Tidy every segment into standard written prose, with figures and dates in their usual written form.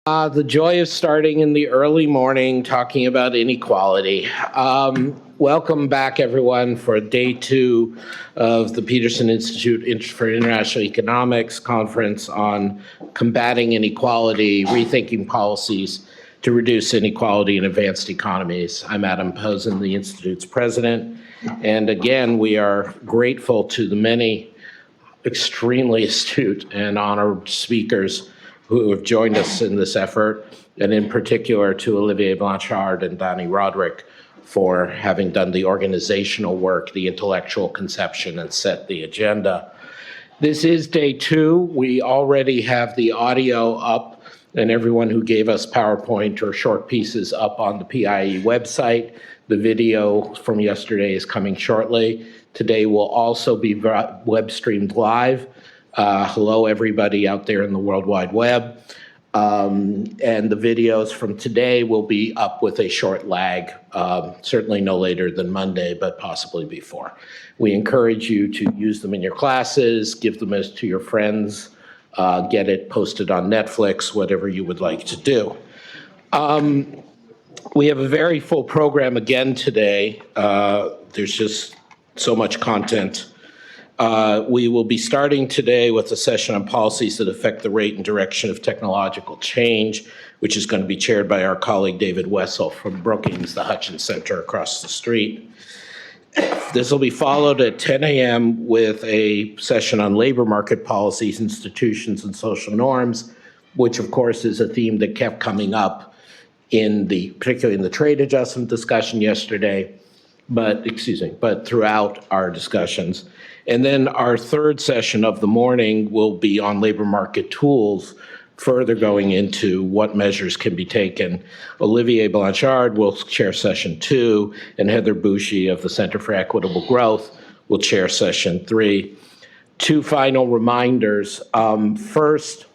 The joy of starting in the early morning talking about inequality. Welcome back, everyone, for day 2 of the Peterson Institute for International Economics conference on combating inequality, rethinking policies to reduce inequality in advanced economies. I'm Adam Posen, the Institute's president. And again, we are grateful to the many extremely astute and honored speakers who have joined us in this effort, and in particular to Olivier Blanchard and Dani Rodrik for having done the organizational work, the intellectual conception, and set the agenda. This is day 2. We already have the audio up, and everyone who gave us PowerPoint or short pieces up on the PIIE website. The video from yesterday is coming shortly. Today will also be web streamed live. Hello, everybody out there in the World Wide Web. And the videos from today will be up with a short lag, certainly no later than Monday, but possibly before. We encourage you to use them in your classes, give them to your friends, get it posted on Netflix, whatever you would like to do. We have a very full program again today. There's just so much content. We will be starting today with a session on policies that affect the rate and direction of technological change, which is going to be chaired by our colleague David Wessel from Brookings, the Hutchins Center across the street. This will be followed at 10 a.m. with a session on labor market policies, institutions, and social norms, which of course is a theme that kept coming up particularly in the trade adjustment discussion yesterday, but throughout our discussions. And then our third session of the morning will be on labor market tools, further going into what measures can be taken. Olivier Blanchard will chair session 2, and Heather Bouchy of the Center for Equitable Growth will chair session 3. 2 final reminders. First,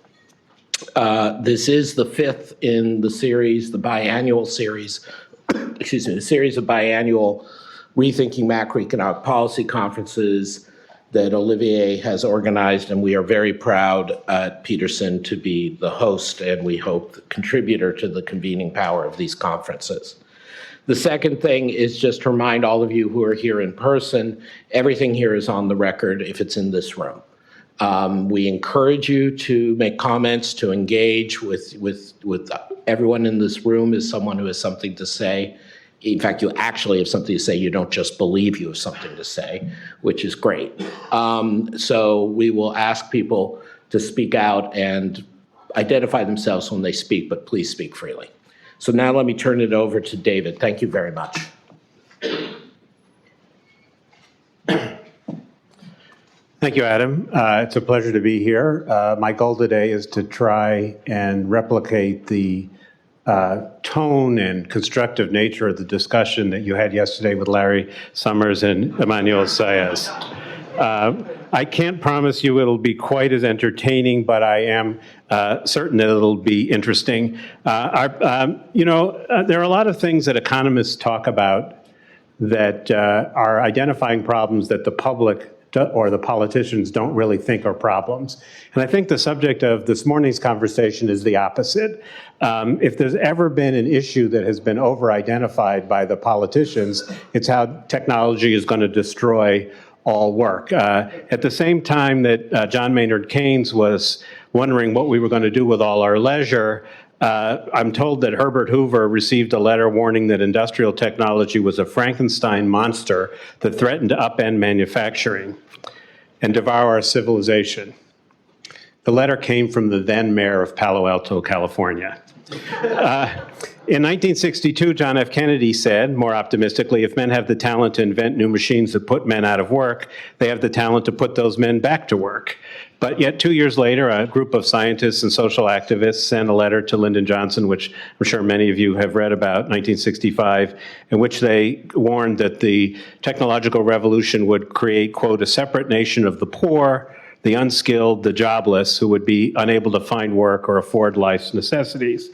this is the 5th in the series, the biannual series, the series of biannual Rethinking Macroeconomic Policy conferences that Olivier has organized, and we are very proud at Peterson to be the host, and we hope the contributor to the convening power of these conferences. The second thing is just to remind all of you who are here in person, everything here is on the record if it's in this room. We encourage you to make comments, to engage with everyone in this room as someone who has something to say. In fact, you actually have something to say. You don't just believe you have something to say, which is great. So we will ask people to speak out and identify themselves when they speak, but please speak freely. So now let me turn it over to David. Thank you very much. Thank you, Adam. It's a pleasure to be here. My goal today is to try and replicate the tone and constructive nature of the discussion that you had yesterday with Larry Summers and Emmanuel Saez. I can't promise you it'll be quite as entertaining, but I am certain that it'll be interesting. There are a lot of things that economists talk about that are identifying problems that the public or the politicians don't really think are problems. And I think the subject of this morning's conversation is the opposite. If there's ever been an issue that has been over-identified by the politicians, it's how technology is going to destroy all work. At the same time that John Maynard Keynes was wondering what we were going to do with all our leisure, I'm told that Herbert Hoover received a letter warning that industrial technology was a Frankenstein monster that threatened to upend manufacturing and devour our civilization. The letter came from the then mayor of Palo Alto, California. In 1962, John F. Kennedy said, more optimistically, if men have the talent to invent new machines that put men out of work, they have the talent to put those men back to work. But yet 2 years later, a group of scientists and social activists sent a letter to Lyndon Johnson, which I'm sure many of you have read about, 1965, in which they warned that the technological revolution would create, quote, a separate nation of the poor, the unskilled, the jobless, who would be unable to find work or afford life's necessities.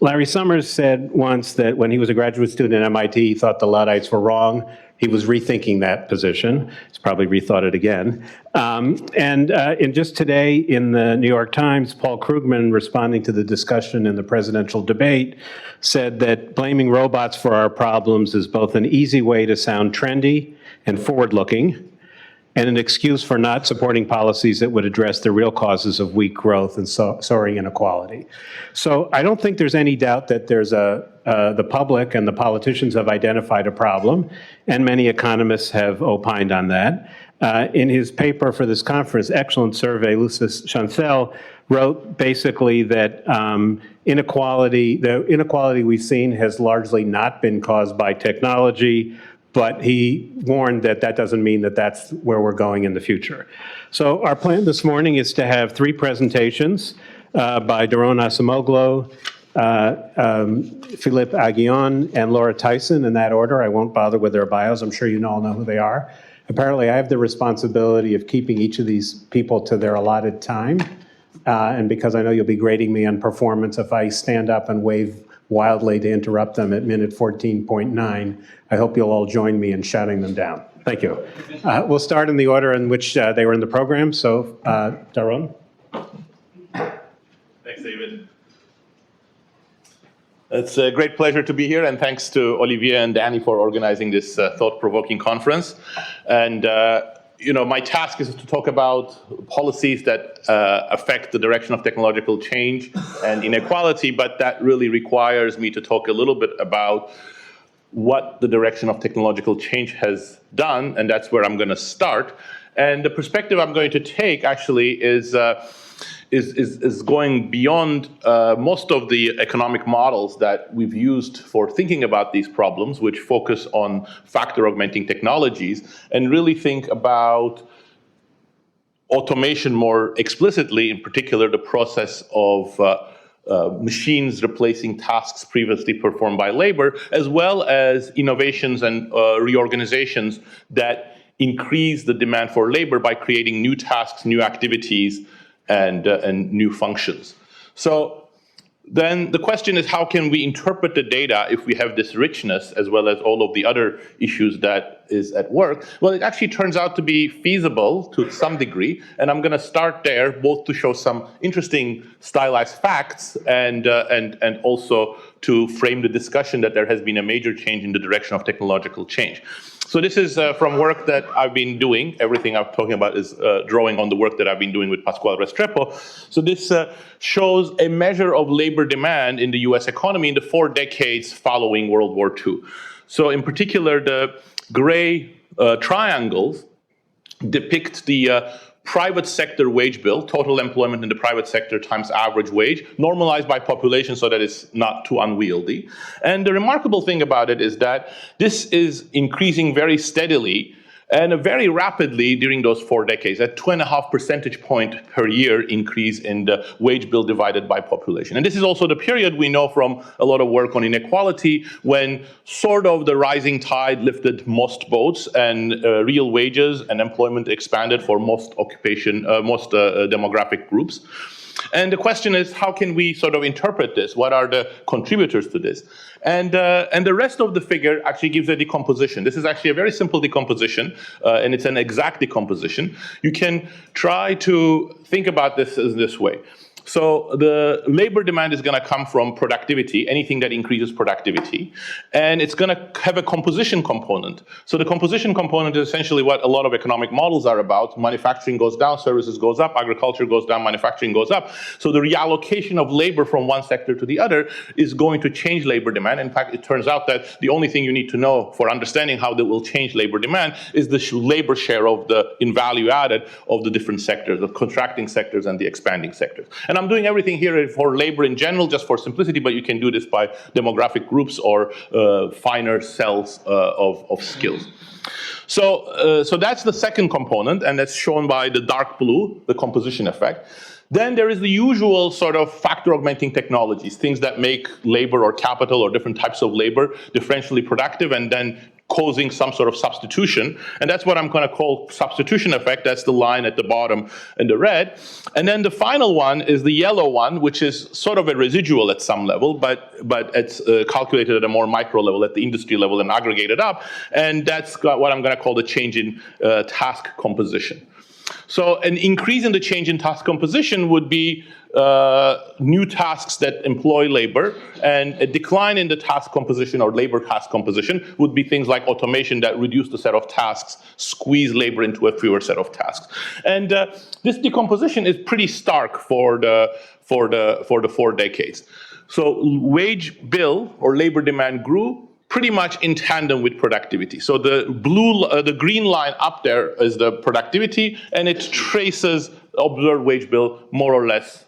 Larry Summers said once that when he was a graduate student at MIT, he thought the Luddites were wrong. He was rethinking that position. He's probably rethought it again. And just today in the New York Times, Paul Krugman, responding to the discussion in the presidential debate, said that blaming robots for our problems is both an easy way to sound trendy and forward-looking, and an excuse for not supporting policies that would address the real causes of weak growth and soaring inequality. So I don't think there's any doubt that there's the public and the politicians have identified a problem, and many economists have opined on that. In his paper for this conference, excellent survey, Lucis Chancel wrote basically that the inequality we've seen has largely not been caused by technology, but he warned that that doesn't mean that that's where we're going in the future. So our plan this morning is to have 3 presentations by Daron Acemoglu, Philippe Aguillon, and Laura Tyson in that order. I won't bother with their bios. I'm sure you all know who they are. Apparently, I have the responsibility of keeping each of these people to their allotted time. And because I know you'll be grading me on performance, if I stand up and wave wildly to interrupt them at minute 14.9, I hope you'll all join me in shouting them down. Thank you. We'll start in the order in which they were in the program. So, Daron. Thanks, David. It's a great pleasure to be here, and thanks to Olivier and Dani for organizing this thought-provoking conference. And my task is to talk about policies that affect the direction of technological change and inequality, but that really requires me to talk a little bit about what the direction of technological change has done, and that's where I'm going to start. And the perspective I'm going to take actually is going beyond most of the economic models that we've used for thinking about these problems, which focus on factor augmenting technologies, and really think about automation more explicitly, in particular the process of machines replacing tasks previously performed by labor, as well as innovations and reorganizations that increase the demand for labor by creating new tasks, new activities, and new functions. So then the question is, how can we interpret the data if we have this richness as well as all of the other issues that is at work? Well, it actually turns out to be feasible to some degree, and I'm going to start there both to show some interesting stylized facts and also to frame the discussion that there has been a major change in the direction of technological change. So this is from work that I've been doing. Everything I'm talking about is drawing on the work that I've been doing with Pasquale Restrepo. So this shows a measure of labor demand in the US economy in the 4 decades following World War II. So in particular, the gray triangles depict the private sector wage bill, total employment in the private sector times average wage, normalized by population so that it's not too unwieldy. And the remarkable thing about it is that this is increasing very steadily and very rapidly during those 4 decades, a 2.5 percentage point per year increase in the wage bill divided by population. And this is also the period we know from a lot of work on inequality when sort of the rising tide lifted most boats and real wages and employment expanded for most demographic groups. And the question is, how can we sort of interpret this? What are the contributors to this? And the rest of the figure actually gives a decomposition. This is actually a very simple decomposition, and it's an exact decomposition. You can try to think about this as this way. So the labor demand is going to come from productivity, anything that increases productivity, and it's going to have a composition component. So the composition component is essentially what a lot of economic models are about. Manufacturing goes down, services goes up, agriculture goes down, manufacturing goes up. So the reallocation of labor from one sector to the other is going to change labor demand. In fact, it turns out that the only thing you need to know for understanding how that will change labor demand is the labor share of in value added of the different sectors, the contracting sectors and the expanding sectors. And I'm doing everything here for labor in general, just for simplicity, but you can do this by demographic groups or finer cells of skills. So that's the second component, and that's shown by the dark blue, the composition effect. Then there is the usual sort of factor augmenting technologies, things that make labor or capital or different types of labor differentially productive and then causing some sort of substitution. And that's what I'm going to call substitution effect. That's the line at the bottom in the red. And then the final one is the yellow one, which is sort of a residual at some level, but it's calculated at a more micro level, at the industry level, and aggregated up. And that's what I'm going to call the change in task composition. So an increase in the change in task composition would be new tasks that employ labor, and a decline in the task composition or labor task composition would be things like automation that reduce the set of tasks, squeeze labor into a fewer set of tasks. And this decomposition is pretty stark for the 4 decades. So wage bill or labor demand grew pretty much in tandem with productivity. So the green line up there is the productivity, and it traces observed wage bill more or less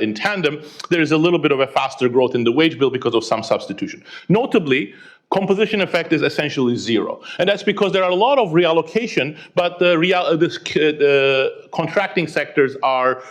in tandem. There's a little bit of a faster growth in the wage bill because of some substitution. Notably, composition effect is essentially zero. And that's because there are a lot of reallocation, but the contracting sectors are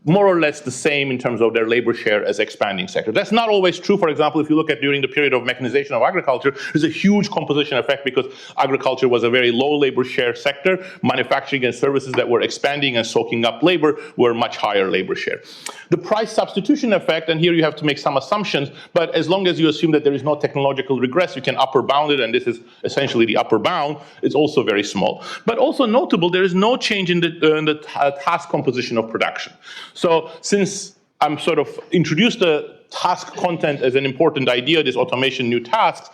more or less the same in terms of their labor share as expanding sectors. That's not always true. For example, if you look at during the period of mechanization of agriculture, there's a huge composition effect because agriculture was a very low labor share sector. Manufacturing and services that were expanding and soaking up labor were much higher labor share. The price substitution effect, and here you have to make some assumptions, but as long as you assume that there is no technological regress, you can upper bound it, and this is essentially the upper bound. It's also very small. But also notable, there is no change in the task composition of production. So since I'm sort of introduced the task content as an important idea, this automation, new tasks,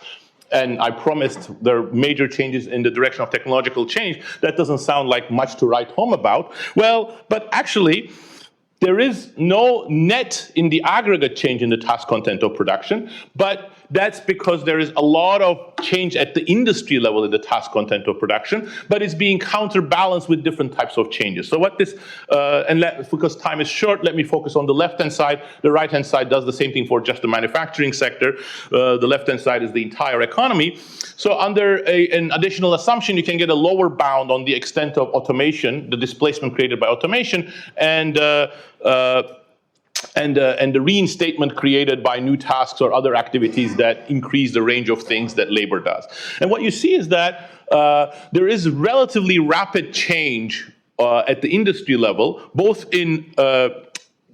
and I promised there are major changes in the direction of technological change, that doesn't sound like much to write home about. Well, but actually, there is no net in the aggregate change in the task content of production, but that's because there is a lot of change at the industry level in the task content of production, but it's being counterbalanced with different types of changes. So what this, because time is short, let me focus on the left-hand side. The right-hand side does the same thing for just the manufacturing sector. The left-hand side is the entire economy. So under an additional assumption, you can get a lower bound on the extent of automation, the displacement created by automation, and the reinstatement created by new tasks or other activities that increase the range of things that labor does. And what you see is that there is relatively rapid change at the industry level, both in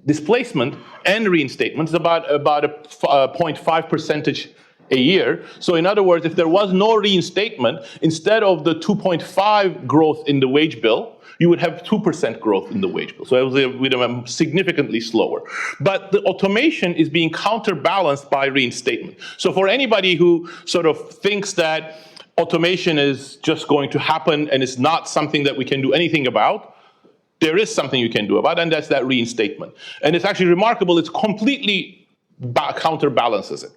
displacement and reinstatement. It's about a 0.5 percentage a year. So in other words, if there was no reinstatement, instead of the 2.5 growth in the wage bill, you would have 2% growth in the wage bill. So it was significantly slower. But the automation is being counterbalanced by reinstatement. So for anybody who sort of thinks that automation is just going to happen and it's not something that we can do anything about, there is something you can do about it, and that's that reinstatement. And it's actually remarkable, it's completely counterbalances it.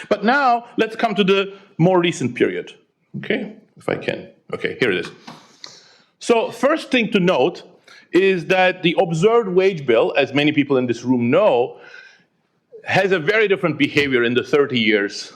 But now, let's come to the more recent period. Okay, if I can. Okay, here it is. So first thing to note is that the observed wage bill, as many people in this room know, has a very different behavior in the 30 years,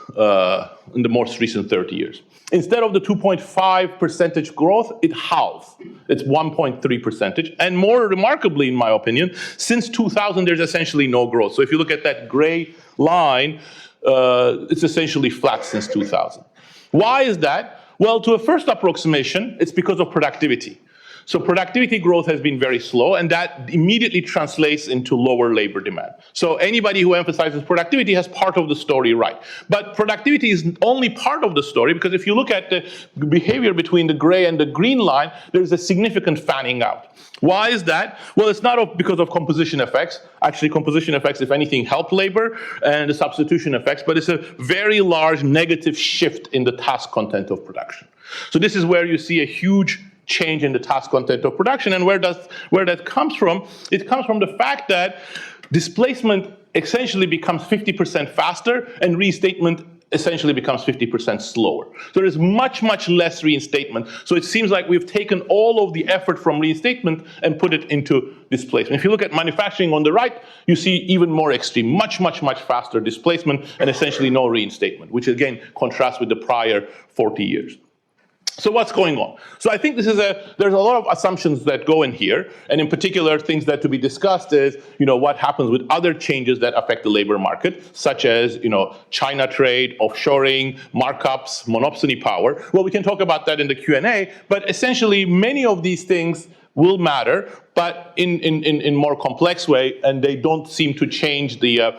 in the most recent 30 years. Instead of the 2.5 percentage growth, it halves. It's 1.3 percentage. And more remarkably, in my opinion, since 2000, there's essentially no growth. So if you look at that gray line, it's essentially flat since 2000. Why is that? Well, to a first approximation, it's because of productivity. So productivity growth has been very slow, and that immediately translates into lower labor demand. So anybody who emphasizes productivity has part of the story right. But productivity is only part of the story, because if you look at the behavior between the gray and the green line, there's a significant fanning out. Why is that? Well, it's not because of composition effects. Actually, composition effects, if anything, help labor, and the substitution effects, but it's a very large negative shift in the task content of production. So this is where you see a huge change in the task content of production. And where that comes from? It comes from the fact that displacement essentially becomes 50% faster, and reinstatement essentially becomes 50% slower. So there is much, much less reinstatement. So it seems like we've taken all of the effort from reinstatement and put it into displacement. If you look at manufacturing on the right, you see even more extreme, much, much, much faster displacement and essentially no reinstatement, which again contrasts with the prior 40 years. So what's going on? So I think there's a lot of assumptions that go in here, and in particular, things that to be discussed is, what happens with other changes that affect the labor market, such as, China trade, offshoring, markups, monopsony power. Well, we can talk about that in the Q&A, but essentially many of these things will matter, but in more complex way, and they don't seem to change the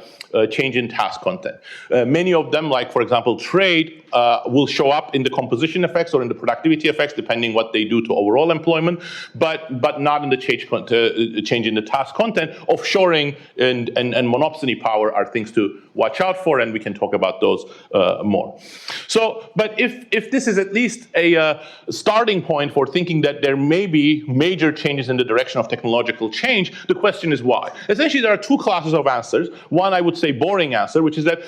change in task content. Many of them, like for example trade, will show up in the composition effects or in the productivity effects, depending what they do to overall employment, but not in the change in the task content. Offshoring and monopsony power are things to watch out for, and we can talk about those more. So, but if this is at least a starting point for thinking that there may be major changes in the direction of technological change, the question is why? Essentially, there are two classes of answers. One, I would say, boring answer, which is that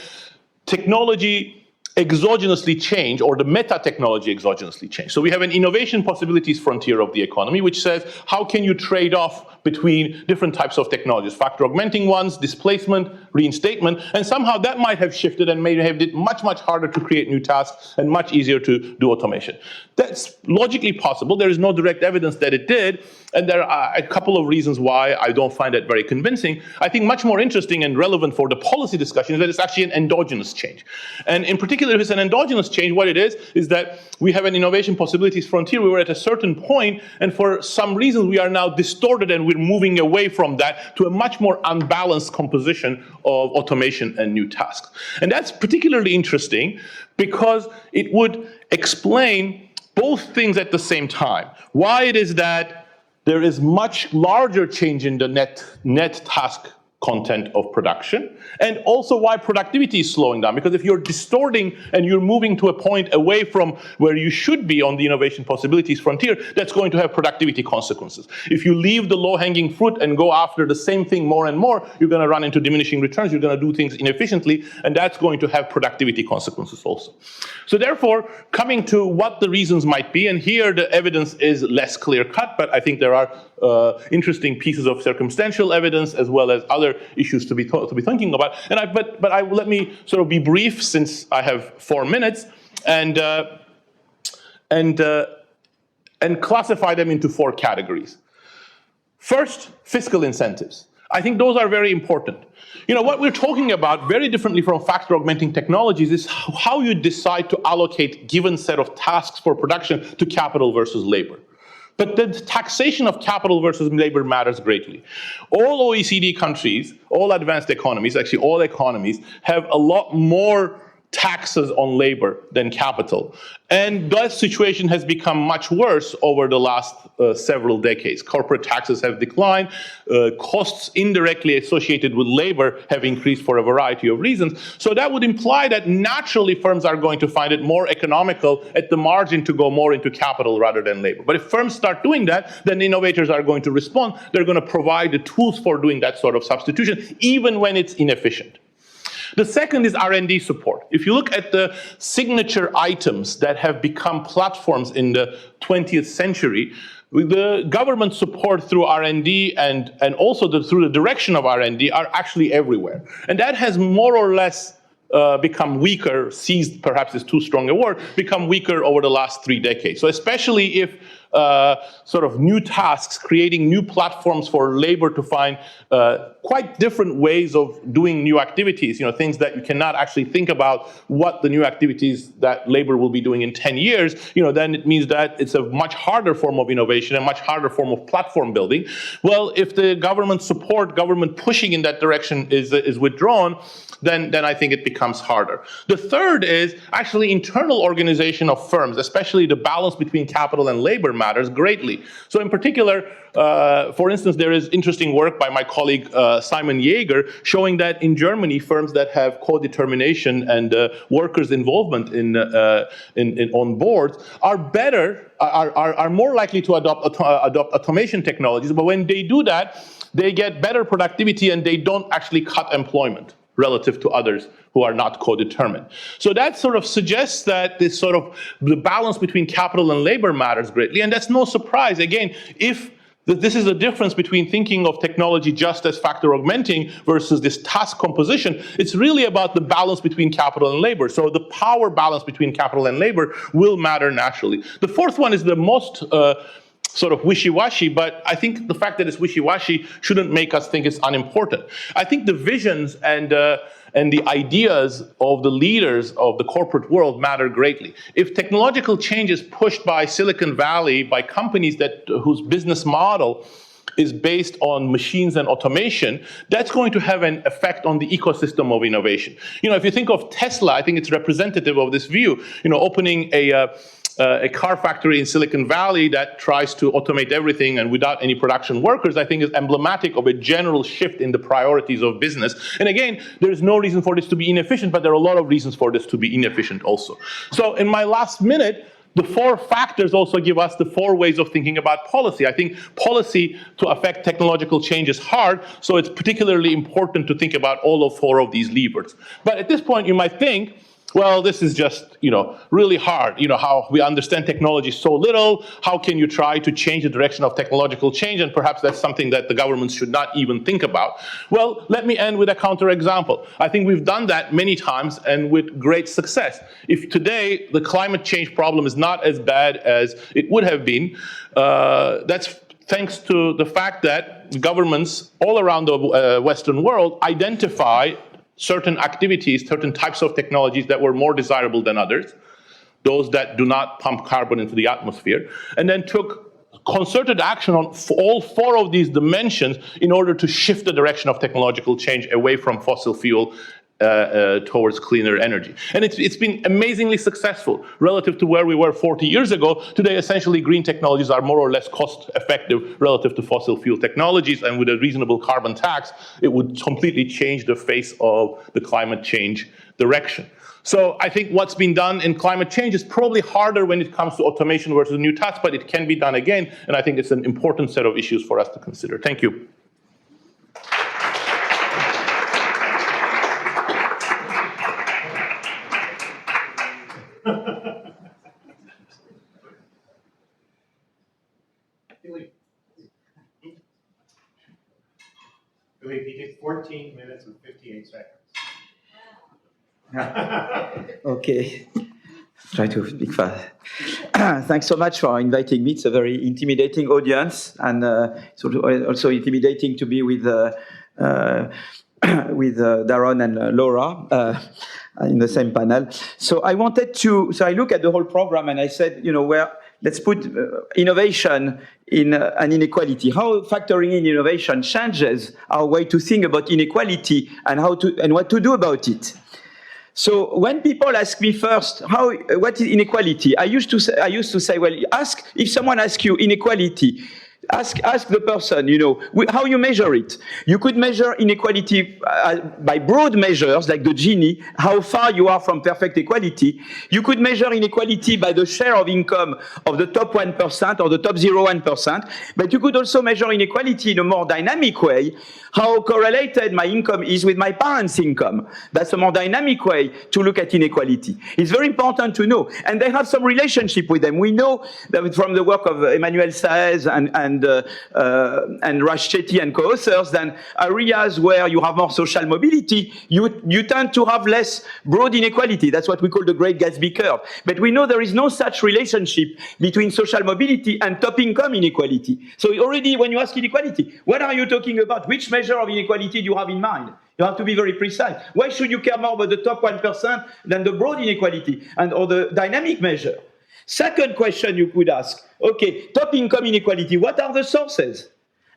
technology exogenously change, or the meta-technology exogenously change. So we have an innovation possibilities frontier of the economy, which says, how can you trade off between different types of technologies, factor augmenting ones, displacement, reinstatement, and somehow that might have shifted and may have it much, much harder to create new tasks and much easier to do automation. That's logically possible. There is no direct evidence that it did, and there are a couple of reasons why I don't find that very convincing. I think much more interesting and relevant for the policy discussion is that it's actually an endogenous change. And in particular, if it's an endogenous change, what it is that we have an innovation possibilities frontier. We were at a certain point, and for some reason we are now distorted, and we're moving away from that to a much more unbalanced composition of automation and new tasks. And that's particularly interesting because it would explain both things at the same time. Why it is that there is much larger change in the net task content of production, and also why productivity is slowing down. Because if you're distorting and you're moving to a point away from where you should be on the innovation possibilities frontier, that's going to have productivity consequences. If you leave the low-hanging fruit and go after the same thing more and more, you're going to run into diminishing returns, you're going to do things inefficiently, and that's going to have productivity consequences also. So therefore, coming to what the reasons might be, and here the evidence is less clear-cut, but I think there are interesting pieces of circumstantial evidence as well as other issues to be thinking about. But let me sort of be brief, since I have 4 minutes, and classify them into 4 categories. First, fiscal incentives. I think those are very important. What we're talking about, very differently from factor augmenting technologies, is how you decide to allocate given set of tasks for production to capital versus labor. But the taxation of capital versus labor matters greatly. All OECD countries, all advanced economies, actually all economies, have a lot more taxes on labor than capital. And that situation has become much worse over the last several decades. Corporate taxes have declined. Costs indirectly associated with labor have increased for a variety of reasons. So that would imply that naturally firms are going to find it more economical at the margin to go more into capital rather than labor. But if firms start doing that, then innovators are going to respond. They're going to provide the tools for doing that sort of substitution, even when it's inefficient. The second is R&D support. If you look at the signature items that have become platforms in the 20th century, the government support through R&D and also through the direction of R&D are actually everywhere. And that has more or less become weaker, seized perhaps is too strong a word, become weaker over the last 3 decades. So especially if sort of new tasks, creating new platforms for labor to find quite different ways of doing new activities, things that you cannot actually think about what the new activities that labor will be doing in 10 years, then it means that it's a much harder form of innovation, a much harder form of platform building. Well, if the government support, government pushing in that direction is withdrawn, then I think it becomes harder. The third is actually internal organization of firms, especially the balance between capital and labor matters greatly. So in particular, for instance, there is interesting work by my colleague Simon Jaeger showing that in Germany, firms that have co-determination and workers' involvement on boards are more likely to adopt automation technologies. But when they do that, they get better productivity and they don't actually cut employment relative to others who are not co-determined. So that sort of suggests that this sort of the balance between capital and labor matters greatly, and that's no surprise. Again, if that this is a difference between thinking of technology just as factor augmenting versus this task composition. It's really about the balance between capital and labor. So the power balance between capital and labor will matter naturally. The fourth one is the most sort of wishy-washy, but I think the fact that it's wishy-washy shouldn't make us think it's unimportant. I think the visions and the ideas of the leaders of the corporate world matter greatly. If technological change is pushed by Silicon Valley, by companies whose business model is based on machines and automation, that's going to have an effect on the ecosystem of innovation. If you think of Tesla, I think it's representative of this view. Opening a car factory in Silicon Valley that tries to automate everything and without any production workers, I think is emblematic of a general shift in the priorities of business. And again, there's no reason for this to be inefficient, but there are a lot of reasons for this to be inefficient also. So in my last minute, the four factors also give us the four ways of thinking about policy. I think policy to affect technological change is hard, so it's particularly important to think about all of four of these levers. But at this point, you might think, well, this is just, really hard. How we understand technology so little. How can you try to change the direction of technological change? And perhaps that's something that the governments should not even think about. Well, let me end with a counterexample. I think we've done that many times and with great success. If today the climate change problem is not as bad as it would have been, that's thanks to the fact that governments all around the Western world identify certain activities, certain types of technologies that were more desirable than others, those that do not pump carbon into the atmosphere, and then took concerted action on all four of these dimensions in order to shift the direction of technological change away from fossil fuel towards cleaner energy. And it's been amazingly successful relative to where we were 40 years ago. Today, essentially, green technologies are more or less cost effective relative to fossil fuel technologies, and with a reasonable carbon tax, it would completely change the face of the climate change direction. So I think what's been done in climate change is probably harder when it comes to automation versus new tasks, but it can be done again, and I think it's an important set of issues for us to consider. Thank you. He did 14 minutes and 58 seconds. Okay, try to speak fast. Thanks so much for inviting me. It's a very intimidating audience, and it's also intimidating to be with Daron and Laura in the same panel. So I look at the whole program and I said, let's put innovation in an inequality. How factoring in innovation changes our way to think about inequality and what to do about it. So when people ask me first, what is inequality? I used to say, well, if someone asks you inequality, ask the person, how you measure it. You could measure inequality by broad measures, like the Gini, how far you are from perfect equality. You could measure inequality by the share of income of the top 1% or the top 0.1%, but you could also measure inequality in a more dynamic way, how correlated my income is with my parents' income. That's a more dynamic way to look at inequality. It's very important to know, and they have some relationship with them. We know that from the work of Emmanuel Saez and Raj Chetty and co-authors, then areas where you have more social mobility, you tend to have less broad inequality. That's what we call the Great Gatsby curve. But we know there is no such relationship between social mobility and top income inequality. So already when you ask inequality, what are you talking about? Which measure of inequality do you have in mind? You have to be very precise. Why should you care more about the top 1% than the broad inequality or the dynamic measure? Second question you could ask, okay, top income inequality, what are the sources?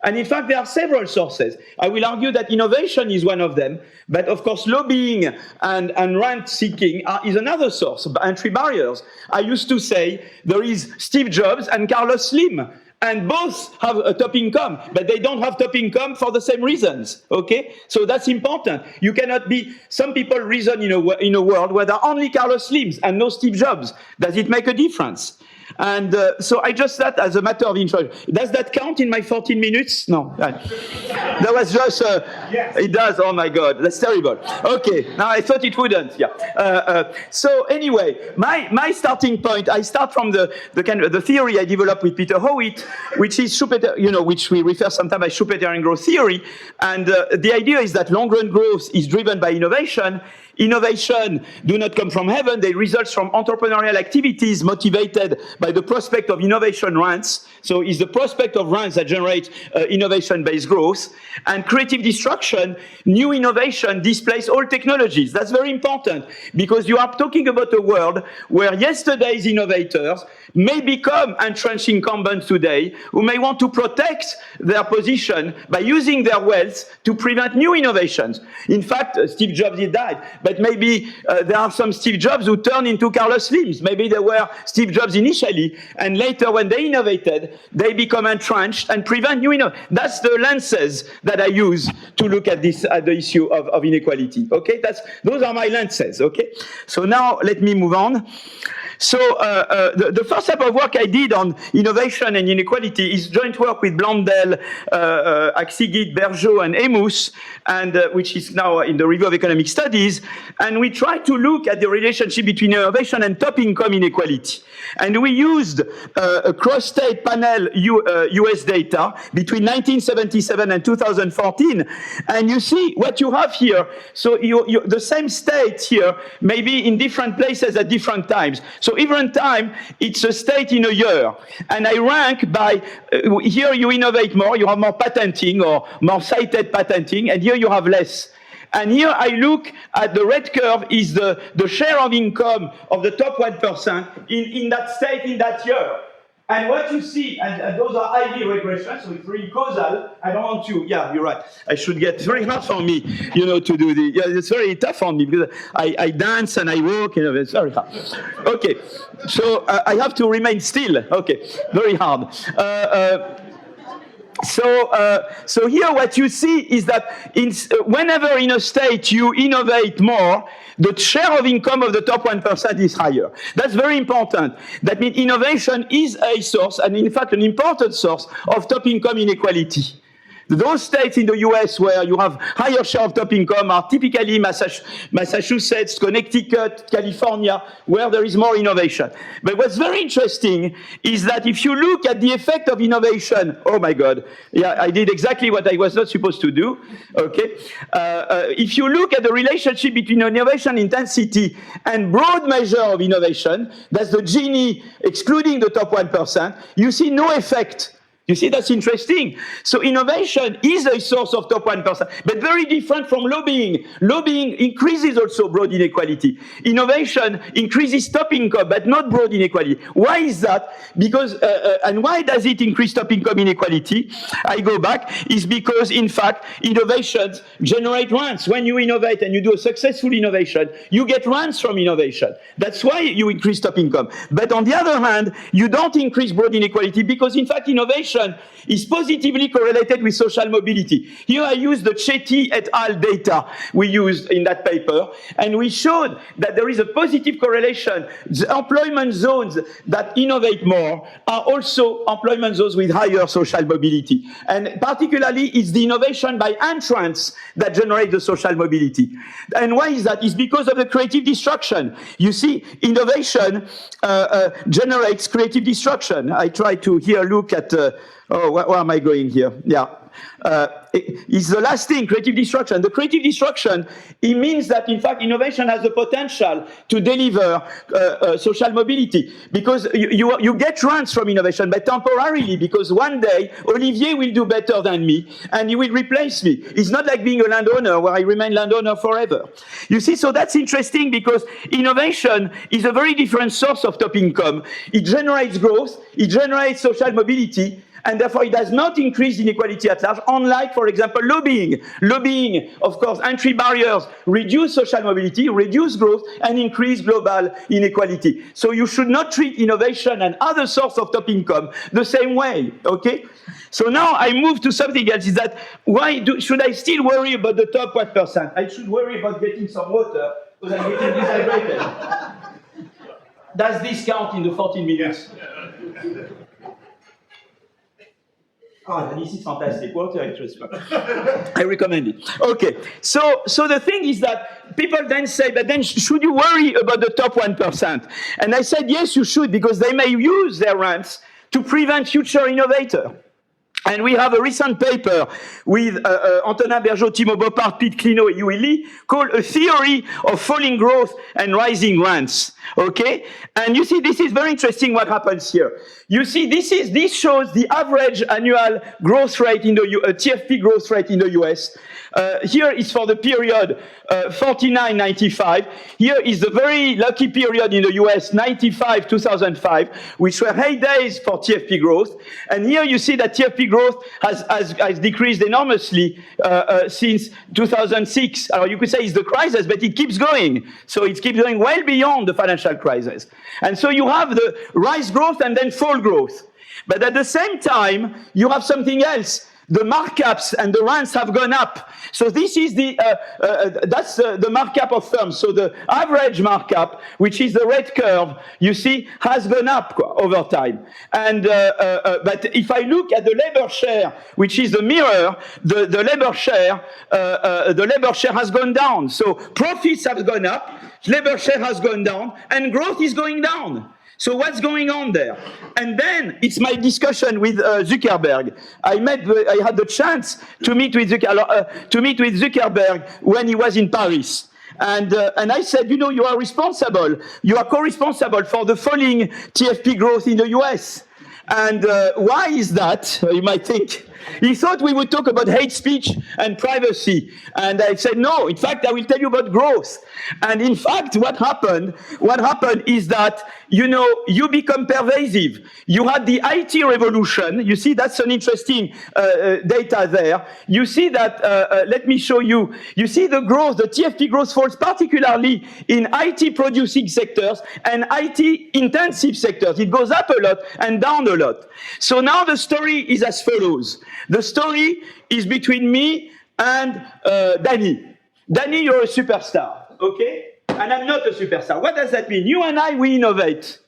And in fact, there are several sources. I will argue that innovation is one of them, but of course, lobbying and rent seeking is another source, entry barriers. I used to say there is Steve Jobs and Carlos Slim, and both have a top income, but they don't have top income for the same reasons, okay? So that's important. You cannot be, some people reason in a world where there are only Carlos Slims and no Steve Jobs. Does it make a difference? And so I just that as a matter of interest. Does that count in my 14 minutes? No. That was just, it does, oh my God, that's terrible. Okay, now I thought it wouldn't, yeah. So anyway, my starting point, I start from the kind of the theory I developed with Peter Howitt, which is which we refer sometimes as Schumpeterian growth theory. And the idea is that long-run growth is driven by innovation. Innovation do not come from heaven. They result from entrepreneurial activities motivated by the prospect of innovation rents. So it's the prospect of rents that generate innovation-based growth. And creative destruction, new innovation displace all technologies. That's very important because you are talking about a world where yesterday's innovators may become entrenched incumbents today who may want to protect their position by using their wealth to prevent new innovations. In fact, Steve Jobs, he died, but maybe there are some Steve Jobs who turned into Carlos Slims. Maybe they were Steve Jobs initially, and later when they innovated, they become entrenched and prevent new innovation. That's the lenses that I use to look at this, at the issue of inequality. Okay, those are my lenses. Okay, so now let me move on. So the first type of work I did on innovation and inequality is joint work with Blondel, Aksigit, Bergeau, and Emus, and which is now in the Review of Economic Studies. And we tried to look at the relationship between innovation and top income inequality. And we used a cross-state panel US data between 1977 and 2014. And you see what you have here. So the same state here may be in different places at different times. So every time, it's a state in a year. And I rank by, here you innovate more, you have more patenting or more cited patenting, and here you have less. And here I look at the red curve is the share of income of the top 1% in that state in that year. And what you see, and those are IV regressions, so it's really causal. I don't want to, yeah, you're right. I should get, it's very hard for me, to do the, yeah, it's very tough on me because I dance and I walk, it's very hard. Okay, so I have to remain still. Okay, very hard. So here what you see is that whenever in a state you innovate more, the share of income of the top 1% is higher. That's very important. That means innovation is a source, and in fact an important source, of top income inequality. Those states in the US where you have higher share of top income are typically Massachusetts, Connecticut, California, where there is more innovation. But what's very interesting is that if you look at the effect of innovation, oh my God, yeah, I did exactly what I was not supposed to do, okay? If you look at the relationship between innovation intensity and broad measure of innovation, that's the Gini excluding the top 1%, you see no effect. You see, that's interesting. So innovation is a source of top 1%, but very different from lobbying. Lobbying increases also broad inequality. Innovation increases top income, but not broad inequality. Why is that? Because, and why does it increase top income inequality? I go back, is because, in fact, innovations generate rents. When you innovate and you do a successful innovation, you get rents from innovation. That's why you increase top income. But on the other hand, you don't increase broad inequality because, in fact, innovation is positively correlated with social mobility. Here I use the Chetty et al. Data we used in that paper, and we showed that there is a positive correlation. The employment zones that innovate more are also employment zones with higher social mobility. And particularly, it's the innovation by entrants that generate the social mobility. And why is that? It's because of the creative destruction. You see, innovation generates creative destruction. I try to here look at, where am I going here? Yeah. It's the last thing, creative destruction. The creative destruction, it means that, in fact, innovation has the potential to deliver social mobility. Because you get rents from innovation, but temporarily, because one day, Olivier will do better than me, and he will replace me. It's not like being a landowner, where I remain landowner forever. You see, so that's interesting, because innovation is a very different source of top income. It generates growth, it generates social mobility, and therefore it does not increase inequality at large, unlike, for example, lobbying. Lobbying, of course, entry barriers reduce social mobility, reduce growth, and increase global inequality. So you should not treat innovation and other sources of top income the same way, okay? So now I move to something else, is that should I still worry about the top 1%? I should worry about getting some water, because I'm getting dehydrated. Does this count in the 14 minutes? Oh, this is fantastic. Water interesting. I recommend it. Okay, so the thing is that people then say, but then should you worry about the top 1%? And I said, yes, you should, because they may use their rents to prevent future innovators. And we have a recent paper with Antonin Bergeau, Timo Boppard, Pete Clino, and ULE called A Theory of Falling Growth and Rising Rents. Okay? And you see, this is very interesting what happens here. You see, this shows the average annual growth rate in the TFP growth rate in the US. Here is for the period 49-95. Here is the very lucky period in the US, 95-2005, which were heydays for TFP growth. And here you see that TFP growth has decreased enormously since 2006. Or you could say it's the crisis, but it keeps going. So it keeps going well beyond the financial crisis. And so you have the rise growth and then fall growth. But at the same time, you have something else. The markups and the rents have gone up. So this is that's the markup of firms. So the average markup, which is the red curve, you see, has gone up over time. And but if I look at the labor share, which is the mirror, the labor share has gone down. So profits have gone up, labor share has gone down, and growth is going down. So what's going on there? And then it's my discussion with Zuckerberg. I had the chance to meet with Zuckerberg when he was in Paris. And I said, you know, you are co-responsible for the falling TFP growth in the US. And why is that? You might think. He thought we would talk about hate speech and privacy. And I said, no, in fact, I will tell you about growth. And in fact, what happened is that, you know, you become pervasive. You had the IT revolution. You see, that's an interesting data there. You see that, let me show you. You see the growth, the TFP growth falls particularly in IT producing sectors and IT intensive sectors. It goes up a lot and down a lot. So now the story is as follows. The story is between me and Dani. Dani, you're a superstar, okay? And I'm not a superstar. What does that mean? You and I, we innovate.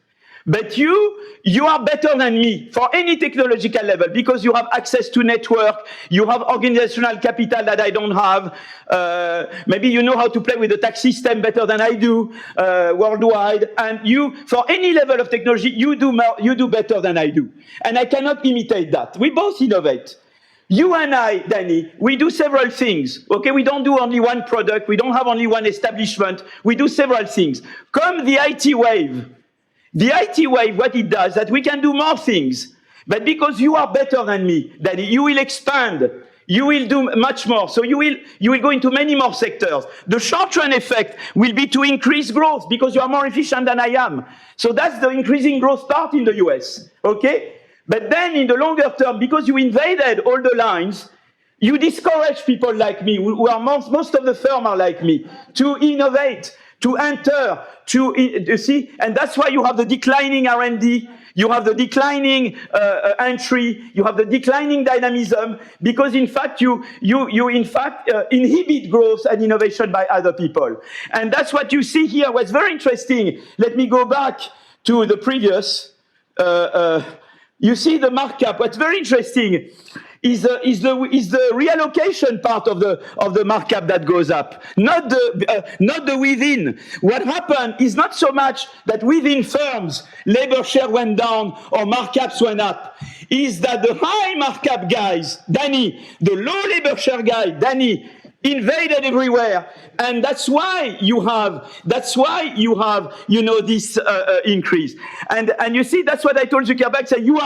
But you are better than me for any technological level because you have access to network, you have organizational capital that I don't have. Maybe you know how to play with the tax system better than I do worldwide. And you, for any level of technology, you do better than I do. And I cannot imitate that. We both innovate. You and I, Dani, we do several things, okay? We don't do only one product. We don't have only one establishment. We do several things. Come the IT wave. The IT wave, what it does, that we can do more things. But because you are better than me, Dani, you will expand. You will do much more. So you will go into many more sectors. The short-run effect will be to increase growth because you are more efficient than I am. So that's the increasing growth part in the US, okay? But then in the longer term, because you invaded all the lines, you discourage people like me, who are most of the firms are like me, to innovate, to enter, to see, and that's why you have the declining R&D, you have the declining entry, you have the declining dynamism, because in fact you inhibit growth and innovation by other people. And that's what you see here. What's very interesting, let me go back to the previous, you see the markup. What's very interesting is the reallocation part of the markup that goes up, not the within. What happened is not so much that within firms labor share went down or markups went up, is that the high markup guys, Dani, the low labor share guy, Dani, invaded everywhere, and that's why you have you know this increase, and you see that's what I told Zuckerberg. Say you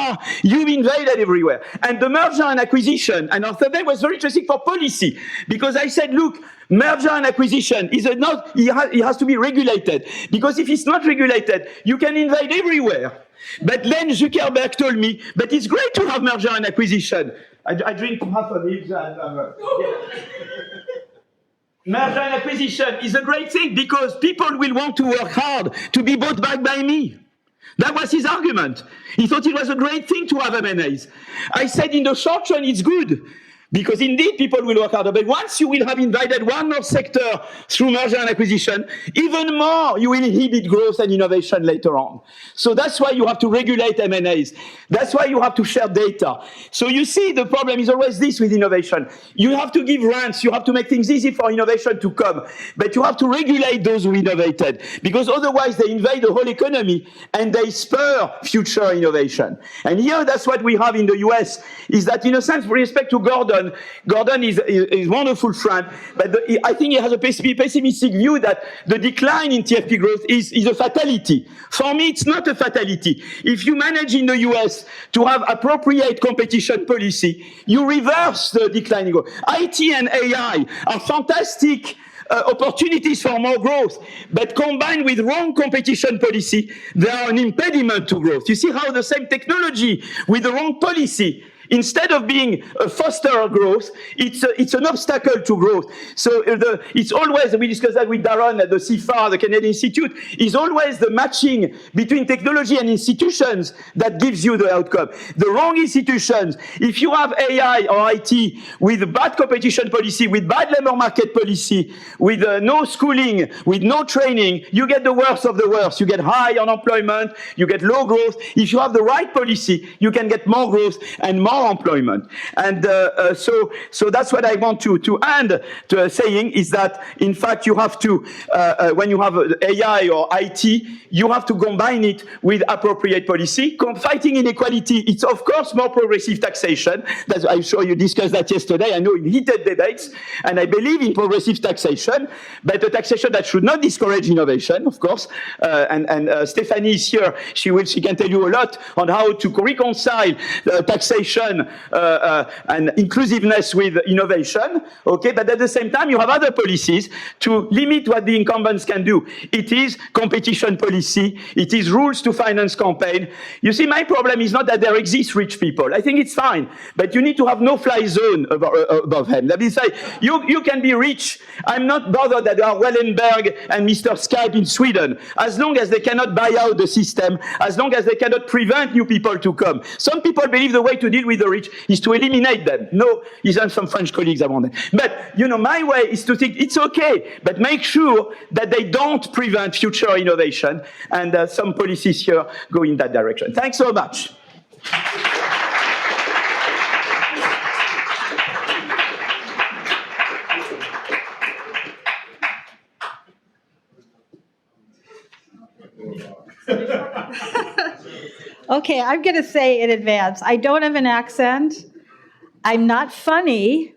invaded everywhere, and the merger and acquisition. And after that was very interesting for policy because I said, look, merger and acquisition is it has to be regulated because if it's not regulated, you can invade everywhere. But then Zuckerberg told me, but it's great to have merger and acquisition. I drink half of it. Merger and acquisition is a great thing because people will want to work hard to be bought back by me. That was his argument. He thought it was a great thing to have M&As. I said in the short run it's good, Because indeed, people will work harder. But once you will have invited one more sector through merger and acquisition, even more you will inhibit growth and innovation later on. So that's why you have to regulate M&As. That's why you have to share data. So you see, the problem is always this with innovation. You have to give rents. You have to make things easy for innovation to come. But you have to regulate those who innovated. Because otherwise they invade the whole economy and they spur future innovation. And here, that's what we have in the US, is that in a sense, with respect to Gordon is a wonderful friend, but I think he has a pessimistic view that the decline in TFP growth is a fatality. For me, it's not a fatality. If you manage in the US to have appropriate competition policy, you reverse the declining growth. IT and AI are fantastic opportunities for more growth, but combined with wrong competition policy, they are an impediment to growth. You see how the same technology with the wrong policy, instead of being a foster of growth, it's an obstacle to growth. So it's always, we discussed that with Daron at the CFAR, the Canadian Institute, is always the matching between technology and institutions that gives you the outcome. The wrong institutions, if you have AI or IT with bad competition policy, with bad labor market policy, with no schooling, with no training, you get the worst of the worst. You get high unemployment, you get low growth. If you have the right policy, you can get more growth and more employment. And so that's what I want to end to saying, is that in fact you have to, when you have AI or IT, you have to combine it with appropriate policy. Fighting inequality, it's of course more progressive taxation. I'm sure you discussed that yesterday. I know in heated debates, and I believe in progressive taxation, but a taxation that should not discourage innovation, of course. And Stephanie is here. She can tell you a lot on how to reconcile taxation and inclusiveness with innovation, okay? But at the same time, you have other policies to limit what the incumbents can do. It is competition policy. It is rules to finance campaign. You see, my problem is not that there exist rich people. I think it's fine, but you need to have no-fly zone above them. Let me say, you can be rich. I'm not bothered that there are Wellenberg and Mr. Skype in Sweden, as long as they cannot buy out the system, as long as they cannot prevent new people to come. Some people believe the way to deal with the rich is to eliminate them. No, even some French colleagues are on it. But, you know, my way is to think it's okay, but make sure that they don't prevent future innovation, and some policies here go in that direction. Thanks so much. Okay, I'm going to say in advance, I don't have an accent. I'm not funny.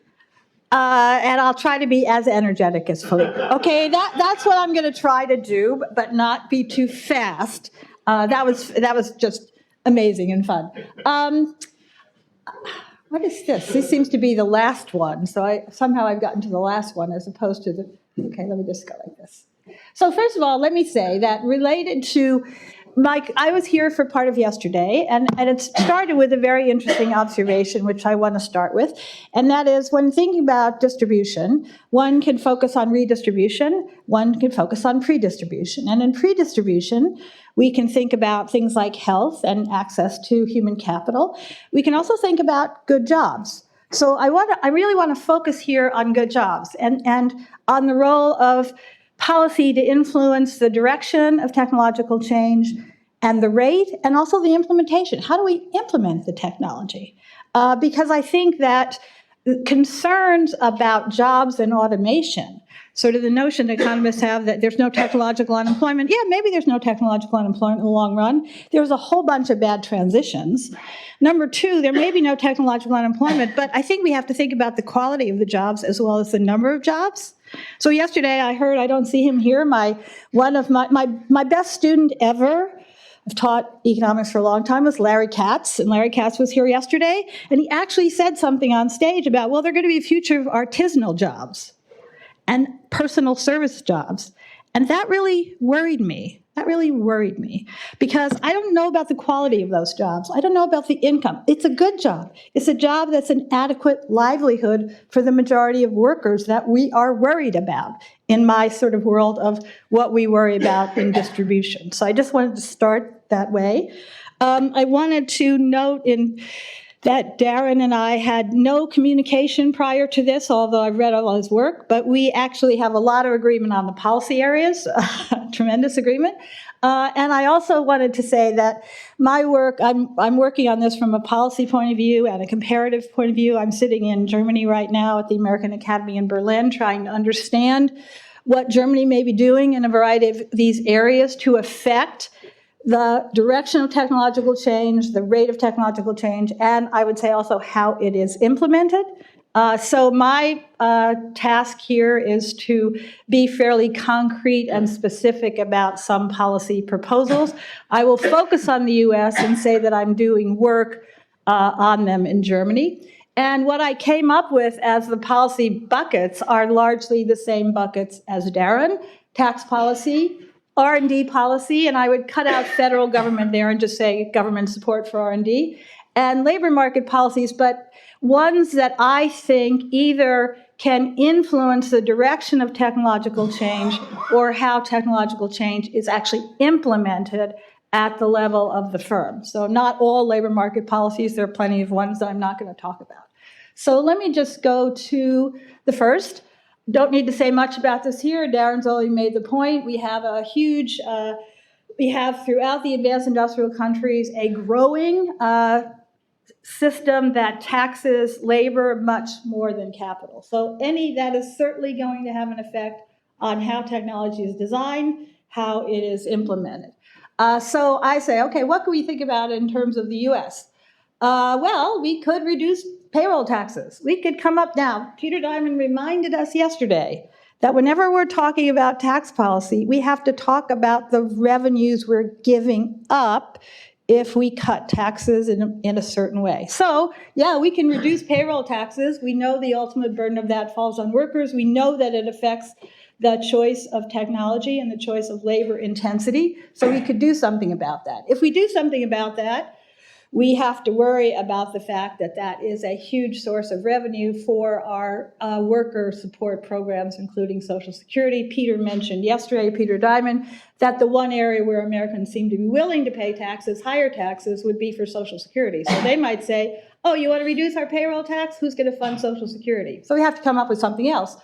And I'll try to be as energetic as Philippe. Okay, that's what I'm going to try to do, but not be too fast. That was just amazing and fun. What is this? This seems to be the last one. So somehow I've gotten to the last one as opposed to the, okay, let me just go like this. So first of all, let me say that related to Mike, I was here for part of yesterday, and it started with a very interesting observation, which I want to start with, and that is when thinking about distribution, one can focus on redistribution, one can focus on predistribution. And in predistribution, we can think about things like health and access to human capital. We can also think about good jobs. So I really want to focus here on good jobs and on the role of policy to influence the direction of technological change and the rate, and also the implementation. How do we implement the technology? Because I think that concerns about jobs and automation, sort of the notion that economists have that there's no technological unemployment. Yeah, maybe there's no technological unemployment in the long run. There's a whole bunch of bad transitions. Number two, there may be no technological unemployment, but I think we have to think about the quality of the jobs as well as the number of jobs. So yesterday I heard, I don't see him here, one of my best student ever, I've taught economics for a long time, was Larry Katz, and Larry Katz was here yesterday, and he actually said something on stage about, well, there are going to be a future of artisanal jobs and personal service jobs, and that really worried me. That really worried me, because I don't know about the quality of those jobs. I don't know about the income. It's a good job. It's a job that's an adequate livelihood for the majority of workers that we are worried about in my sort of world of what we worry about in distribution. So I just wanted to start that way. I wanted to note in that Daron and I had no communication prior to this, although I've read all his work, but we actually have a lot of agreement on the policy areas, tremendous agreement. And I also wanted to say that my work, I'm working on this from a policy point of view and a comparative point of view. I'm sitting in Germany right now at the American Academy in Berlin, trying to understand what Germany may be doing in a variety of these areas to affect the direction of technological change, the rate of technological change, and I would say also how it is implemented. So my task here is to be fairly concrete and specific about some policy proposals. I will focus on the US and say that I'm doing work on them in Germany. And what I came up with as the policy buckets are largely the same buckets as Daron: tax policy, R&D policy, and I would cut out federal government there and just say government support for R&D, and labor market policies, but ones that I think either can influence the direction of technological change or how technological change is actually implemented at the level of the firm. So not all labor market policies, there are plenty of ones that I'm not going to talk about. So let me just go to the first. Don't need to say much about this here. Daron's already made the point. We have a huge, we have throughout the advanced industrial countries a growing system that taxes labor much more than capital. So that is certainly going to have an effect on how technology is designed, how it is implemented. So I say, okay, what can we think about in terms of the US? Well, we could reduce payroll taxes. We could come up now. Peter Diamond reminded us yesterday that whenever we're talking about tax policy, we have to talk about the revenues we're giving up if we cut taxes in a certain way. So, yeah, we can reduce payroll taxes. We know the ultimate burden of that falls on workers. We know that it affects the choice of technology and the choice of labor intensity. So we could do something about that. If we do something about that, we have to worry about the fact that that is a huge source of revenue for our worker support programs, including Social Security. Peter mentioned yesterday, Peter Diamond, that the one area where Americans seem to be willing to pay taxes, higher taxes, would be for Social Security. So they might say, oh, you want to reduce our payroll tax? Who's going to fund Social Security? So we have to come up with something else.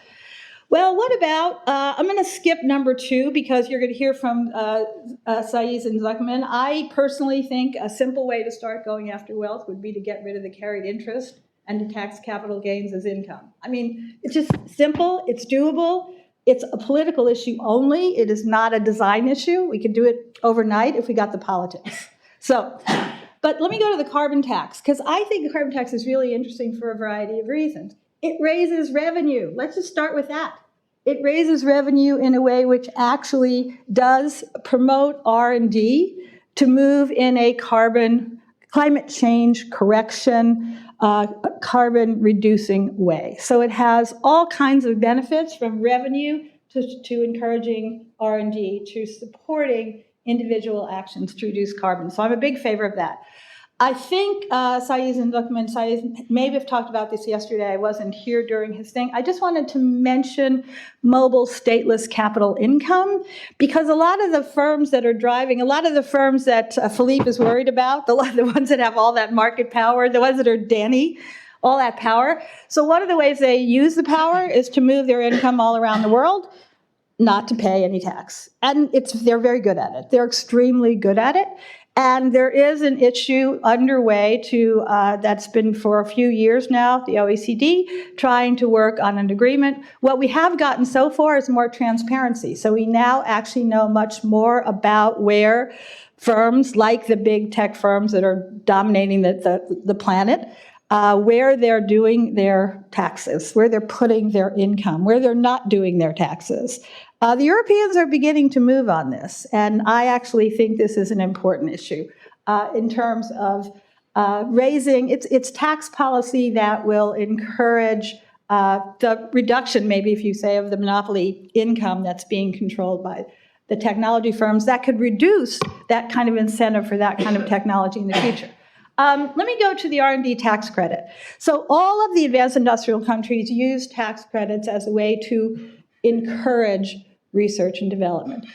Well, what about, I'm going to skip number 2 because you're going to hear from Saiz and Zuckman. I personally think a simple way to start going after wealth would be to get rid of the carried interest and to tax capital gains as income. I mean, it's just simple, it's doable, it's a political issue only, it is not a design issue. We could do it overnight if we got the politics. So, but let me go to the carbon tax, because I think the carbon tax is really interesting for a variety of reasons. It raises revenue. Let's just start with that. It raises revenue in a way which actually does promote R&D to move in a climate change correction, carbon reducing way. So it has all kinds of benefits, from revenue to encouraging R&D to supporting individual actions to reduce carbon. So I'm a big favor of that. I think Saiz and Zuckman, Saiz maybe have talked about this yesterday. I wasn't here during his thing. I just wanted to mention mobile stateless capital income, because a lot of the firms that are driving, a lot of the firms that Philippe is worried about, the ones that have all that market power, the ones that are Dani, all that power. So one of the ways they use the power is to move their income all around the world, not to pay any tax. And they're very good at it. They're extremely good at it. And there is an issue underway that's been for a few years now, the OECD, trying to work on an agreement. What we have gotten so far is more transparency. So we now actually know much more about where firms, like the big tech firms that are dominating the planet, where they're doing their taxes, where they're putting their income, where they're not doing their taxes. The Europeans are beginning to move on this, and I actually think this is an important issue in terms of raising, it's tax policy that will encourage the reduction, maybe if you say, of the monopoly income that's being controlled by the technology firms. That could reduce that kind of incentive for that kind of technology in the future. Let me go to the R&D tax credit. So all of the advanced industrial countries use tax credits as a way to encourage research and development.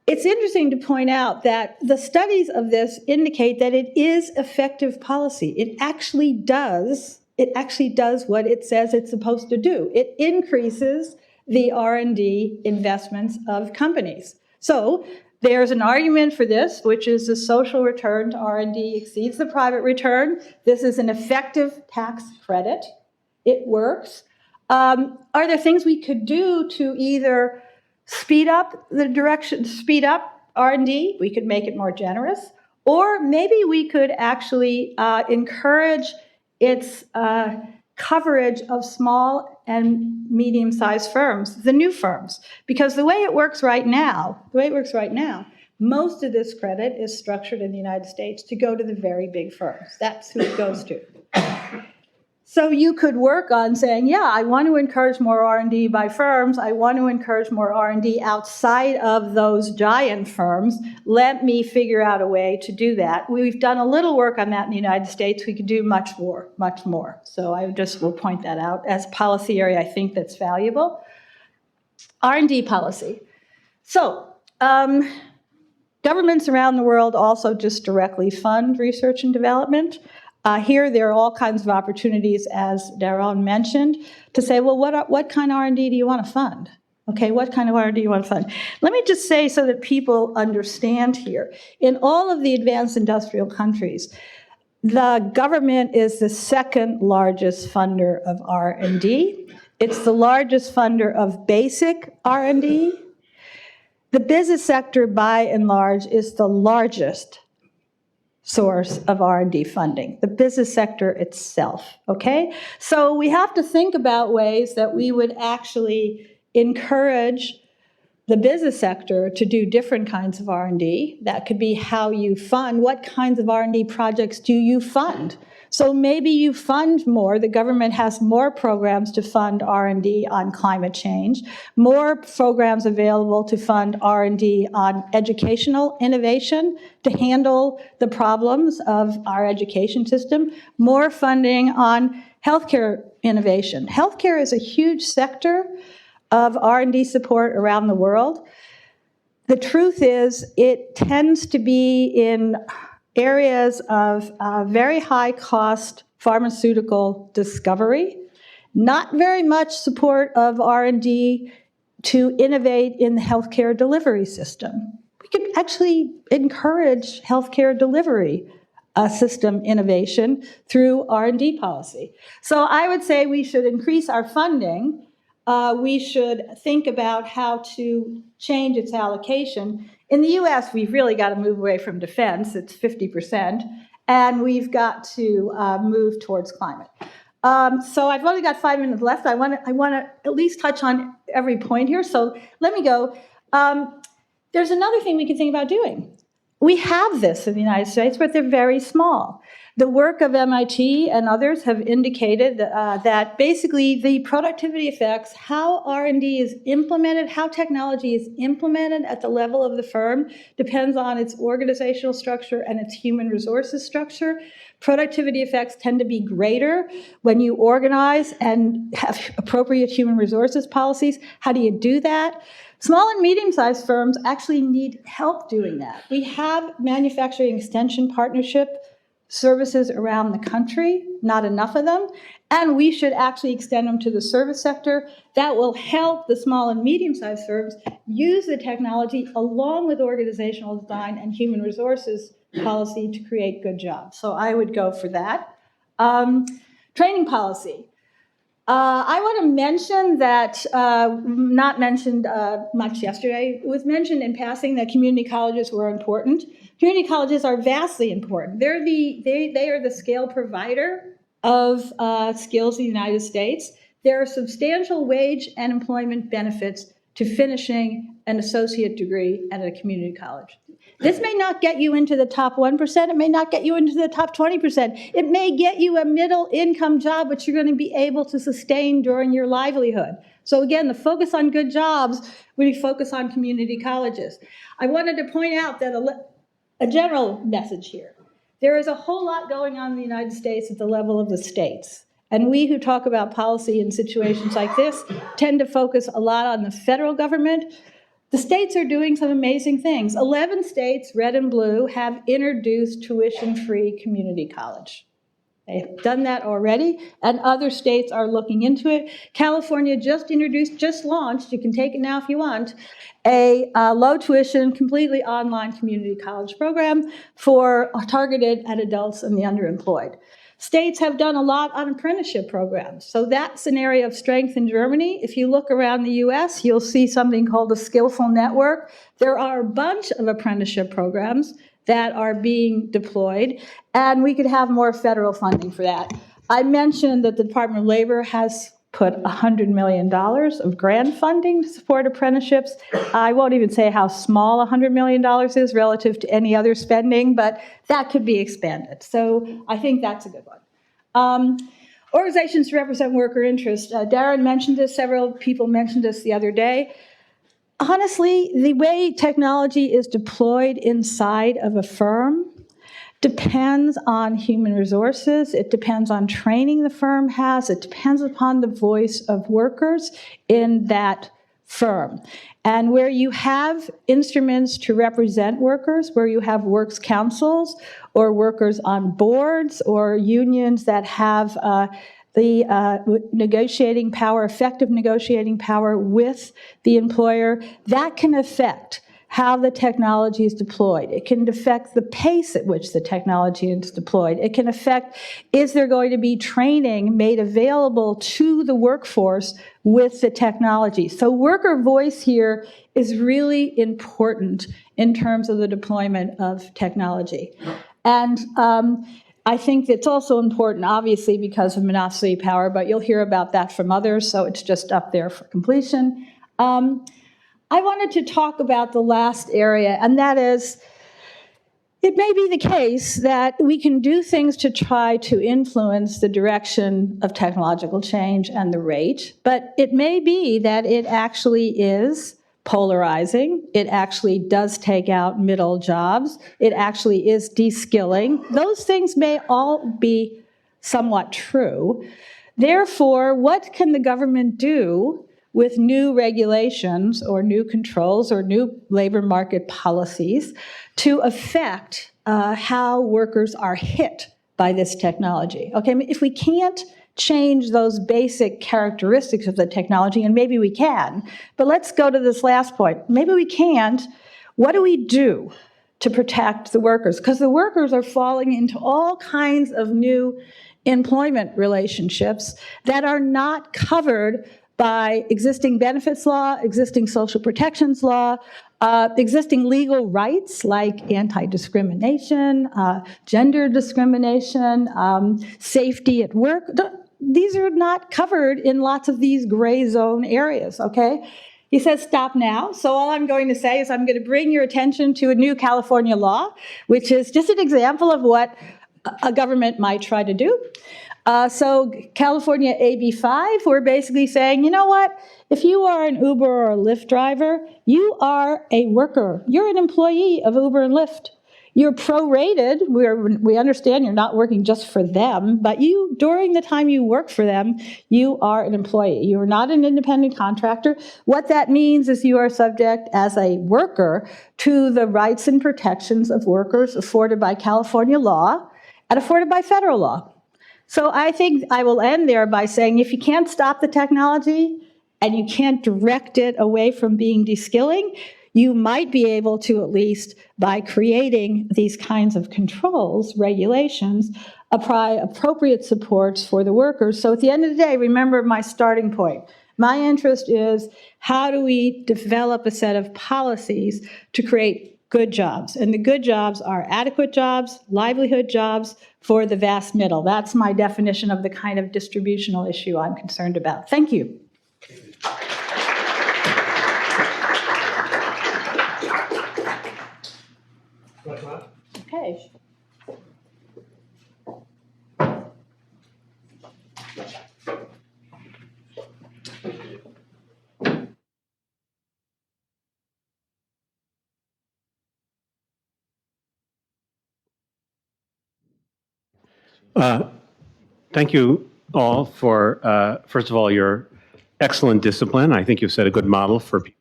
it's interesting to point out that the studies of this indicate that it is effective policy. It actually does what it says it's supposed to do. It increases the R&D investments of companies. So there's an argument for this, which is the social return to R&D exceeds the private return. This is an effective tax credit. It works. Are there things we could do to either speed up R&D? We could make it more generous, or maybe we could actually encourage its coverage of small and medium-sized firms, the new firms, because the way it works right now, most of this credit is structured in the United States to go to the very big firms. That's who it goes to. So you could work on saying, yeah, I want to encourage more R&D by firms. I want to encourage more R&D outside of those giant firms. Let me figure out a way to do that. We've done a little work on that in the United States. We could do much more. So I just will point that out as policy area I think that's valuable. R&D policy. So governments around the world also just directly fund research and development. Here, there are all kinds of opportunities, as Daron mentioned, to say, well, what kind of R&D do you want to fund? Okay, what kind of R&D do you want to fund? Let me just say so that people understand here. In all of the advanced industrial countries, the government is the second largest funder of R&D. It's the largest funder of basic R&D. The business sector, by and large, is the largest source of R&D funding, the business sector itself, okay? So we have to think about ways that we would actually encourage the business sector to do different kinds of R&D. That could be how you fund. What kinds of R&D projects do you fund? So maybe you fund more. The government has more programs to fund R&D on climate change, more programs available to fund R&D on educational innovation to handle the problems of our education system, more funding on healthcare innovation. Healthcare is a huge sector of R&D support around the world. The truth is, it tends to be in areas of very high cost pharmaceutical discovery, not very much support of R&D to innovate in the healthcare delivery system. We could actually encourage healthcare delivery system innovation through R&D policy. So I would say we should increase our funding. We should think about how to change its allocation. In the US, we've really got to move away from defense. It's 50%. And we've got to move towards climate. So I've only got 5 minutes left. I want to at least touch on every point here. So let me go. There's another thing we can think about doing. We have this in the United States, but they're very small. The work of MIT and others have indicated that basically the productivity effects, how R&D is implemented, how technology is implemented at the level of the firm depends on its organizational structure and its human resources structure. Productivity effects tend to be greater when you organize and have appropriate human resources policies. How do you do that? Small and medium-sized firms actually need help doing that. We have manufacturing extension partnership services around the country, not enough of them, and we should actually extend them to the service sector. That will help the small and medium-sized firms use the technology along with organizational design and human resources policy to create good jobs. So I would go for that. Training policy. I want to mention that, not mentioned much yesterday, it was mentioned in passing that community colleges were important. Community colleges are vastly important. They are the scale provider of skills in the United States. There are substantial wage and employment benefits to finishing an associate degree at a community college. This may not get you into the top 1%. It may not get you into the top 20%. It may get you a middle income job, which you're going to be able to sustain during your livelihood. So again, the focus on good jobs, we focus on community colleges. I wanted to point out that a general message here. There is a whole lot going on in the United States at the level of the states. And we who talk about policy in situations like this tend to focus a lot on the federal government. The states are doing some amazing things. 11 states, red and blue, have introduced tuition-free community college. They've done that already, and other states are looking into it. California just launched, you can take it now if you want, a low tuition, completely online community college program targeted at adults and the underemployed. States have done a lot on apprenticeship programs. So that's an area of strength in Germany. If you look around the US, you'll see something called the Skillful Network. There are a bunch of apprenticeship programs that are being deployed, and we could have more federal funding for that. I mentioned that the Department of Labor has put $100 million of grant funding to support apprenticeships. I won't even say how small $100 million is relative to any other spending, but that could be expanded. So I think that's a good one. Organizations to represent worker interests. Daron mentioned this, several people mentioned this the other day. Honestly, the way technology is deployed inside of a firm depends on human resources. It depends on training the firm has. It depends upon the voice of workers in that firm. And where you have instruments to represent workers, where you have works councils or workers on boards or unions that have the negotiating power, effective negotiating power with the employer, that can affect how the technology is deployed. It can affect the pace at which the technology is deployed. It can affect, is there going to be training made available to the workforce with the technology? So worker voice here is really important in terms of the deployment of technology. And I think it's also important, obviously, because of monopoly power, but you'll hear about that from others, so it's just up there for completion. I wanted to talk about the last area, and that is, it may be the case that we can do things to try to influence the direction of technological change and the rate, but it may be that it actually is polarizing. It actually does take out middle jobs. It actually is de-skilling. Those things may all be somewhat true. Therefore, what can the government do with new regulations or new controls or new labor market policies to affect how workers are hit by this technology? Okay, I mean, if we can't change those basic characteristics of the technology, and maybe we can, but let's go to this last point. Maybe we can't. What do we do to protect the workers? Because the workers are falling into all kinds of new employment relationships that are not covered by existing benefits law, existing social protections law, existing legal rights like anti-discrimination, gender discrimination, safety at work. These are not covered in lots of these gray zone areas, okay? He says, stop now. So all I'm going to say is I'm going to bring your attention to a new California law, which is just an example of what a government might try to do. So California AB 5, we're basically saying, you know what? If you are an Uber or a Lyft driver, you are a worker. You're an employee of Uber and Lyft. You're prorated. We understand you're not working just for them, but you, during the time you work for them, you are an employee. You are not an independent contractor. What that means is you are subject as a worker to the rights and protections of workers afforded by California law and afforded by federal law. So I think I will end there by saying if you can't stop the technology and you can't direct it away from being de-skilling, you might be able to, at least by creating these kinds of controls, regulations, apply appropriate supports for the workers. So at the end of the day, remember my starting point. My interest is how do we develop a set of policies to create good jobs? And the good jobs are adequate jobs, livelihood jobs for the vast middle. That's my definition of the kind of distributional issue I'm concerned about. Thank you. Okay. Thank you all for, first of all, your excellent discipline. I think you've set a good model for people.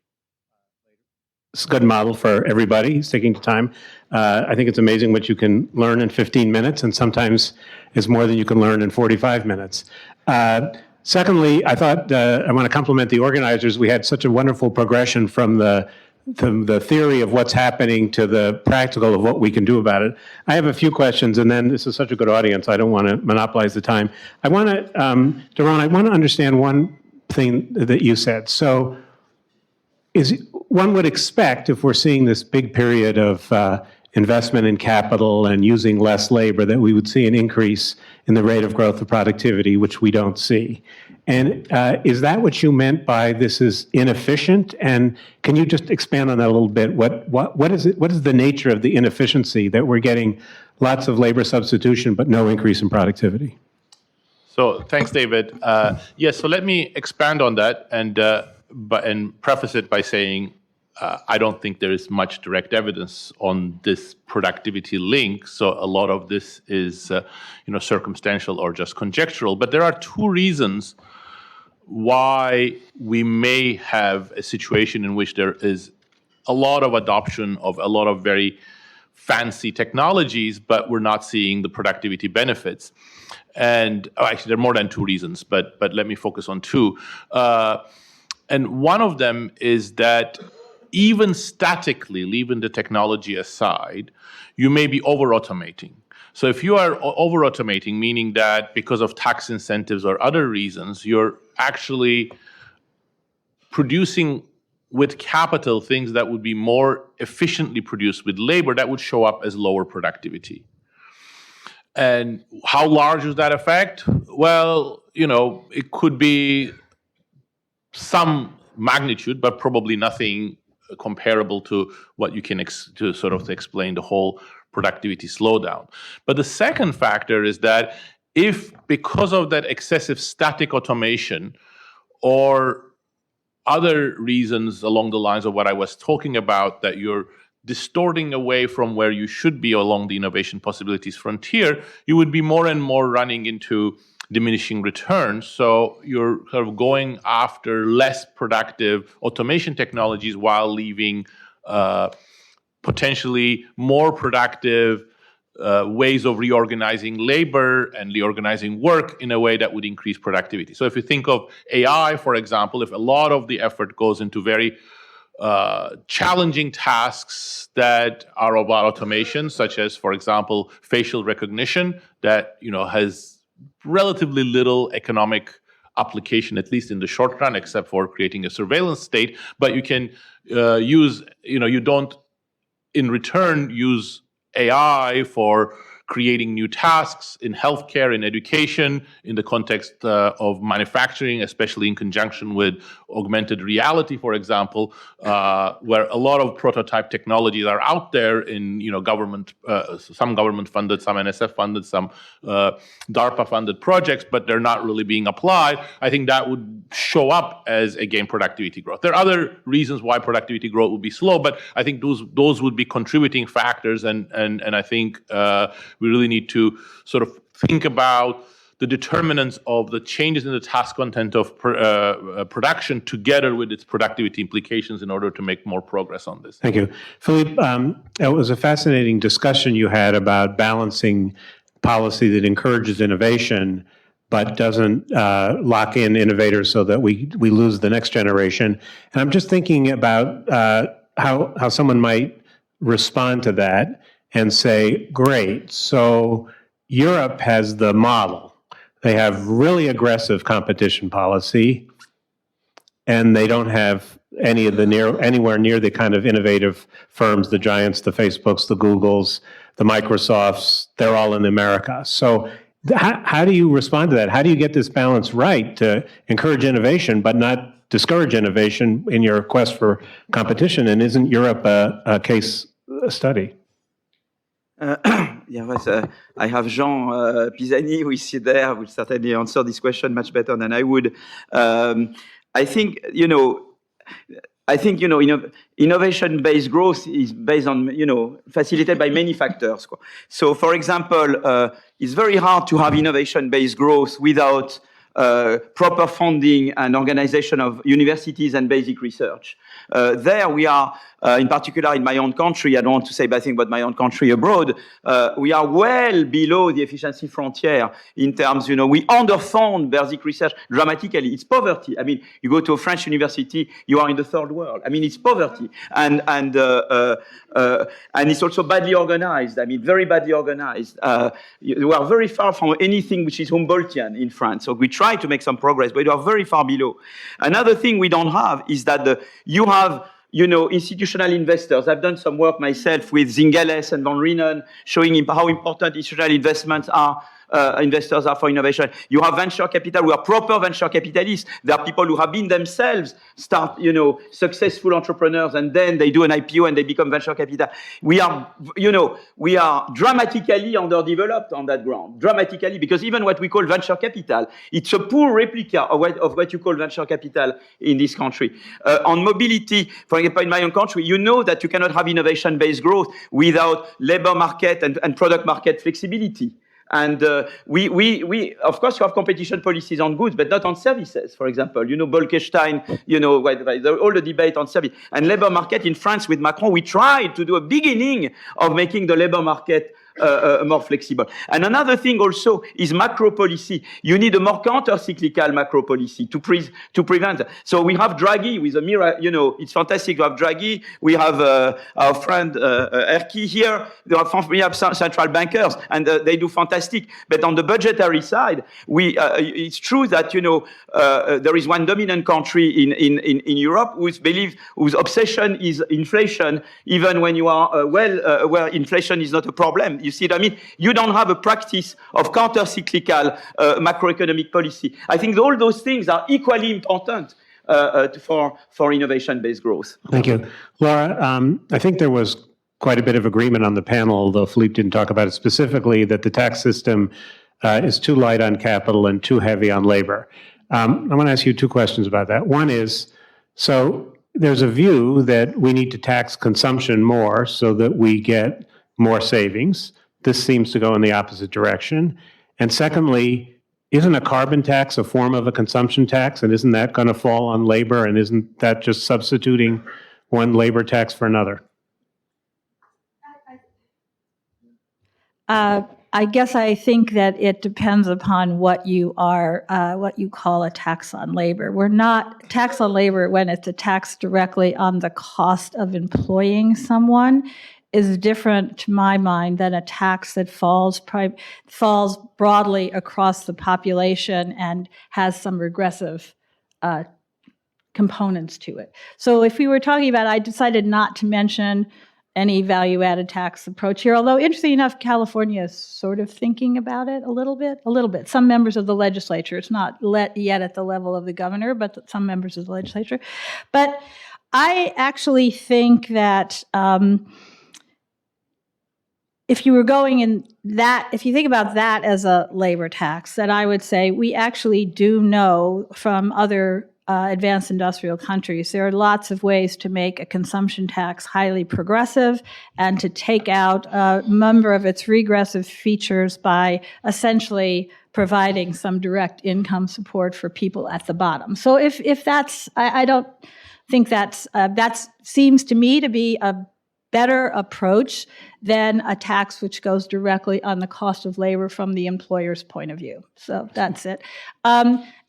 it's a good model for everybody, sticking to time. I think it's amazing what you can learn in 15 minutes, and sometimes it's more than you can learn in 45 minutes. Secondly, I thought I want to compliment the organizers. We had such a wonderful progression from the theory of what's happening to the practical of what we can do about it. I have a few questions, and then this is such a good audience, I don't want to monopolize the time. I want to, Daron, I want to understand one thing that you said. So one would expect, if we're seeing this big period of investment in capital and using less labor, that we would see an increase in the rate of growth of productivity, which we don't see. And is that what you meant by this is inefficient? And can you just expand on that a little bit? What is it? What is the nature of the inefficiency that we're getting lots of labor substitution but no increase in productivity? So thanks, David. Yes, so let me expand on that and preface it by saying I don't think there is much direct evidence on this productivity link. So a lot of this is circumstantial or just conjectural. But there are two reasons why we may have a situation in which there is a lot of adoption of a lot of very fancy technologies, but we're not seeing the productivity benefits. And actually, there are more than two reasons, but let me focus on two. And one of them is that even statically, leaving the technology aside, you may be over-automating. So if you are over-automating, meaning that because of tax incentives or other reasons, you're actually producing with capital things that would be more efficiently produced with labor, that would show up as lower productivity. And how large is that effect? Well, it could be some magnitude, but probably nothing comparable to what you can to sort of explain the whole productivity slowdown. But the second factor is that if because of that excessive static automation or other reasons along the lines of what I was talking about, that you're distorting away from where you should be along the innovation possibilities frontier, you would be more and more running into diminishing returns. So you're sort of going after less productive automation technologies while leaving potentially more productive ways of reorganizing labor and reorganizing work in a way that would increase productivity. So if you think of AI, for example, if a lot of the effort goes into very challenging tasks that are about automation, such as, for example, facial recognition, that has relatively little economic application, at least in the short run, except for creating a surveillance state. But you can you don't in return use AI for creating new tasks in healthcare, in education, in the context of manufacturing, especially in conjunction with augmented reality, for example, where a lot of prototype technologies are out there in government, some government-funded, some NSF-funded, some DARPA-funded projects, but they're not really being applied. I think that would show up as, again, productivity growth. There are other reasons why productivity growth would be slow, but I think those would be contributing factors, and I think we really need to sort of think about the determinants of the changes in the task content of production together with its productivity implications in order to make more progress on this. Thank you. Philippe, it was a fascinating discussion you had about balancing policy that encourages innovation but doesn't lock in innovators so that we lose the next generation. And I'm just thinking about how someone might respond to that and say, great, so Europe has the model. They have really aggressive competition policy, and they don't have anywhere near the kind of innovative firms, the giants, the Facebooks, the Googles, the Microsofts, they're all in America. So how do you respond to that? How do you get this balance right to encourage innovation but not discourage innovation in your quest for competition? And isn't Europe a case study? I have Jean Pisani, who is there, will certainly answer this question much better than I would. I think innovation-based growth is based on, facilitated by many factors. So, for example, it's very hard to have innovation-based growth without proper funding and organization of universities and basic research. There we are, in particular in my own country, I don't want to say bad thing about my own country abroad, we are well below the efficiency frontier in terms, we underfund basic research dramatically. It's poverty. I mean, you go to a French university, you are in the third world. I mean, it's poverty. And it's also badly organized. I mean, very badly organized. We are very far from anything which is Humboldtian in France. So we try to make some progress, but we are very far below. Another thing we don't have is that you have institutional investors. I've done some work myself with Zingeles and Van Reenen, showing how important institutional investments are. Investors are for innovation. You have venture capital who are proper venture capitalists. There are people who have been themselves successful entrepreneurs, and then they do an IPO and they become venture capital. We are dramatically underdeveloped on that ground. Dramatically, because even what we call venture capital, it's a poor replica of what you call venture capital in this country. On mobility, for example, in my own country, you know that you cannot have innovation-based growth without labor market and product market flexibility. And we of course, you have competition policies on goods, but not on services, for example. Bolkestein, all the debate on service. And labor market in France with Macron, we tried to do a beginning of making the labor market more flexible. And another thing also is macro policy. You need a more counter-cyclical macro policy to prevent. So we have Draghi with a mirror, it's fantastic to have Draghi. We have our friend Erki here. We have some central bankers, and they do fantastic. But on the budgetary side, it's true that, there is one dominant country in Europe whose obsession is inflation, even when you are where inflation is not a problem. You see what I mean? You don't have a practice of counter-cyclical macroeconomic policy. I think all those things are equally important for innovation-based growth. Thank you. Laura, I think there was quite a bit of agreement on the panel, although Philippe didn't talk about it specifically, that the tax system is too light on capital and too heavy on labor. I want to ask you two questions about that. One is, so there's a view that we need to tax consumption more so that we get more savings. This seems to go in the opposite direction. And secondly, isn't a carbon tax a form of a consumption tax? And isn't that going to fall on labor? And isn't that just substituting one labor tax for another? I guess I think that it depends upon what you call a tax on labor. We're not tax on labor when it's a tax directly on the cost of employing someone is different to my mind than a tax that falls broadly across the population and has some regressive components to it. So if we were talking about, I decided not to mention any value-added tax approach here, although interestingly enough, California is sort of thinking about it a little bit. Some members of the legislature, it's not yet at the level of the governor, but some members of the legislature. But I actually think that if you were going in that, if you think about that as a labor tax, then I would say we actually do know from other advanced industrial countries, there are lots of ways to make a consumption tax highly progressive and to take out a number of its regressive features by essentially providing some direct income support for people at the bottom. So if that's, I don't think that seems to me to be a better approach than a tax which goes directly on the cost of labor from the employer's point of view. So that's it.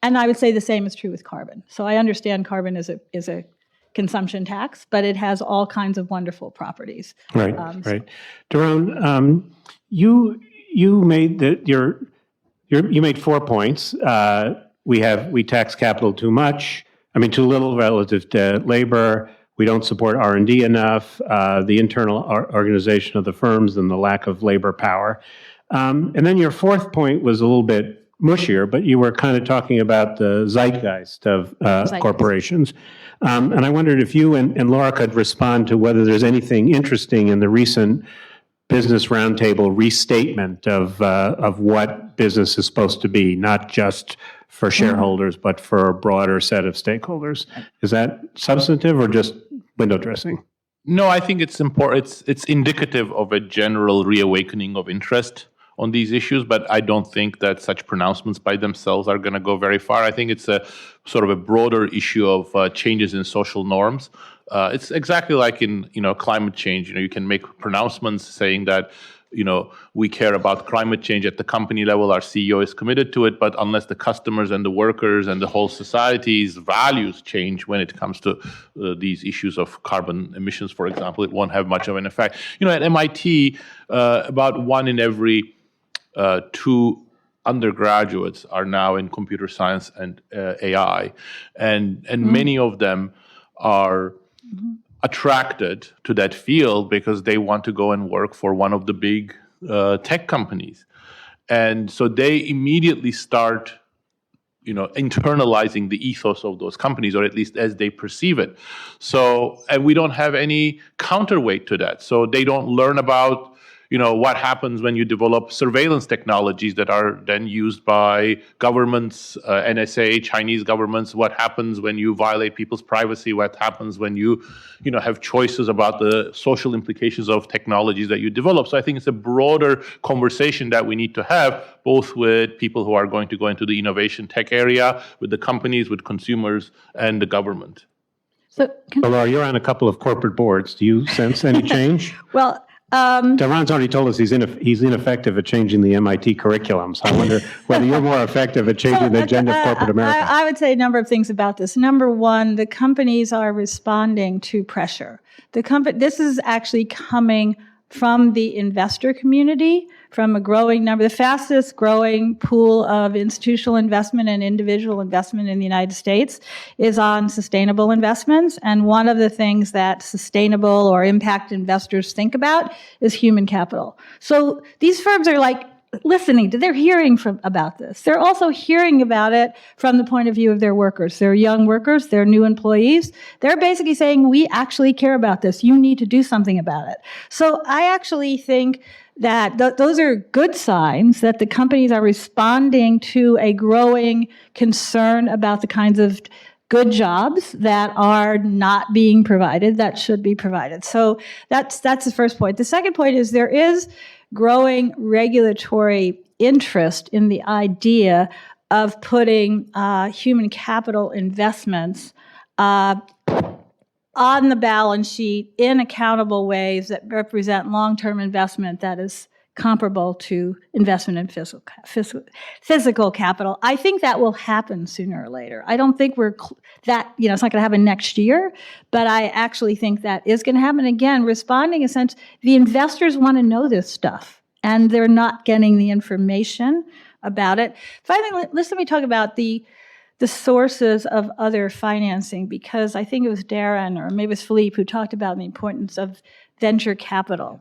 And I would say the same is true with carbon. So I understand carbon is a consumption tax, but it has all kinds of wonderful properties. Right, right. Daron, you made you made 4 points. We tax capital too much. Too little relative to labor. We don't support R&D enough, the internal organization of the firms and the lack of labor power. And then your fourth point was a little bit mushier, but you were kind of talking about the zeitgeist of corporations. And I wondered if you and Laura could respond to whether there's anything interesting in the recent Business Roundtable restatement of what business is supposed to be, not just for shareholders, but for a broader set of stakeholders. Is that substantive or just window dressing? No, I think it's important. It's indicative of a general reawakening of interest on these issues, but I don't think that such pronouncements by themselves are going to go very far. I think it's a sort of a broader issue of changes in social norms. It's exactly like in climate change. You can make pronouncements saying that we care about climate change at the company level. Our CEO is committed to it, but unless the customers and the workers and the whole society's values change when it comes to these issues of carbon emissions, for example, it won't have much of an effect. At MIT, about 1 in every 2 undergraduates are now in computer science and AI, and many of them are attracted to that field because they want to go and work for one of the big tech companies. And so they immediately start internalizing the ethos of those companies, or at least as they perceive it. So, and we don't have any counterweight to that. So they don't learn about what happens when you develop surveillance technologies that are then used by governments, NSA, Chinese governments, what happens when you violate people's privacy, what happens when you have choices about the social implications of technologies that you develop. So I think it's a broader conversation that we need to have, both with people who are going to go into the innovation tech area, with the companies, with consumers, and the government. So, Laura, you're on a couple of corporate boards. Do you sense any change? well, Daron's already told us he's ineffective at changing the MIT curriculum. So I wonder whether you're more effective at changing the agenda of corporate America. I would say a number of things about this. Number one, the companies are responding to pressure. This is actually coming from the investor community, from a growing number, the fastest growing pool of institutional investment and individual investment in the United States is on sustainable investments. And one of the things that sustainable or impact investors think about is human capital. So these firms are like listening to, they're hearing about this. They're also hearing about it from the point of view of their workers. They're young workers, they're new employees. They're basically saying, we actually care about this. You need to do something about it. So I actually think that those are good signs that the companies are responding to a growing concern about the kinds of good jobs that are not being provided, that should be provided. So that's the first point. The second point is there is growing regulatory interest in the idea of putting human capital investments on the balance sheet in accountable ways that represent long-term investment that is comparable to investment in physical capital. I think that will happen sooner or later. I don't think it's not going to happen next year, but I actually think that is going to happen. Again, responding in a sense, the investors want to know this stuff, and they're not getting the information about it. Finally, let me talk about the sources of other financing, because I think it was Daron, or maybe it was Philippe, who talked about the importance of venture capital.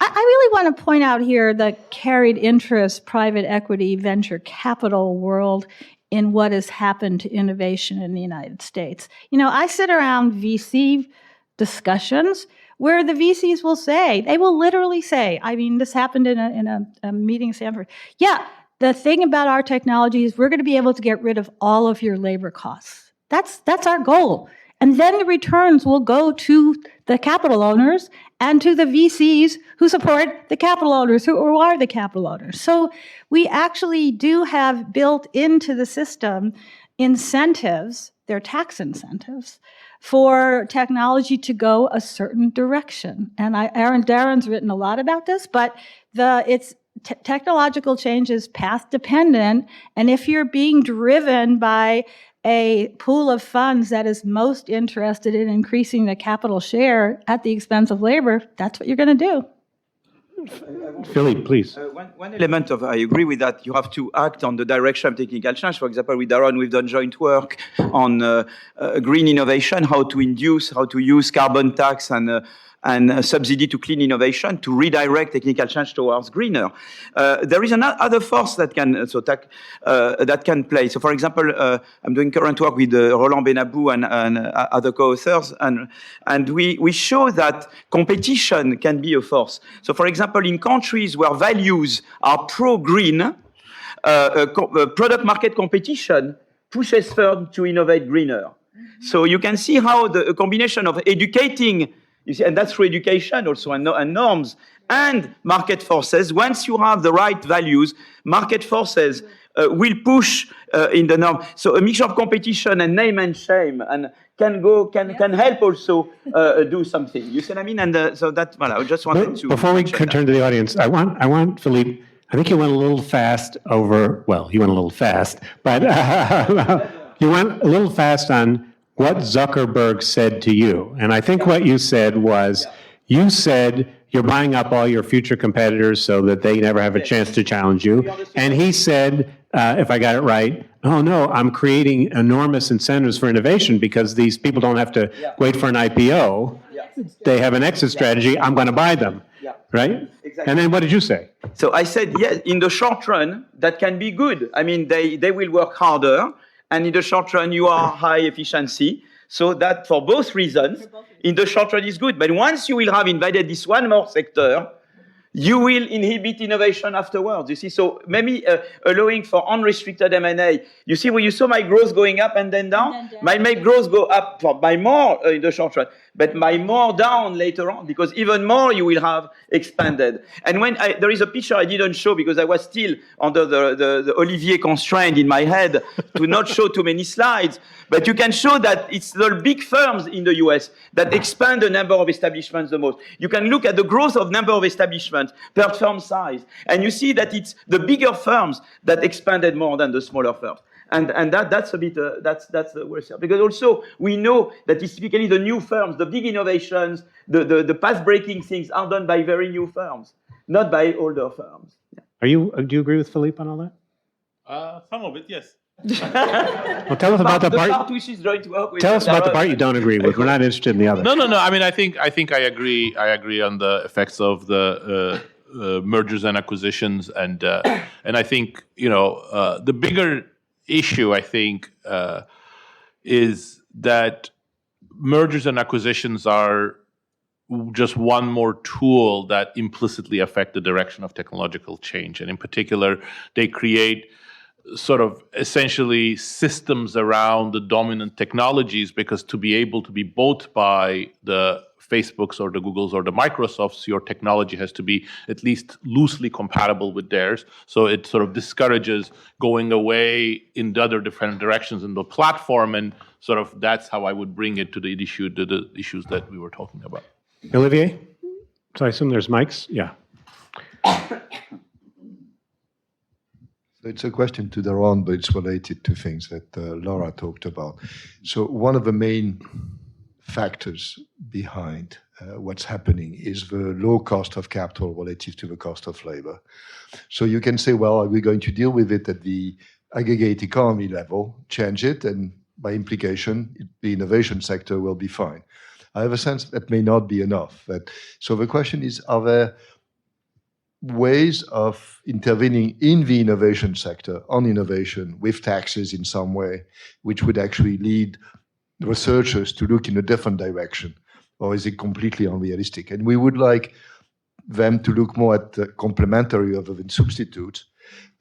I really want to point out here the carried interest, private equity, venture capital world in what has happened to innovation in the United States. I sit around VC discussions where the VCs will say, they will literally say, this happened in a meeting in Stanford. Yeah, the thing about our technology is we're going to be able to get rid of all of your labor costs. That's our goal. And then the returns will go to the capital owners and to the VCs who support the capital owners, who are the capital owners. So we actually do have built into the system incentives, they're tax incentives, for technology to go a certain direction. And Daron's written a lot about this, but technological change is path dependent, and if you're being driven by a pool of funds that is most interested in increasing the capital share at the expense of labor, that's what you're going to do. Philippe, please. One element of, I agree with that, you have to act on the direction of technical change. For example, with Daron, we've done joint work on green innovation, how to use carbon tax and subsidy to clean innovation to redirect technical change towards greener. There is another force that can play. So, for example, I'm doing current work with Roland Benabou and other co-authors, and we show that competition can be a force. So, for example, in countries where values are pro-green, product market competition pushes firms to innovate greener. So you can see how a combination of educating, you see, and that's through education also and norms, and market forces. Once you have the right values, market forces will push in the norm. So a mixture of competition and name and shame and can help also do something. You see what I mean? And so that, well, I just wanted to. Before we turn to the audience, I want Philippe. I think you went a little fast over. Well, you went a little fast, but you went a little fast on what Zuckerberg said to you. And I think what you said was, you said you're buying up all your future competitors so that they never have a chance to challenge you. And he said, if I got it right, oh no, I'm creating enormous incentives for innovation because these people don't have to wait for an IPO. They have an exit strategy. I'm going to buy them. Right? Exactly. And then what did you say? So I said, yes, in the short run, that can be good. I mean, they will work harder. And in the short run, you are high efficiency. So that for both reasons, in the short run is good. But once you will have invaded this one more sector, you will inhibit innovation afterwards. You see, so maybe allowing for unrestricted M&A. You see, when you saw my growth going up and then down, my growth go up by more in the short run, but by more down later on, because even more you will have expanded. And when there is a picture I didn't show because I was still under the Olivier constraint in my head to not show too many slides, but you can show that it's the big firms in the US that expand the number of establishments the most. You can look at the growth of number of establishments per firm size, and you see that it's the bigger firms that expanded more than the smaller firms. And that's a bit, that's the worst. Because also, we know that it's typically the new firms, the big innovations, the path-breaking things are done by very new firms, not by older firms. Do you agree with Philippe on all that? Some of it, yes. Well, tell us about the part which is going to work with. Tell us about the part you don't agree with. We're not interested in the other. No. I mean, I think I agree. I agree on the effects of the mergers and acquisitions, and I think the bigger issue I think is that mergers and acquisitions are just one more tool that implicitly affect the direction of technological change, and in particular, they create sort of essentially systems around the dominant technologies, because to be able to be bought by the Facebooks or the Googles or the Microsofts, your technology has to be at least loosely compatible with theirs. So it sort of discourages going away in the other different directions in the platform, and sort of that's how I would bring it to the issues that we were talking about. Olivier? So I assume there's mics? Yeah. It's a question to Daron, but it's related to things that Laura talked about. So one of the main factors behind what's happening is the low cost of capital relative to the cost of labor. So you can say, well, are we going to deal with it at the aggregate economy level, change it, and by implication, the innovation sector will be fine. I have a sense that may not be enough. So the question is, are there ways of intervening in the innovation sector on innovation with taxes in some way, which would actually lead researchers to look in a different direction? Or is it completely unrealistic? And we would like them to look more at the complementary other than substitute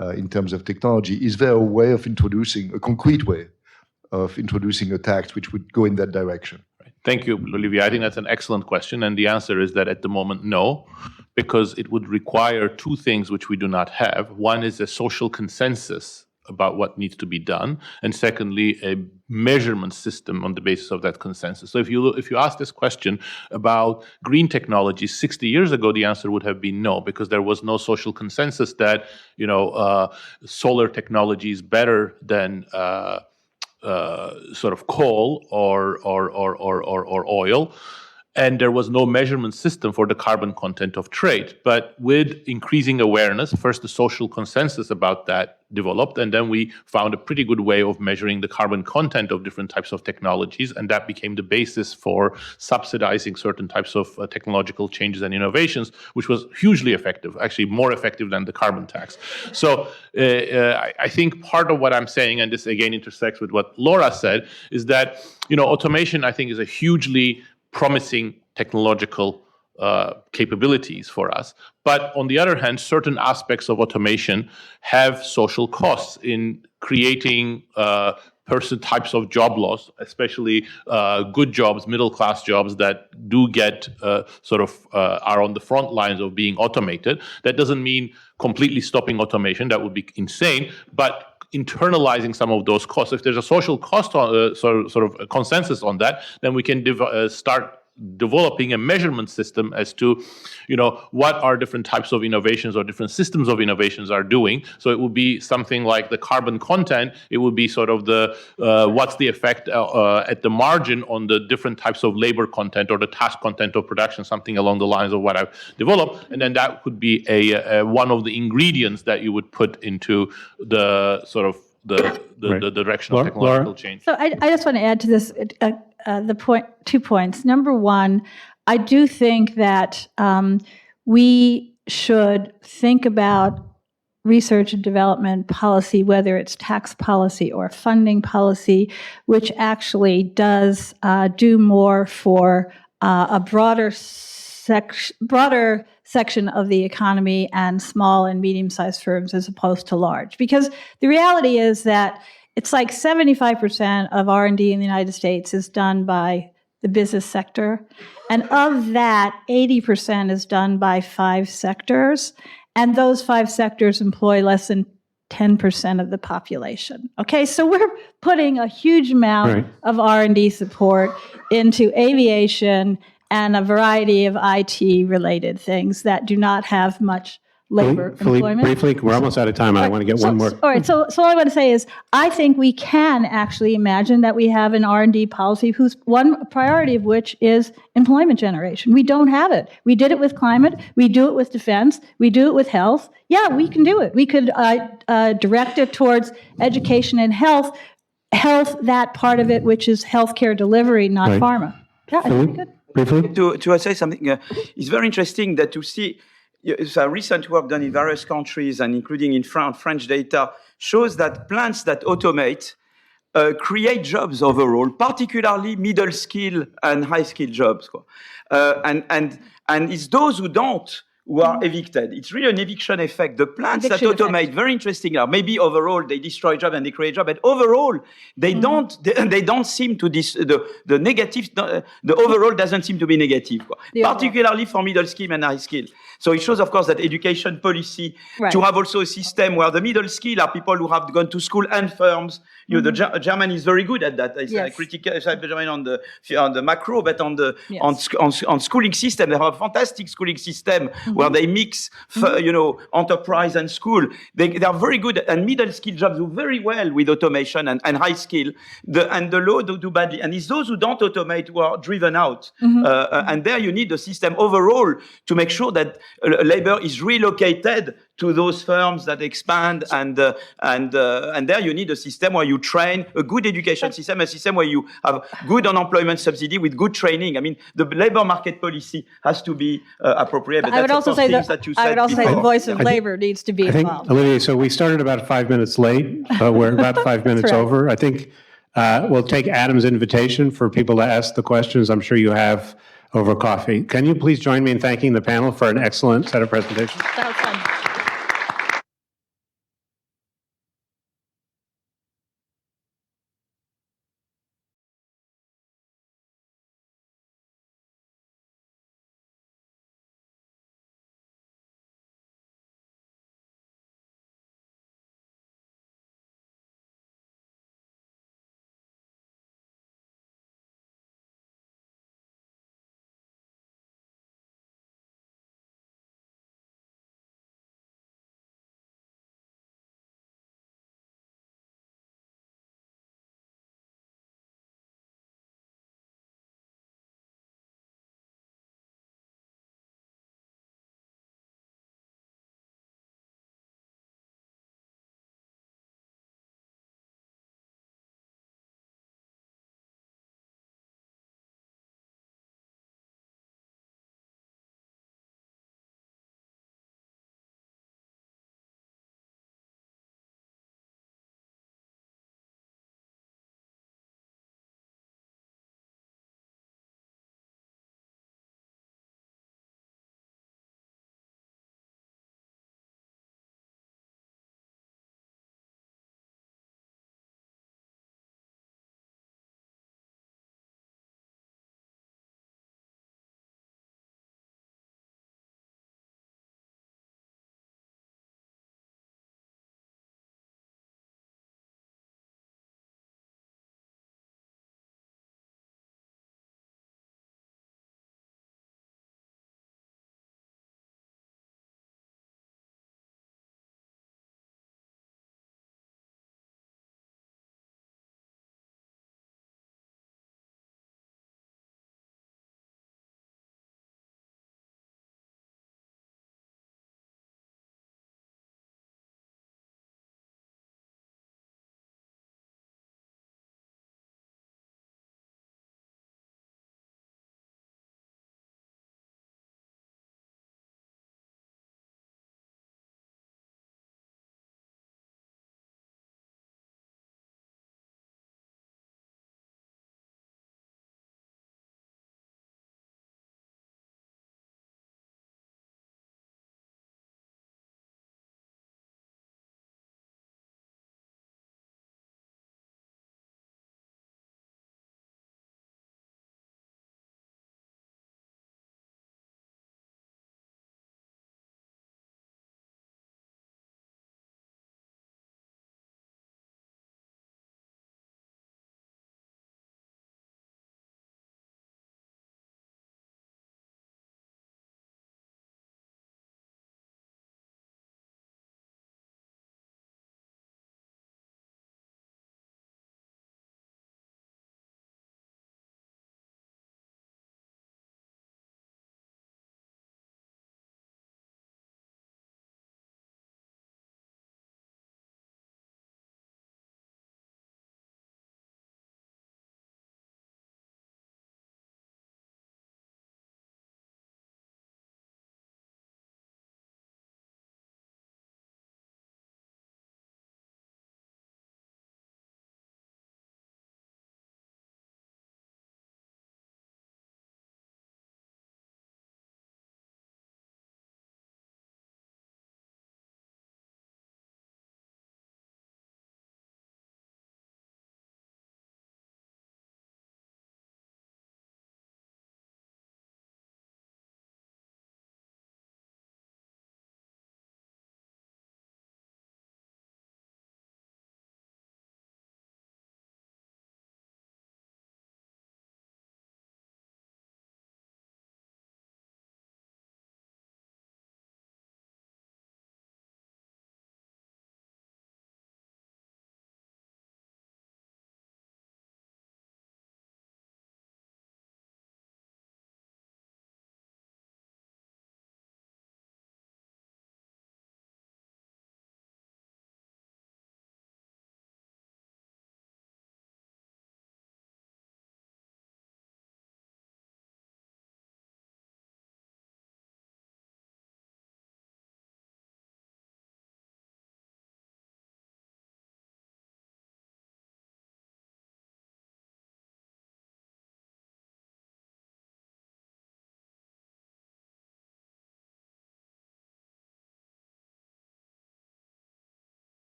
in terms of technology. Is there a way of introducing, a concrete way of introducing a tax which would go in that direction? Thank you, Olivier. I think that's an excellent question. And the answer is that at the moment, no, because it would require two things which we do not have. One is a social consensus about what needs to be done, and secondly, a measurement system on the basis of that consensus. So if you ask this question about green technology 60 years ago, the answer would have been no, because there was no social consensus that solar technology is better than sort of coal or oil. And there was no measurement system for the carbon content of trade. But with increasing awareness, first the social consensus about that developed, and then we found a pretty good way of measuring the carbon content of different types of technologies, and that became the basis for subsidizing certain types of technological changes and innovations, which was hugely effective, actually more effective than the carbon tax. So I think part of what I'm saying, and this again intersects with what Laura said, is that automation, I think, is a hugely promising technological capabilities for us. But on the other hand, certain aspects of automation have social costs in creating types of job loss, especially good jobs, middle-class jobs that do get are on the front lines of being automated. That doesn't mean completely stopping automation. That would be insane, but internalizing some of those costs. If there's a social cost sort of a consensus on that, then we can start developing a measurement system as to, what are different types of innovations or different systems of innovations are doing. So it would be something like the carbon content. It would be sort of the what's the effect at the margin on the different types of labor content or the task content of production, something along the lines of what I've developed. And then that could be a one of the ingredients that you would put into the sort of the direction of technological change. So I just want to add to this the 2 points. Number one, I do think that we should think about research and development policy, whether it's tax policy or funding policy, which actually does do more for a broader section of the economy and small and medium-sized firms as opposed to large. Because the reality is that it's like 75% of R&D in the United States is done by the business sector. And of that, 80% is done by 5 sectors. And those 5 sectors employ less than 10% of the population. Okay, so we're putting a huge amount of R&D support into aviation and a variety of IT-related things that do not have much labor employment. Briefly, we're almost out of time. I want to get one more. All right, so all I want to say is I think we can actually imagine that we have an R&D policy whose one priority of which is employment generation. We don't have it. We did it with climate. We do it with defense. We do it with health. Yeah, we can do it. We could direct it towards education and health, that part of it which is healthcare delivery, not pharma. Yeah, I think we could. Briefly? To say something, it's very interesting that to see recent work done in various countries and including in France, French data shows that plants that automate create jobs overall, particularly middle skill and high skill jobs. And it's those who don't who are evicted. It's really an eviction effect. The plants that automate, very interesting. Maybe overall they destroy jobs and they create jobs, but overall they don't. They don't seem to the negative. The overall doesn't seem to be negative, particularly for middle skill and high skill. So it shows, of course, that education policy to have also a system where the middle skill are people who have gone to school and firms. The German is very good at that. I criticize German on the macro, but on schooling system, they have a fantastic schooling system where they mix, enterprise and school. They are very good, and middle skill jobs do very well with automation and high skill. And the low do badly. And it's those who don't automate who are driven out. And there you need a system overall to make sure that labor is relocated to those firms that expand, and there you need a system where you train, a good education system, a system where you have good unemployment subsidy with good training. I mean, the labor market policy has to be appropriate. But I would also say the voice of labor needs to be involved. Olivier, so we started about 5 minutes late, but we're about 5 minutes over. I think we'll take Adam's invitation for people to ask the questions I'm sure you have over coffee. Can you please join me in thanking the panel for an excellent set of presentations? That was fun.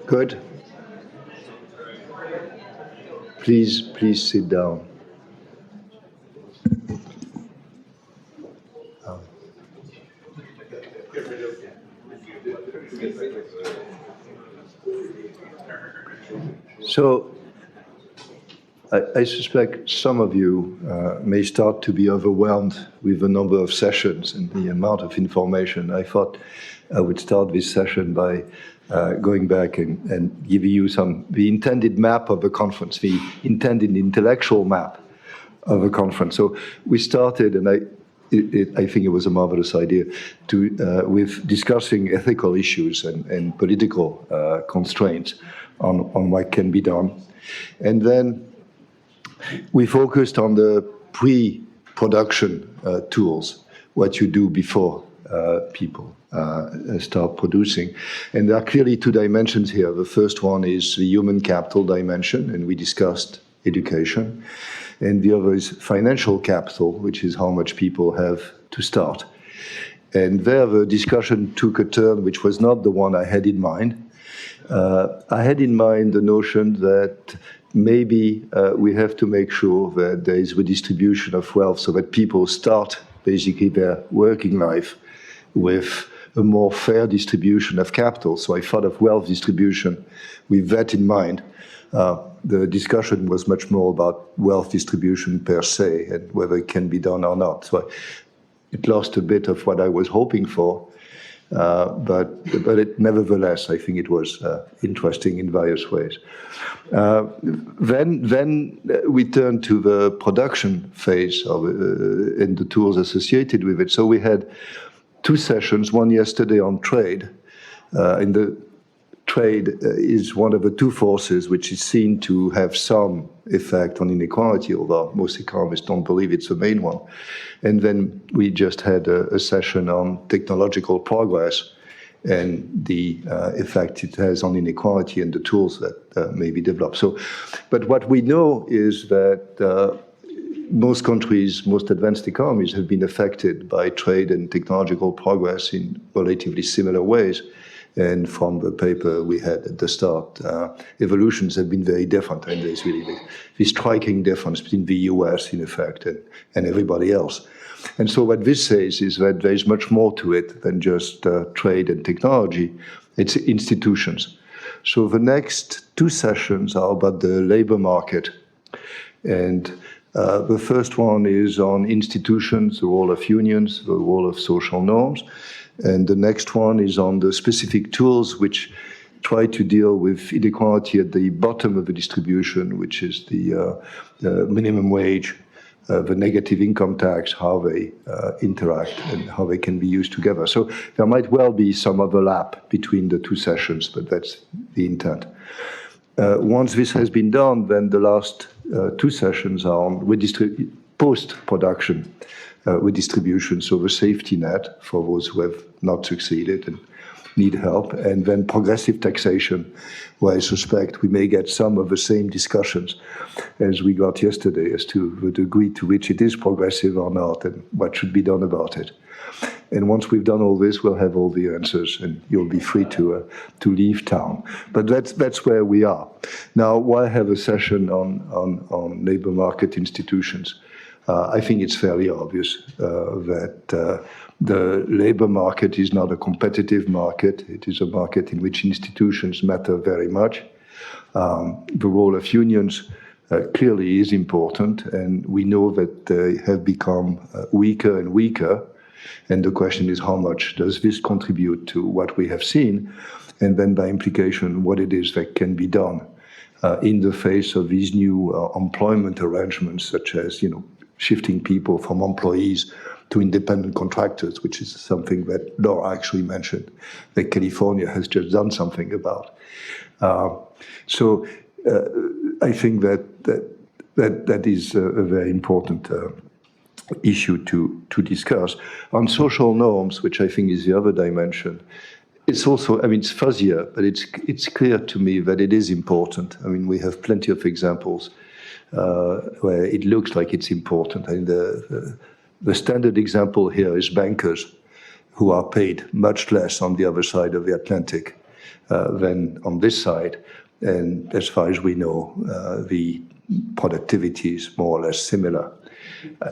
Good. Please sit down. So I suspect some of you may start to be overwhelmed with the number of sessions and the amount of information. I thought I would start this session by going back and giving you the intended map of the conference, the intended intellectual map of a conference. So we started, and I think it was a marvelous idea, with discussing ethical issues and political constraints on what can be done. And then we focused on the pre-production tools, what you do before people start producing. And there are clearly two dimensions here. The first one is the human capital dimension, and we discussed education. And the other is financial capital, which is how much people have to start. And there the discussion took a turn which was not the one I had in mind. I had in mind the notion that maybe we have to make sure that there is redistribution of wealth so that people start basically their working life with a more fair distribution of capital. So I thought of wealth distribution with that in mind. The discussion was much more about wealth distribution per se and whether it can be done or not. So it lost a bit of what I was hoping for, but nevertheless, I think it was interesting in various ways. Then we turned to the production phase and the tools associated with it. So we had two sessions, one yesterday on trade. And the trade is one of the two forces which is seen to have some effect on inequality, although most economists don't believe it's the main one. And then we just had a session on technological progress and the effect it has on inequality and the tools that may be developed. So, but what we know is that most countries, most advanced economies have been affected by trade and technological progress in relatively similar ways. And from the paper we had at the start, evolutions have been very different. And there's really this striking difference between the US, in effect, and everybody else. And so what this says is that there's much more to it than just trade and technology. It's institutions. So the next two sessions are about the labor market. And the first one is on institutions, the role of unions, the role of social norms. And the next one is on the specific tools which try to deal with inequality at the bottom of the distribution, which is the minimum wage, the negative income tax, how they interact and how they can be used together. So there might well be some overlap between the two sessions, but that's the intent. Once this has been done, then the last two sessions are on post-production redistribution, so the safety net for those who have not succeeded and need help, and then progressive taxation, where I suspect we may get some of the same discussions as we got yesterday as to the degree to which it is progressive or not and what should be done about it. And once we've done all this, we'll have all the answers and you'll be free to leave town. But that's where we are. Now, why have a session on labor market institutions? I think it's fairly obvious that the labor market is not a competitive market. It is a market in which institutions matter very much. The role of unions clearly is important, and we know that they have become weaker and weaker. And the question is, how much does this contribute to what we have seen? And then by implication, what it is that can be done in the face of these new employment arrangements, such as, shifting people from employees to independent contractors, which is something that Laura actually mentioned, that California has just done something about. So I think that is a very important issue to discuss. On social norms, which I think is the other dimension, it's also, it's fuzzier, but it's clear to me that it is important. We have plenty of examples where it looks like it's important. And the standard example here is bankers who are paid much less on the other side of the Atlantic. than on this side. And as far as we know, the productivity is more or less similar.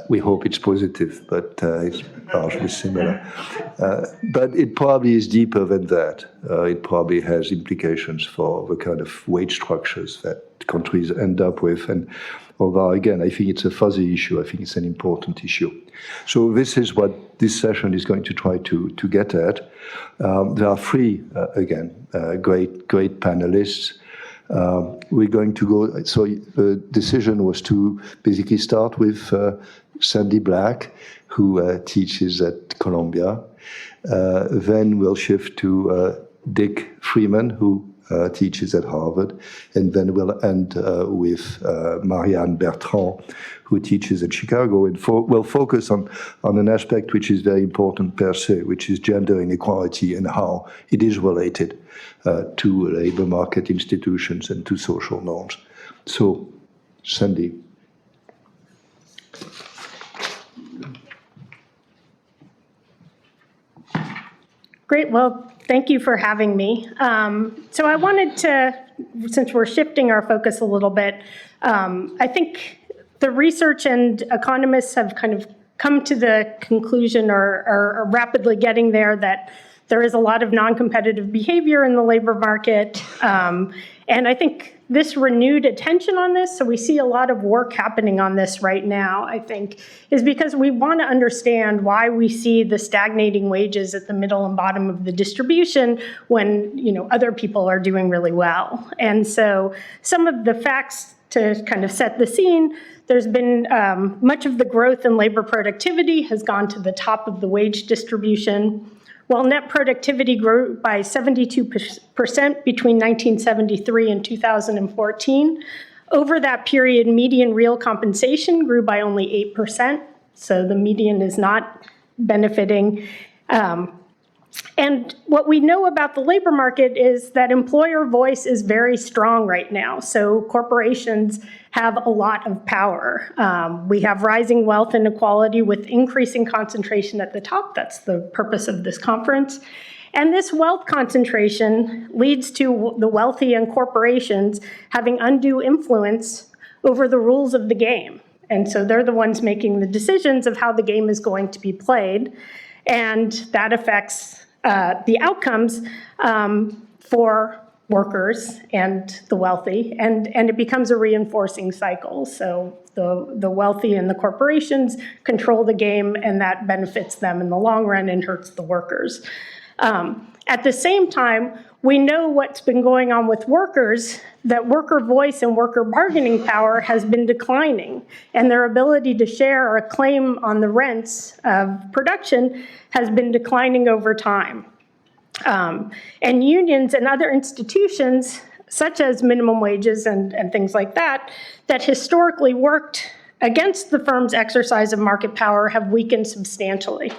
We hope it's positive, but it's largely similar. But it probably is deeper than that. It probably has implications for the kind of wage structures that countries end up with. And although, again, I think it's a fuzzy issue, I think it's an important issue. So this is what this session is going to try to get at. There are three, great panelists. We're going to go, so the decision was to basically start with Sandy Black, who teaches at Columbia. Then we'll shift to Dick Freeman, who teaches at Harvard. And then we'll end with Marianne Bertrand, who teaches at Chicago. And we'll focus on an aspect which is very important per se, which is gender inequality and how it is related to labor market institutions and to social norms. So, Sandy. Great. Well, thank you for having me. So I wanted to, since we're shifting our focus a little bit, I think the research and economists have kind of come to the conclusion or are rapidly getting there that there is a lot of non-competitive behavior in the labor market. And I think this renewed attention on this, so we see a lot of work happening on this right now, I think, is because we want to understand why we see the stagnating wages at the middle and bottom of the distribution when, other people are doing really well. And so some of the facts to kind of set the scene, there's been much of the growth in labor productivity has gone to the top of the wage distribution. While net productivity grew by 72% between 1973 and 2014, over that period, median real compensation grew by only 8%. So the median is not benefiting. And what we know about the labor market is that employer voice is very strong right now. So corporations have a lot of power. We have rising wealth inequality with increasing concentration at the top. That's the purpose of this conference. And this wealth concentration leads to the wealthy and corporations having undue influence over the rules of the game. And so they're the ones making the decisions of how the game is going to be played. And that affects the outcomes for workers and the wealthy, and it becomes a reinforcing cycle. So the wealthy and the corporations control the game, and that benefits them in the long run and hurts the workers. At the same time, we know what's been going on with workers, that worker voice and worker bargaining power has been declining, and their ability to share or claim on the rents of production has been declining over time. And unions and other institutions, such as minimum wages and things like that, that historically worked against the firm's exercise of market power have weakened substantially.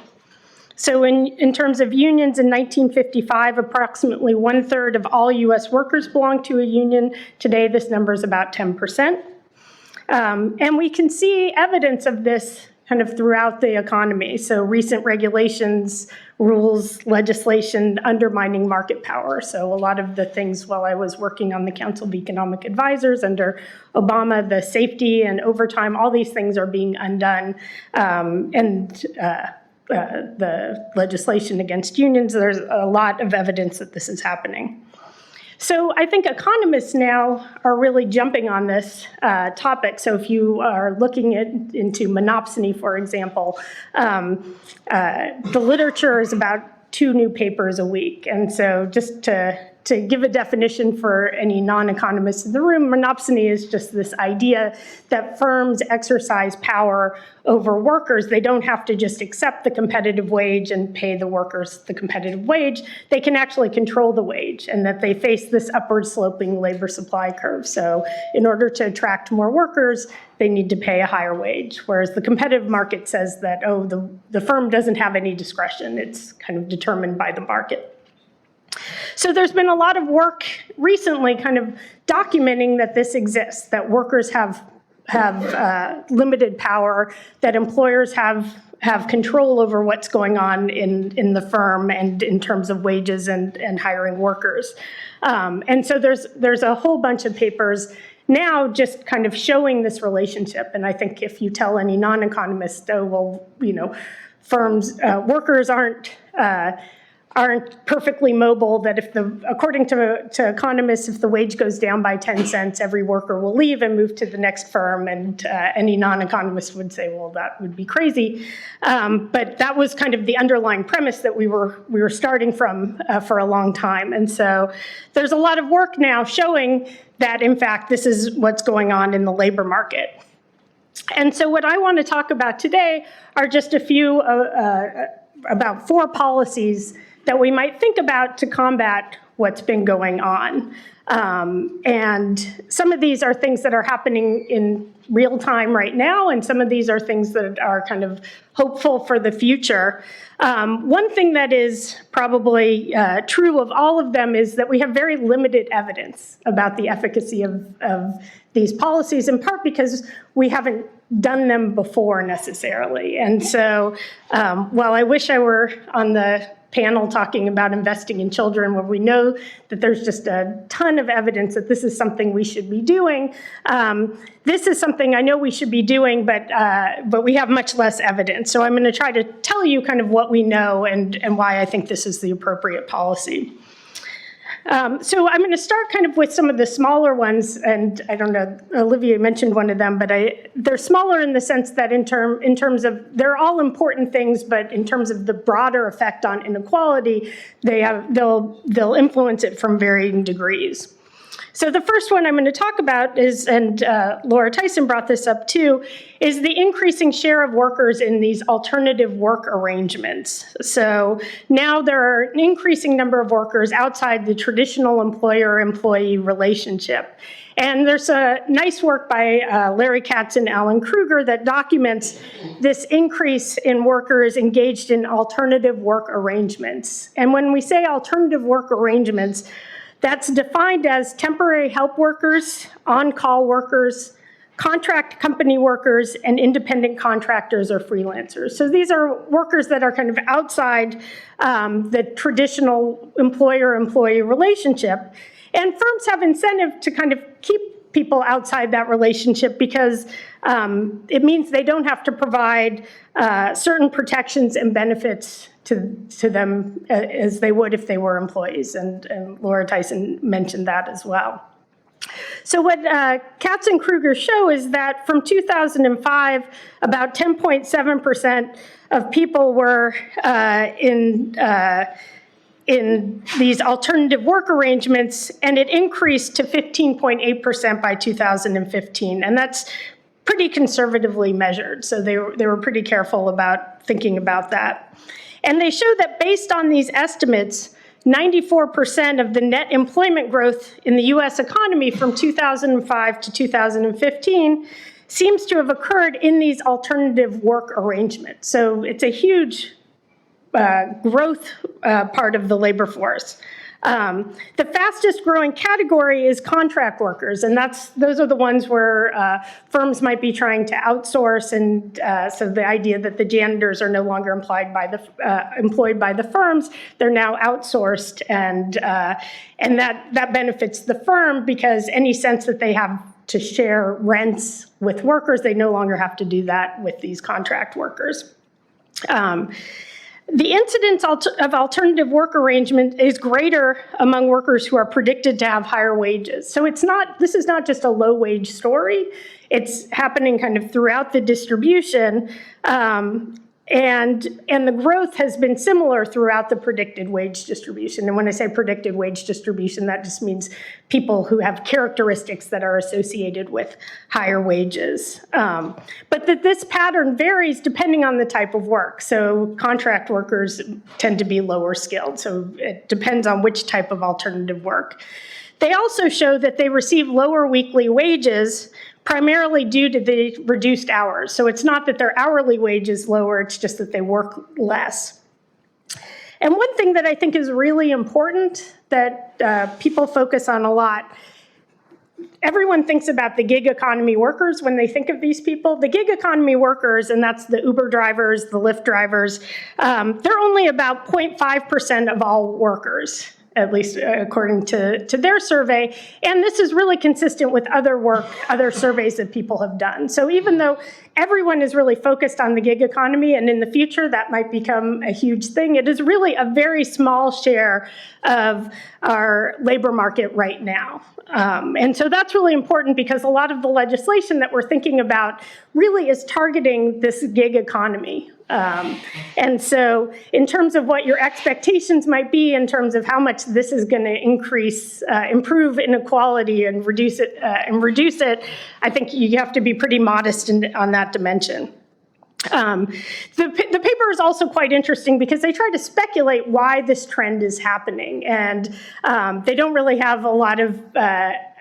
So in terms of unions, in 1955, approximately 1/3 of all U.S. workers belonged to a union. Today, this number is about 10%. And we can see evidence of this kind of throughout the economy. So recent regulations, rules, legislation undermining market power. So a lot of the things while I was working on the Council of Economic Advisors under Obama, the safety and overtime, all these things are being undone. The legislation against unions, there's a lot of evidence that this is happening. So I think economists now are really jumping on this topic. So if you are looking into monopsony, for example, the literature is about 2 new papers a week. And so just to give a definition for any non-economists in the room, monopsony is just this idea that firms exercise power over workers. They don't have to just accept the competitive wage and pay the workers the competitive wage. They can actually control the wage, and that they face this upward sloping labor supply curve. So in order to attract more workers, they need to pay a higher wage, whereas the competitive market says that, the firm doesn't have any discretion. It's kind of determined by the market. So there's been a lot of work recently kind of documenting that this exists, that workers have limited power, that employers have control over what's going on in the firm and in terms of wages and hiring workers. And so there's a whole bunch of papers now just kind of showing this relationship. And I think if you tell any non-economist, oh, well, workers aren't perfectly mobile, that according to economists, if the wage goes down by 10 cents, every worker will leave and move to the next firm. And any non-economist would say, well, that would be crazy. But that was kind of the underlying premise that we were starting from for a long time. And so there's a lot of work now showing that, in fact, this is what's going on in the labor market. And so what I want to talk about today are just a few, about 4 policies that we might think about to combat what's been going on. And some of these are things that are happening in real time right now, and some of these are things that are kind of hopeful for the future. One thing that is probably true of all of them is that we have very limited evidence about the efficacy of these policies, in part because we haven't done them before necessarily. And so while I wish I were on the panel talking about investing in children, where we know that there's just a ton of evidence that this is something we should be doing, this is something I know we should be doing, but we have much less evidence. So I'm going to try to tell you kind of what we know and why I think this is the appropriate policy. So I'm going to start kind of with some of the smaller ones, and I don't know, Olivier mentioned one of them, but they're smaller in the sense that in terms of, they're all important things, but in terms of the broader effect on inequality, they'll influence it from varying degrees. So the first one I'm going to talk about is, and Laura Tyson brought this up too, is the increasing share of workers in these alternative work arrangements. So now there are an increasing number of workers outside the traditional employer-employee relationship. And there's a nice work by Larry Katz and Alan Kruger that documents this increase in workers engaged in alternative work arrangements. And when we say alternative work arrangements, that's defined as temporary help workers, on-call workers, contract company workers, and independent contractors or freelancers. So these are workers that are kind of outside the traditional employer-employee relationship. And firms have incentive to kind of keep people outside that relationship because it means they don't have to provide certain protections and benefits to them as they would if they were employees. And Laura Tyson mentioned that as well. So what Katz and Kruger show is that from 2005, about 10.7% of people were in these alternative work arrangements, and it increased to 15.8% by 2015. And that's pretty conservatively measured. So they were pretty careful about thinking about that. And they show that based on these estimates, 94% of the net employment growth in the US economy from 2005 to 2015 seems to have occurred in these alternative work arrangements. So it's a huge growth part of the labor force. The fastest growing category is contract workers, and those are the ones where firms might be trying to outsource, and so the idea that the janitors are no longer employed by the firms, they're now outsourced, and that benefits the firm because any sense that they have to share rents with workers, they no longer have to do that with these contract workers. The incidence of alternative work arrangement is greater among workers who are predicted to have higher wages. So this is not just a low wage story. It's happening kind of throughout the distribution. And the growth has been similar throughout the predicted wage distribution. And when I say predicted wage distribution, that just means people who have characteristics that are associated with higher wages. But this pattern varies depending on the type of work. So contract workers tend to be lower skilled. So it depends on which type of alternative work. They also show that they receive lower weekly wages primarily due to the reduced hours. So it's not that their hourly wage is lower, it's just that they work less. And one thing that I think is really important that people focus on a lot, everyone thinks about the gig economy workers when they think of these people. The gig economy workers, and that's the Uber drivers, the Lyft drivers, they're only about 0.5% of all workers, at least according to their survey. And this is really consistent with other surveys that people have done. So even though everyone is really focused on the gig economy, and in the future that might become a huge thing, it is really a very small share of our labor market right now. And so that's really important because a lot of the legislation that we're thinking about really is targeting this gig economy. And so in terms of what your expectations might be in terms of how much this is going to improve inequality and reduce it, I think you have to be pretty modest on that dimension. The paper is also quite interesting because they try to speculate why this trend is happening, and they don't really have a lot of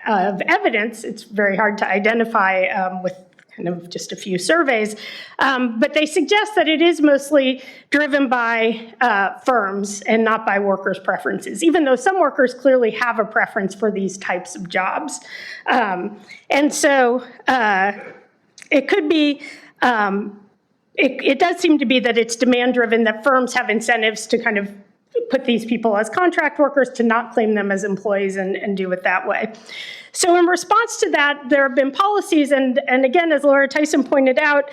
evidence. It's very hard to identify with kind of just a few surveys, but they suggest that it is mostly driven by firms and not by workers' preferences, even though some workers clearly have a preference for these types of jobs. And so it could be, it does seem to be that it's demand-driven, that firms have incentives to kind of put these people as contract workers, to not claim them as employees and do it that way. So in response to that, there have been policies, and again, as Laura Tyson pointed out,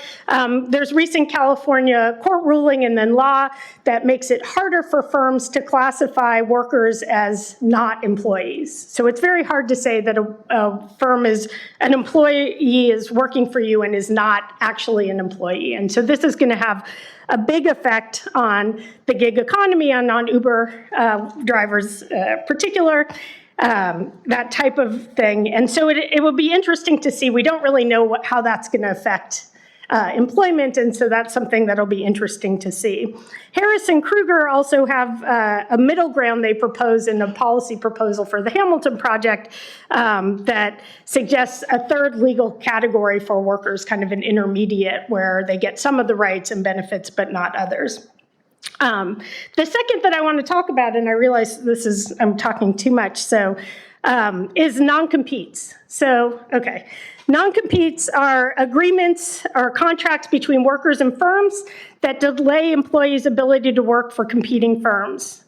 there's recent California court ruling and then law that makes it harder for firms to classify workers as not employees. So it's very hard to say that a firm an employee is working for you and is not actually an employee. And so this is going to have a big effect on the gig economy and on Uber drivers particular. That type of thing. And so it will be interesting to see. We don't really know how that's going to affect employment, and so that's something that'll be interesting to see. Harris and Kruger also have a middle ground they propose in a policy proposal for the Hamilton Project that suggests a third legal category for workers, kind of an intermediate, where they get some of the rights and benefits but not others. The second that I want to talk about, and I realize I'm talking too much, so is non-competes. So, okay. Non-competes are agreements or contracts between workers and firms that delay employees' ability to work for competing firms,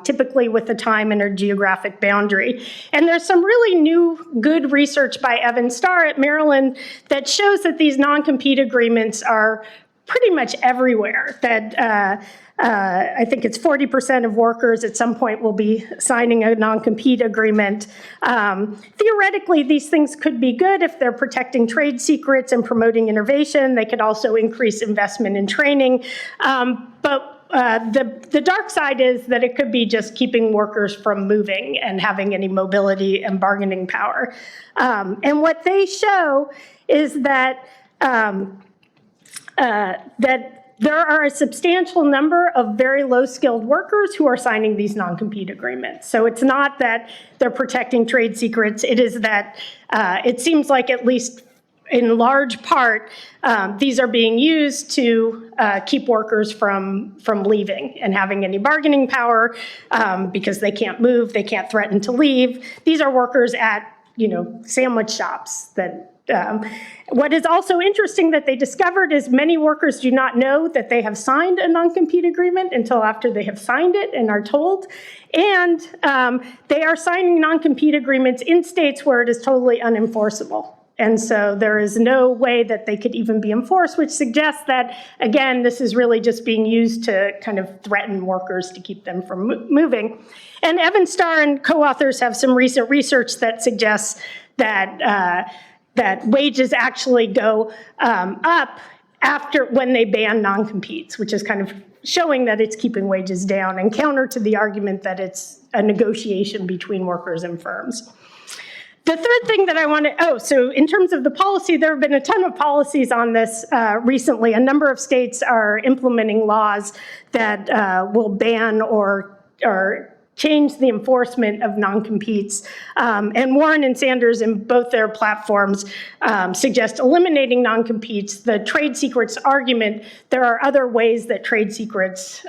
typically with a time and a geographic boundary. And there's some really new, good research by Evan Starr at Maryland that shows that these non-compete agreements are pretty much everywhere, that I think it's 40% of workers at some point will be signing a non-compete agreement. Theoretically, these things could be good if they're protecting trade secrets and promoting innovation. They could also increase investment in training. But the dark side is that it could be just keeping workers from moving and having any mobility and bargaining power. And what they show is that there are a substantial number of very low-skilled workers who are signing these non-compete agreements. So it's not that they're protecting trade secrets. It is that it seems like, at least in large part, these are being used to keep workers from leaving and having any bargaining power because they can't move, they can't threaten to leave. These are workers at, sandwich shops that. What is also interesting that they discovered is many workers do not know that they have signed a non-compete agreement until after they have signed it and are told. And they are signing non-compete agreements in states where it is totally unenforceable. And so there is no way that they could even be enforced, which suggests that, again, this is really just being used to kind of threaten workers to keep them from moving. And Evan Starr and co-authors have some recent research that suggests that wages actually go up when they ban non-competes, which is kind of showing that it's keeping wages down and counter to the argument that it's a negotiation between workers and firms. The third thing that so in terms of the policy, there have been a ton of policies on this recently. A number of states are implementing laws that will ban or change the enforcement of non-competes. And Warren and Sanders, in both their platforms, suggest eliminating non-competes. The trade secrets argument, there are other ways that trade secrets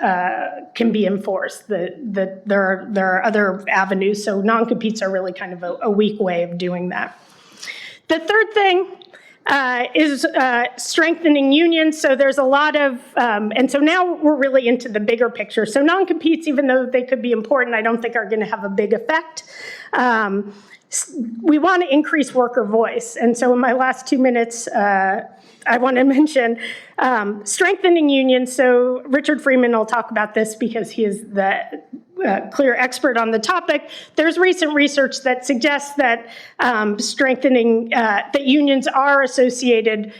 can be enforced. There are other avenues, so non-competes are really kind of a weak way of doing that. The third thing is strengthening unions. So there's a lot of, and so now we're really into the bigger picture. So non-competes, even though they could be important, I don't think are going to have a big effect. We want to increase worker voice. And so in my last 2 minutes, I want to mention strengthening unions. So Richard Freeman will talk about this because he is the clear expert on the topic. There's recent research that suggests that strengthening, that unions are associated,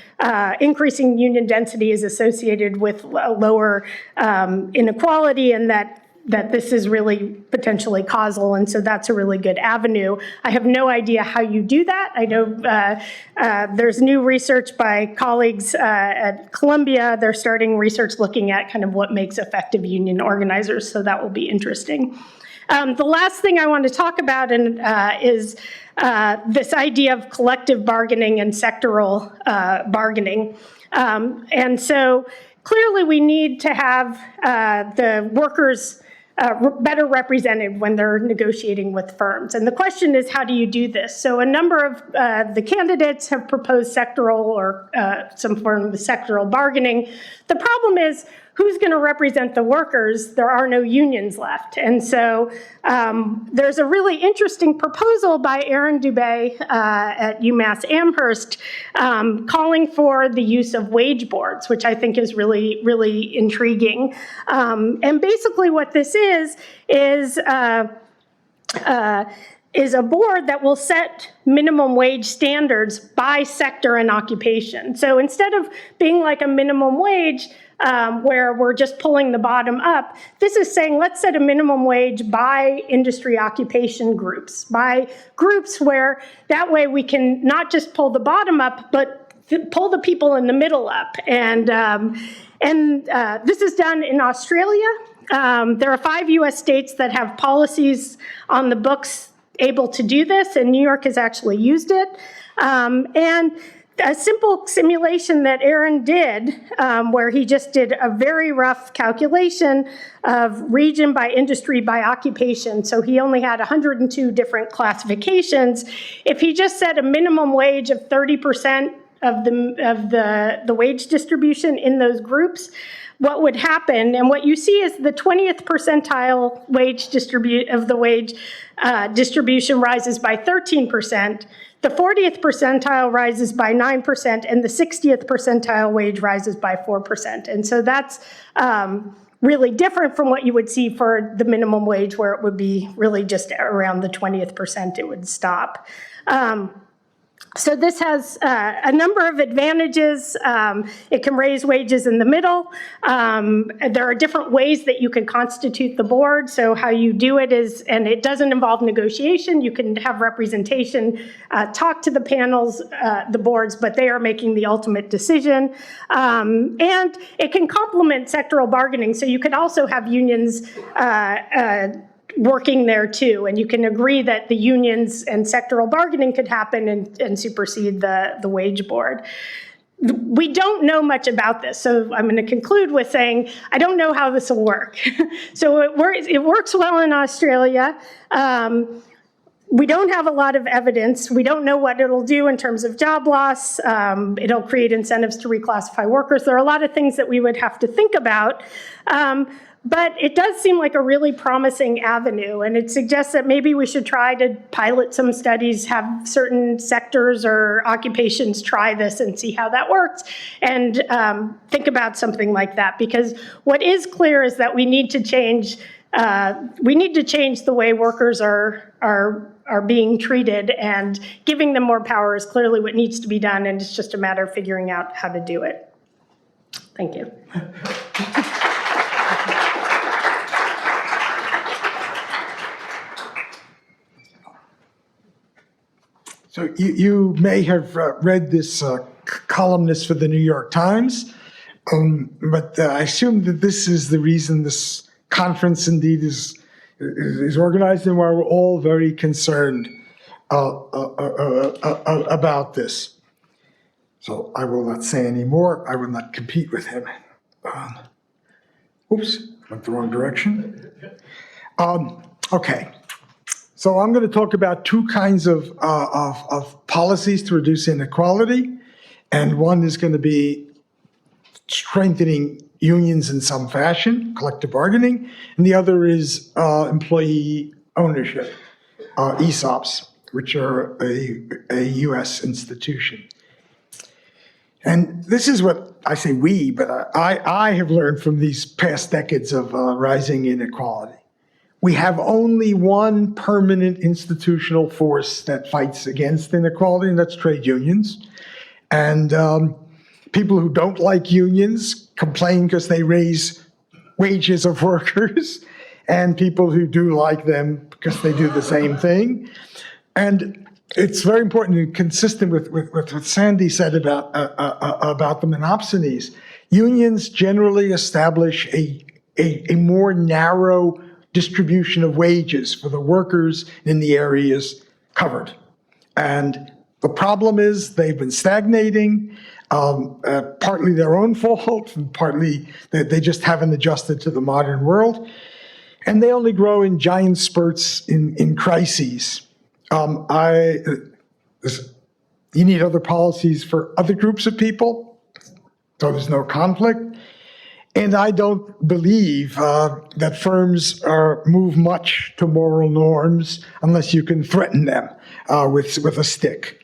increasing union density is associated with lower inequality, and that this is really potentially causal, and so that's a really good avenue. I have no idea how you do that. I know there's new research by colleagues at Columbia. They're starting research looking at kind of what makes effective union organizers, so that will be interesting. The last thing I want to talk about is this idea of collective bargaining and sectoral bargaining. And so clearly we need to have the workers better represented when they're negotiating with firms. And the question is, how do you do this? So a number of the candidates have proposed sectoral or some form of sectoral bargaining. The problem is, who's going to represent the workers? There are no unions left. And so there's a really interesting proposal by Aaron Dubé at UMass Amherst calling for the use of wage boards, which I think is really, really intriguing. And basically what this is a board that will set minimum wage standards by sector and occupation. So instead of being like a minimum wage, where we're just pulling the bottom up, this is saying let's set a minimum wage by industry occupation groups, by groups where that way we can not just pull the bottom up, but pull the people in the middle up. And this is done in Australia. There are 5 US states that have policies on the books able to do this, and New York has actually used it. And a simple simulation that Aaron did, where he just did a very rough calculation of region by industry by occupation. So he only had 102 different classifications. If he just set a minimum wage of 30% of the wage distribution in those groups, what would happen, and what you see is the 20th percentile wage distribution rises by 13%, the 40th percentile rises by 9%, and the 60th percentile wage rises by 4%. And so that's really different from what you would see for the minimum wage, where it would be really just around the 20th percent it would stop. So this has a number of advantages. It can raise wages in the middle. There are different ways that you can constitute the board. So how you do it is, and it doesn't involve negotiation, you can have representation, talk to the panels, the boards, but they are making the ultimate decision. And it can complement sectoral bargaining. So you could also have unions working there too, and you can agree that the unions and sectoral bargaining could happen and supersede the wage board. We don't know much about this, so I'm going to conclude with saying I don't know how this will work. So it works well in Australia. We don't have a lot of evidence. We don't know what it'll do in terms of job loss. It'll create incentives to reclassify workers. There are a lot of things that we would have to think about. But it does seem like a really promising avenue, and it suggests that maybe we should try to pilot some studies, have certain sectors or occupations try this and see how that works, and think about something like that. Because what is clear is that we need to change. We need to change the way workers are being treated, and giving them more power is clearly what needs to be done, and it's just a matter of figuring out how to do it. Thank you. So you may have read this columnist for the New York Times, but I assume that this is the reason this conference indeed is organized, and we're all very concerned about this. So I will not say any more. I will not compete with him. Oops, went the wrong direction. Okay. So I'm going to talk about two kinds of policies to reduce inequality, and one is going to be strengthening unions in some fashion, collective bargaining, and the other is employee ownership, ESOPs, which are a U.S. institution. And this is what I say we, but I have learned from these past decades of rising inequality. We have only one permanent institutional force that fights against inequality, and that's trade unions. And people who don't like unions complain because they raise wages of workers, and people who do like them because they do the same thing. And it's very important and consistent with what Sandy said about the monopsonies. Unions generally establish a more narrow distribution of wages for the workers in the areas covered. And the problem is they've been stagnating, partly their own fault, and partly that they just haven't adjusted to the modern world. And they only grow in giant spurts in crises. You need other policies for other groups of people, so there's no conflict. And I don't believe that firms move much to moral norms unless you can threaten them with a stick.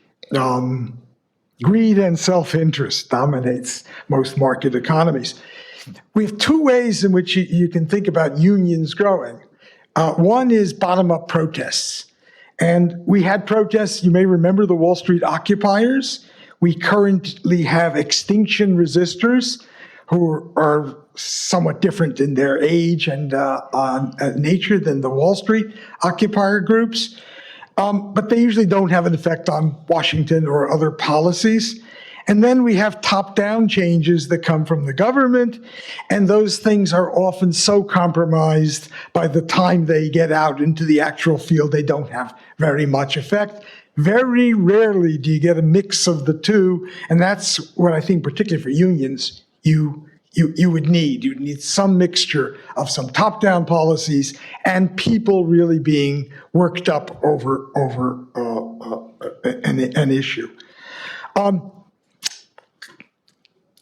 Greed and self-interest dominates most market economies. We have two ways in which you can think about unions growing. One is bottom-up protests. And we had protests, you may remember the Wall Street occupiers. We currently have extinction resistors who are somewhat different in their age and nature than the Wall Street occupier groups. But they usually don't have an effect on Washington or other policies. And then we have top-down changes that come from the government, and those things are often so compromised by the time they get out into the actual field, they don't have very much effect. Very rarely do you get a mix of the two, and that's what I think, particularly for unions, you would need. You'd need some mixture of some top-down policies and people really being worked up over an issue.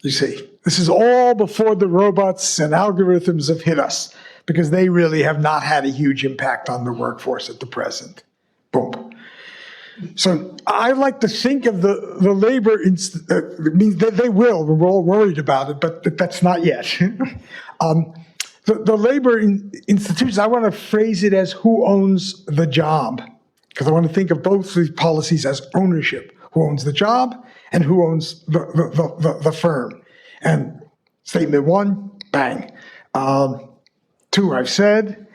You see, this is all before the robots and algorithms have hit us, because they really have not had a huge impact on the workforce at the present. Boom. So I like to think of the labor, means that they will, we're all worried about it, but that's not yet. The labor institutions, I want to phrase it as who owns the job, because I want to think of both these policies as ownership. Who owns the job and who owns the firm. And statement one, bang. Two, I've said.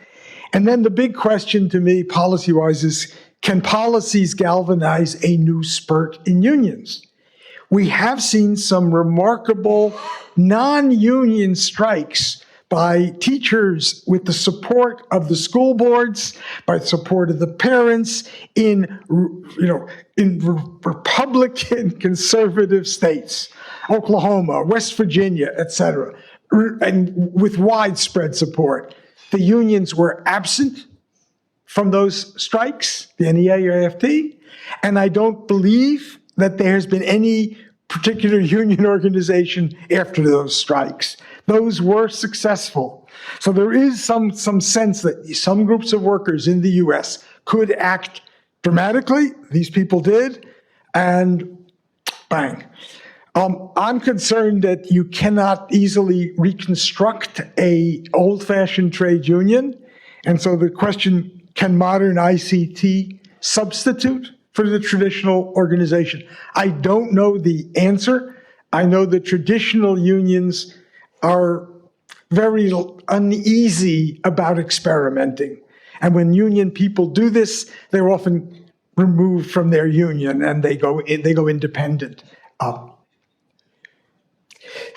And then the big question to me, policy-wise, is can policies galvanize a new spurt in unions? We have seen some remarkable non-union strikes by teachers with the support of the school boards, by the support of the parents in Republican conservative states, Oklahoma, West Virginia, et cetera, and with widespread support. The unions were absent from those strikes, the NEA or AFT, and I don't believe that there has been any particular union organization after those strikes. Those were successful. So there is some sense that some groups of workers in the US could act dramatically. These people did, and bang. I'm concerned that you cannot easily reconstruct a old-fashioned trade union. And so the question, can modern ICT substitute for the traditional organization? I don't know the answer. I know that traditional unions are very uneasy about experimenting. And when union people do this, they're often removed from their union and they go independent.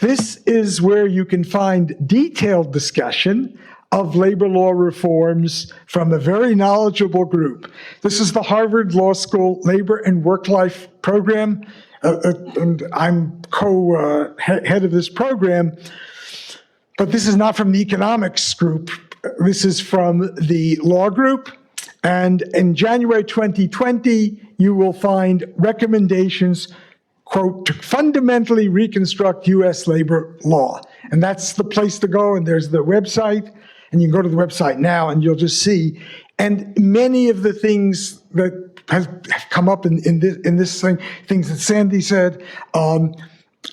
This is where you can find detailed discussion of labor law reforms from a very knowledgeable group. This is the Harvard Law School Labor and Work-Life Program, and I'm co-head of this program. But this is not from the economics group. This is from the law group. And in January 2020, you will find recommendations, quote, to fundamentally reconstruct U.S. labor law. And that's the place to go, and there's the website, and you can go to the website now and you'll just see. And many of the things that have come up in this thing, things that Sandy said, and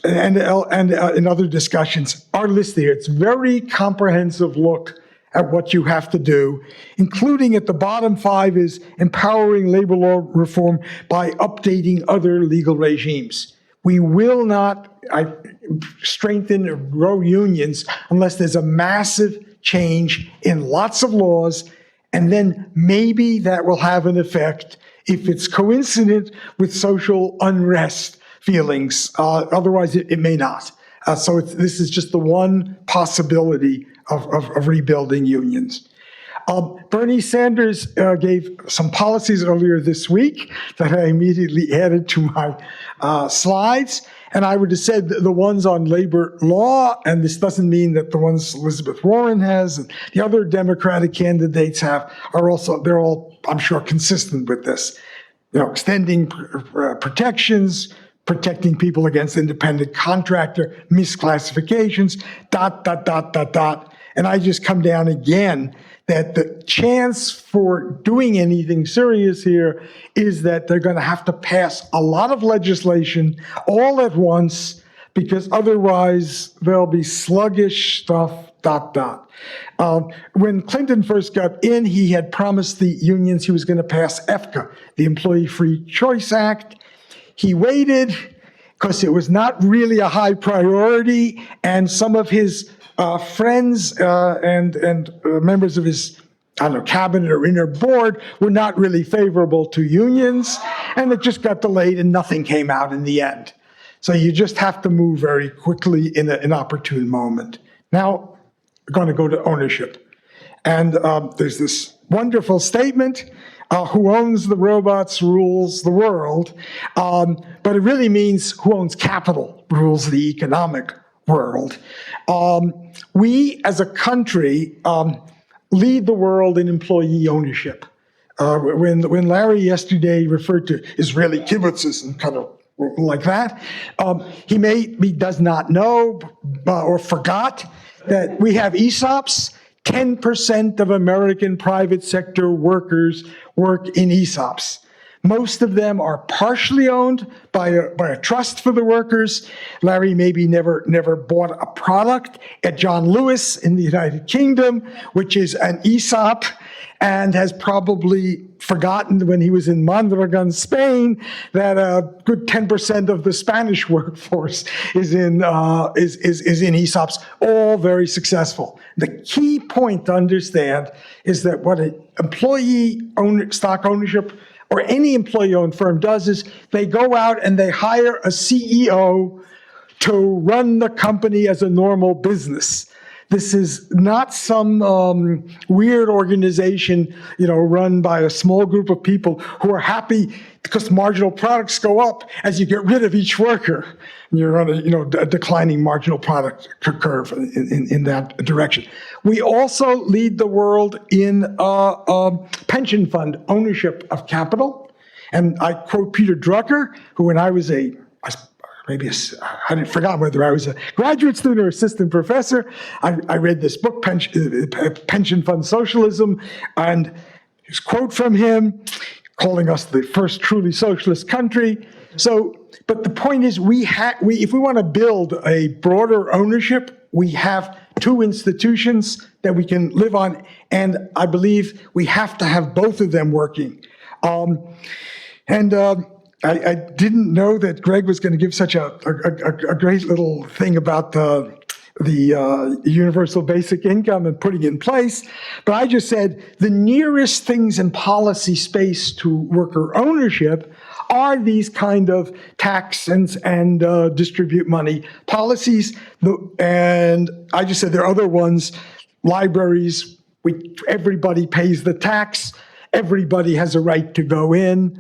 in other discussions are listed here. It's a very comprehensive look at what you have to do, including at the bottom 5 is empowering labor law reform by updating other legal regimes. We will not strengthen or grow unions unless there's a massive change in lots of laws, and then maybe that will have an effect if it's coincident with social unrest feelings. Otherwise, it may not. So this is just the one possibility of rebuilding unions. Bernie Sanders gave some policies earlier this week that I immediately added to my slides. And I would have said the ones on labor law, and this doesn't mean that the ones Elizabeth Warren has and the other Democratic candidates have are also, they're all, I'm sure, consistent with this. You know, extending protections, protecting people against independent contractor misclassifications, ... And I just come down again that the chance for doing anything serious here is that they're going to have to pass a lot of legislation all at once, because otherwise there'll be sluggish stuff, ... When Clinton first got in, he had promised the unions he was going to pass EFCA, the Employee Free Choice Act. He waited because it was not really a high priority, and some of his friends and members of his, I don't know, cabinet or inner board were not really favorable to unions, and it just got delayed and nothing came out in the end. So you just have to move very quickly in an opportune moment. Now, we're going to go to ownership. And there's this wonderful statement, who owns the robots rules the world, but it really means who owns capital rules the economic world. We, as a country, lead the world in employee ownership. When Larry yesterday referred to Israeli kibbutzes and kind of like that, he maybe does not know or forgot that we have ESOPs. 10% of American private sector workers work in ESOPs. Most of them are partially owned by a trust for the workers. Larry maybe never bought a product at John Lewis in the United Kingdom, which is an ESOP, and has probably forgotten when he was in Mondragon, Spain, that a good 10% of the Spanish workforce is in ESOPs, all very successful. The key point to understand is that what an employee stock ownership or any employee-owned firm does is they go out and they hire a CEO to run the company as a normal business. This is not some weird organization, run by a small group of people who are happy because marginal products go up as you get rid of each worker. You're on a declining marginal product curve in that direction. We also lead the world in pension fund ownership of capital. And I quote Peter Drucker, who when I was I forgot whether I was a graduate student or assistant professor, I read this book, Pension Fund Socialism, and his quote from him, calling us the first truly socialist country. So, but the point is, if we want to build a broader ownership, we have two institutions that we can live on, and I believe we have to have both of them working. I didn't know that Greg was going to give such a great little thing about the universal basic income and putting it in place, but I just said the nearest things in policy space to worker ownership are these kind of tax and distribute money policies. And I just said there are other ones, libraries, everybody pays the tax, everybody has a right to go in,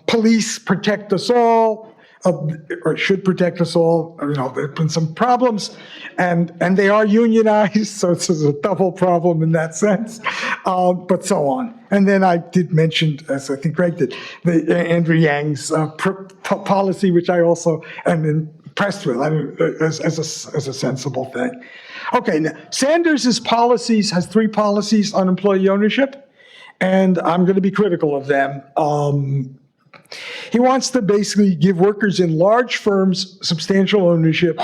police protect us all, or should protect us all. You know, there've been some problems, and they are unionized, so this is a double problem in that sense, but so on. And then I did mention, as I think Greg did, the Andrew Yang's policy, which I also am impressed with, I mean, as a sensible thing. Okay, now Sanders's policies has 3 policies on employee ownership, and I'm going to be critical of them. He wants to basically give workers in large firms substantial ownership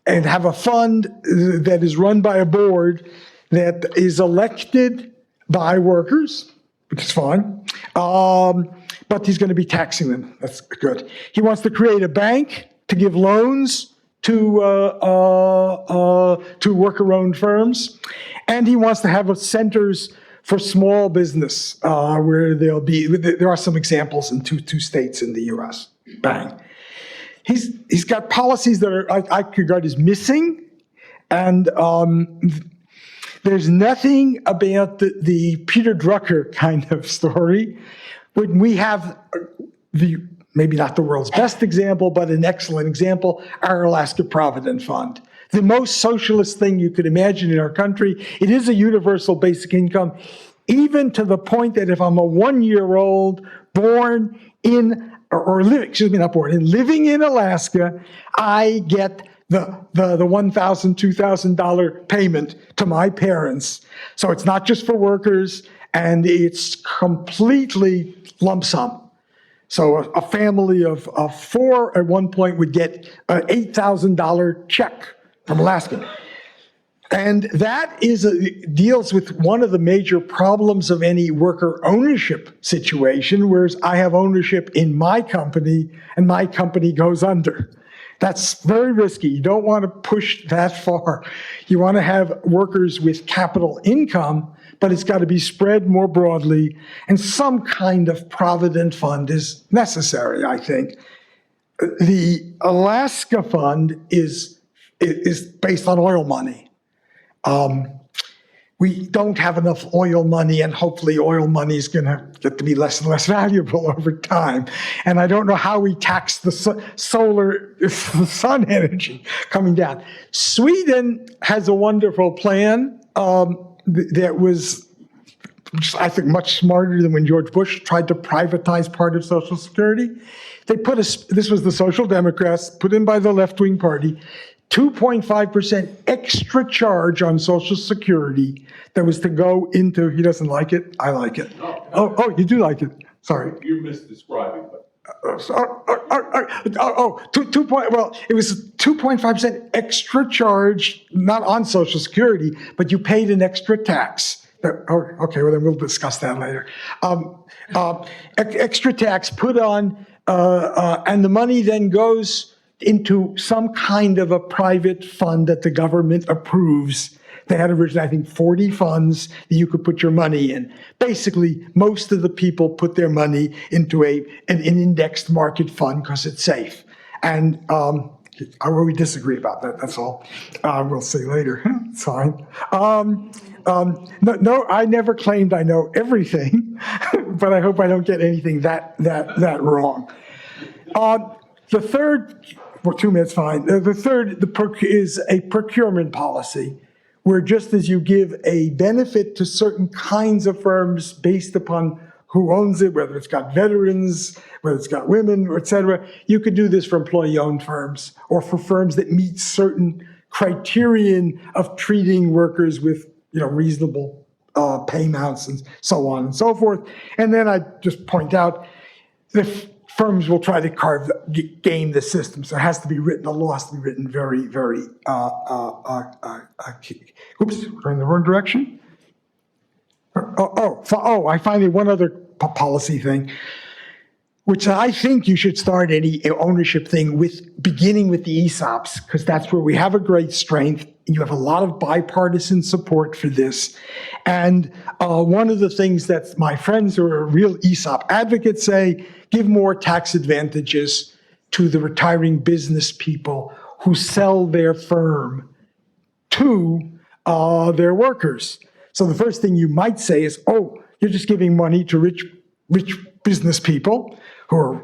and have a fund that is run by a board that is elected by workers, which is fine, but he's going to be taxing them. That's good. He wants to create a bank to give loans to worker-owned firms, and he wants to have centers for small business, where there are some examples in two states in the U.S. Bang. He's got policies that I regard as missing, and there's nothing about the Peter Drucker kind of story. When we have maybe not the world's best example, but an excellent example, our Alaska Provident Fund. The most socialist thing you could imagine in our country. It is a universal basic income, even to the point that if I'm a 1-year-old born in, or living, living in Alaska, I get the $1,000, $2,000 payment to my parents. So it's not just for workers, and it's completely lump sum. So a family of 4 at one point would get an $8,000 check from Alaska. And that deals with one of the major problems of any worker ownership situation, whereas I have ownership in my company and my company goes under. That's very risky. You don't want to push that far. You want to have workers with capital income, but it's got to be spread more broadly, and some kind of provident fund is necessary, I think. The Alaska fund is based on oil money. We don't have enough oil money, and hopefully oil money is going to get to be less and less valuable over time. And I don't know how we tax the sun energy coming down. Sweden has a wonderful plan that was, I think, much smarter than when George Bush tried to privatize part of Social Security. They this was the Social Democrats, put in by the left-wing party, 2.5% extra charge on Social Security that was to go into, he doesn't like it, I like it. Oh, you do like it, sorry. You're misdescribing, but. It was 2.5% extra charge, not on Social Security, but you paid an extra tax. Okay, well then we'll discuss that later. Extra tax put on, and the money then goes into some kind of a private fund that the government approves. They had originally, I think, 40 funds that you could put your money in. Basically, most of the people put their money into an indexed market fund because it's safe. And we disagree about that, that's all. We'll see later. It's fine. No, I never claimed I know everything, but I hope I don't get anything that wrong. The third, 2 minutes, fine. The third is a procurement policy, where just as you give a benefit to certain kinds of firms based upon who owns it, whether it's got veterans, whether it's got women, et cetera, you could do this for employee-owned firms or for firms that meet certain criterion of treating workers with reasonable pay amounts and so on and so forth. And then I just point out the firms will try to game the system, so it has to be written, the law has to be written very, very, oops, we're in the wrong direction. I find one other policy thing, which I think you should start any ownership thing with, beginning with the ESOPs, because that's where we have a great strength. You have a lot of bipartisan support for this. And one of the things that my friends who are real ESOP advocates say, give more tax advantages to the retiring business people who sell their firm to their workers. So the first thing you might say is, you're just giving money to rich business people who are,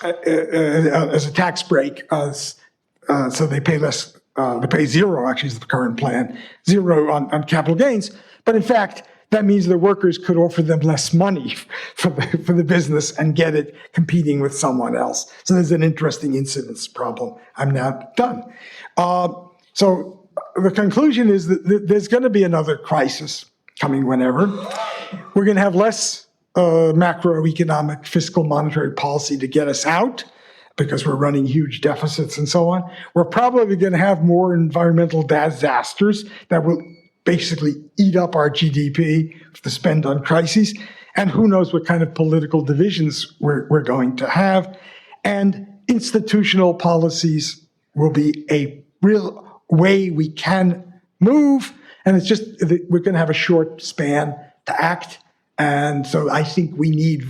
as a tax break, so they pay less. They pay zero, actually, is the current plan, zero on capital gains. But in fact, that means the workers could offer them less money for the business and get it competing with someone else. So there's an interesting incidence problem. I'm now done. So the conclusion is that there's going to be another crisis coming whenever. We're going to have less macroeconomic fiscal monetary policy to get us out, because we're running huge deficits and so on. We're probably going to have more environmental disasters that will basically eat up our GDP to spend on crises. And who knows what kind of political divisions we're going to have. And institutional policies will be a real way we can move. And it's just, we're going to have a short span to act. And so I think we need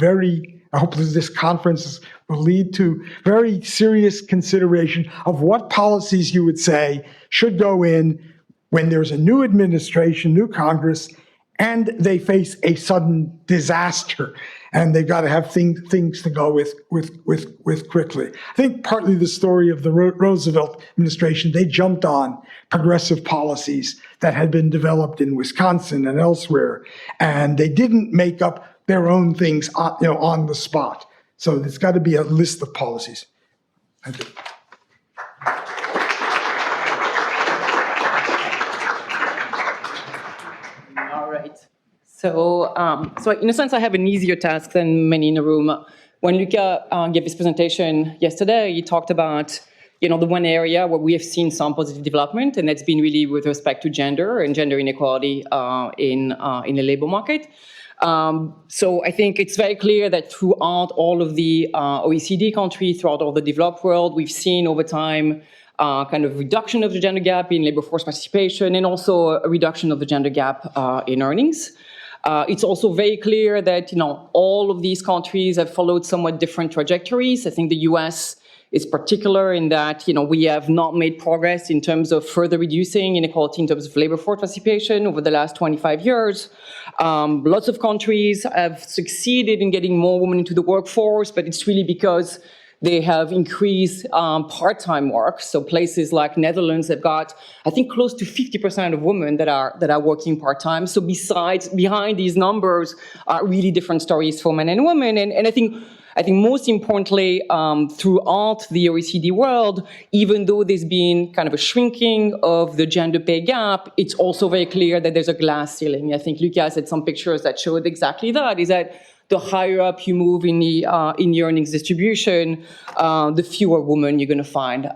I hope this conference will lead to very serious consideration of what policies you would say should go in when there's a new administration, new Congress, and they face a sudden disaster, and they've got to have things to go with quickly. I think partly the story of the Roosevelt administration, they jumped on progressive policies that had been developed in Wisconsin and elsewhere, and they didn't make up their own things on the spot. So there's got to be a list of policies. Thank you. All right. So in a sense, I have an easier task than many in the room. When Luca gave his presentation yesterday, he talked about the one area where we have seen some positive development, and that's been really with respect to gender and gender inequality in the labor market. So I think it's very clear that throughout all of the OECD countries, throughout all the developed world, we've seen over time kind of reduction of the gender gap in labor force participation, and also a reduction of the gender gap in earnings. It's also very clear that all of these countries have followed somewhat different trajectories. I think the US is particular in that we have not made progress in terms of further reducing inequality in terms of labor force participation over the last 25 years. Lots of countries have succeeded in getting more women into the workforce, but it's really because they have increased part-time work. So places like Netherlands have got, I think, close to 50% of women that are working part-time. So behind these numbers are really different stories for men and women. And I think most importantly, throughout the OECD world, even though there's been kind of a shrinking of the gender pay gap, it's also very clear that there's a glass ceiling. I think Lucas had some pictures that showed exactly that, is that the higher up you move in the earnings distribution, the fewer women you're going to find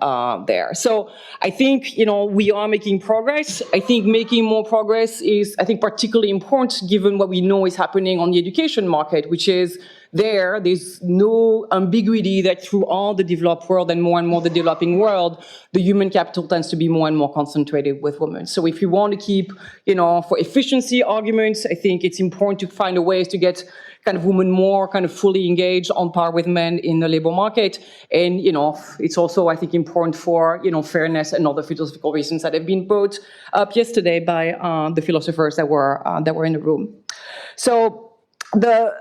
there. So I think we are making progress. I think making more progress is, I think, particularly important given what we know is happening on the education market, which is there's no ambiguity that throughout the developed world and more the developing world, the human capital tends to be more and more concentrated with women. So if we want to keep, for efficiency arguments, I think it's important to find a ways to get kind of women more kind of fully engaged on par with men in the labor market. And, it's also, I think, important for, fairness and other philosophical reasons that have been brought up yesterday by the philosophers that were in the room. So the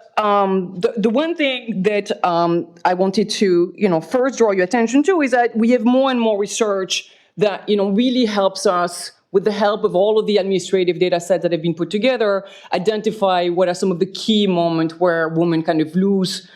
one thing that I wanted to, first draw your attention to is that we have more and more research that, really helps us, with the help of all of the administrative data sets that have been put together, identify what are some of the key moments where women kind of lose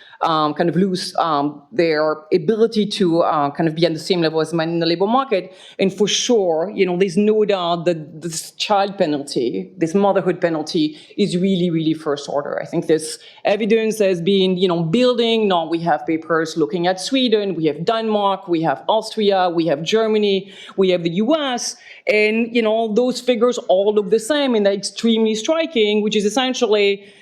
their ability to kind of be on the same level as men in the labor market. And for sure, there's no doubt that this child penalty, this motherhood penalty, is really, really first order. I think this evidence has been, building. Now we have papers looking at Sweden, we have Denmark, we have Austria, we have Germany, we have the US, and those figures all look the same, and they're extremely striking, which is essentially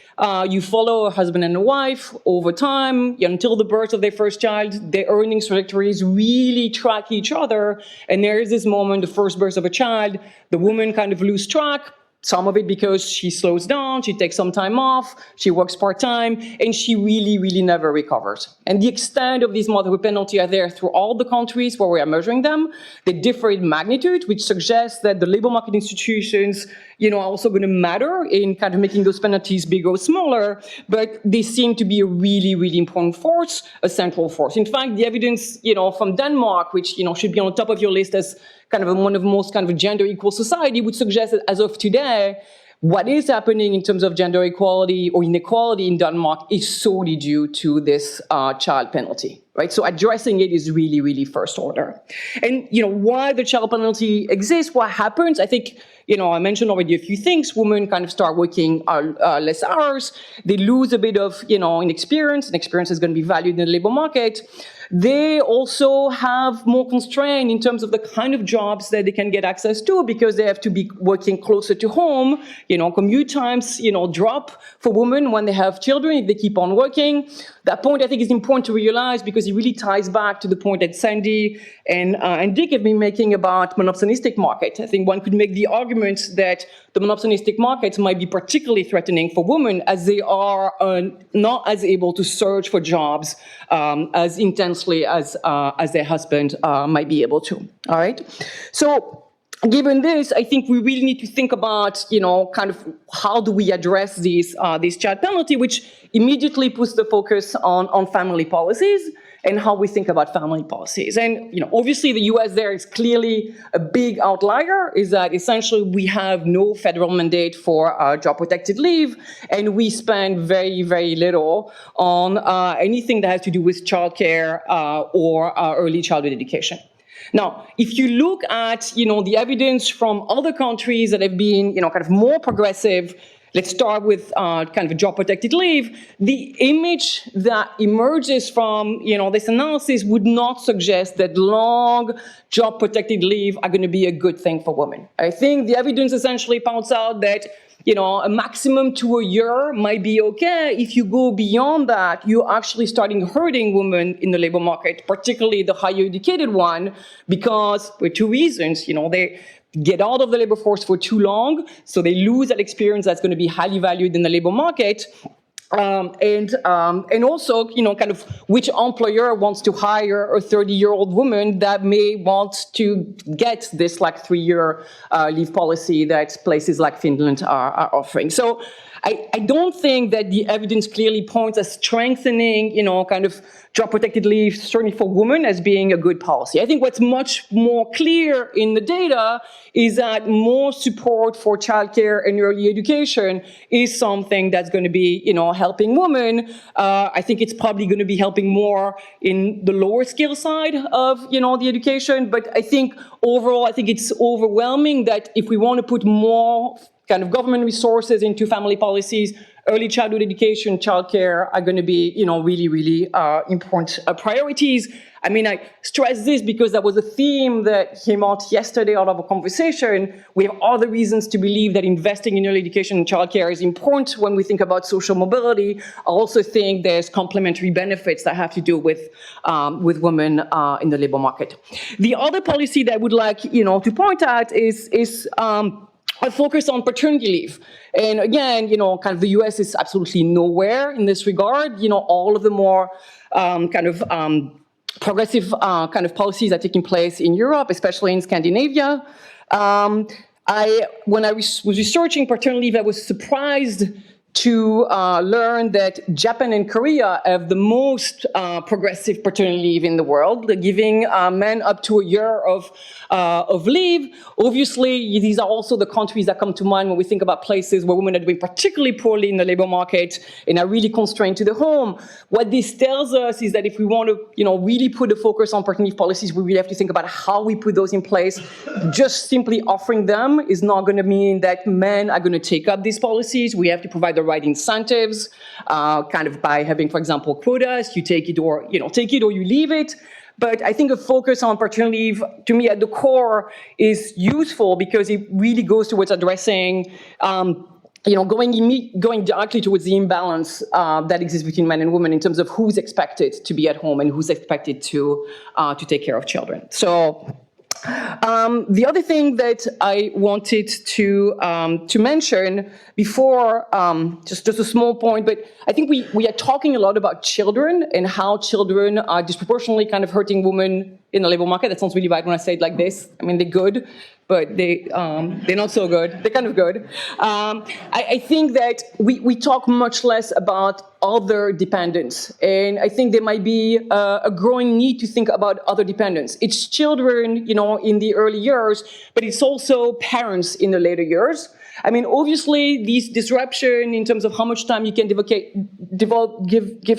you follow a husband and a wife over time until the birth of their first child. Their earnings trajectories really track each other. And there is this moment, the first birth of a child, the woman kind of lose track. Some of it because she slows down, she takes some time off, she works part-time, and she really, really never recovers. And the extent of these motherhood penalties are there through all the countries where we are measuring them. They differ in magnitude, which suggests that the labor market institutions, are also going to matter in kind of making those penalties bigger or smaller, but they seem to be a really, really important force, a central force. In fact, the evidence, from Denmark, which, should be on the top of your list as kind of one of the most kind of gender equal society, would suggest that as of today, what is happening in terms of gender equality or inequality in Denmark is solely due to this child penalty, right? So addressing it is really, really first order. And, why the child penalty exists, what happens, I think, I mentioned already a few things. Women kind of start working less hours. They lose a bit of, inexperience, and experience is going to be valued in the labor market. They also have more constraint in terms of the kind of jobs that they can get access to because they have to be working closer to home. Commute times, drop for women when they have children if they keep on working. That point, I think, is important to realize because it really ties back to the point that Sandy and Dick have been making about monopsonistic market. I think one could make the argument that the monopsonistic markets might be particularly threatening for women as they are not as able to search for jobs as intensely as their husband might be able to. All right, so. Given this, I think we really need to think about, kind of how do we address this child penalty, which immediately puts the focus on family policies and how we think about family policies. And, obviously the US there is clearly a big outlier, is that essentially we have no federal mandate for job protected leave, and we spend very, very little on anything that has to do with childcare or early childhood education. Now, if you look at, the evidence from other countries that have been, kind of more progressive, let's start with kind of a job-protected leave, the image that emerges from, this analysis would not suggest that long job-protected leave are going to be a good thing for women. I think the evidence essentially points out that a maximum to a year might be okay. If you go beyond that, you're actually starting hurting women in the labor market, particularly the higher educated one, because for two reasons, they get out of the labor force for too long, so they lose that experience that's going to be highly valued in the labor market. And also, kind of which employer wants to hire a 30-year-old woman that may want to get this 3-year leave policy that places like Finland are offering. So I don't think that the evidence clearly points at strengthening, kind of job-protected leave, certainly for women, as being a good policy. I think what's much more clear in the data is that more support for childcare and early education is something that's going to be, helping women. I think it's probably going to be helping more in the lower skill side of, the education. But I think overall, it's overwhelming that if we want to put more kind of government resources into family policies, early childhood education, childcare are going to be, really, really important priorities. I mean, I stress this because that was a theme that came out yesterday out of a conversation. We have other reasons to believe that investing in early education and childcare is important when we think about social mobility. I also think there's complementary benefits that have to do with women in the labor market. The other policy that I would like, to point at is a focus on paternity leave. And again, kind of the US is absolutely nowhere in this regard. All of the more progressive kind of policies are taking place in Europe, especially in Scandinavia. When I was researching paternity leave, I was surprised to learn that Japan and Korea have the most progressive paternity leave in the world, giving men up to a year of leave. Obviously, these are also the countries that come to mind when we think about places where women are doing particularly poorly in the labor market and are really constrained to the home. What this tells us is that if we want to, really put a focus on paternity leave policies, we really have to think about how we put those in place. Just simply offering them is not going to mean that men are going to take up these policies. We have to provide the right incentives, kind of by having, for example, quotas. You take it or you leave it. But I think a focus on paternity leave, to me, at the core, is useful because it really goes towards addressing, going directly towards the imbalance that exists between men and women in terms of who's expected to be at home and who's expected to take care of children. So The other thing that I wanted to mention before, just a small point, but I think we are talking a lot about children and how children are disproportionately kind of hurting women in the labor market. That sounds really bad when I say it like this. I mean, they're good, but they're not so good. They're kind of good. I think that we talk much less about other dependents, and I think there might be a growing need to think about other dependents. It's children, in the early years, but it's also parents in the later years. I mean, obviously, these disruption in terms of how much time you can give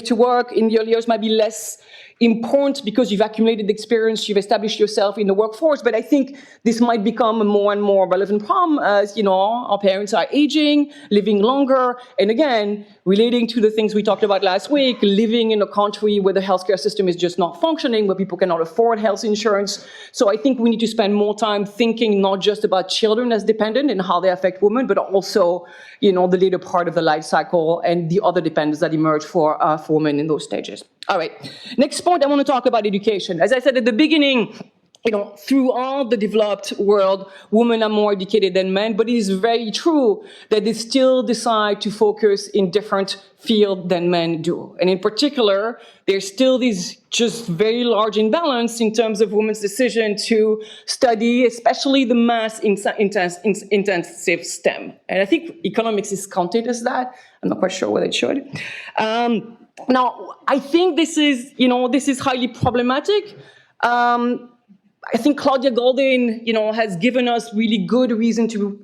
to work in the early years might be less important because you've accumulated experience, you've established yourself in the workforce. But I think this might become a more and more relevant problem as, our parents are aging, living longer, and again, relating to the things we talked about last week, living in a country where the healthcare system is just not functioning, where people cannot afford health insurance. So I think we need to spend more time thinking not just about children as dependent and how they affect women, but also, the later part of the life cycle and the other dependents that emerge for women in those stages. All right, next point, I want to talk about education. As I said at the beginning, throughout the developed world, women are more educated than men, but it is very true that they still decide to focus in different fields than men do. And in particular, there's still this just very large imbalance in terms of women's decision to study, especially the math-intensive STEM. And I think economics is counted as that. I'm not quite sure whether it should. Now, I think this is highly problematic. I think Claudia Goldin, has given us really good reason to,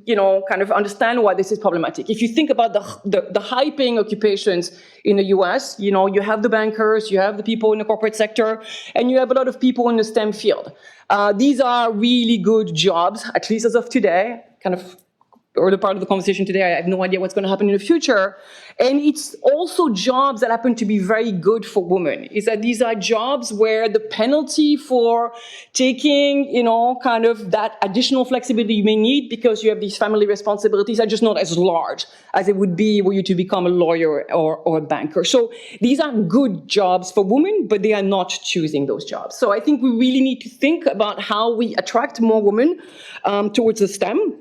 kind of understand why this is problematic. If you think about the high-paying occupations in the US, you have the bankers, you have the people in the corporate sector, and you have a lot of people in the STEM field. These are really good jobs, at least as of today, kind of early part of the conversation today. I have no idea what's going to happen in the future. And it's also jobs that happen to be very good for women, is that these are jobs where the penalty for taking, kind of that additional flexibility you may need because you have these family responsibilities are just not as large as it would be were you to become a lawyer or a banker. So these are good jobs for women, but they are not choosing those jobs. So I think we really need to think about how we attract more women towards the STEM.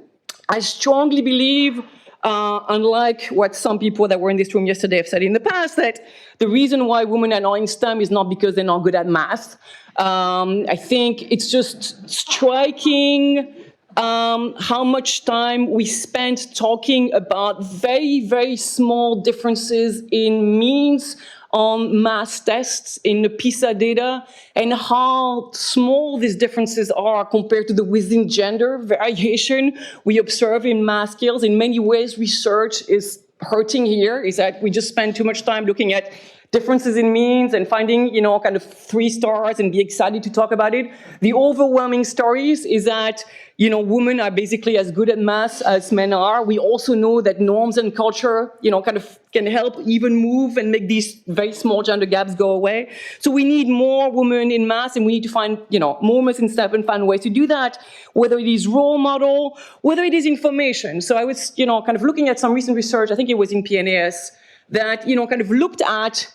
I strongly believe, unlike what some people that were in this room yesterday have said in the past, that the reason why women are not in STEM is not because they're not good at math. I think it's just striking how much time we spend talking about very, very small differences in means on math tests in the PISA data and how small these differences are compared to the within gender variation we observe in math skills. In many ways, research is hurting here, is that we just spend too much time looking at differences in means and finding, kind of 3 stars and be excited to talk about it. The overwhelming stories is that, women are basically as good at math as men are. We also know that norms and culture, kind of can help even move and make these very small gender gaps go away. So we need more women in math, and we need to find, more women in STEM and find ways to do that, whether it is role model, whether it is information. So I was, kind of looking at some recent research, I think it was in PNAS, that, kind of looked at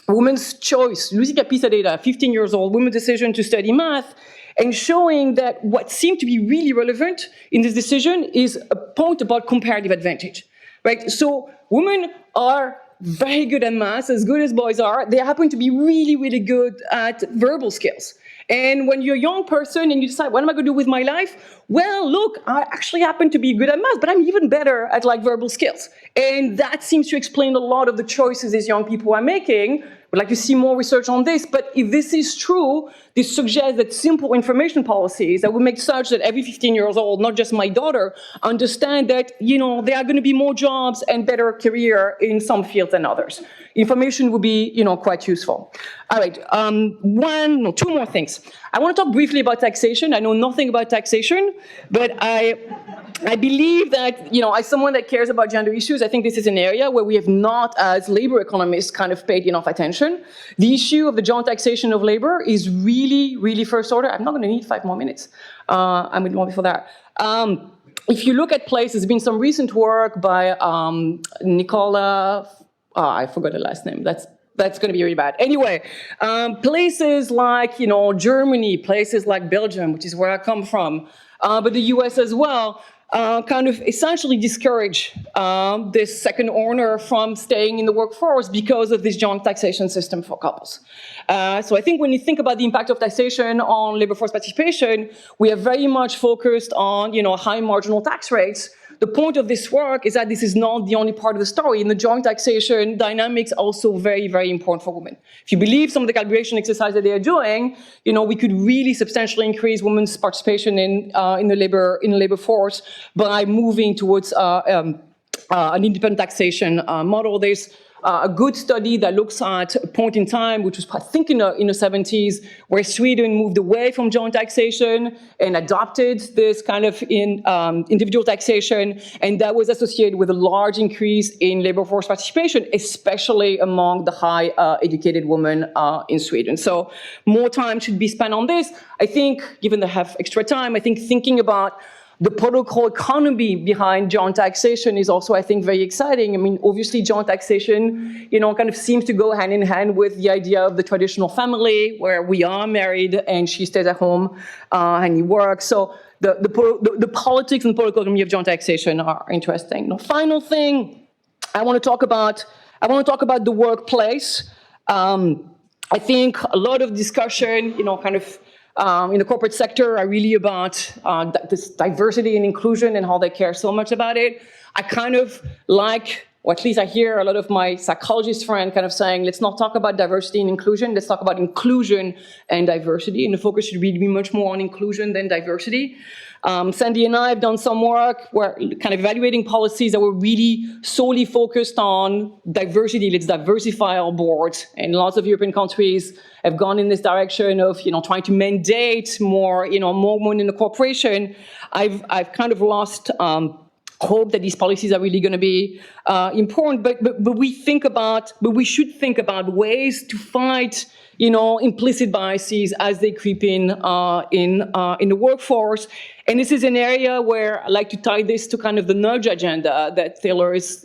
women's choice, losing at PISA data, 15 years old, women's decision to study math, and showing that what seemed to be really relevant in this decision is a point about comparative advantage, right? So women are very good at math, as good as boys are. They happen to be really, really good at verbal skills. And when you're a young person and you decide, what am I going to do with my life? Well, look, I actually happen to be good at math, but I'm even better at verbal skills. And that seems to explain a lot of the choices these young people are making. We'd like to see more research on this, but if this is true, this suggests that simple information policies that would make such that every 15 years old, not just my daughter, understand that, there are going to be more jobs and better career in some fields than others. Information would be, quite useful. All right, 2 more things. I want to talk briefly about taxation. I know nothing about taxation, but I believe that, as someone that cares about gender issues, I think this is an area where we have not, as labor economists, kind of paid enough attention. The issue of the joint taxation of labor is really, really first order. I'm not going to need 5 more minutes. I'm going to more before that. If you look at places, there's been some recent work by Nicola, I forgot the last name. That's That's going to be really bad. Anyway, places like, Germany, places like Belgium, which is where I come from, but the US as well, kind of essentially discourage this second earner from staying in the workforce because of this joint taxation system for couples. So I think when you think about the impact of taxation on labor force participation, we are very much focused on, high marginal tax rates. The point of this work is that this is not the only part of the story. In the joint taxation, dynamics are also very, very important for women. If you believe some of the calculation exercise that they are doing, we could really substantially increase women's participation in the labor force by moving towards an independent taxation model. There's a good study that looks at a point in time, which was, I think, in the 70s, where Sweden moved away from joint taxation and adopted this kind of individual taxation, and that was associated with a large increase in labor force participation, especially among the high educated women in Sweden. So more time should be spent on this. I think, given they have extra time, I think thinking about the political economy behind joint taxation is also, I think, very exciting. I mean, obviously, joint taxation, kind of seems to go hand in hand with the idea of the traditional family, where we are married and she stays at home and he works. So the politics and political economy of joint taxation are interesting. The final thing I want to talk about the workplace. I think a lot of discussion, in the corporate kind are really about this diversity and inclusion and how they care so much about it. I kind of like, or at least I hear a lot of my psychologist friends kind of saying, let's not talk about diversity and inclusion, let's talk about inclusion and diversity. And the focus should really be much more on inclusion than diversity. Sandy and I have done some work where kind of evaluating policies that were really solely focused on diversity. Let's diversify our board. And lots of European countries have gone in this direction of, trying to mandate more women in the corporation. I've kind of lost hope that these policies are really going to be important. But we should think about ways to fight implicit biases as they creep in the workforce. And this is an area where I like to tie this to kind of the nudge agenda that Taylor has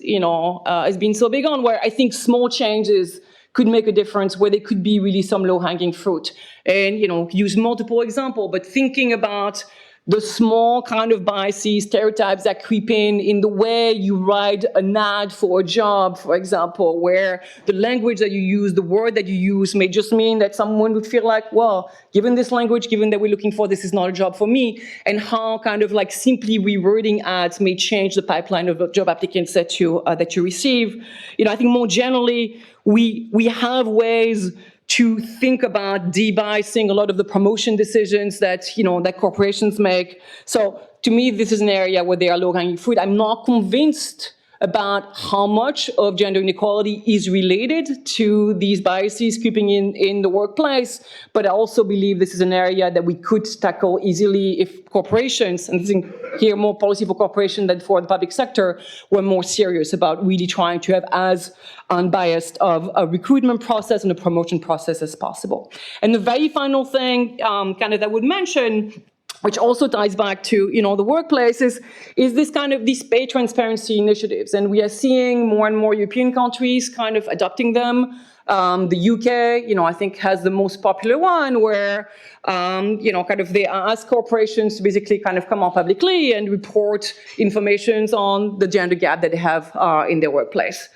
been so big on, where I think small changes could make a difference, where there could be really some low-hanging fruit. And, use multiple examples, but thinking about the small kind of biases, stereotypes that creep in the way you write an ad for a job, for example, where the language that you use, the word that you use may just mean that someone would feel like, well, given this language, given that we're looking for, this is not a job for me, and how kind of like simply rewording ads may change the pipeline of job applicants that you receive. I think more generally, we have ways to think about debiasing a lot of the promotion decisions that, that corporations make. So to me, this is an area where they are low-hanging fruit. I'm not convinced about how much of gender inequality is related to these biases creeping in the workplace, but I also believe this is an area that we could tackle easily if corporations, and I think here more policy for corporations than for the public sector, were more serious about really trying to have as unbiased of a recruitment process and a promotion process as possible. And the very final thing kind of I would mention, which also ties back to, the workplace, is this kind of these pay transparency initiatives. And we are seeing more and more European countries kind of adopting them. The UK, I think has the most popular one where, kind of they ask corporations to basically kind of come out publicly and report information on the gender gap that they have in their workplace.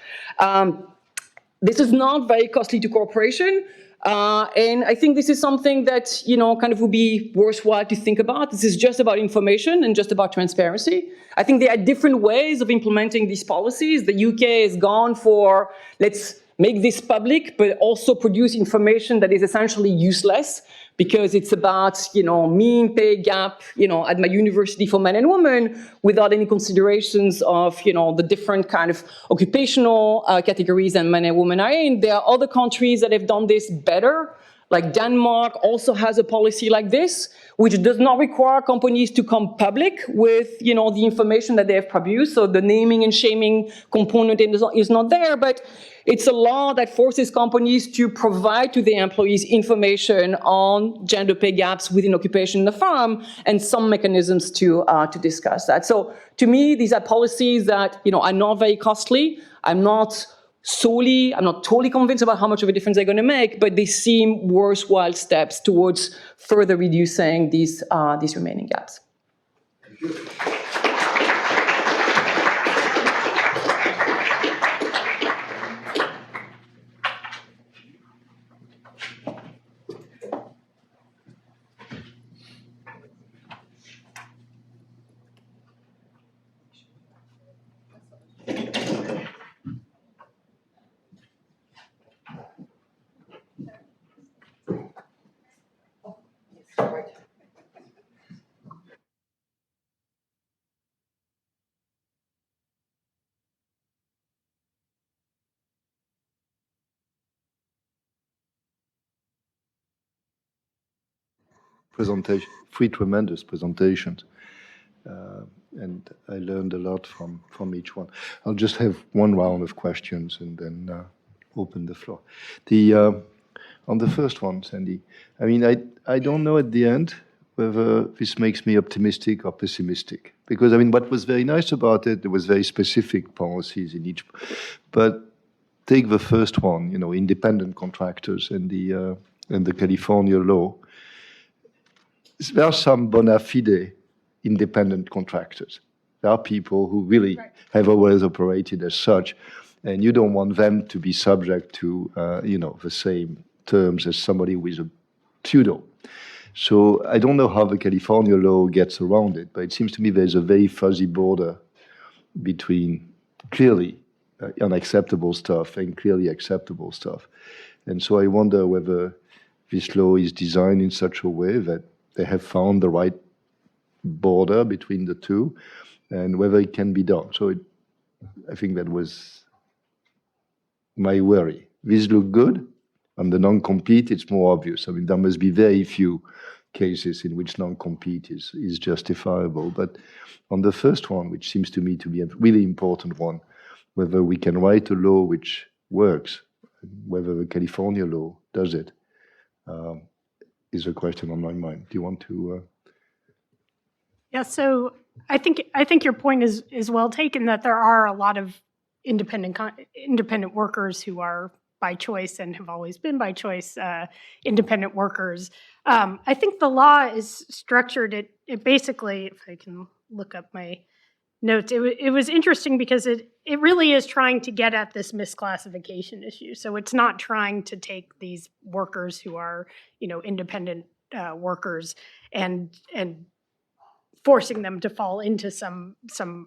This is not very costly to corporation. And I think this is something that, kind of would be worthwhile to think about. This is just about information and just about transparency. I think there are different ways of implementing these policies. The UK has gone for, let's make this public, but also produce information that is essentially useless because it's about, mean pay gap, at my university for men and women without any considerations of, the different kind of occupational categories that men and women are in. There are other countries that have done this better. Like Denmark also has a policy like this, which does not require companies to come public with, the information that they have produced. So the naming and shaming component is not there, but it's a law that forces companies to provide to their employees information on gender pay gaps within occupation in the firm and some mechanisms to discuss that. So to me, these are policies that, are not very costly. I'm not I'm not totally convinced about how much of a difference they're going to make, but they seem worthwhile steps towards further reducing these remaining gaps. Presentation, three tremendous presentations. And I learned a lot from each one. I'll just have one round of questions and then open the floor. On the first one, Sandy, I mean, I don't know at the end whether this makes me optimistic or pessimistic. Because, I mean, what was very nice about it, there was very specific policies in each. But take the first one, you know, independent contractors and the California law. There are some bona fide independent contractors. There are people who really have always operated as such, and you don't want them to be subject to, the same terms as somebody with a pseudo. So I don't know how the California law gets around it, but it seems to me there's a very fuzzy border between clearly unacceptable stuff and clearly acceptable stuff. And so I wonder whether this law is designed in such a way that they have found the right border between the two, and whether it can be done. So I think that was my worry. These look good. On the non-compete, it's more obvious. I mean, there must be very few cases in which non-compete is justifiable. But on the first one, which seems to me to be a really important one, whether we can write a law which works, whether the California law does it, is a question on my mind. Do you want to? Yeah, so I think your point is well taken, that there are a lot of independent workers who are by choice and have always been by choice independent workers. I think the law is structured. It basically, if I can look up my notes, it was interesting because it really is trying to get at this misclassification issue. So it's not trying to take these workers who are, independent workers and forcing them to fall into some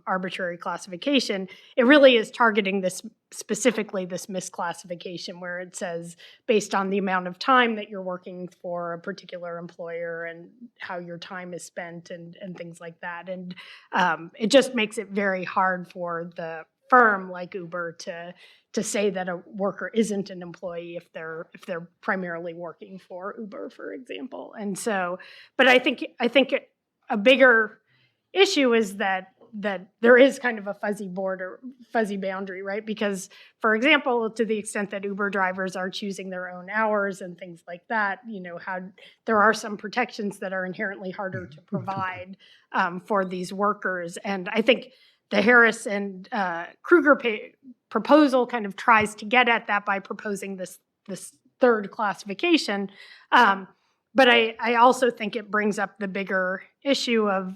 arbitrary classification. It really is targeting specifically this misclassification, where it says based on the amount of time that you're working for a particular employer and how your time is spent and things like that. And it just makes it very hard for the firm like Uber to say that a worker isn't an employee if they're primarily working for Uber, for example. And so, but I think a bigger issue is that there is kind of a fuzzy boundary, right? Because, for example, to the extent that Uber drivers are choosing their own hours and things like that, how there are some protections that are inherently harder to provide for these workers. And I think the Harris and Kruger proposal kind of tries to get at that by proposing this third classification. But I also think it brings up the bigger issue of,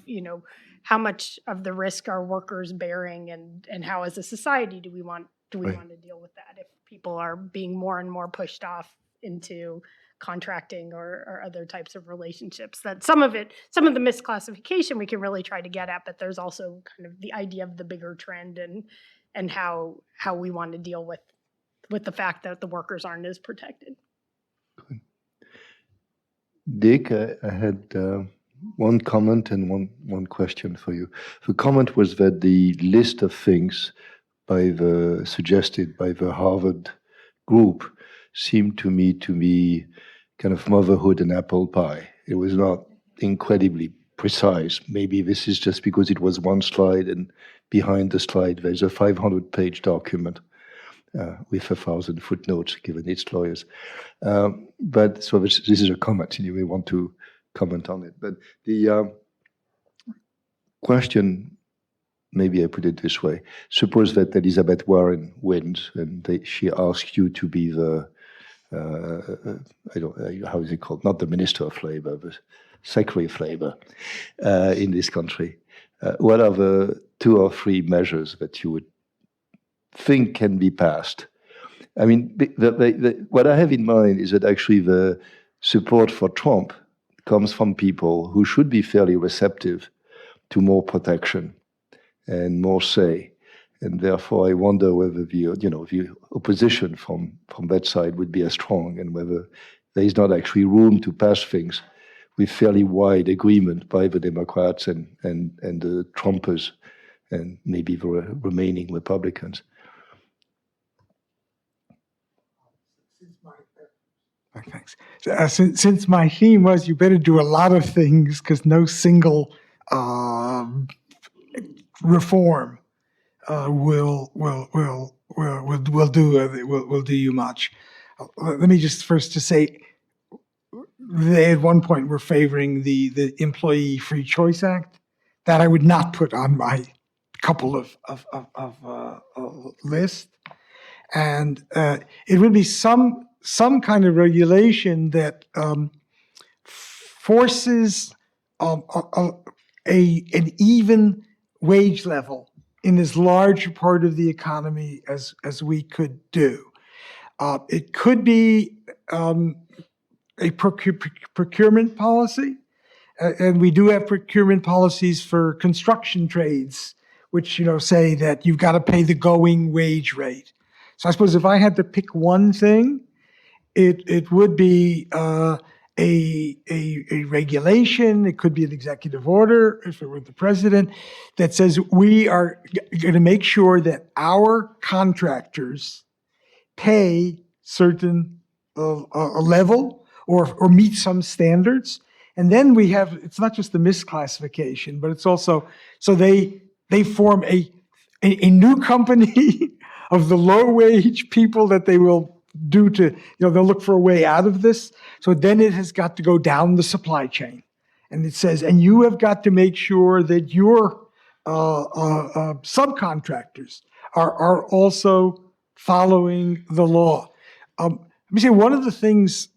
how much of the risk are workers bearing, and how as a society do we want to deal with that if people are being more and more pushed off into contracting or other types of relationships. That some of the misclassification we can really try to get at, but there's also kind of the idea of the bigger trend and how we want to deal with the fact that the workers aren't as protected. Dick, I had one comment and one question for you. The comment was that the list of things suggested by the Harvard group seemed to me to be kind of motherhood and apple pie. It was not incredibly precise. Maybe this is just because it was one slide, and behind the slide there's a 500-page document with 1,000 footnotes given its lawyers. But so this is a comment, and you may want to comment on it. But the question maybe I put it this way. Suppose that Elizabeth Warren wins and she asks you to be the, I don't how is it called? Not the Minister of Labor, but Secretary of Labor in this country. What are the 2 or 3 measures that you would think can be passed? I mean, what I have in mind is that actually the support for Trump comes from people who should be fairly receptive to more protection and more say. And therefore, I wonder whether the opposition from that side would be as strong, and whether there is not actually room to pass things with fairly wide agreement by the Democrats and the Trumpers and maybe the remaining Republicans. Thanks. Since my theme was you better do a lot of things because no single reform will do you much. Let me just first to say, they at one point were favoring the Employee Free Choice Act. That I would not put on my couple of list, and it would be some kind of regulation that forces an even wage level in as large a part of the economy as we could do. It could be a procurement policy, and we do have procurement policies for construction trades, which say that you've got to pay the going wage rate. So I suppose if I had to pick one thing, it would be a regulation. It could be an executive order, if it were the president, that says we are going to make sure that our contractors pay certain a level or meet some standards. And then we have, it's not just the misclassification, but it's also, so they form a new company of the low wage people that they will do to, they'll look for a way out of this. So then it has got to go down the supply chain. And it says, and you have got to make sure that your subcontractors are also following the law. Let me say, one of the things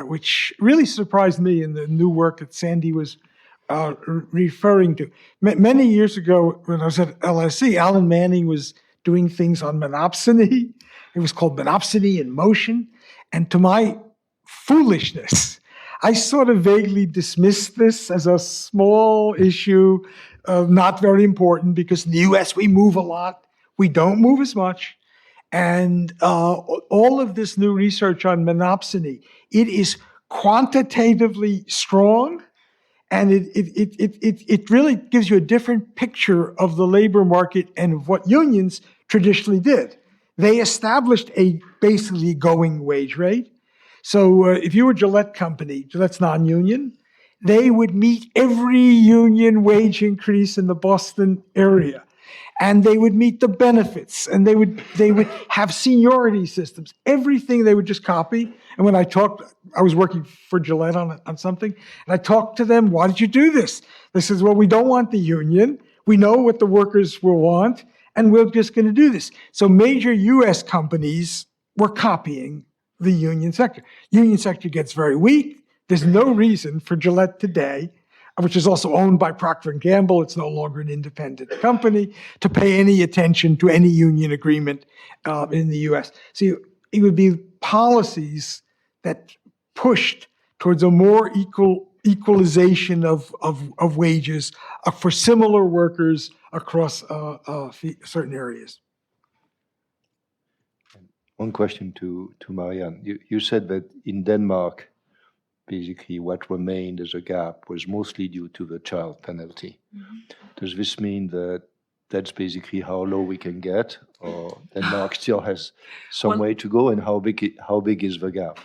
which really surprised me in the new work that Sandy was referring to. Many years ago, when I was at LSE, Alan Manning was doing things on monopsony. It was called Monopsony in Motion. And to my foolishness, I sort of vaguely dismissed this as a small issue, not very important, because in the US we move a lot. We don't move as much. And all of this new research on monopsony, it is quantitatively strong, and it really gives you a different picture of the labor market and of what unions traditionally did. They established a basically going wage rate. So if you were Gillette Company, Gillette's non-union, they would meet every union wage increase in the Boston area. And they would meet the benefits, and they would have seniority systems. Everything they would just copy. And when I talked, I was working for Gillette on something, and I talked to them, why did you do this? They says, well, we don't want the union. We know what the workers will want, and we're just going to do this. So major US companies were copying the union sector. Union sector gets very weak. There's no reason for Gillette today, which is also owned by Procter & Gamble, it's no longer an independent company, to pay any attention to any union agreement in the US. So it would be policies that pushed towards a more equalization of wages for similar workers across certain areas. One question to Marianne. You said that in Denmark, basically what remained as a gap was mostly due to the child penalty. Mm-hmm. Does this mean that that's basically how low we can get, or Denmark still has some way to go, and how big is the gap?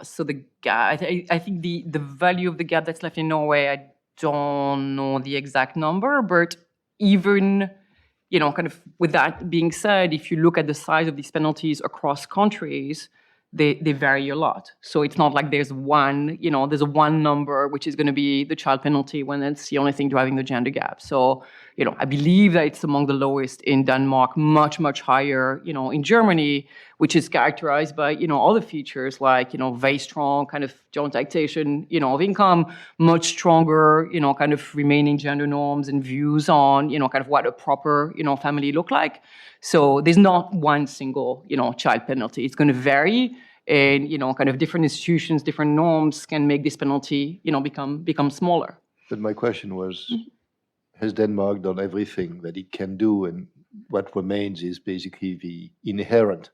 So the gap, I think the value of the gap that's left in Norway, I don't know the exact number, but even, kind of with that being said, if you look at the size of these penalties across countries, they vary a lot. So it's not like there's one number which is going to be the child penalty when it's the only thing driving the gender gap. So, I believe that it's among the lowest in Denmark, much, much higher, in Germany, which is characterized by, other features like, very strong kind of joint taxation, of income, much stronger, kind of remaining gender norms and views on, kind of what a proper, family look like. So there's not one single, child penalty. It's going to vary. And, kind of different institutions, different norms can make this penalty, become smaller. But my question was, has Denmark done everything that it can do? And what remains is basically the inherent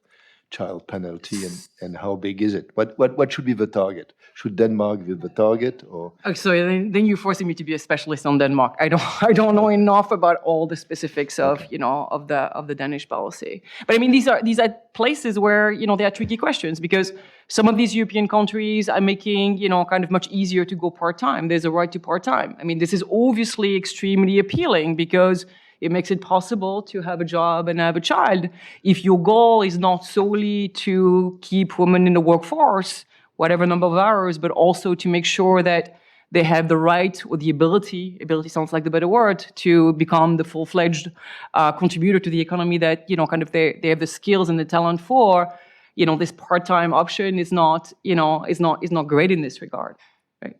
child penalty, and how big is it? What should be the target? Should Denmark be the target, or? Oh, so then you're forcing me to be a specialist on Denmark. I don't know enough about all the specifics of of the Danish policy. But I mean, these are places where there are tricky questions, because some of these European countries are making kind of much easier to go part-time. There's a right to part-time. I mean, this is obviously extremely appealing because it makes it possible to have a job and have a child. If your goal is not solely to keep women in the workforce, whatever number of hours, but also to make sure that they have the right or the ability sounds like the better word, to become the full-fledged contributor to the economy that, kind of they have the skills and the talent for, this part-time option is not great in this regard. Right?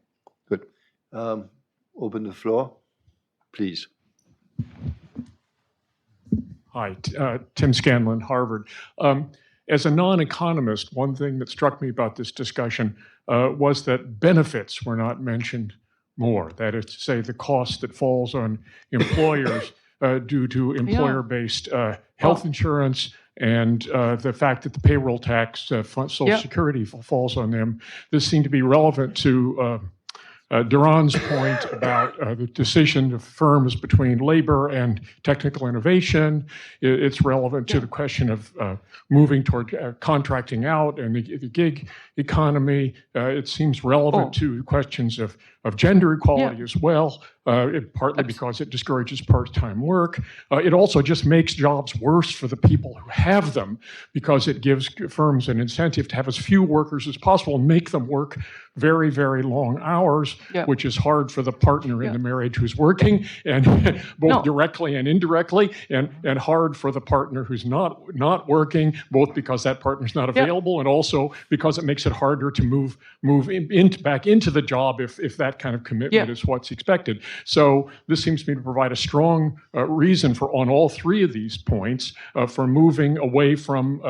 Good. Open the floor, please. Hi, Tim Scanlon, Harvard. As a non-economist, one thing that struck me about this discussion was that benefits were not mentioned more. That is to say, the cost that falls on employers due to employer-based health insurance, and the fact that the payroll tax, Social Security falls on them. This seemed to be relevant to Daron's point about the decision of firms between labor and technical innovation. It's relevant to the question of moving toward contracting out and the gig economy. It seems relevant to questions of gender equality as well, partly because it discourages part-time work. It also just makes jobs worse for the people who have them, because it gives firms an incentive to have as few workers as possible and make them work very, very long hours, which is hard for the partner in the marriage who's working, and both directly and indirectly, and hard for the partner who's not working, both because that partner's not available and also because it makes it harder to move back into the job if that kind of commitment is what's expected. So this seems to me to provide a strong reason on all three of these points for moving away from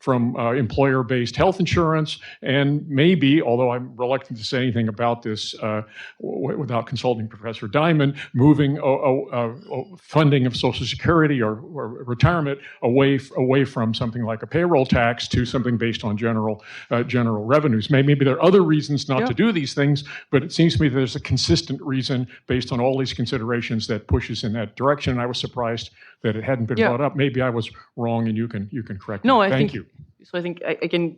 employer-based health insurance, and maybe, although I'm reluctant to say anything about this without consulting Professor Diamond, moving funding of Social Security or retirement away from something like a payroll tax to something based on general revenues. Maybe there are other reasons not to do these things, but it seems to me there's a consistent reason based on all these considerations that pushes in that direction. I was surprised that it hadn't been brought up. Maybe I was wrong, and you can correct me. Thank you. So I think I can.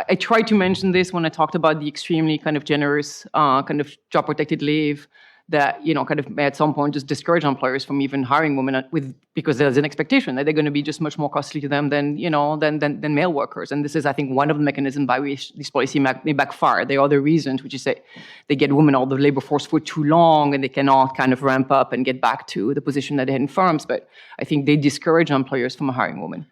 I tried to mention this when I talked about the extremely kind of generous kind of job protected leave that kind of at some point just discourage employers from even hiring women because there's an expectation that they're going to be just much more costly to them than than male workers. And this is, I think, one of the mechanisms by which this policy may backfire. There are other reasons, which is that they get women out of the labor force for too long and they cannot kind of ramp up and get back to the position that they had in firms. But I think they discourage employers from hiring women.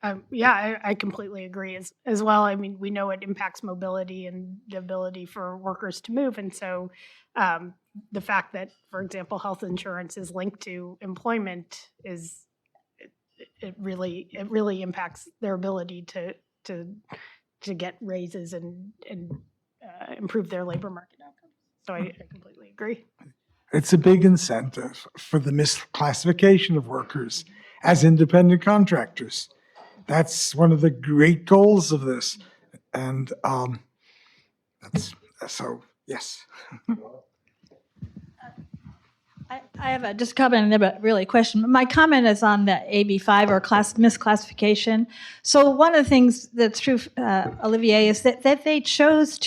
I completely agree as well. I mean, we know it impacts mobility and the ability for workers to move. And so the fact that, for example, health insurance is linked to employment it really impacts their ability to get raises and improve their labor market outcomes. So I completely agree. It's a big incentive for the misclassification of workers as independent contractors. That's one of the great goals of this. And that's so, yes. I have just a comment, but really a question. My comment is on the AB5 or misclassification. So one of the things that's true, Olivier, is that they chose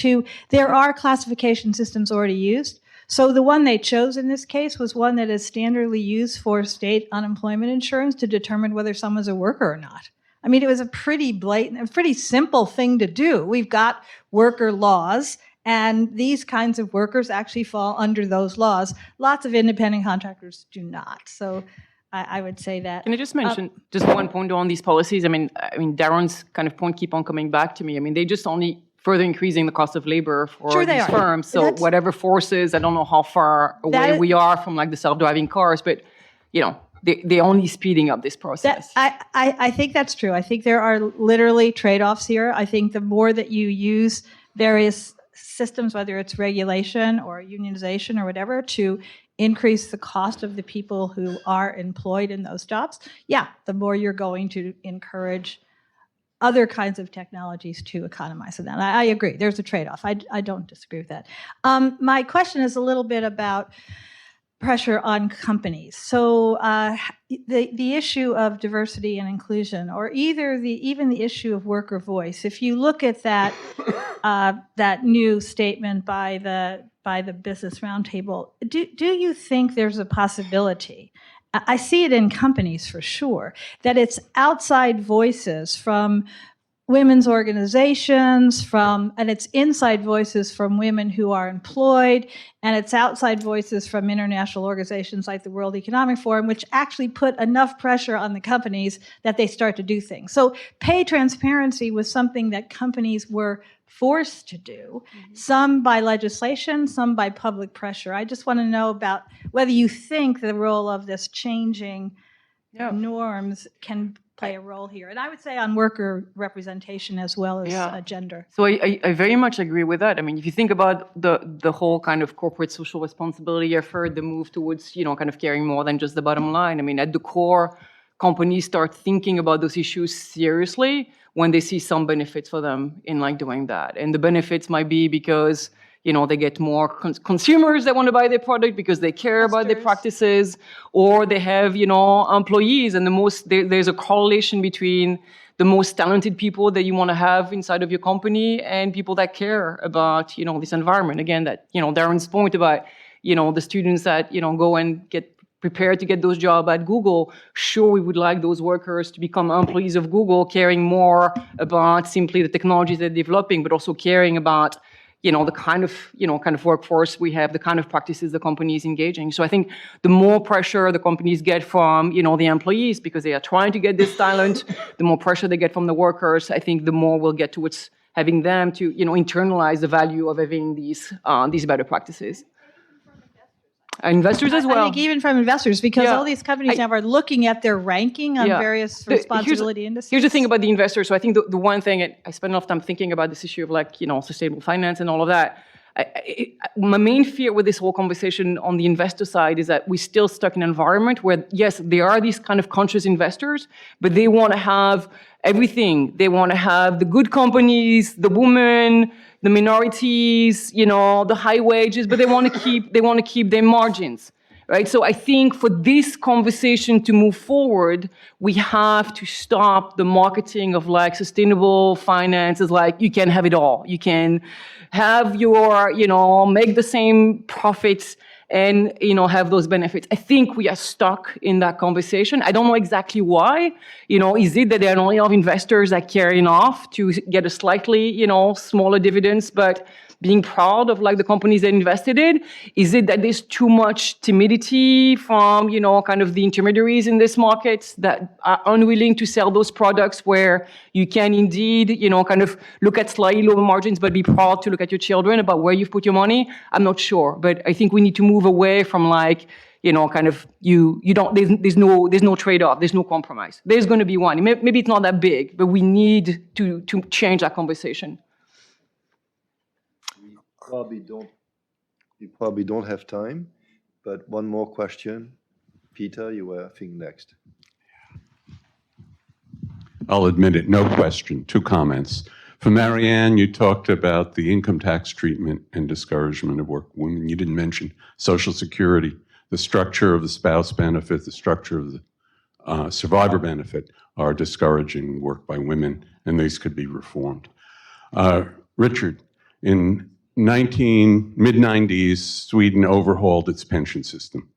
there are classification systems already used. So the one they chose in this case was one that is standardly used for state unemployment insurance to determine whether someone's a worker or not. I mean, it was a pretty blatant, a pretty simple thing to do. We've got worker laws, And these kinds of workers actually fall under those laws. Lots of independent contractors do not. So I would say that. Can I just mention just one point on these policies? I mean, Daron's kind of point keep on coming back to me. I mean, they just only further increasing the cost of labor for Sure they these are. firms. So whatever forces, I don't know how far away we are from like the self-driving cars, but they're only speeding up this process. I think that's true. I think there are literally trade-offs here. I think the more that you use various systems, whether it's regulation or unionization or whatever, to increase the cost of the people who are employed in those jobs, the more you're going to encourage other kinds of technologies to economize on that. I agree. There's a trade-off. I don't disagree with that. My question is a little bit about pressure on companies. So the issue of diversity and inclusion, or even the issue of worker voice. If you look at that that new statement by the Business Roundtable, do you think there's a possibility? I see it in companies for sure, that it's outside voices from women's organizations, and it's inside voices from women who are employed, and it's outside voices from international organizations like the World Economic Forum, which actually put enough pressure on the companies that they start to do things. So pay transparency was something that companies were forced to do, some by legislation, some by public pressure. I just want to know about whether you think the role of this changing norms can play a role here. And I would say on worker representation as well as gender. So I very much agree with that. I mean, if you think about the whole kind of corporate social responsibility effort, the move towards, kind of caring more than just the bottom line. I mean, at the core, companies start thinking about those issues seriously when they see some benefits for them in like doing that. And the benefits might be because they get more consumers that want to buy their product because they care about their practices, or they have, employees, and there's a correlation between the most talented people that you want to have inside of your company and people that care about, this environment. Again, that, Daron's point about, the students that, go and get prepared to get those jobs at Google. Sure, we would like those workers to become employees of Google, caring more about simply the technologies they're developing, but also caring about the kind of workforce we have, the kind of practices the company is engaging. So I think the more pressure the companies get from, the employees, because they are trying to get this talent, the more pressure they get from the workers, I think the more we'll get towards having them to, internalize the value of having these better practices. Investors as well. I think even from investors, because all these companies now are looking at their ranking on various responsibility indices. Here's the thing about the investors. So I think the one thing, I spend a lot of time thinking about this issue of like, sustainable finance and all of that. My main fear with this whole conversation on the investor side is that we're still stuck in an environment where, yes, there are these kind of conscious investors, but they want to have everything. They want to have the good companies, the women, the minorities, the high wages, but they want to keep their margins, right? So I think for this conversation to move forward, we have to stop the marketing of like sustainable finance as like, you can have it all. You can have your, make the same profits and, have those benefits. I think we are stuck in that conversation. I don't know exactly why. Is it that there are only enough investors that care enough to get a slightly, smaller dividends, but being proud of like the companies they invested in? Is it that there's too much timidity from, kind of the intermediaries in this market that are unwilling to sell those products where you can indeed, kind of look at slightly lower margins, but be proud to look at your children about where you've put your money? I'm not sure, but I think we need to move away from like, kind of there's no trade-off, there's no compromise. There's going to be one. Maybe it's not that big, but we need to change that conversation. You probably don't have time, but one more question. Peter, you were, I think, next. I'll admit it, no question, 2 comments. For Marianne, you talked about the income tax treatment and discouragement of work women. You didn't mention Social Security. The structure of the spouse benefit, the structure of the survivor benefit are discouraging work by women, and these could be reformed. Richard, in mid-90s, Sweden overhauled its pension system.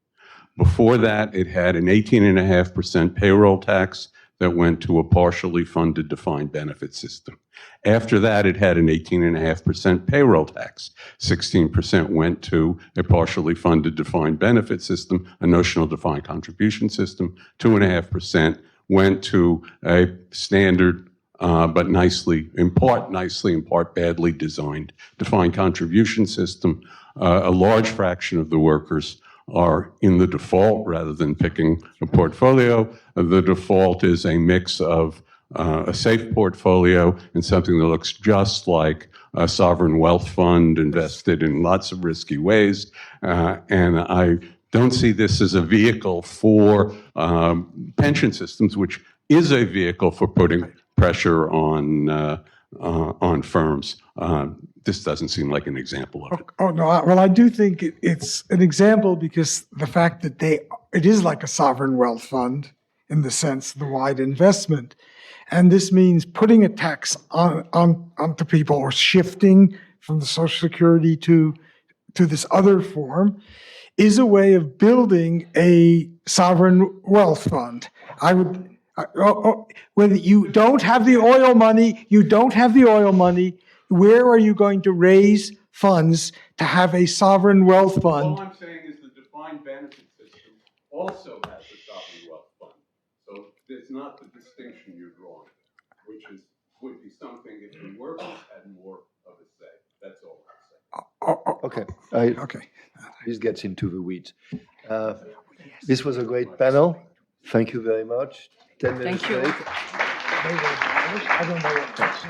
Before that, it had an 18.5% payroll tax that went to a partially funded defined benefit system. After that, it had an 18.5% payroll tax. 16% went to a partially funded defined benefit system, a notional defined contribution system. 2.5% went to a standard, but in part badly designed defined contribution system. A large fraction of the workers are in the default rather than picking a portfolio. The default is a mix of a safe portfolio and something that looks just like a sovereign wealth fund invested in lots of risky ways. And I don't see this as a vehicle for pension systems, which is a vehicle for putting pressure on firms. This doesn't seem like an example of it. Oh, no, well, I do think it's an example because the fact that it is like a sovereign wealth fund in the sense of the wide investment. And this means putting a tax onto people or shifting from the Social Security to this other form is a way of building a sovereign wealth fund. When you don't have the oil money, where are you going to raise funds to have a sovereign wealth fund? All I'm saying is the defined benefit system also has a sovereign wealth fund. So it's not the distinction you're drawing, which would be something if the workers had more of a say. That's all I'm saying. Okay. Okay. This gets into the weeds. This was a great panel. Thank you very much. 10 minutes Thank you. late. I don't know what that's.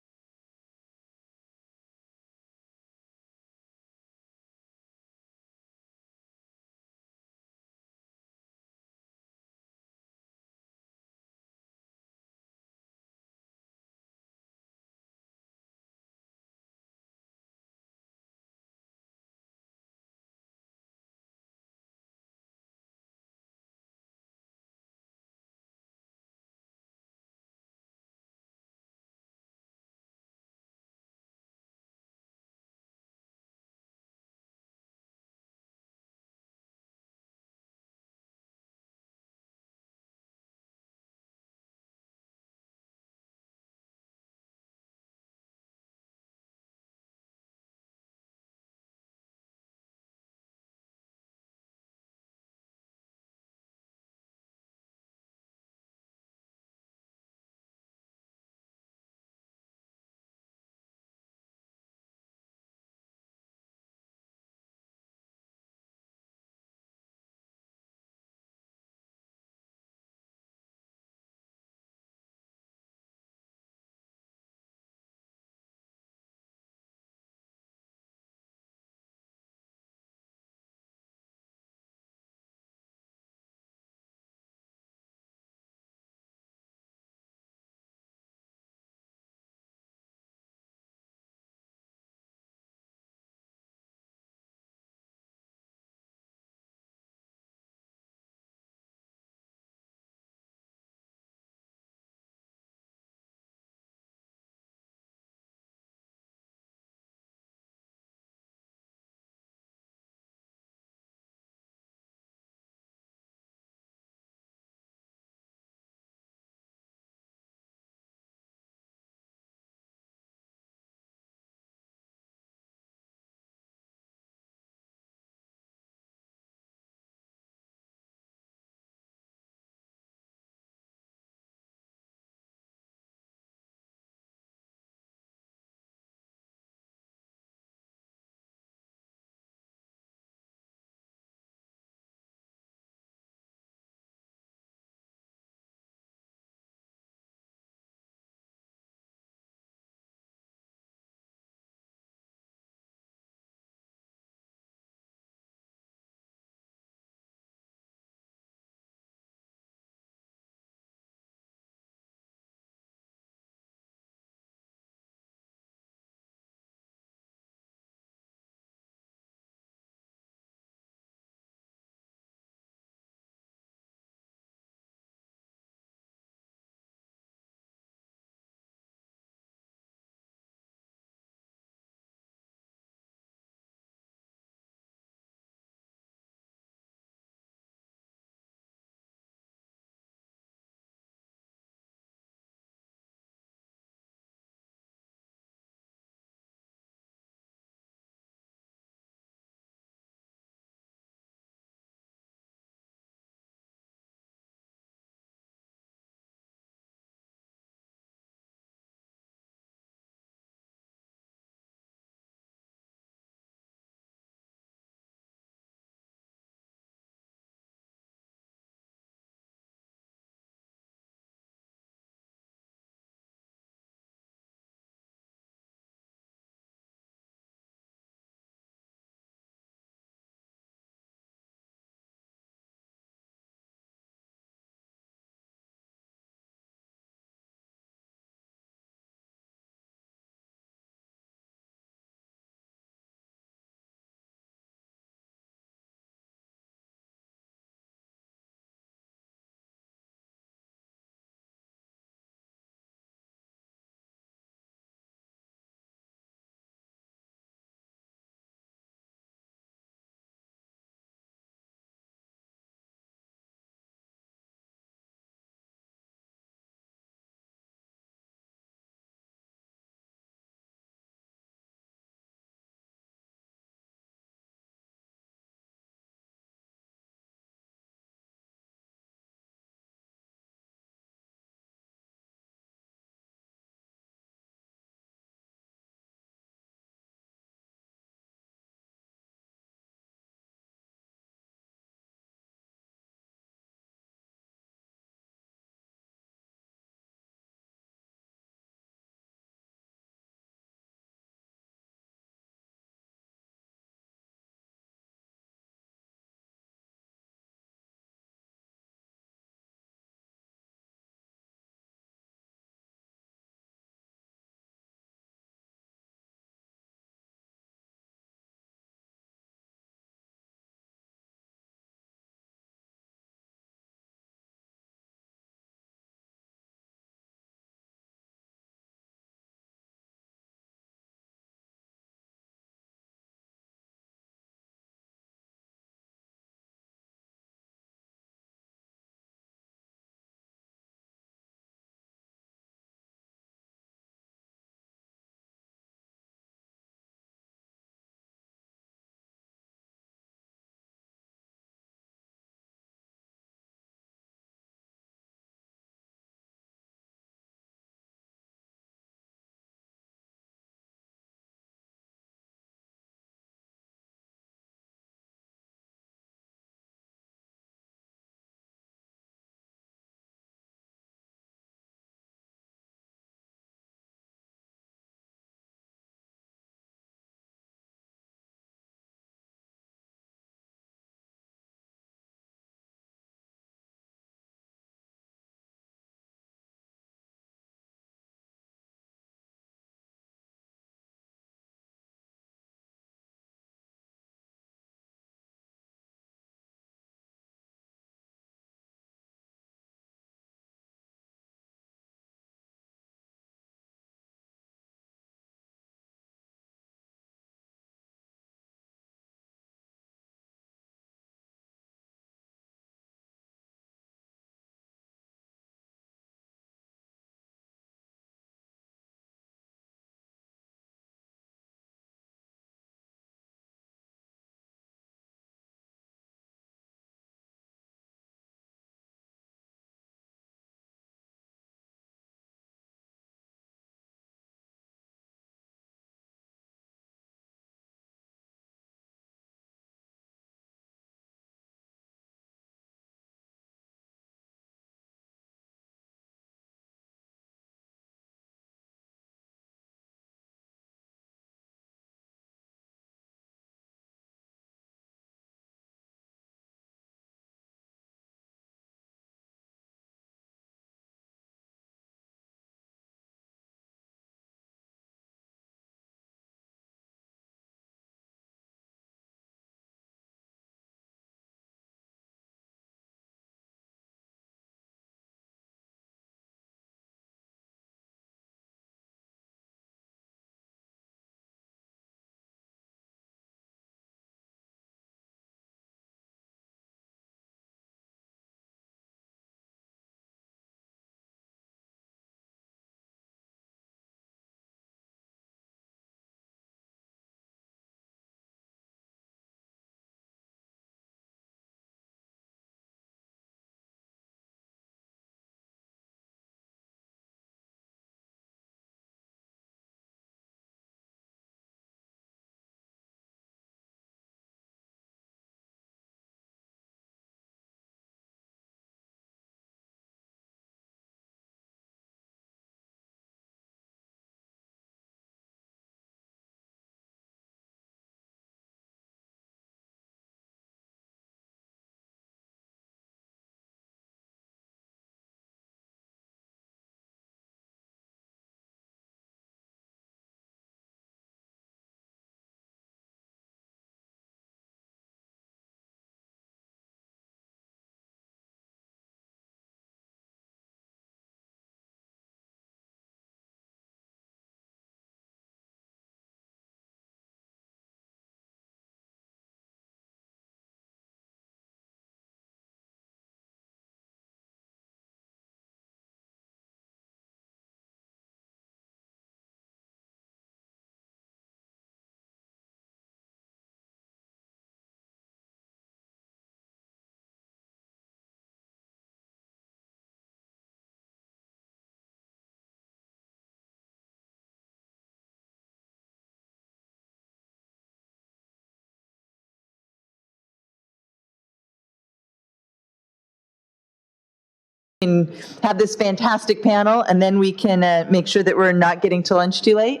can have this fantastic panel, and then we can make sure that we're not getting to lunch too late.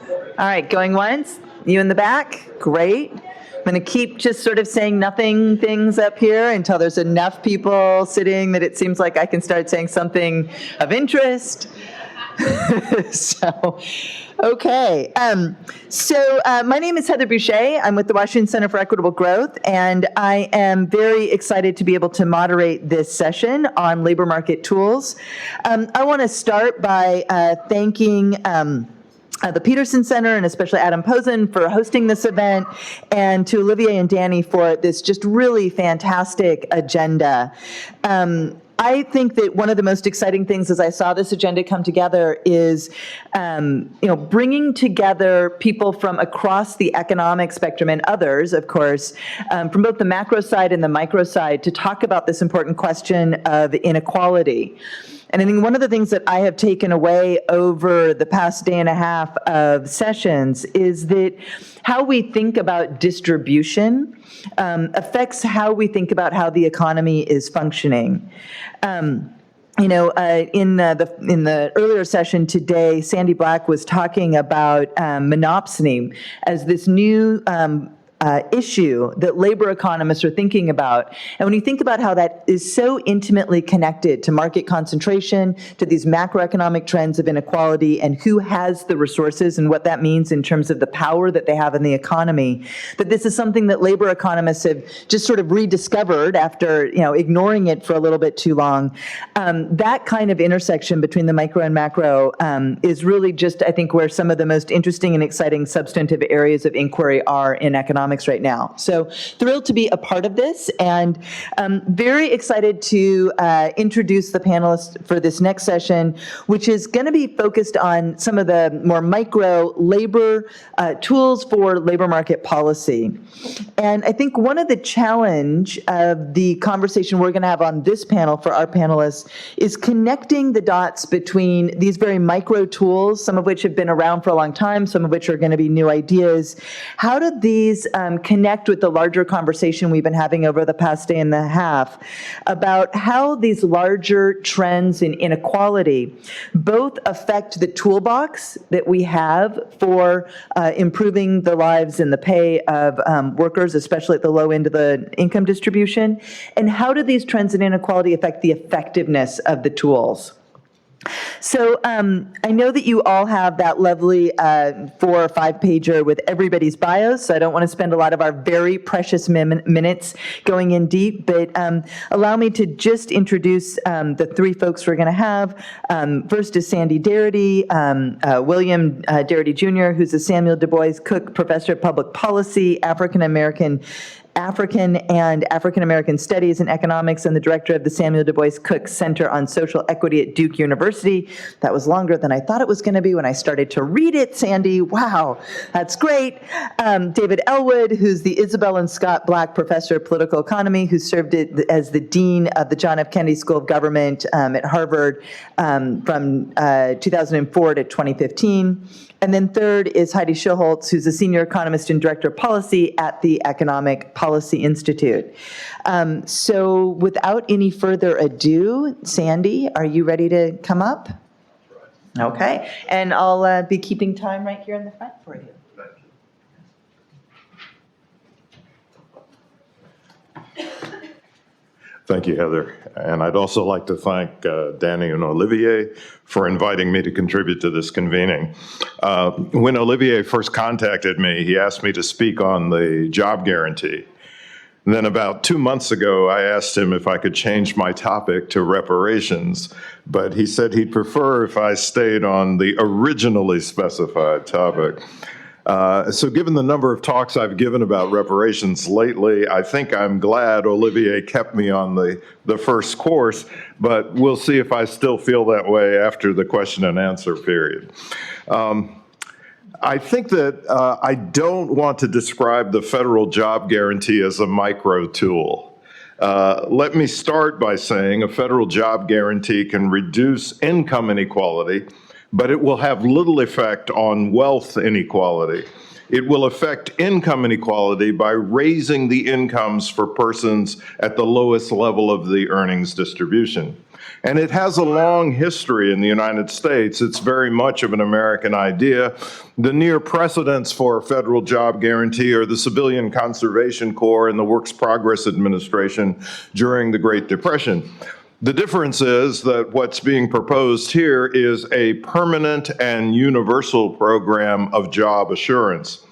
All right, going once. You in the back? Great. I'm going to keep just sort of saying nothing things up here until there's enough people sitting that it seems like I can start saying something of interest. Okay. My name is Heather Boucher. I'm with the Washington Center for Equitable Growth, and I am very excited to be able to moderate this session on labor market tools. I want to start by thanking the Peterson Center, and especially Adam Posen, for hosting this event, and to Olivier and Dani for this just really fantastic agenda. I think that one of the most exciting things as I saw this agenda come together is, bringing together people from across the economic spectrum and others, of course, from both the macro side and the micro side to talk about this important question of inequality. And I think one of the things that I have taken away over the past day and a half of sessions is that how we think about distribution affects how we think about how the economy is functioning. In the earlier session today, Sandy Black was talking about monopsony as this new issue that labor economists are thinking about. And when you think about how that is so intimately connected to market concentration, to these macroeconomic trends of inequality, and who has the resources and what that means in terms of the power that they have in the economy, that this is something that labor economists have just sort of rediscovered after ignoring it for a little bit too long. That kind of intersection between the micro and macro is really just, I think, where some of the most interesting and exciting substantive areas of inquiry are in economics right now. So thrilled to be a part of this, and very excited to introduce the panelists for this next session, which is going to be focused on some of the more micro labor tools for labor market policy. And I think one of the challenge of the conversation we're going to have on this panel for our panelists is connecting the dots between these very micro tools, some of which have been around for a long time, some of which are going to be new ideas. How do these connect with the larger conversation we've been having over the past day and a half about how these larger trends in inequality both affect the toolbox that we have for improving the lives and the pay of workers, especially at the low end of the income distribution, and how do these trends in inequality affect the effectiveness of the tools? So I know that you all have that lovely 4 or 5 pager with everybody's bios, so I don't want to spend a lot of our very precious minutes going in deep, but allow me to just introduce the 3 folks we're going to have. First is Sandy Darity, William Darity Jr., who's a Samuel Du Bois Cook Professor of Public Policy, African and African American Studies and Economics, and the director of the Samuel Du Bois Cook Center on Social Equity at Duke University. That was longer than I thought it was going to be when I started to read it, Sandy. Wow, that's great. David Elwood, who's the Isabel and Scott Black Professor of Political Economy, who served as the Dean of the John F. Kennedy School of Government at Harvard from 2004 to 2015. And then third is Heidi Schulholz, who's a senior economist and director of policy at the Economic Policy Institute. So without any further ado, Sandy, are you ready to come up? Okay, and I'll be keeping time right here in the front for you. Thank you, Heather. And I'd also like to thank Dani and Olivier for inviting me to contribute to this convening. When Olivier first contacted me, he asked me to speak on the job guarantee. And then about 2 months ago, I asked him if I could change my topic to reparations, but he said he'd prefer if I stayed on the originally specified topic. So given the number of talks I've given about reparations lately, I think I'm glad Olivier kept me on the first course, but we'll see if I still feel that way after the question and answer period. I think that I don't want to describe the federal job guarantee as a micro tool. Let me start by saying a federal job guarantee can reduce income inequality, but it will have little effect on wealth inequality. It will affect income inequality by raising the incomes for persons at the lowest level of the earnings distribution. And it has a long history in the United States. It's very much of an American idea. The near precedents for a federal job guarantee are the Civilian Conservation Corps and the Works Progress Administration during the Great Depression. The difference is that what's being proposed here is a permanent and universal program of job assurance.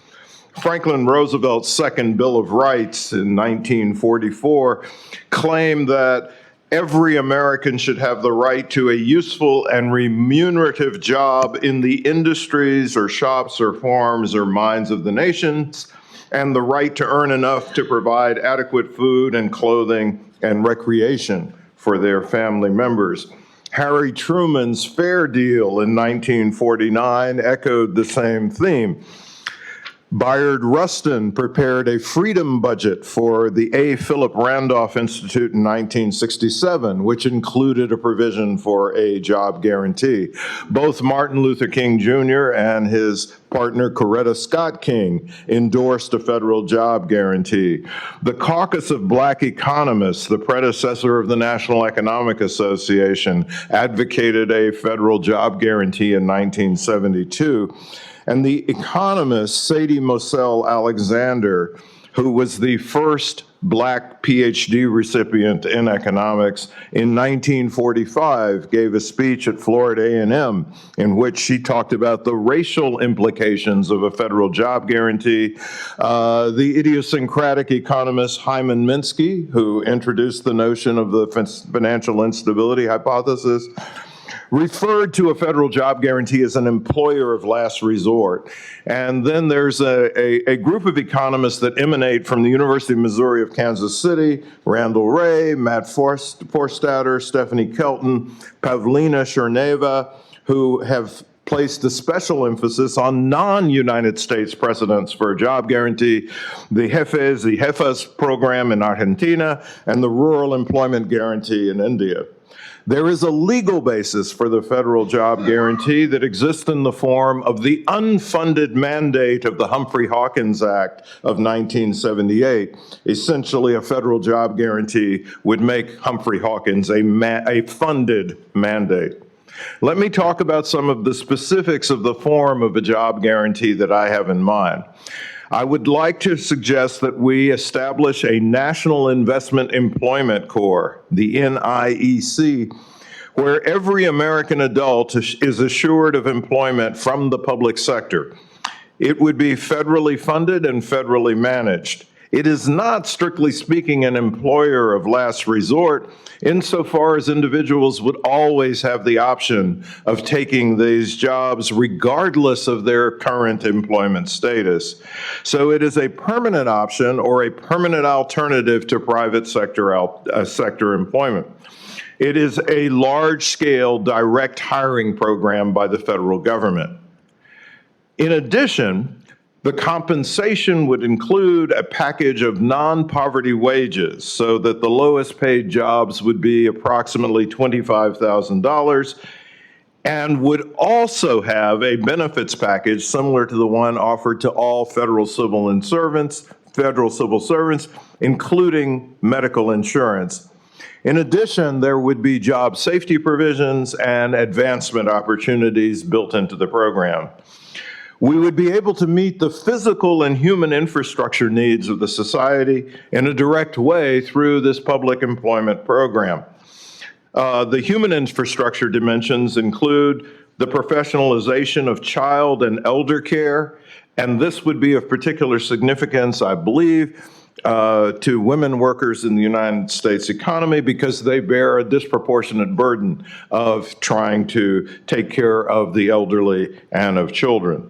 Franklin Roosevelt's Second Bill of Rights in 1944 claimed that every American should have the right to a useful and remunerative job in the industries or shops or farms or mines of the nations, and the right to earn enough to provide adequate food and clothing and recreation for their family members. Harry Truman's Fair Deal in 1949 echoed the same theme. Bayard Rustin prepared a freedom budget for the A. Philip Randolph Institute in 1967, which included a provision for a job guarantee. Both Martin Luther King Jr. and his partner Coretta Scott King endorsed a federal job guarantee. The Caucus of Black Economists, the predecessor of the National Economic Association, advocated a federal job guarantee in 1972. And the economist Sadie Moselle Alexander, who was the first Black PhD recipient in economics, in 1945 gave a speech at Florida A&M in which she talked about the racial implications of a federal job guarantee. The idiosyncratic economist Hyman Minsky, who introduced the notion of the financial instability hypothesis, referred to a federal job guarantee as an employer of last resort. And then there's a group of economists that emanate from the University of Missouri of Kansas City, Randall Wray, Matt Forstater, Stephanie Kelton, Pavlina Cherneva, who have placed a special emphasis on non-United States precedents for a job guarantee, the Jefas program in Argentina, and the Rural Employment Guarantee in India. There is a legal basis for the federal job guarantee that exists in the form of the unfunded mandate of the Humphrey-Hawkins Act of 1978. Essentially, a federal job guarantee would make Humphrey-Hawkins a funded mandate. Let me talk about some of the specifics of the form of a job guarantee that I have in mind. I would like to suggest that we establish a National Investment Employment Corps, the NIEC, where every American adult is assured of employment from the public sector. It would be federally funded and federally managed. It is not, strictly speaking, an employer of last resort, insofar as individuals would always have the option of taking these jobs regardless of their current employment status. So it is a permanent option or a permanent alternative to private sector employment. It is a large-scale direct hiring program by the federal government. In addition, the compensation would include a package of non-poverty wages so that the lowest paid jobs would be approximately $25,000 and would also have a benefits package similar to the one offered to all federal civil servants, including medical insurance. In addition, there would be job safety provisions and advancement opportunities built into the program. We would be able to meet the physical and human infrastructure needs of the society in a direct way through this public employment program. The human infrastructure dimensions include the professionalization of child and elder care, and this would be of particular significance, I believe, to women workers in the United States economy because they bear a disproportionate burden of trying to take care of the elderly and of children.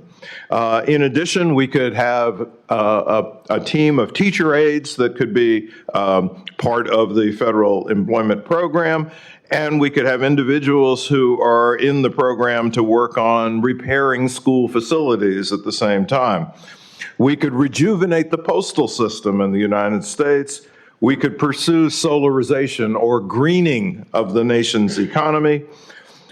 In addition, we could have a team of teacher aides that could be part of the federal employment program, and we could have individuals who are in the program to work on repairing school facilities at the same time. We could rejuvenate the postal system in the United States. We could pursue solarization or greening of the nation's economy.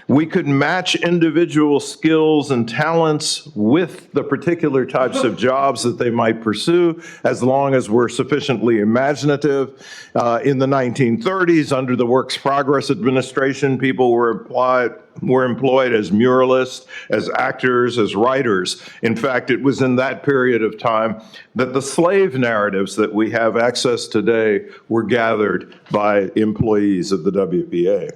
We could match individual skills and talents with the particular types of jobs that they might pursue, as long as we're sufficiently imaginative. In the 1930s, under the Works Progress Administration, people were employed as muralists, as actors, as writers. In fact, it was in that period of time that the slave narratives that we have access today were gathered by employees of the WPA.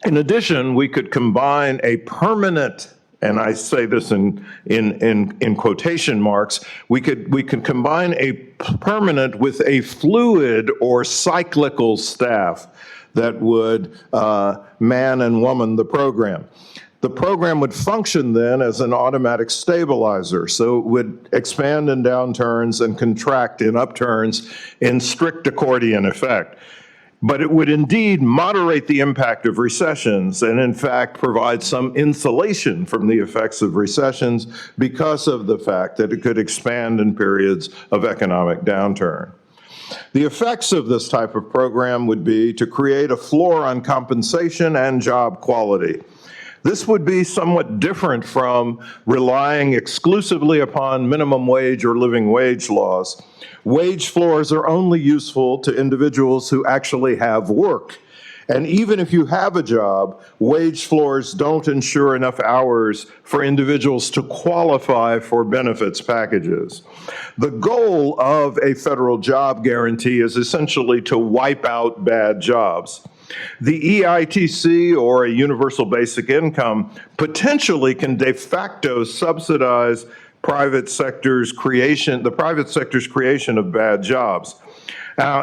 In addition, we could combine a permanent, and I say this in quotation marks, we could combine a permanent with a fluid or cyclical staff that would man and woman the program. The program would function then as an automatic stabilizer, so it would expand in downturns and contract in upturns in strict accordion effect. But it would indeed moderate the impact of recessions and, in fact, provide some insulation from the effects of recessions because of the fact that it could expand in periods of economic downturn. The effects of this type of program would be to create a floor on compensation and job quality. This would be somewhat different from relying exclusively upon minimum wage or living wage laws. Wage floors are only useful to individuals who actually have work. And even if you have a job, wage floors don't ensure enough hours for individuals to qualify for benefits packages. The goal of a federal job guarantee is essentially to wipe out bad jobs. The EITC, or a universal basic income, potentially can de facto subsidize the private sector's creation of bad jobs.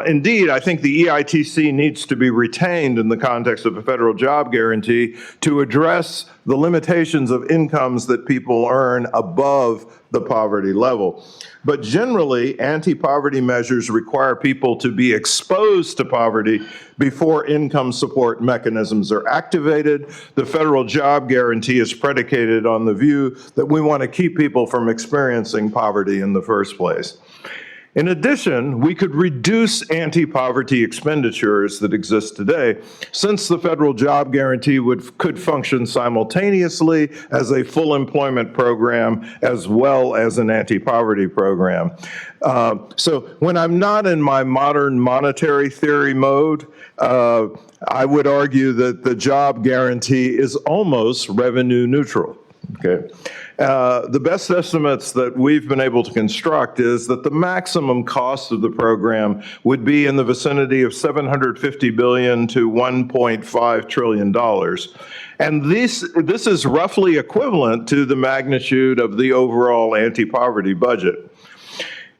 Indeed, I think the EITC needs to be retained in the context of a federal job guarantee to address the limitations of incomes that people earn above the poverty level. But generally, anti-poverty measures require people to be exposed to poverty before income support mechanisms are activated. The federal job guarantee is predicated on the view that we want to keep people from experiencing poverty in the first place. In addition, we could reduce anti-poverty expenditures that exist today, since the federal job guarantee could function simultaneously as a full employment program as well as an anti-poverty program. So when I'm not in my modern monetary theory mode, I would argue that the job guarantee is almost revenue neutral. Okay. The best estimates that we've been able to construct is that the maximum cost of the program would be in the vicinity of $750 billion to $1.5 trillion. And this is roughly equivalent to the magnitude of the overall anti-poverty budget.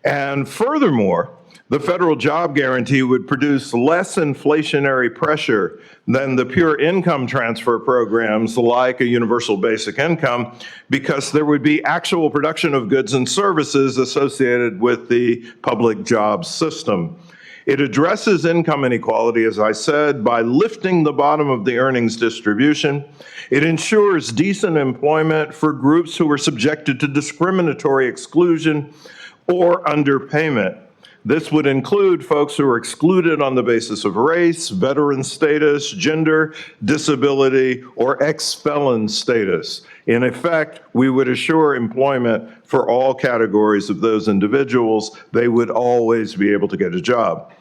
And furthermore, the federal job guarantee would produce less inflationary pressure than the pure income transfer programs like a universal basic income, because there would be actual production of goods and services associated with the public jobs system. It addresses income inequality, as I said, by lifting the bottom of the earnings distribution. It ensures decent employment for groups who are subjected to discriminatory exclusion or underpayment. This would include folks who are excluded on the basis of race, veteran status, gender, disability, or ex-felon status. In effect, we would assure employment for all categories of those individuals. They would always be able to get a job.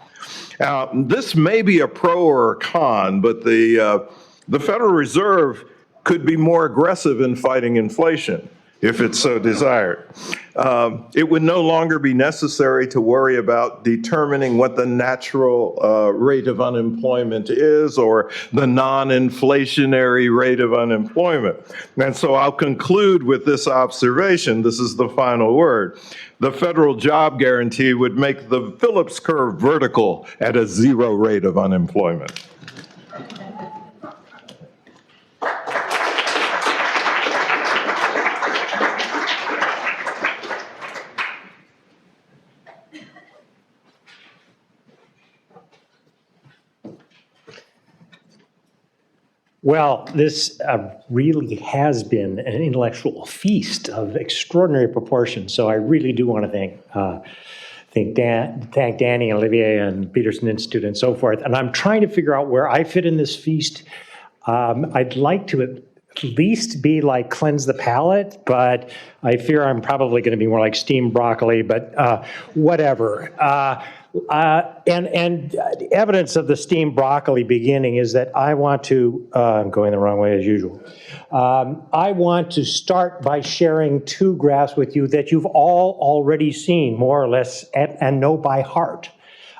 Now, this may be a pro or a con, but the Federal Reserve could be more aggressive in fighting inflation if it's so desired. It would no longer be necessary to worry about determining what the natural rate of unemployment is or the non-inflationary rate of unemployment. And so I'll conclude with this observation. This is the final word. The federal job guarantee would make the Phillips curve vertical at a zero rate of unemployment. Well, this really has been an intellectual feast of extraordinary proportions. So I really do want to thank Dani, Olivier, and Peterson Institute, and so forth. And I'm trying to figure out where I fit in this feast. I'd like to at least be like cleanse the palate, but I fear I'm probably going to be more like steamed broccoli, but whatever. And evidence of the steamed broccoli beginning is that I want to, I'm going the wrong way as usual. I want to start by sharing two graphs with you that you've all already seen, more or less, and know by heart.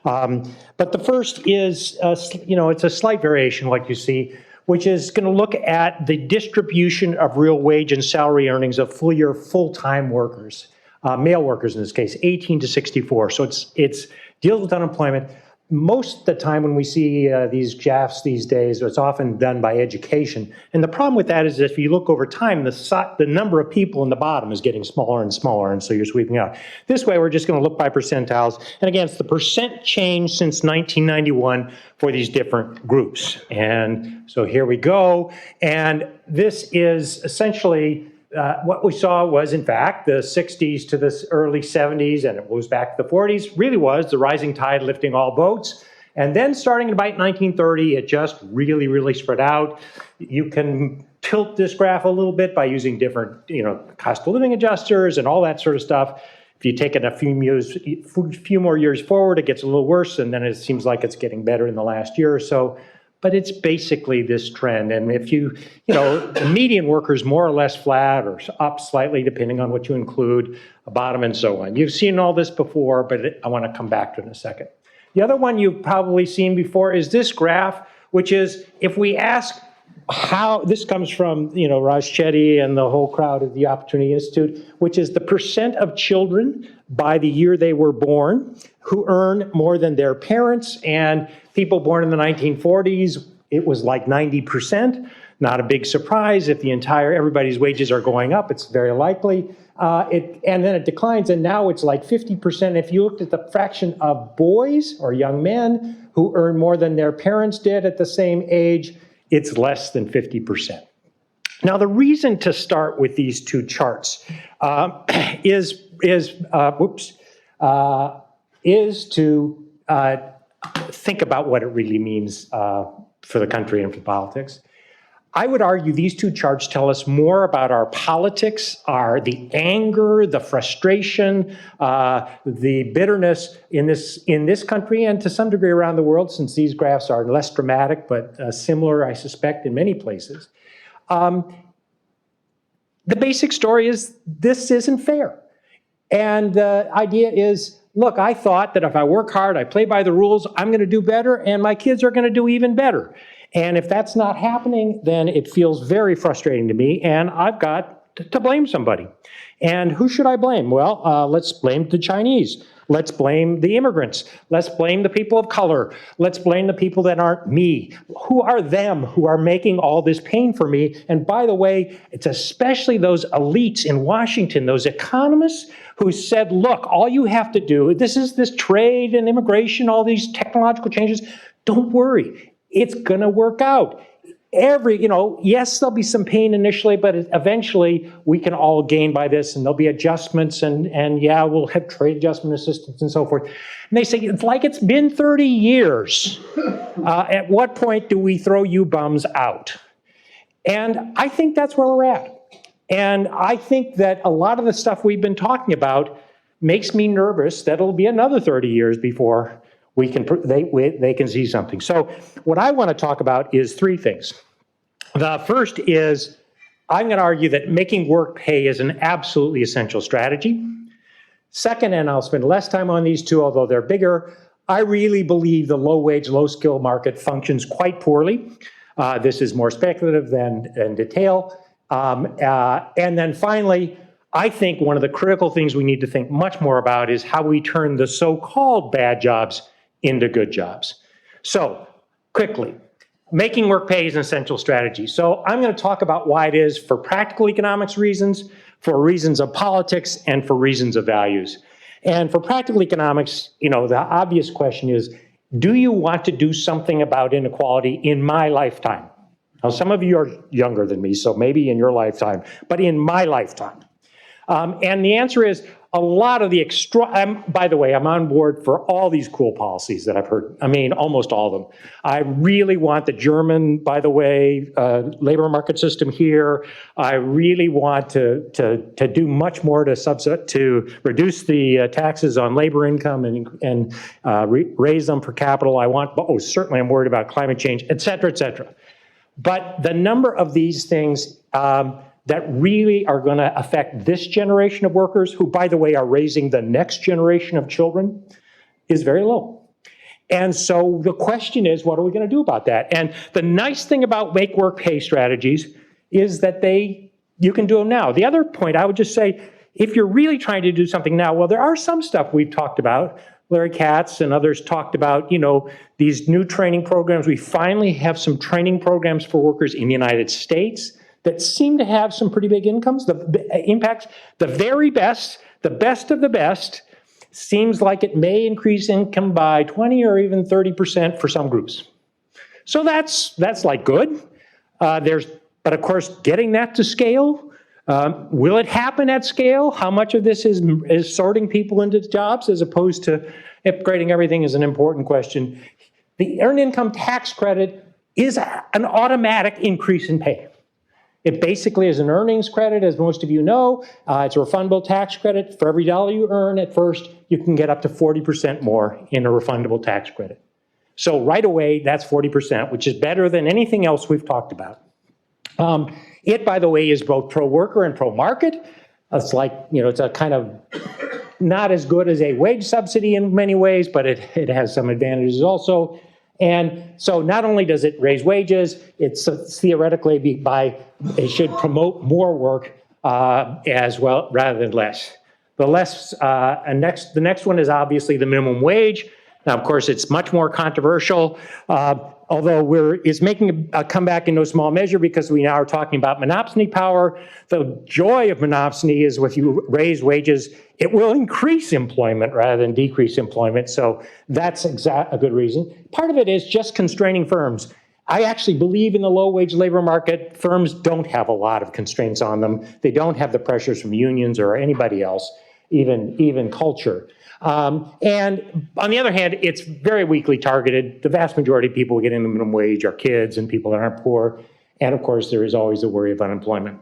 But the first is, it's a slight variation, like you see, which is going to look at the distribution of real wage and salary earnings of full-year full-time workers, male workers in this case, 18 to 64. So it's deals with unemployment. Most of the time when we see these graphs these days, it's often done by education. And the problem with that is if you look over time, the number of people in the bottom is getting smaller and smaller, and so you're sweeping out. This way, we're just going to look by percentiles. And again, it's the percent change since 1991 for these different groups. And so here we go. And this is essentially what we saw was, in fact, the 60s to the early 70s, and it goes back to the 40s, really was the rising tide lifting all boats. And then starting in about 1930, it just really, really spread out. You can tilt this graph a little bit by using different, cost of living adjusters and all that sort of stuff. If you take it a few more years forward, it gets a little worse, and then it seems like it's getting better in the last year or so. But it's basically this trend. And if the median worker is more or less flat or up slightly, depending on what you include, a bottom and so on. You've seen all this before, but I want to come back to it in a second. The other one you've probably seen before is this graph, which is if we ask how, this comes from, Raj Chetty and the whole crowd at the Opportunity Institute, which is the percent of children by the year they were born who earn more than their parents. And people born in the 1940s, it was like 90%. Not a big surprise if everybody's wages are going up, it's very likely. And then it declines, and now it's like 50%. If you looked at the fraction of boys or young men who earn more than their parents did at the same age, it's less than 50%. Now, the reason to start with these two charts is to think about what it really means for the country and for politics. I would argue these two charts tell us more about our politics, the anger, the frustration, the bitterness in this country and to some degree around the world, since these graphs are less dramatic but similar, I suspect, in many places. The basic story is this isn't fair. And the idea is, look, I thought that if I work hard, I play by the rules, I'm going to do better, and my kids are going to do even better. And if that's not happening, then it feels very frustrating to me, and I've got to blame somebody. And who should I blame? Well, let's blame the Chinese. Let's blame the immigrants. Let's blame the people of color. Let's blame the people that aren't me. Who are them who are making all this pain for me? And by the way, it's especially those elites in Washington, those economists who said, look, all you have to do, this trade and immigration, all these technological changes, don't worry. It's going to work out. Yes, there'll be some pain initially, but eventually we can all gain by this, and there'll be adjustments, and yeah, we'll have trade adjustment assistance and so forth. And they say, it's like it's been 30 years. At what point do we throw you bums out? And I think that's where we're at. And I think that a lot of the stuff we've been talking about makes me nervous that it'll be another 30 years before they can see something. So what I want to talk about is three things. The first is I'm going to argue that making work pay is an absolutely essential strategy. Second, and I'll spend less time on these two, although they're bigger, I really believe the low-wage, low-skill market functions quite poorly. This is more speculative than detail. And then finally, I think one of the critical things we need to think much more about is how we turn the so-called bad jobs into good jobs. So, quickly, making work pay is an essential strategy. So I'm going to talk about why it is for practical economics reasons, for reasons of politics, and for reasons of values. And for practical economics, the obvious question is, do you want to do something about inequality in my lifetime? Now, some of you are younger than me, so maybe in your lifetime, but in my lifetime. And the answer is, a lot of the by the way, I'm on board for all these cool policies that I've heard. I mean, almost all of them. I really want the German, by the way, labor market system here. I really want to do much more to reduce the taxes on labor income and raise them for capital. Certainly I'm worried about climate change, et cetera, et cetera. But the number of these things that really are going to affect this generation of workers, who, by the way, are raising the next generation of children, is very low. And so the question is, what are we going to do about that? And the nice thing about make work pay strategies is that you can do them now. The other point I would just say, if you're really trying to do something now, well, there are some stuff we've talked about. Larry Katz and others talked about, these new training programs. We finally have some training programs for workers in the United States that seem to have some pretty big incomes, the impacts. The very best, the best of the best, seems like it may increase income by 20 or even 30% for some groups. So that's like good. But of course, getting that to scale, will it happen at scale? How much of this is sorting people into jobs as opposed to upgrading everything is an important question. The earned income tax credit is an automatic increase in pay. It basically is an earnings credit, as most of you know. It's a refundable tax credit. For every dollar you earn at first, you can get up to 40% more in a refundable tax credit. So right away, that's 40%, which is better than anything else we've talked about. It, by the way, is both pro-worker and pro-market. It's like, it's a kind of not as good as a wage subsidy in many ways, but it has some advantages also. And so not only does it raise wages, it's theoretically it should promote more work as well rather than less. The next one is obviously the minimum wage. Now, of course, it's much more controversial, although it's making a comeback in no small measure because we now are talking about monopsony power. The joy of monopsony is if you raise wages, it will increase employment rather than decrease employment. So that's a good reason. Part of it is just constraining firms. I actually believe in the low-wage labor market. Firms don't have a lot of constraints on them. They don't have the pressures from unions or anybody else, even culture. And on the other hand, it's very weakly targeted. The vast majority of people getting the minimum wage are kids and people that aren't poor. And of course, there is always the worry of unemployment.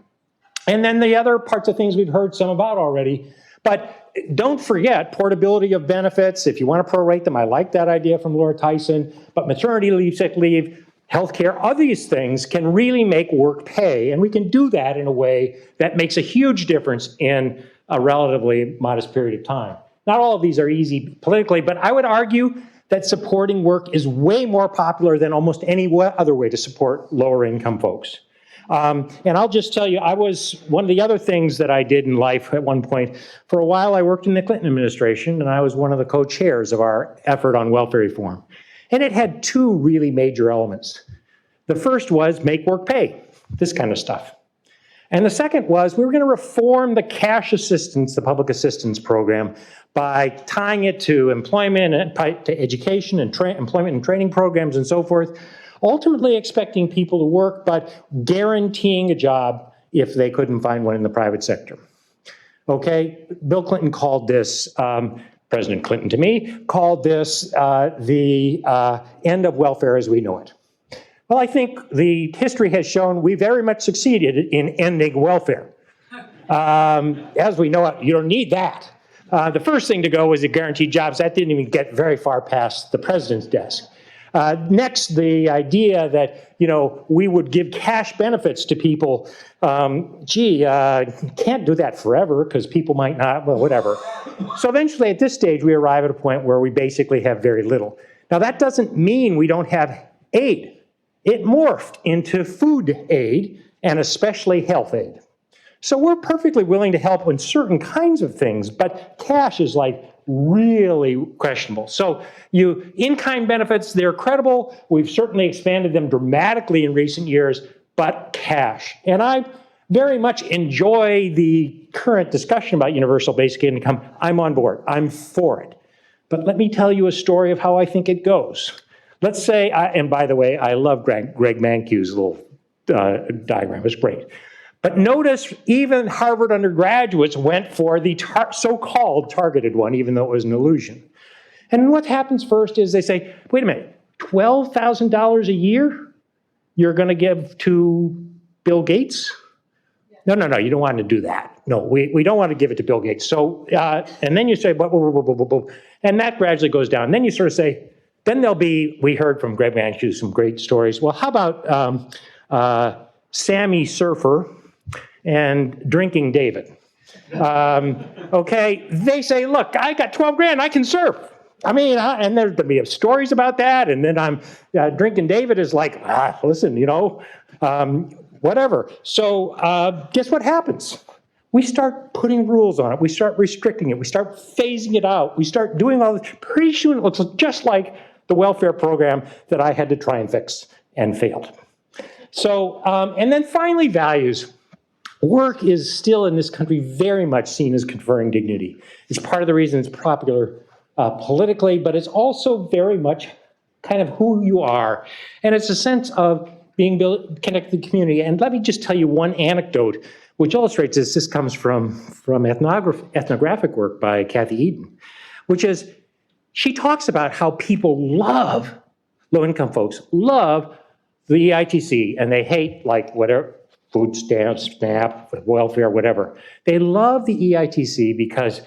And then the other parts of things we've heard some about already. But don't forget portability of benefits. If you want to prorate them, I like that idea from Laura Tyson. But maternity leave, sick leave, healthcare, all these things can really make work pay. And we can do that in a way that makes a huge difference in a relatively modest period of time. Not all of these are easy politically, but I would argue that supporting work is way more popular than almost any other way to support lower income folks. And I'll just tell you, one of the other things that I did in life at one point, for a while I worked in the Clinton administration, and I was one of the co-chairs of our effort on welfare reform. And it had two really major elements. The first was make work pay, this kind of stuff. And the second was we were going to reform the cash assistance, the public assistance program, by tying it to employment and to education and employment and training programs and so forth, ultimately expecting people to work, but guaranteeing a job if they couldn't find one in the private sector. Okay, Bill Clinton called this, President Clinton to me, called this the end of welfare as we know it. Well, I think the history has shown we very much succeeded in ending welfare. As we know it, you don't need that. The first thing to go was the guaranteed jobs. That didn't even get very far past the president's desk. Next, the idea that, we would give cash benefits to people. Can't do that forever because people might not, well, whatever. So eventually at this stage, we arrive at a point where we basically have very little. Now, that doesn't mean we don't have aid. It morphed into food aid and especially health aid. So we're perfectly willing to help in certain kinds of things, but cash is like really questionable. So in-kind benefits, they're credible. We've certainly expanded them dramatically in recent years, but cash. And I very much enjoy the current discussion about universal basic income. I'm on board. I'm for it. But let me tell you a story of how I think it goes. Let's say, and by the way, I love Greg Mankiw's little diagram. It's great. But notice even Harvard undergraduates went for the so-called targeted one, even though it was an illusion. And what happens first is they say, wait a minute, $12,000 a year you're going to give to Bill Gates? No, you don't want to do that. No, we don't want to give it to Bill Gates. So, and then you say, and that gradually goes down. And then you sort of say, then there'll be, we heard from Greg Mankiw some great stories. Well, how about Sammy Surfer and Drinking David? Okay, they say, look, I got 12 grand, I can surf. I mean, and there'll be stories about that. And then I'm Drinking David is like, listen, whatever. So guess what happens? We start putting rules on it. We start restricting it. We start phasing it out. We start doing all this. Pretty soon it looks just like the welfare program that I had to try and fix and failed. So, and then finally, values. Work is still in this country very much seen as conferring dignity. It's part of the reason it's popular politically, but it's also very much kind of who you are. And it's a sense of being connected to the community. And let me just tell you one anecdote which illustrates this. This comes from ethnographic work by Kathy Eden, which is she talks about how people love, low-income folks, love the EITC, and they hate like whatever, food stamps, SNAP, welfare, whatever. They love the EITC because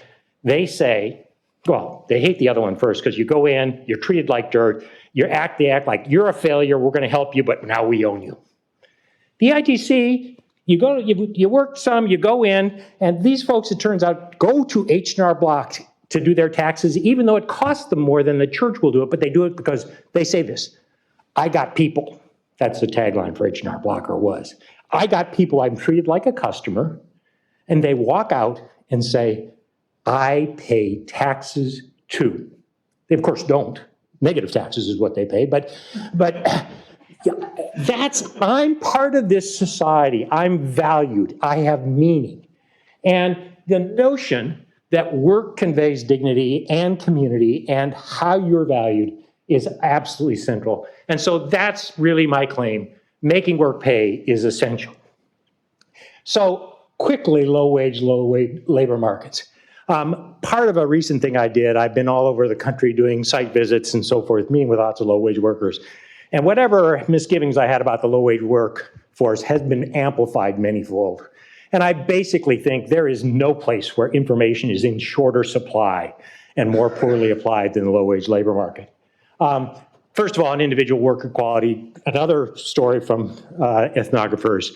they say, well, they hate the other one first because you go in, you're treated like dirt, they act like you're a failure, we're going to help you, but now we own you. The EITC, you work some, you go in, and these folks, it turns out, go to H&R Block to do their taxes, even though it costs them more than the church will do it, but they do it because they say this, I got people. That's the tagline for H&R Block, or was. I got people, I'm treated like a customer, and they walk out and say, I pay taxes too. They, of course, don't. Negative taxes is what they pay, but I'm part of this society. I'm valued. I have meaning. And the notion that work conveys dignity and community and how you're valued is absolutely central. And so that's really my claim. Making work pay is essential. So quickly, low-wage labor markets. Part of a recent thing I did, I've been all over the country doing site visits and so forth, meeting with lots of low-wage workers. And whatever misgivings I had about the low-wage workforce has been amplified manyfold. And I basically think there is no place where information is in shorter supply and more poorly applied than the low-wage labor market. First of all, on individual worker quality, another story from ethnographers,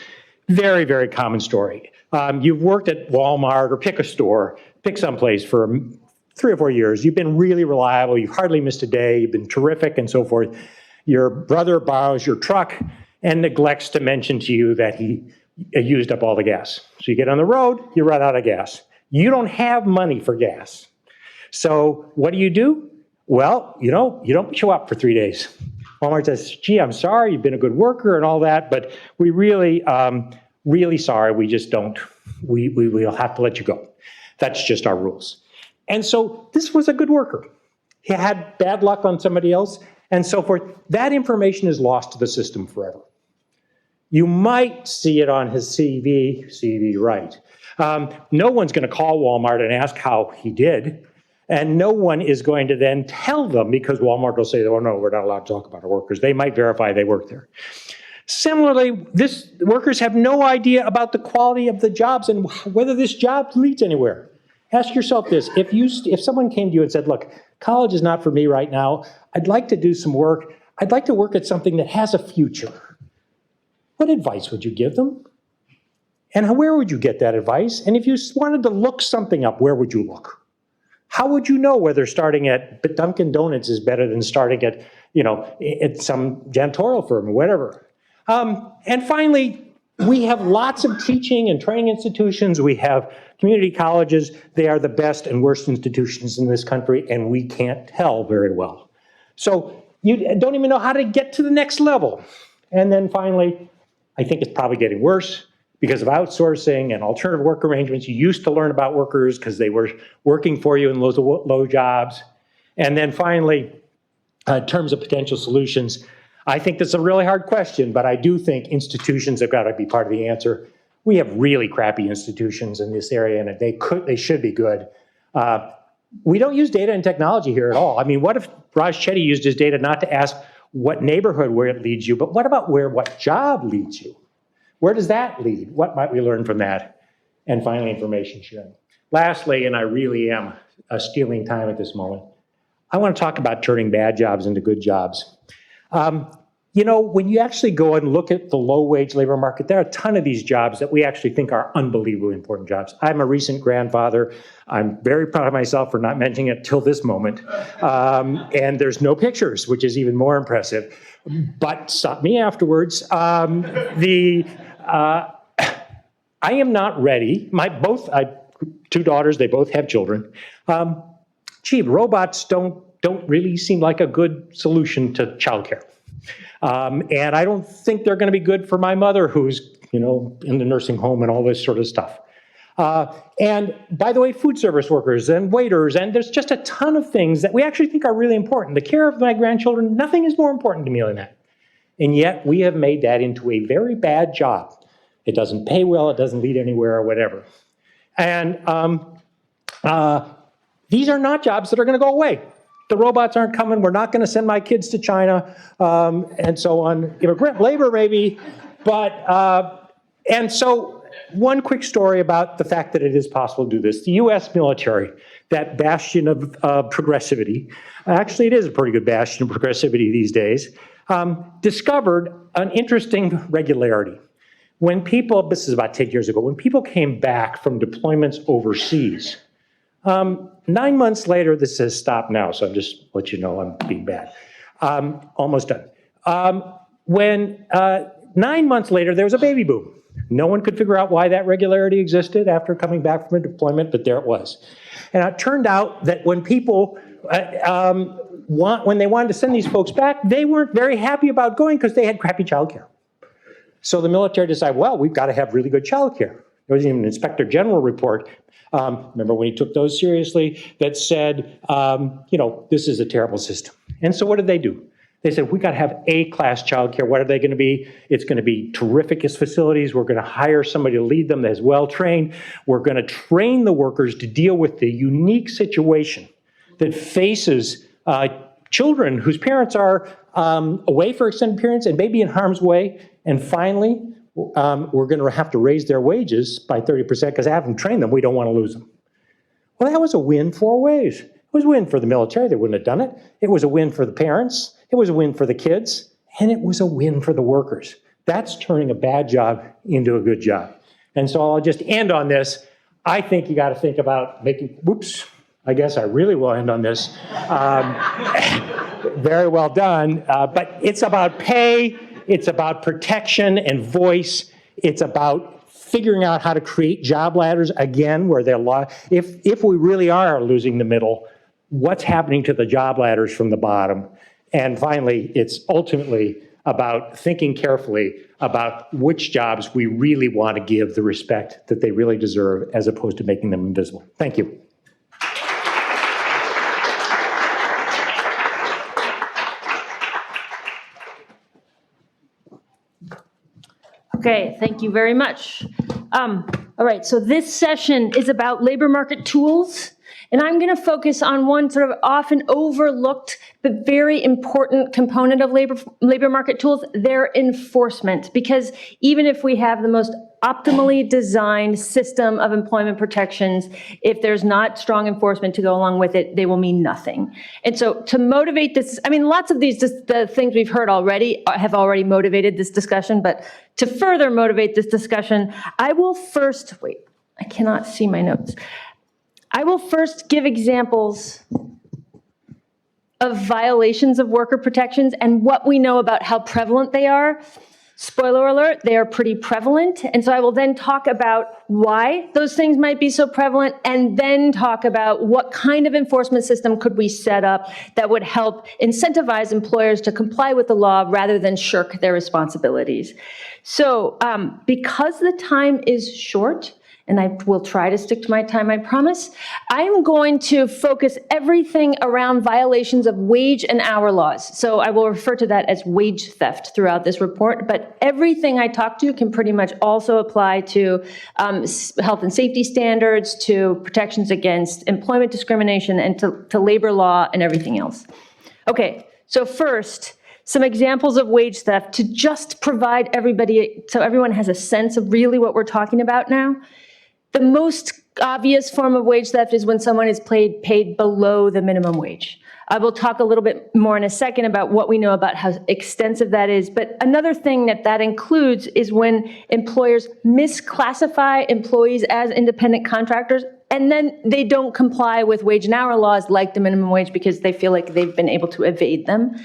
very, very common story. You've worked at Walmart or pick a store, pick someplace for 3 or 4 years. You've been really reliable. You've hardly missed a day. You've been terrific and so forth. Your brother borrows your truck and neglects to mention to you that he used up all the gas. So you get on the road, you run out of gas. You don't have money for gas. So what do? Well, you don't show up for 3 days. Walmart says, gee, I'm sorry, you've been a good worker and all that, but we really, really sorry, we just don't, we'll have to let you go. That's just our rules. And so this was a good worker. He had bad luck on somebody else and so forth. That information is lost to the system forever. You might see it on his CV right. No one's going to call Walmart and ask how he did. And no one is going to then tell them, because Walmart will say, oh no, we're not allowed to talk about our workers. They might verify they work there. Similarly, workers have no idea about the quality of the jobs and whether this job leads anywhere. Ask yourself this, if someone came to you and said, look, college is not for me right now, I'd like to do some work, I'd like to work at something that has a future. What advice would you give them? And where would you get that advice? And if you wanted to look something up, where would you look? How would you know whether starting at Dunkin' Donuts is better than starting at, at some janitorial firm or whatever? And finally, we have lots of teaching and training institutions. We have community colleges. They are the best and worst institutions in this country, and we can't tell very well. So you don't even know how to get to the next level. And then finally, I think it's probably getting worse. Because of outsourcing and alternative work arrangements, you used to learn about workers because they were working for you in low jobs. And then finally, in terms of potential solutions, I think that's a really hard question, but I do think institutions have got to be part of the answer. We have really crappy institutions in this area, and they should be good. We don't use data and technology here at all. I mean, what if Raj Chetty used his data not to ask what neighborhood where it leads you, but what about what job leads you? Where does that lead? What might we learn from that? And finally, information sharing. Lastly, and I really am stealing time at this moment, I want to talk about turning bad jobs into good jobs. You know, when you actually go and look at the low-wage labor market, there are a ton of these jobs that we actually think are unbelievably important jobs. I'm a recent grandfather. I'm very proud of myself for not mentioning it till this moment. And there's no pictures, which is even more impressive. But stop me afterwards. I am not ready. I have 2 daughters. They both have children. Robots don't really seem like a good solution to childcare. And I don't think they're going to be good for my mother, who's, you know, in the nursing home and all this sort of stuff. And by the way, food service workers and waiters, and there's just a ton of things that we actually think are really important. The care of my grandchildren, nothing is more important to me than that. And yet we have made that into a very bad job. It doesn't pay well, it doesn't lead anywhere or whatever. And these are not jobs that are going to go away. The robots aren't coming. We're not going to send my kids to China, and so on. Immigrant labor, maybe, but and so one quick story about the fact that it is possible to do this. The U.S. military, that bastion of progressivity, actually it is a pretty good bastion of progressivity these days, discovered an interesting regularity. When people, this is about 10 years ago, when people came back from deployments overseas, 9 months later, this says stop now, so I'm just let you know I'm being bad. Almost done. When 9 months later, there was a baby boom. No one could figure out why that regularity existed after coming back from a deployment, but there it was. And it turned out that when people, when they wanted to send these folks back, they weren't very happy about going because they had crappy childcare. So the military decided, well, we've got to have really good childcare. There was even an Inspector General report, remember when he took those seriously, that said, you know, this is a terrible system. And so what did they do? They said, we got to have A-class childcare. What are they going to be? It's going to be terrific facilities. We're going to hire somebody to lead them that's well-trained. We're going to train the workers to deal with the unique situation that faces children whose parents are away for extended periods and maybe in harm's way. And finally, we're going to have to raise their wages by 30% because I haven't trained them. We don't want to lose them. Well, that was a win 4 ways. It was a win for the military. They wouldn't have done it. It was a win for the parents. It was a win for the kids. And it was a win for the workers. That's turning a bad job into a good job. And so I'll just end on this. I think you got to think about making, whoops, I guess I really will end on this. Very well done. But it's about pay. It's about protection and voice. It's about figuring out how to create job ladders again, where if we really are losing the middle, what's happening to the job ladders from the bottom? And finally, it's ultimately about thinking carefully about which jobs we really want to give the respect that they really deserve, as opposed to making them invisible. Thank you. Okay, thank you very much. All right, so this session is about labor market tools, and I'm going to focus on one sort of often overlooked but very important component of labor market tools, their enforcement. Because even if we have the most optimally designed system of employment protections, if there's not strong enforcement to go along with it, they will mean nothing. And so to motivate this, I mean, lots of the things we've heard already have already motivated this discussion, but to further motivate this discussion, I will first, wait, I cannot see my notes. I will first give examples of violations of worker protections and what we know about how prevalent they are. Spoiler alert, they are pretty prevalent. And so I will then talk about why those things might be so prevalent, and then talk about what kind of enforcement system could we set up that would help incentivize employers to comply with the law rather than shirk their responsibilities. So because the time is short, and I will try to stick to my time, I promise. I'm going to focus everything around violations of wage and hour laws. So I will refer to that as wage theft throughout this report, but everything I talk to can pretty much also apply to health and safety standards, to protections against employment discrimination, and to labor law and everything else. Okay, so first, some examples of wage theft to just provide everybody, so everyone has a sense of really what we're talking about now. The most obvious form of wage theft is when someone is paid below the minimum wage. I will talk a little bit more in a second about what we know about how extensive that is. But another thing that includes is when employers misclassify employees as independent contractors, and then they don't comply with wage and hour laws like the minimum wage because they feel like they've been able to evade them.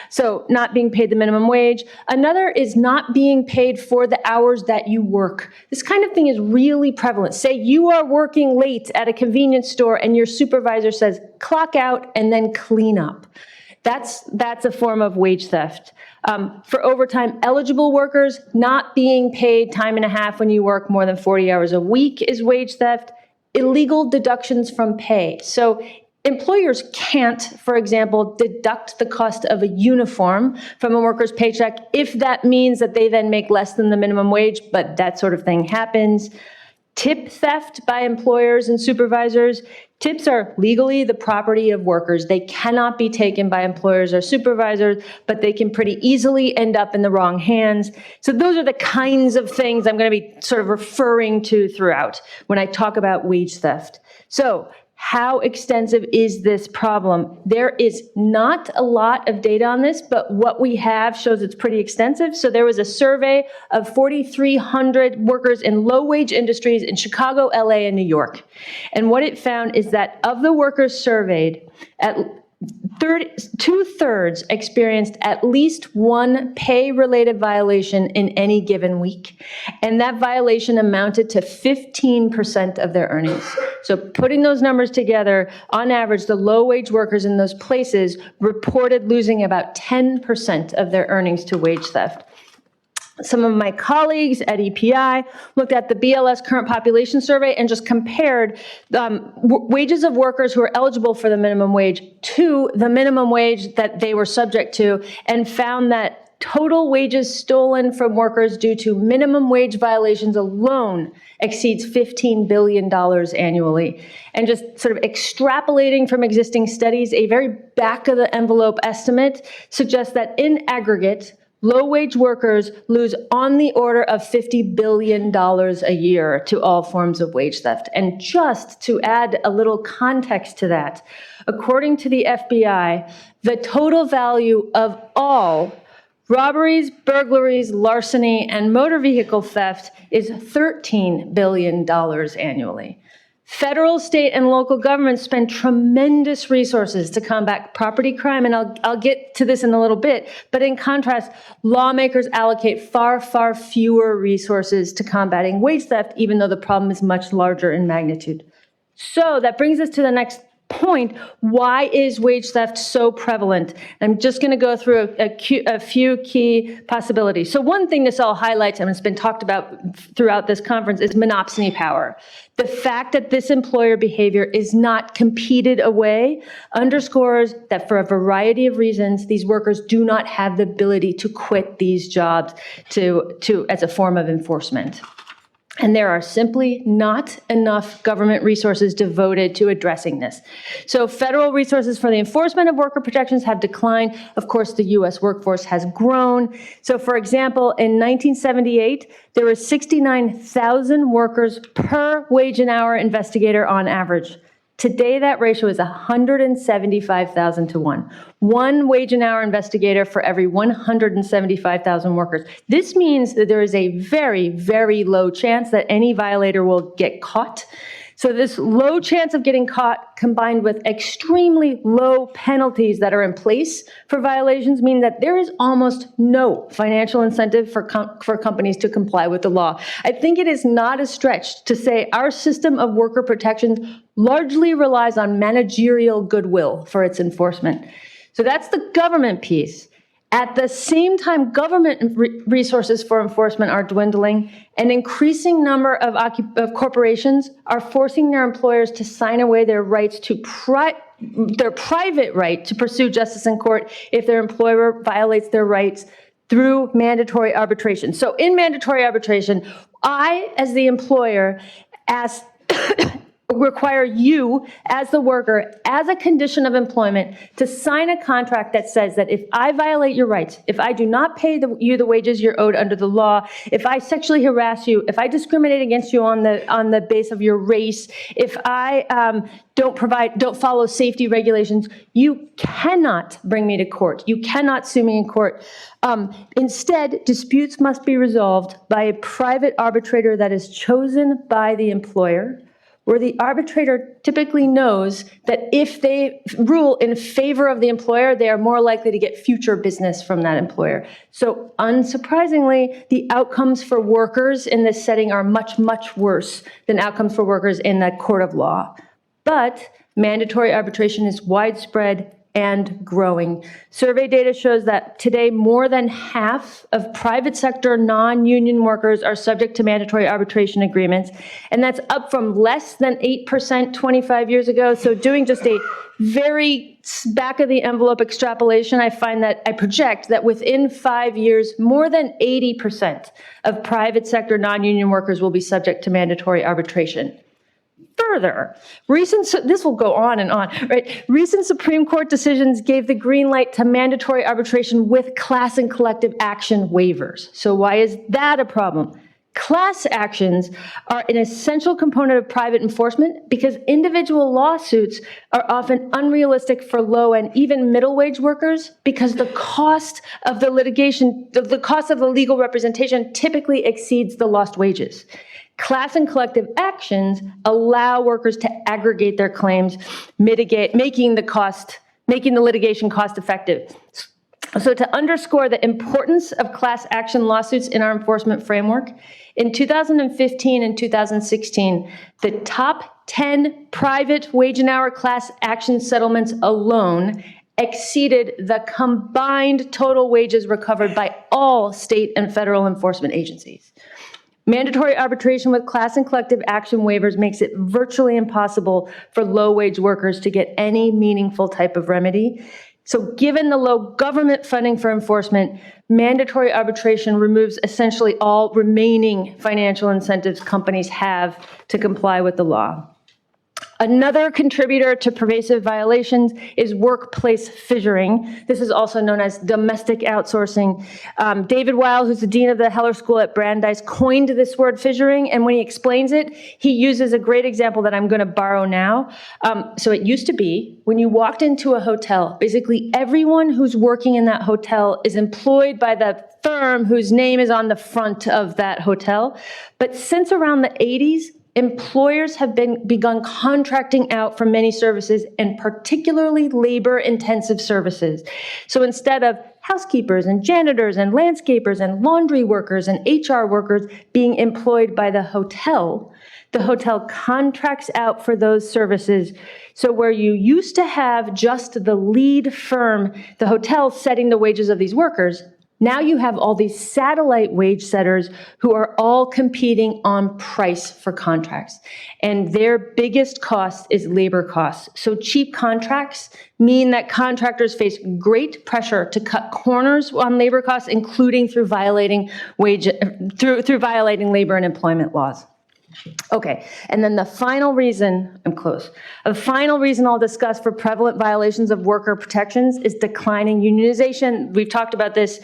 So not being paid the minimum wage. Another is not being paid for the hours that you work. This kind of thing is really prevalent. Say you are working late at a convenience store and your supervisor says, clock out and then clean up. That's a form of wage theft. For overtime eligible workers, not being paid time and a half when you work more than 40 hours a week is wage theft. Illegal deductions from pay. So employers can't, for example, deduct the cost of a uniform from a worker's paycheck if that means that they then make less than the minimum wage, but that sort of thing happens. Tip theft by employers and supervisors. Tips are legally the property of workers. They cannot be taken by employers or supervisors, but they can pretty easily end up in the wrong hands. So those are the kinds of things I'm going to be sort of referring to throughout when I talk about wage theft. So how extensive is this problem? There is not a lot of data on this, but what we have shows it's pretty extensive. So there was a survey of 4,300 workers in low-wage industries in Chicago, LA, and New York. And what it found is that of the workers surveyed, two-thirds experienced at least one pay-related violation in any given week. And that violation amounted to 15% of their earnings. So putting those numbers together, on average, the low-wage workers in those places reported losing about 10% of their earnings to wage theft. Some of my colleagues at EPI looked at the BLS current population survey and just compared wages of workers who are eligible for the minimum wage to the minimum wage that they were subject to, and found that total wages stolen from workers due to minimum wage violations alone exceeds $15 billion annually. And just sort of extrapolating from existing studies, a very back-of-the-envelope estimate suggests that in aggregate, low-wage workers lose on the order of $50 billion a year to all forms of wage theft. And just to add a little context to that, according to the FBI, the total value of all robberies, burglaries, larceny, and motor vehicle theft is $13 billion annually. Federal, state, and local governments spend tremendous resources to combat property crime, and I'll get to this in a little bit, but in contrast, lawmakers allocate far, far fewer resources to combating wage theft, even though the problem is much larger in magnitude. So that brings us to the next point. Why is wage theft so prevalent? I'm just going to go through a few key possibilities. So one thing this all highlights, and it's been talked about throughout this conference, is monopsony power. The fact that this employer behavior is not competed away underscores that for a variety of reasons, these workers do not have the ability to quit these jobs as a form of enforcement. And there are simply not enough government resources devoted to addressing this. So federal resources for the enforcement of worker protections have declined. Of course, the US workforce has grown. So for example, in 1978, there were 69,000 workers per wage and hour investigator on average. Today, that ratio is 175,000 to 1. One wage and hour investigator for every 175,000 workers. This means that there is a very, very low chance that any violator will get caught. So this low chance of getting caught combined with extremely low penalties that are in place for violations mean that there is almost no financial incentive for companies to comply with the law. I think it is not a stretch to say our system of worker protections largely relies on managerial goodwill for its enforcement. So that's the government piece. At the same time, government resources for enforcement are dwindling. An increasing number of corporations are forcing their employers to sign away their rights to their private right to pursue justice in court if their employer violates their rights through mandatory arbitration. So in mandatory arbitration, I, as the employer, require you, as the worker, as a condition of employment, to sign a contract that says that if I violate your rights, if I do not pay you the wages you're owed under the law, if I sexually harass you, if I discriminate against you on the base of your race, if I don't follow safety regulations, you cannot bring me to court. You cannot sue me in court. Instead, disputes must be resolved by a private arbitrator that is chosen by the employer, where the arbitrator typically knows that if they rule in favor of the employer, they are more likely to get future business from that employer. So unsurprisingly, the outcomes for workers in this setting are much, much worse than outcomes for workers in the court of law. But mandatory arbitration is widespread and growing. Survey data shows that today more than half of private sector non-union workers are subject to mandatory arbitration agreements, and that's up from less than 8% 25 years ago. So doing just a very back of the envelope extrapolation, I project that within 5 years, more than 80% of private sector non-union workers will be subject to mandatory arbitration. Further, this will go on and on, right? Recent Supreme Court decisions gave the green light to mandatory arbitration with class and collective action waivers. So why is that a problem? Class actions are an essential component of private enforcement because individual lawsuits are often unrealistic for low and even middle wage workers because the cost of the litigation, the cost of the legal representation typically exceeds the lost wages. Class and collective actions allow workers to aggregate their claims, making the litigation cost effective. So to underscore the importance of class action lawsuits in our enforcement framework, in 2015 and 2016, the top 10 private wage and hour class action settlements alone exceeded the combined total wages recovered by all state and federal enforcement agencies. Mandatory arbitration with class and collective action waivers makes it virtually impossible for low-wage workers to get any meaningful type of remedy. So given the low government funding for enforcement, mandatory arbitration removes essentially all remaining financial incentives companies have to comply with the law. Another contributor to pervasive violations is workplace fissuring. This is also known as domestic outsourcing. David Weil, who's the dean of the Heller School at Brandeis, coined this word fissuring, and when he explains it, he uses a great example that I'm going to borrow now. So it used to be, when you walked into a hotel, basically everyone who's working in that hotel is employed by the firm whose name is on the front of that hotel. But since around the 80s, employers have begun contracting out for many services, and particularly labor-intensive services. So instead of housekeepers and janitors and landscapers and laundry workers and HR workers being employed by the hotel contracts out for those services. So where you used to have just the lead firm, the hotel setting the wages of these workers, now you have all these satellite wage setters who are all competing on price for contracts. And their biggest cost is labor costs. So cheap contracts mean that contractors face great pressure to cut corners on labor costs, including through violating violating labor and employment laws. Okay, and then the final reason I'll discuss for prevalent violations of worker protections is declining unionization. We've talked about this,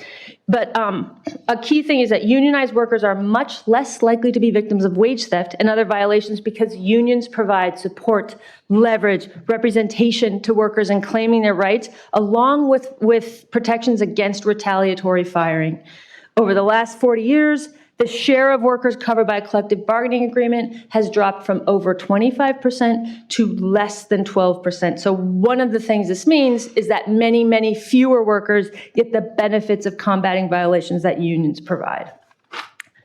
but a key thing is that unionized workers are much less likely to be victims of wage theft and other violations because unions provide support, leverage, representation to workers in claiming their rights, along with protections against retaliatory firing. Over the last 40 years, the share of workers covered by a collective bargaining agreement has dropped from over 25% to less than 12%. So one of the things this means is that many, many fewer workers get the benefits of combating violations that unions provide.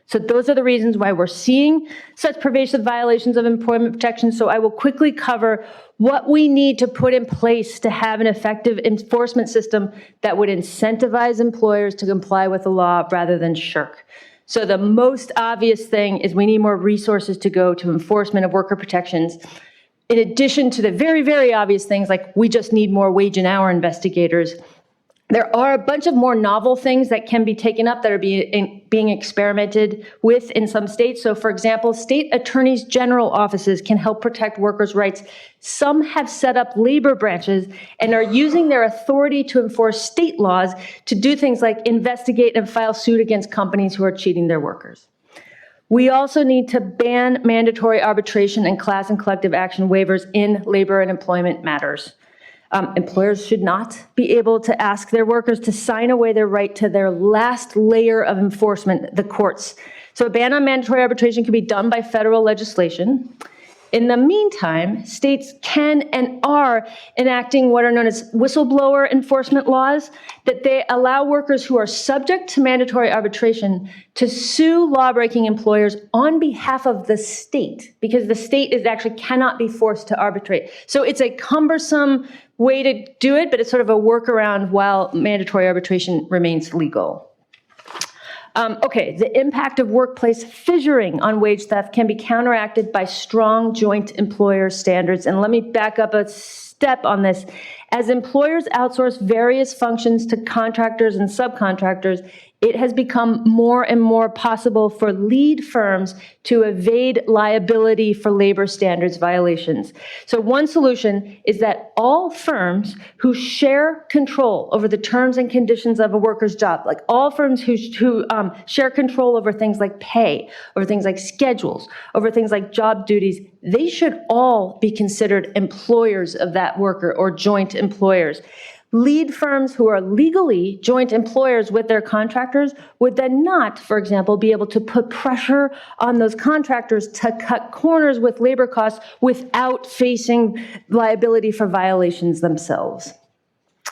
So those are the reasons why we're seeing such pervasive violations of employment protection. So I will quickly cover what we need to put in place to have an effective enforcement system that would incentivize employers to comply with the law rather than shirk. So the most obvious thing is we need more resources to go to enforcement of worker protections, in addition to the very, very obvious things like we just need more wage and hour investigators. There are a bunch of more novel things that can be taken up that are being experimented with in some states. So for example, state attorneys general offices can help protect workers' rights. Some have set up labor branches and are using their authority to enforce state laws to do things like investigate and file suit against companies who are cheating their workers. We also need to ban mandatory arbitration and class and collective action waivers in labor and employment matters. Employers should not be able to ask their workers to sign away their right to their last layer of enforcement, the courts. So a ban on mandatory arbitration can be done by federal legislation. In the meantime, states can and are enacting what are known as whistleblower enforcement laws, that they allow workers who are subject to mandatory arbitration to sue lawbreaking employers on behalf of the state, because the state is actually cannot be forced to arbitrate. So it's a cumbersome way to do it, but it's sort of a workaround while mandatory arbitration remains legal. Okay, the impact of workplace fissuring on wage theft can be counteracted by strong joint employer standards. And let me back up a step on this. As employers outsource various functions to contractors and subcontractors, it has become more and more possible for lead firms to evade liability for labor standards violations. So one solution is that all firms who share control over the terms and conditions of a worker's job, like all firms who share control over things like pay, over things like schedules, over things like job duties, they should all be considered employers of that worker or joint employers. Lead firms who are legally joint employers with their contractors would then not, for example, be able to put pressure on those contractors to cut corners with labor costs without facing liability for violations themselves.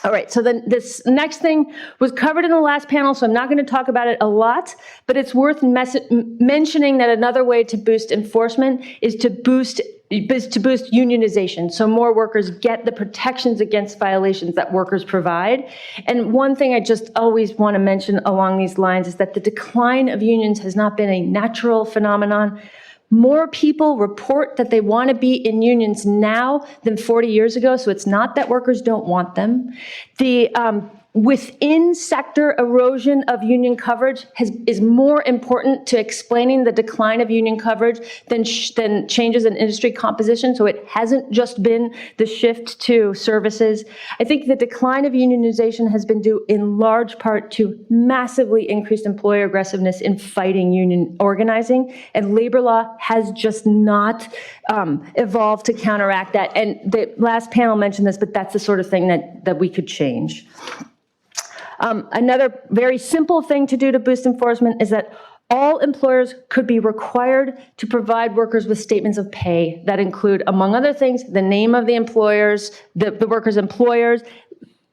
All right, so then this next thing was covered in the last panel, so I'm not going to talk about it a lot, but it's worth mentioning that another way to boost enforcement is to boost unionization, so more workers get the protections against violations that workers provide. And one thing I just always want to mention along these lines is that the decline of unions has not been a natural phenomenon. More people report that they want to be in unions now than 40 years ago, so it's not that workers don't want them. The within sector erosion of union coverage is more important to explaining the decline of union coverage than changes in industry composition. So it hasn't just been the shift to services. I think the decline of unionization has been due in large part to massively increased employer aggressiveness in fighting union organizing, and labor law has just not evolved to counteract that. And the last panel mentioned this, but that's the sort of thing that we could change. Another very simple thing to do to boost enforcement is that all employers could be required to provide workers with statements of pay that include, among other things, the name of the employers, the workers' employers,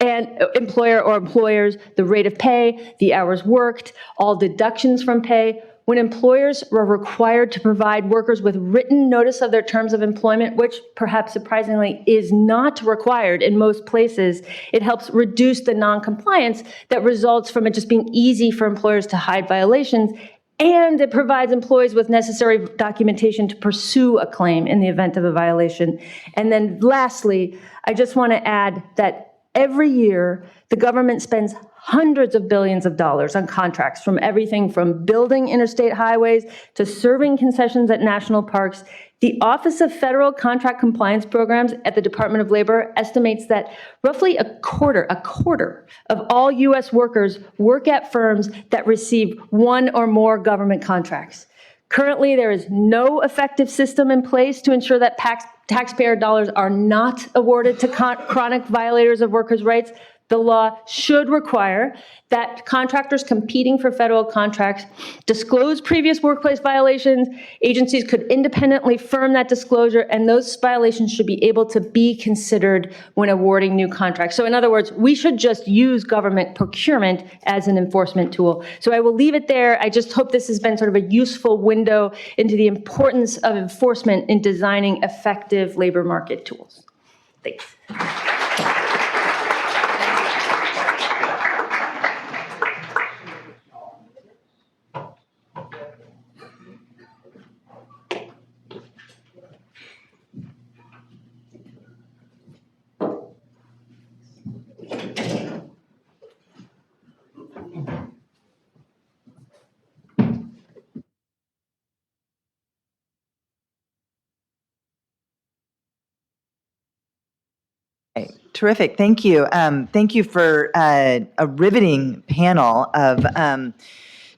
and employer or employers, the rate of pay, the hours worked, all deductions from pay. When employers were required to provide workers with written notice of their terms of employment, which perhaps surprisingly is not required in most places, it helps reduce the non-compliance that results from it just being easy for employers to hide violations, and it provides employees with necessary documentation to pursue a claim in the event of a violation. And then lastly, I just want to add that every year, the government spends hundreds of billions of dollars on contracts, from everything from building interstate highways to serving concessions at national parks. The Office of Federal Contract Compliance Programs at the Department of Labor estimates that roughly a quarter of all U.S. workers work at firms that receive one or more government contracts. Currently, there is no effective system in place to ensure that taxpayer dollars are not awarded to chronic violators of workers' rights. The law should require that contractors competing for federal contracts disclose previous workplace violations. Agencies could independently firm that disclosure, and those violations should be able to be considered when awarding new contracts. So in other words, we should just use government procurement as an enforcement tool. So I will leave it there. I just hope this has been sort of a useful window into the importance of enforcement in designing effective labor market tools. Thanks. Terrific. Thank you. Thank you for a riveting panel of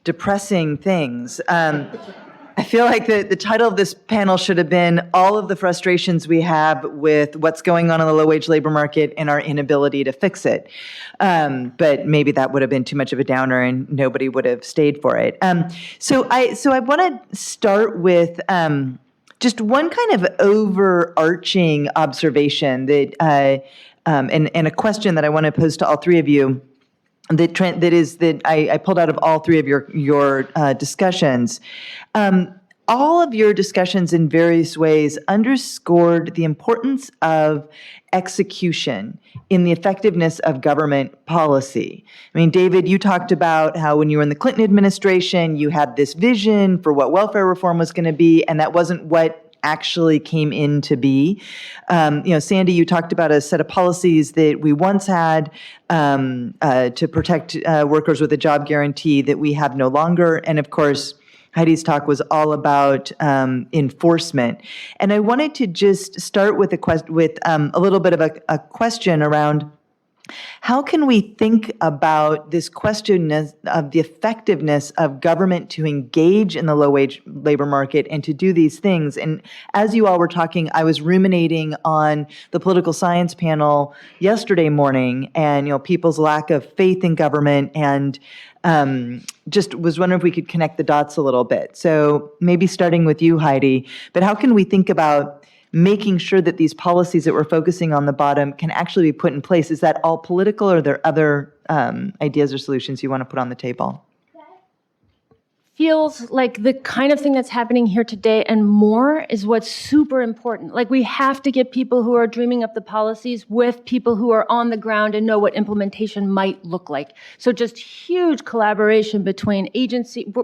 depressing things. I feel like the title of this panel should have been All of the Frustrations We Have with What's Going On in the Low-Wage Labor Market and Our Inability to Fix It. But maybe that would have been too much of a downer and nobody would have stayed for it. So I want to start with just one kind of overarching observation that, and a question that I want to pose to all three of you. That I pulled out of all three of your discussions. All of your discussions in various ways underscored the importance of execution in the effectiveness of government policy. I mean, David, you talked about how when you were in the Clinton administration, you had this vision for what welfare reform was going to be, and that wasn't what actually came in to be. Sandy, you talked about a set of policies that we once had to protect workers with a job guarantee that we have no longer. And of course, Heidi's talk was all about enforcement. And I wanted to just start with a little bit of a question around how can we think about this question of the effectiveness of government to engage in the low-wage labor market and to do these things? And as you all were talking, I was ruminating on the political science panel yesterday morning and, people's lack of faith in government, and just was wondering if we could connect the dots a little bit. So maybe starting with you, Heidi, but how can we think about making sure that these policies that we're focusing on the bottom can actually be put in place? Is that all political, or are there other ideas or solutions you want to put on the table? Feels like the kind of thing that's happening here today and more is what's super important. Like, we have to get people who are dreaming up the policies with people who are on the ground and know what implementation might look like. So just huge collaboration between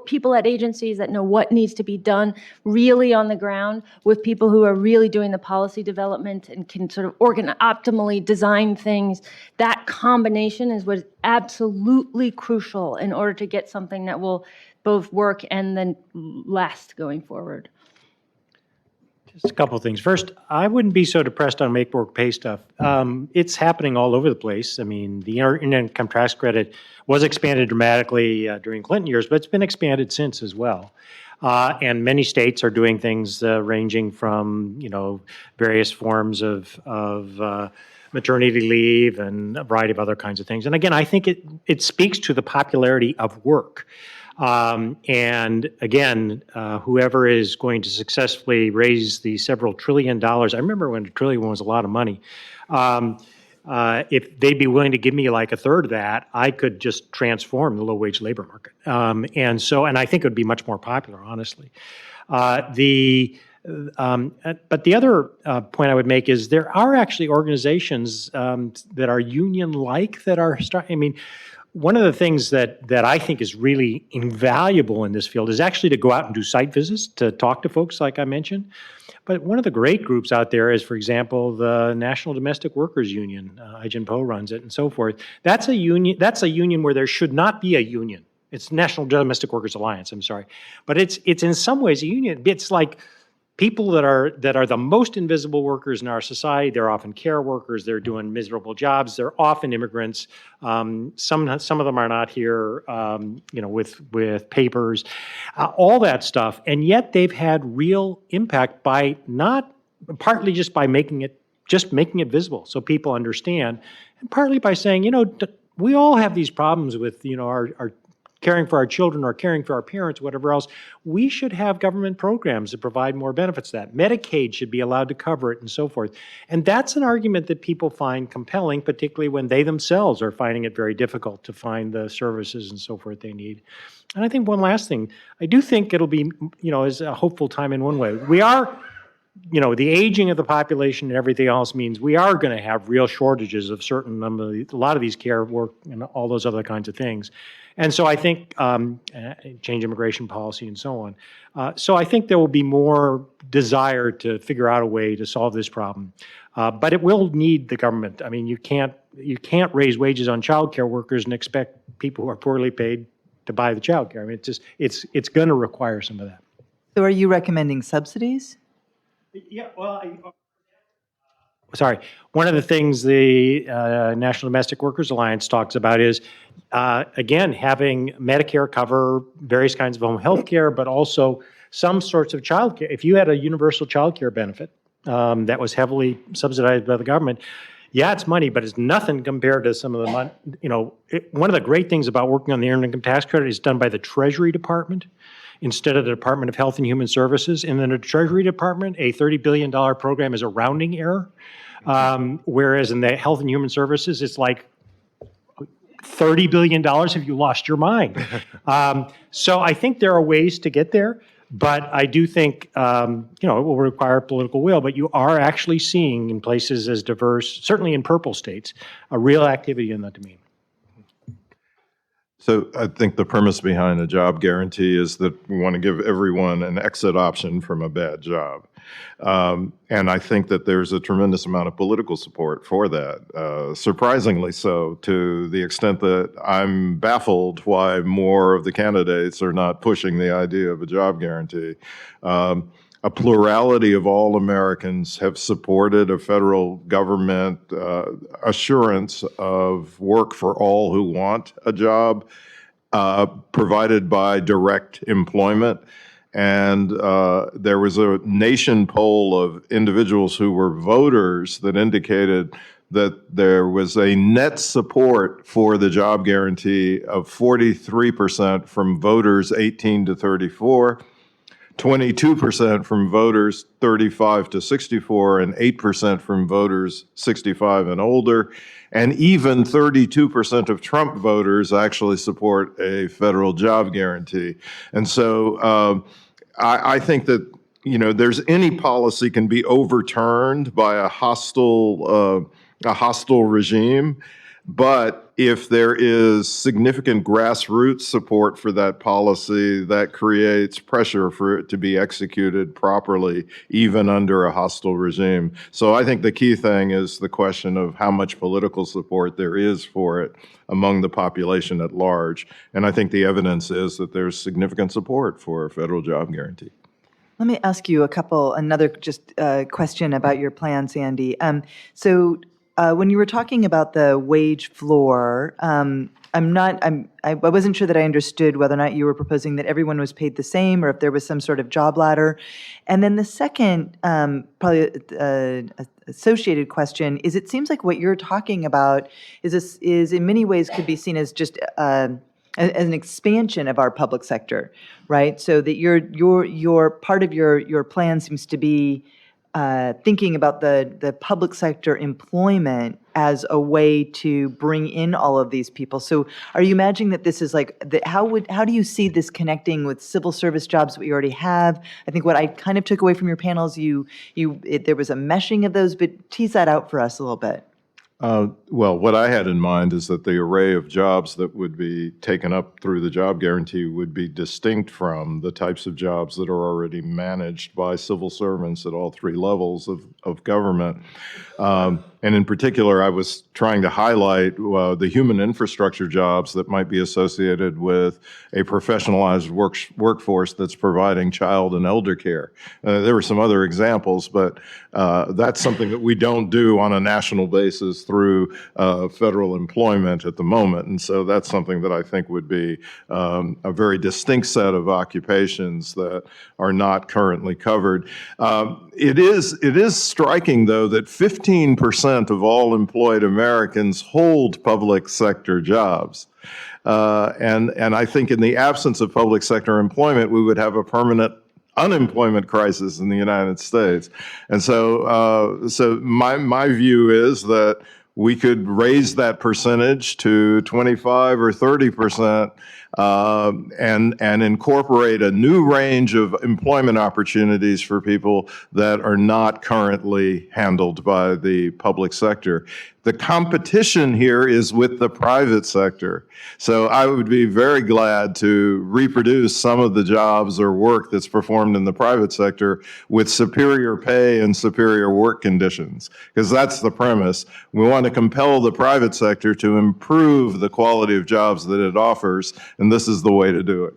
people at agencies that know what needs to be done really on the ground with people who are really doing the policy development and can sort of optimally design things. That combination is what is absolutely crucial in order to get something that will both work and then last going forward. Just a couple of things. First, I wouldn't be so depressed on make work pay stuff. It's happening all over the place. I mean, the income tax credit was expanded dramatically during Clinton years, but it's been expanded since as well. And many states are doing things ranging from, various forms of maternity leave and a variety of other kinds of things. And again, I think it speaks to the popularity of work. And again, whoever is going to successfully raise the several $1 trillion, I remember when $1 trillion was a lot of money, if they'd be willing to give me like a third of that, I could just transform the low-wage labor market. And I think it would be much more popular, honestly. But the other point I would make is there are actually organizations that are union-like that are starting. One of the things that I think is really invaluable in this field is actually to go out and do site visits, to talk to folks like I mentioned. But one of the great groups out there is, for example, the National Domestic Workers Union. Ai-jen Po runs it and so forth. That's a union where there should not be a union. It's National Domestic Workers Alliance, I'm sorry. But it's in some ways a union. It's like people that are the most invisible workers in our society. They're often care workers. They're doing miserable jobs. They're often immigrants. Some of them are not here, with papers, all that stuff. And yet they've had real impact by partly just by making it visible so people understand, and partly by saying, we all have these problems with, our caring for our children or caring for our parents, whatever else. We should have government programs that provide more benefits to that. Medicaid should be allowed to cover it and so forth. And that's an argument that people find compelling, particularly when they themselves are finding it very difficult to find the services and so forth they need. And I think one last thing, I do think it'll be, is a hopeful time in one way. the aging of the population and everything else means we are going to have real shortages of certain number, a lot of these care work and all those other kinds of things. And so I think change immigration policy and so on. So I think there will be more desire to figure out a way to solve this problem. But it will need the government. I mean, you can't raise wages on childcare workers and expect people who are poorly paid to buy the childcare. I mean, it's going to require some of that. So are you recommending subsidies? Yeah, well, sorry. One of the things the National Domestic Workers Alliance talks about is, again, having Medicare cover various kinds of home health care, but also some sorts of child care. If you had a universal child care benefit that was heavily subsidized by the government, yeah, it's money, but it's nothing compared to some of the money. One of the great things about working on the Earned Income Tax Credit is done by the Treasury Department instead of the Department of Health and Human Services. And in the Treasury Department, a $30 billion program is a rounding error, whereas in the Health and Human Services, it's like $30 billion if you lost your mind. So I think there are ways to get there, but I do think it will require political will. But you are actually seeing in places as diverse, certainly in purple states, a real activity in that domain. So I think the premise behind a job guarantee is that we want to give everyone an exit option from a bad job. And I think that there's a tremendous amount of political support for that, surprisingly so, to the extent that I'm baffled why more of the candidates are not pushing the idea of a job guarantee. A plurality of all Americans have supported a federal government assurance of work for all who want a job, provided by direct employment. And there was a nation poll of individuals who were voters that indicated that there was a net support for the job guarantee of 43% from voters 18 to 34, 22% from voters 35 to 64, and 8% from voters 65 and older. And even 32% of Trump voters actually support a federal job guarantee. And so I think that, there's any policy can be overturned by a hostile regime. But if there is significant grassroots support for that policy, that creates pressure for it to be executed properly, even under a hostile regime. So I think the key thing is the question of how much political support there is for it among the population at large. And I think the evidence is that there's significant support for a federal job guarantee. Let me ask you another question about your plan, Sandy. When you were talking about the wage floor, I wasn't sure that I understood whether or not you were proposing that everyone was paid the same or if there was some sort of job ladder. And then the second, probably associated question is, it seems like what you're talking about is in many ways could be seen as just as an expansion of our public sector, right? So that your part of your plan seems to be thinking about the public sector employment as a way to bring in all of these people. So are you imagining that this is how do you see this connecting with civil service jobs that we already have? I think what I kind of took away from your panels, there was a meshing of those, but tease that out for us a little bit. Well, what I had in mind is that the array of jobs that would be taken up through the job guarantee would be distinct from the types of jobs that are already managed by civil servants at all three levels of government. And in particular, I was trying to highlight the human infrastructure jobs that might be associated with a professionalized workforce that's providing child and elder care. There were some other examples, but that's something that we don't do on a national basis through federal employment at the moment. And so that's something that I think would be a very distinct set of occupations that are not currently covered. It is striking, though, that 15% of all employed Americans hold public sector jobs. And I think in the absence of public sector employment, we would have a permanent unemployment crisis in the United States. And so my view is that we could raise that percentage to 25 or 30%, and incorporate a new range of employment opportunities for people that are not currently handled by the public sector. The competition here is with the private sector. So I would be very glad to reproduce some of the jobs or work that's performed in the private sector with superior pay and superior work conditions, because that's the premise. We want to compel the private sector to improve the quality of jobs that it offers, and this is the way to do it.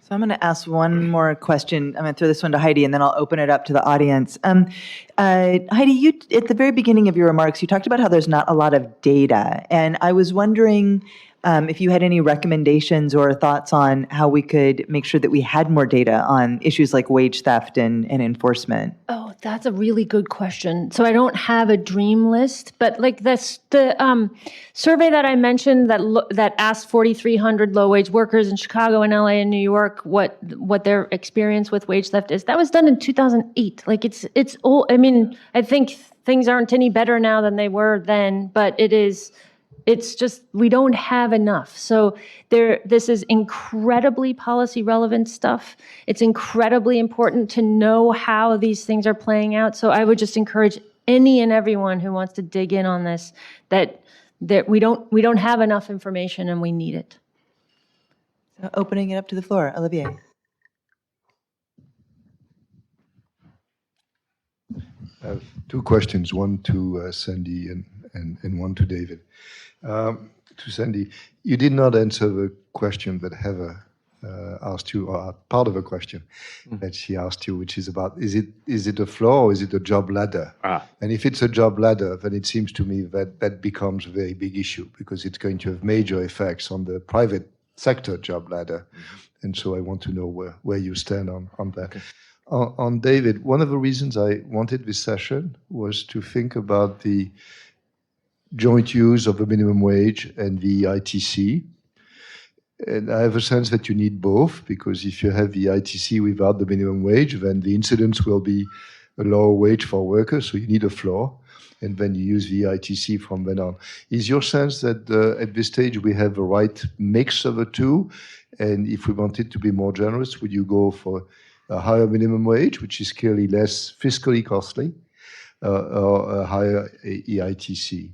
So I'm going to ask one more question. I'm going to throw this one to Heidi, and then I'll open it up to the audience. Heidi, you at the very beginning of your remarks, you talked about how there's not a lot of data, and I was wondering if you had any recommendations or thoughts on how we could make sure that we had more data on issues like wage theft and enforcement. Oh, that's a really good question. So I don't have a dream list, but like the survey that I mentioned that asked 4,300 low-wage workers in Chicago and LA and New York what their experience with wage theft is. That was done in 2008. Like it's old. I mean, I think things aren't any better now than they were then, but it's just, we don't have enough. So this is incredibly policy relevant stuff. It's incredibly important to know how these things are playing out. So I would just encourage any and everyone who wants to dig in on this, that we don't have enough information and we need it. So opening it up to the floor, Olivier. I have two questions, one to Sandy and one to David. To Sandy, you did not answer the question that Heather asked you, or part of a question that she asked you, which is about, is it a floor or is it a job ladder? And if it's a job ladder, then it seems to me that becomes a very big issue, because it's going to have major effects on the private sector job ladder. And so I want to know where you stand on that. Okay. On David, one of the reasons I wanted this session was to think about the joint use of the minimum wage and the ITC. And I have a sense that you need both, because if you have the ITC without the minimum wage, then the incidence will be a lower wage for workers, so you need a floor, and then you use the ITC from then on. Is your sense that at this stage we have the right mix of the two? And if we wanted to be more generous, would you go for a higher minimum wage, which is clearly less fiscally costly, or a higher EITC?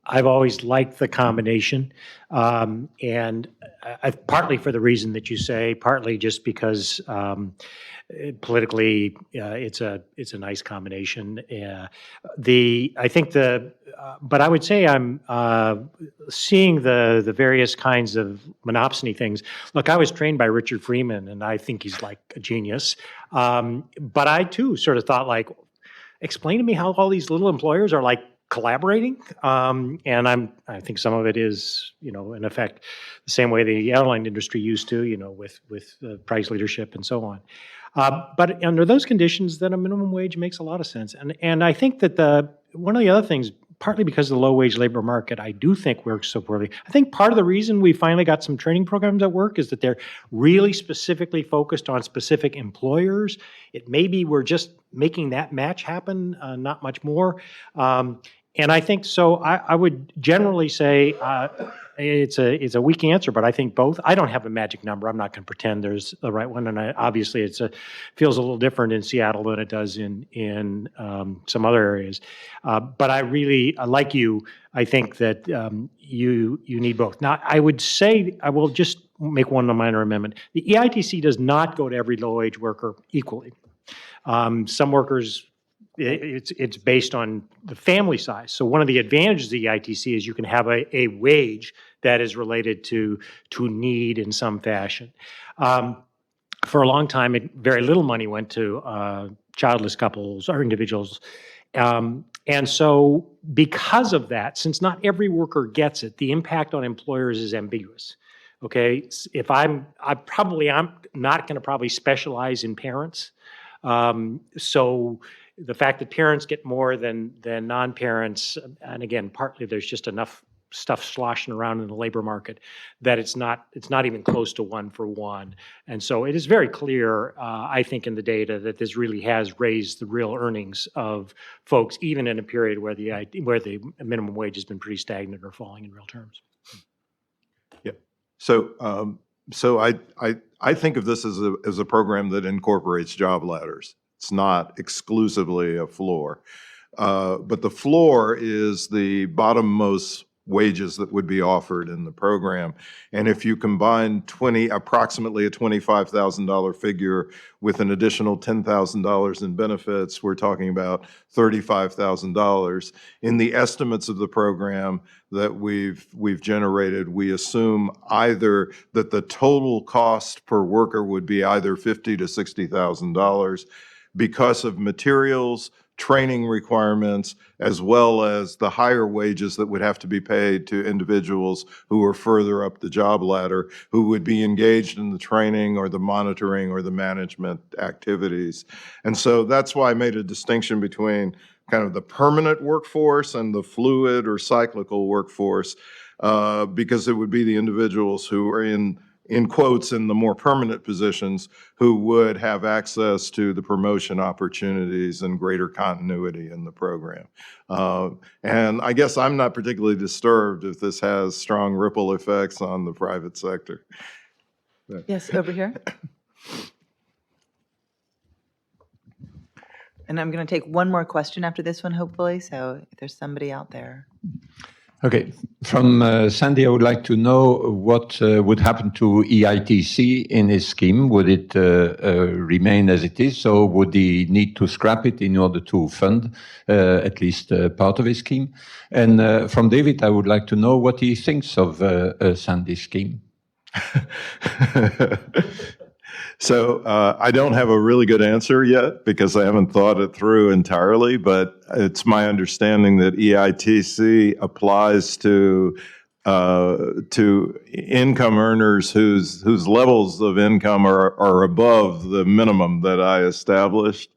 I've always liked the combination, and partly for the reason that you say, partly just because politically it's a nice combination. But I would say I'm seeing the various kinds of monopsony things. Look, I was trained by Richard Freeman, and I think he's like a genius. But I too sort of thought, like, explain to me how all these little employers are like collaborating, and I think some of it is, in effect, the same way the airline industry used to, with price leadership and so on. But under those conditions, then a minimum wage makes a lot of sense. And I think that one of the other things, partly because of the low wage labor market, I do think works so poorly. I think part of the reason we finally got some training programs at work is that they're really specifically focused on specific employers. It maybe we're just making that match happen, not much more. And I think so. I would generally say it's a weak answer, but I think both. I don't have a magic number. I'm not going to pretend there's the right one, and obviously it feels a little different in Seattle than it does in some other areas. But I really, like you, I think that you need both. Now, I would say, I will just make one minor amendment. The EITC does not go to every low-wage worker equally. Some workers, it's based on the family size. So one of the advantages of the EITC is you can have a wage that is related to need in some fashion. For a long time, very little money went to childless couples or individuals. And so because of that, since not every worker gets it, the impact on employers is ambiguous. Okay, if I'm not going to probably specialize in parents. So the fact that parents get more than non-parents, and again, partly there's just enough stuff sloshing around in the labor market, that it's not even close to 1-for-1. And so it is very clear, I think, in the data that this really has raised the real earnings of folks, even in a period where the minimum wage has been pretty stagnant or falling in real terms. Yeah. So I think of this as a program that incorporates job ladders. It's not exclusively a floor. But the floor is the bottommost wages that would be offered in the program. And if you combine approximately a $25,000 figure with an additional $10,000 in benefits, we're talking about $35,000. In the estimates of the program that we've generated, we assume either that the total cost per worker would be either $50,000 to $60,000 because of materials, training requirements, as well as the higher wages that would have to be paid to individuals who are further up the job ladder, who would be engaged in the training or the monitoring or the management activities. And so that's why I made a distinction between kind of the permanent workforce and the fluid or cyclical workforce, because it would be the individuals who are in quotes, in the more permanent positions, who would have access to the promotion opportunities and greater continuity in the program. And I guess I'm not particularly disturbed if this has strong ripple effects on the private sector. Yes, over here. And I'm going to take one more question after this one, hopefully, so if there's somebody out there. Okay, from Sandy, I would like to know what would happen to EITC in his scheme. Would it remain as it is, or would he need to scrap it in order to fund at least part of his scheme? And from David, I would like to know what he thinks of Sandy's scheme. So I don't have a really good answer yet because I haven't thought it through entirely, but it's my understanding that EITC applies to income earners whose levels of income are above the minimum that I established.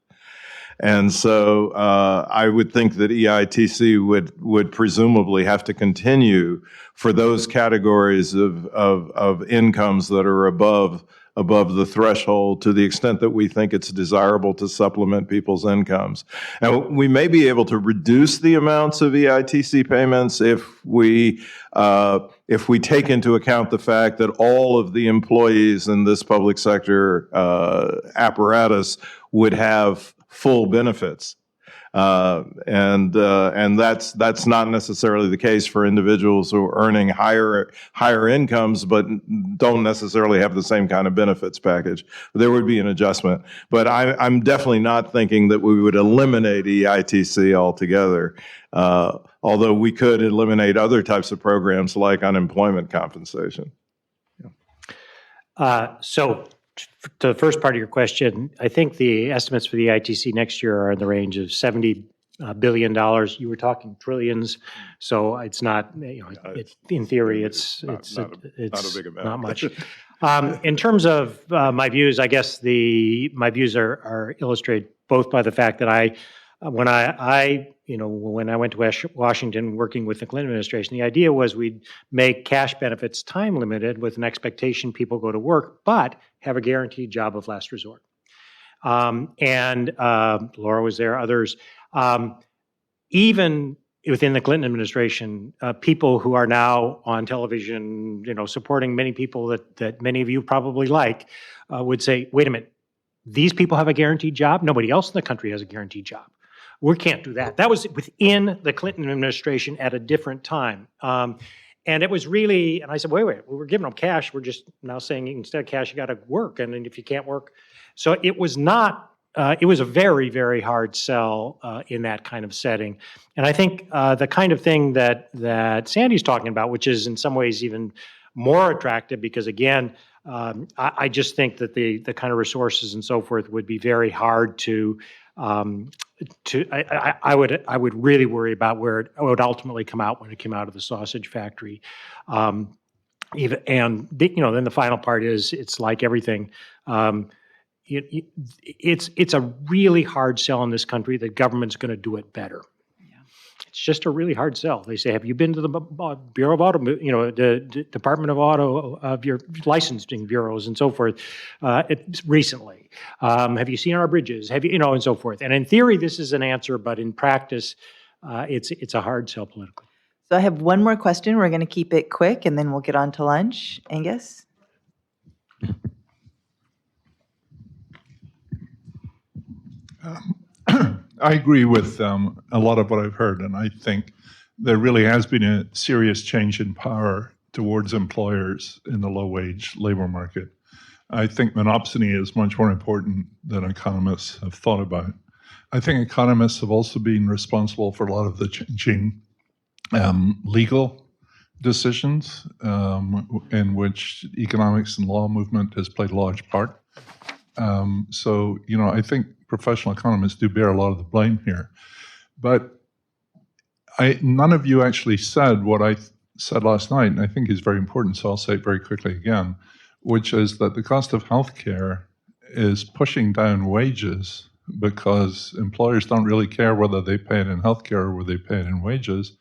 And so I would think that EITC would presumably have to continue for those categories of incomes that are above the threshold, to the extent that we think it's desirable to supplement people's incomes. And we may be able to reduce the amounts of EITC payments if we take into account the fact that all of the employees in this public sector apparatus would have full benefits. And that's not necessarily the case for individuals who are earning higher incomes, but don't necessarily have the same kind of benefits package. There would be an adjustment. But I'm definitely not thinking that we would eliminate EITC altogether, although we could eliminate other types of programs like unemployment compensation. So to the first part of your question, I think the estimates for the ITC next year are in the range of $70 billion. You were talking trillions, so it's not, in theory, it's not a big amount. Not much. In terms of my views, I guess my views are illustrated both by the fact that when I went to Washington working with the Clinton administration, the idea was we'd make cash benefits time limited with an expectation people go to work, but have a guaranteed job of last resort. And Laura was there, others. Even within the Clinton administration, people who are now on television, supporting many people that many of you probably like, would say, wait a minute, these people have a guaranteed job? Nobody else in the country has a guaranteed job. We can't do that. That was within the Clinton administration at a different time. And it was really, and I said, wait, we're giving them cash. We're just now saying instead of cash, you got to work. And if you can't work. So it was not, it was a very, very hard sell in that kind of setting. And I think the kind of thing that Sandy's talking about, which is in some ways even more attractive, because again, I just think that the kind of resources and so forth would be very hard to I would really worry about where it would ultimately come out when it came out of the sausage factory. Then the final part is, it's like everything. It's a really hard sell in this country that government's going to do it better. It's just a really hard sell. They say, have you been to the Bureau of Auto, the Department of Auto, of your licensing bureaus and so forth recently? Have you seen our bridges? Have you, and so forth. And in theory, this is an answer, but in practice, it's a hard sell politically. So I have one more question. We're going to keep it quick, and then we'll get on to lunch. Angus? I agree with a lot of what I've heard, and I think there really has been a serious change in power towards employers in the low-wage labor market. I think monopsony is much more important than economists have thought about. I think economists have also been responsible for a lot of the changing legal decisions in which economics and law movement has played a large part. So, I think professional economists do bear a lot of the blame here. But none of you actually said what I said last night, and I think is very important, so I'll say it very quickly again, which is that the cost of healthcare is pushing down wages because employers don't really care whether they pay it in healthcare or whether they pay it in wages.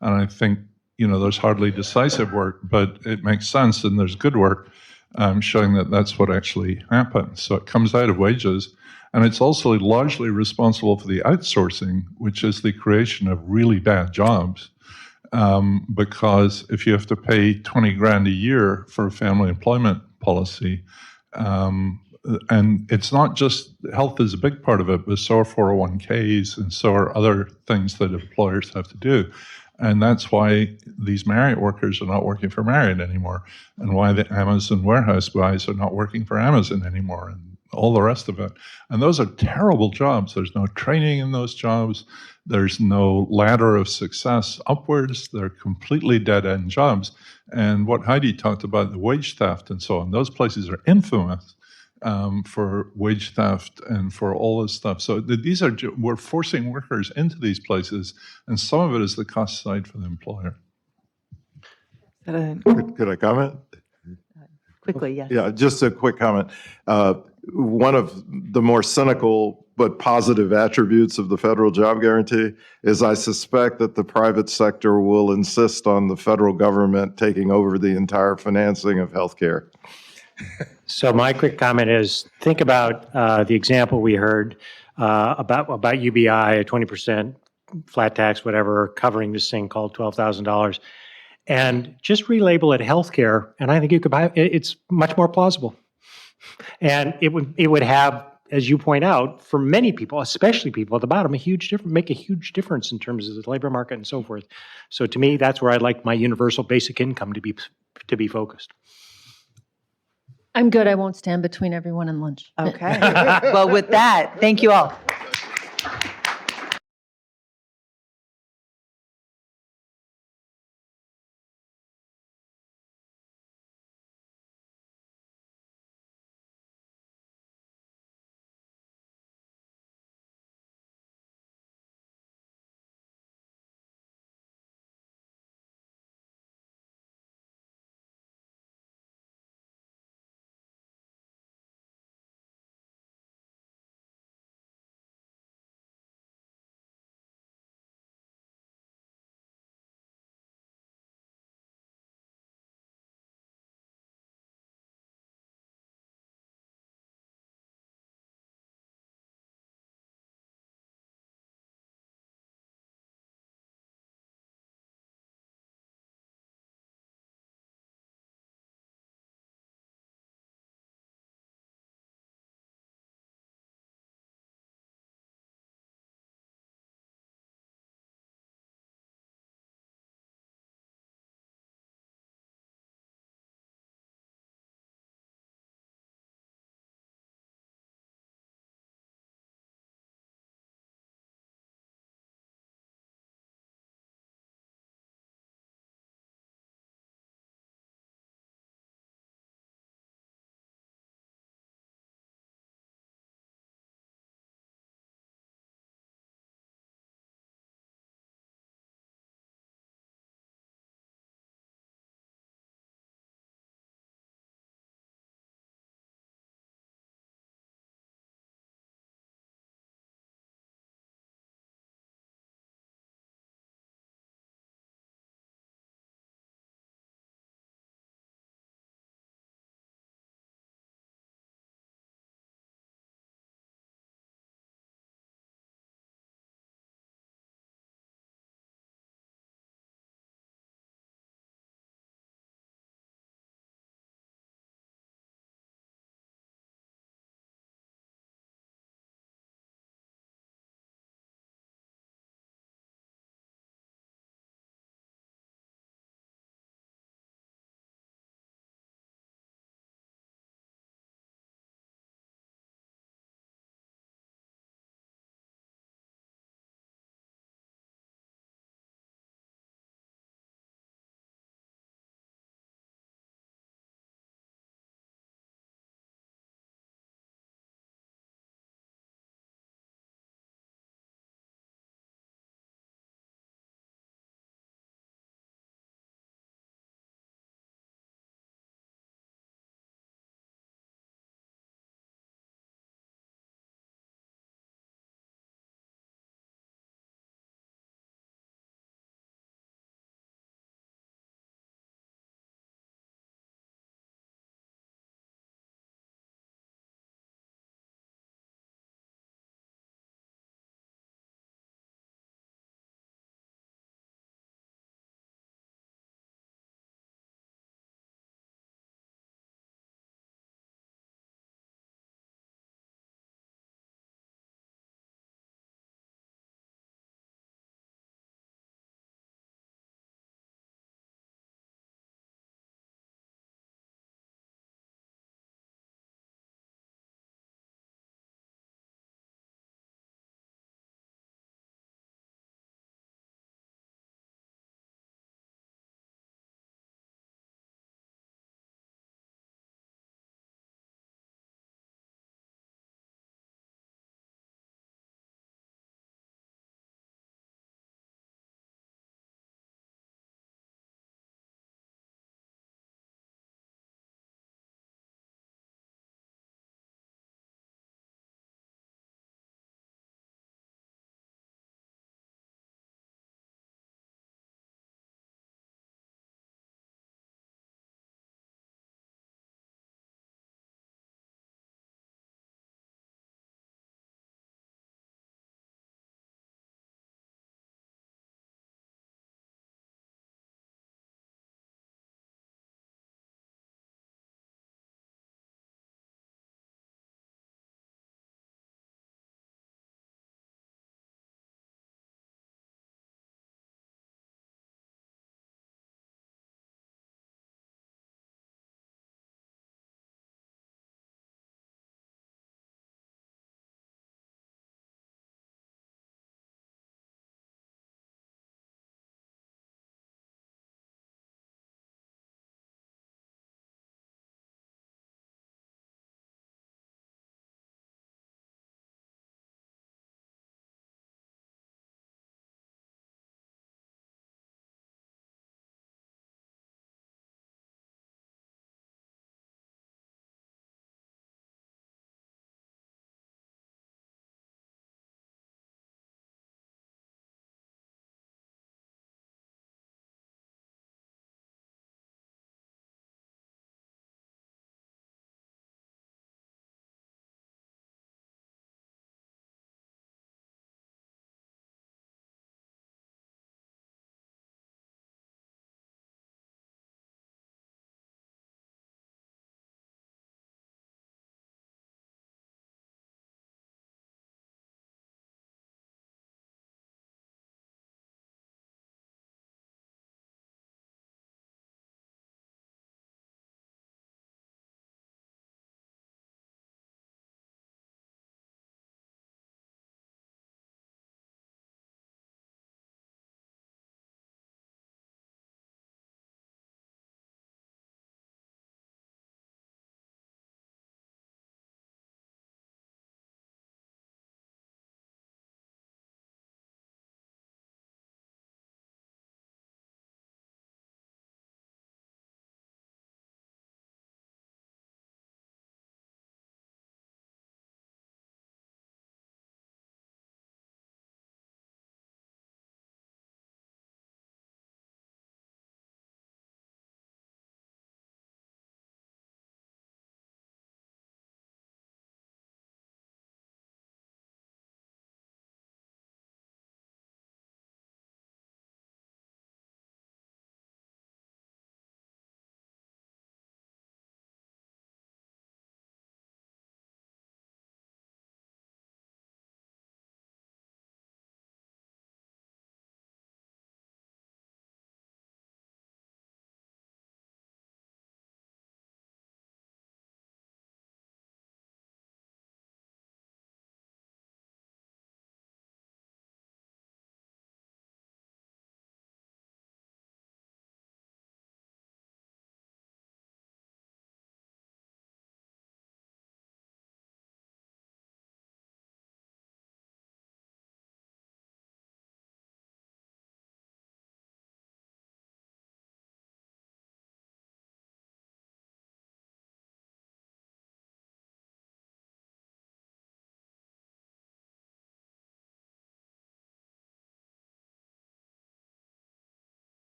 And I think, there's hardly decisive work, but it makes sense, and there's good work showing that that's what actually happens. So it comes out of wages, and it's also largely responsible for the outsourcing, which is the creation of really bad jobs. Because if you have to pay 20 grand a year for a family employment policy, and it's not just health is a big part of it, but so are 401ks and so are other things that employers have to do. And that's why these Marriott workers are not working for Marriott anymore, and why the Amazon warehouse guys are not working for Amazon anymore, and all the rest of it. And those are terrible jobs. There's no training in those jobs. There's no ladder of success upwards. They're completely dead-end jobs. And what Heidi talked about, the wage theft and so on, those places are infamous for wage theft and for all this stuff. So we're forcing workers into these places, and some of it is the cost side for the employer. Could I comment? Quickly, yes. Yeah, just a quick comment. One of the more cynical but positive attributes of the federal job guarantee is I suspect that the private sector will insist on the federal government taking over the entire financing of healthcare. So my quick comment is, think about the example we heard about UBI, a 20% flat tax, whatever, covering this thing called $12,000. And just relabel it healthcare, and I think you could buy it's much more plausible. And it would have, as you point out, for many people, especially people at the bottom, make a huge difference in terms of the labor market and so forth. So to me, that's where I'd like my universal basic income to be focused. I'm good. I won't stand between everyone and lunch. Okay. Well, with that, thank you all.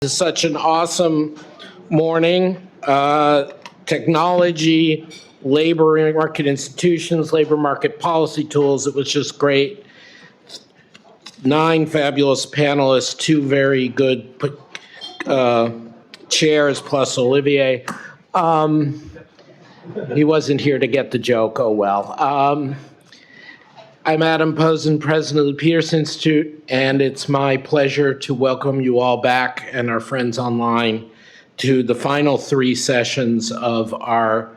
This is such an awesome morning. Technology, labor market institutions, labor market policy tools. It was just great. 9 fabulous panelists, 2 very good chairs, plus Olivier. He wasn't here to get the joke, oh well. I'm Adam Posen, president of the Peterson Institute, and it's my pleasure to welcome you all back and our friends online to the final 3 sessions of our,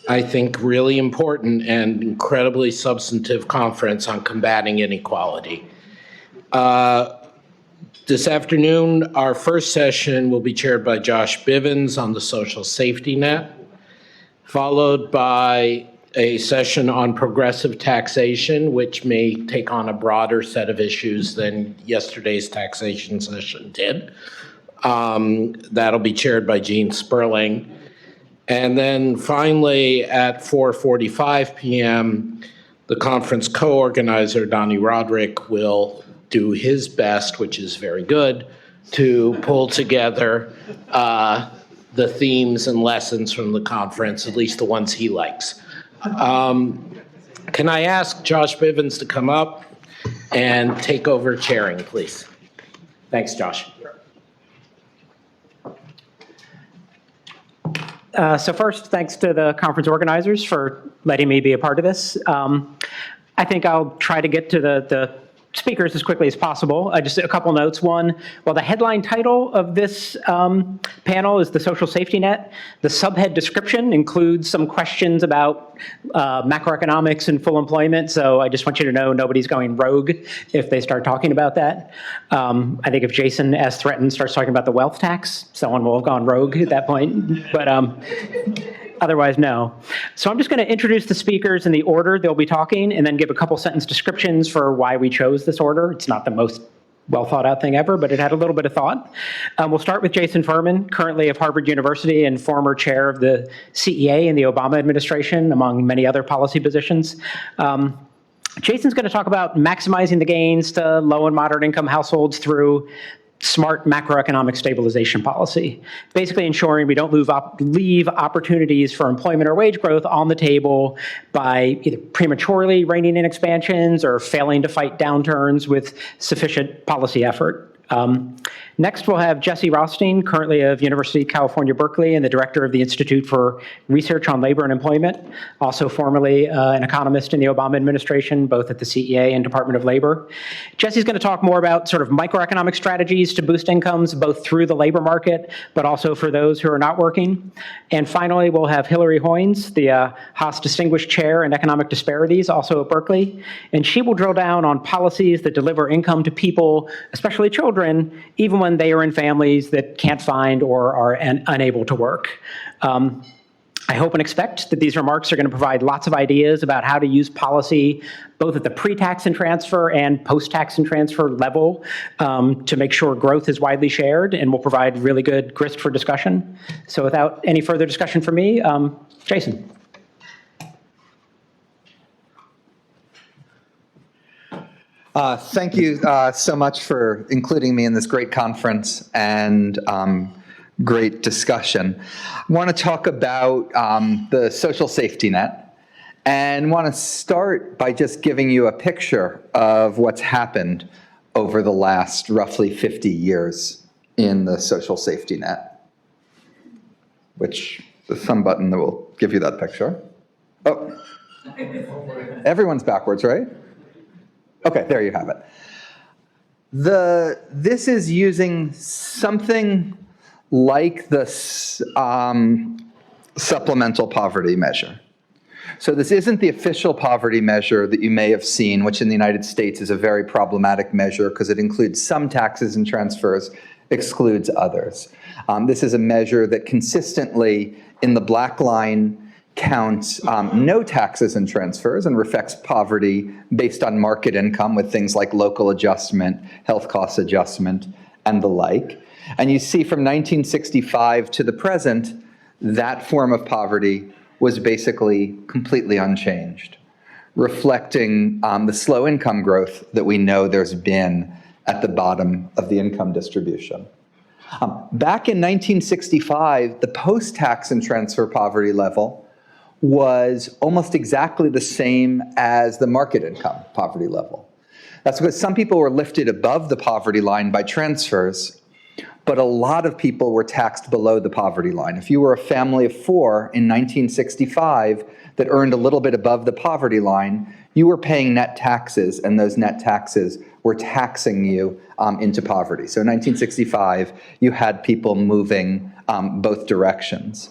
I think, really important and incredibly substantive conference on combating inequality. This afternoon, our first session will be chaired by Josh Bivens on the social safety net, followed by a session on progressive taxation, which may take on a broader set of issues than yesterday's taxation session did. That'll be chaired by Gene Sperling. And then finally, at 4:45 p.m., the conference co-organizer, Dani Rodrik, will do his best, which is very good, to pull together the themes and lessons from the conference, at least the ones he likes. Can I ask Josh Bivens to come up and take over chairing, please? Thanks, Josh. So first, thanks to the conference organizers for letting me be a part of this. I think I'll try to get to the speakers as quickly as possible. Just a couple notes. One, well, the headline title of this panel is the social safety net. The subhead description includes some questions about macroeconomics and full employment. So I just want you to know nobody's going rogue if they start talking about that. I think if Jason, as threatened, starts talking about the wealth tax, someone will have gone rogue at that point. But otherwise, no. So I'm just going to introduce the speakers in the order they'll be talking and then give a couple sentence descriptions for why we chose this order. It's not the most well thought out thing ever, but it had a little bit of thought. We'll start with Jason Furman, currently of Harvard University and former chair of the CEA in the Obama administration, among many other policy positions. Jason's going to talk about maximizing the gains to low and moderate income households through smart macroeconomic stabilization policy, basically ensuring we don't leave opportunities for employment or wage growth on the table by either prematurely reining in expansions or failing to fight downturns with sufficient policy effort. Next, we'll have Jesse Rothstein, currently of University of California, Berkeley, and the director of the Institute for Research on Labor and Employment, also formerly an economist in the Obama administration, both at the CEA and Department of Labor. Jesse's going to talk more about sort of microeconomic strategies to boost incomes, both through the labor market, but also for those who are not working. And finally, we'll have Hillary Hoynes, the Haas Distinguished Chair in Economic Disparities, also at Berkeley. And she will drill down on policies that deliver income to people, especially children, even when they are in families that can't find or are unable to work. I hope and expect that these remarks are going to provide lots of ideas about how to use policy both at the pre-tax and transfer and post-tax and transfer level to make sure growth is widely shared and will provide really good grist for discussion. So without any further discussion from me, Jason. Thank you so much for including me in this great conference and great discussion. I want to talk about the social safety net and want to start by just giving you a picture of what's happened over the last roughly 50 years in the social safety net, which there's some button that will give you that picture. Oh, everyone's backwards, right? Okay, there you have it. This is using something like the supplemental poverty measure. So this isn't the official poverty measure that you may have seen, which in the United States is a very problematic measure because it includes some taxes and transfers, excludes others. This is a measure that consistently in the black line counts no taxes and transfers and reflects poverty based on market income with things like local adjustment, health cost adjustment, and the like. And you see from 1965 to the present, that form of poverty was basically completely unchanged, reflecting the slow income growth that we know there's been at the bottom of the income distribution. Back in 1965, the post-tax and transfer poverty level was almost exactly the same as the market income poverty level. That's because some people were lifted above the poverty line by transfers, but a lot of people were taxed below the poverty line. If you were a family of 4 in 1965 that earned a little bit above the poverty line, you were paying net taxes, and those net taxes were taxing you into poverty. So in 1965, you had people moving both directions.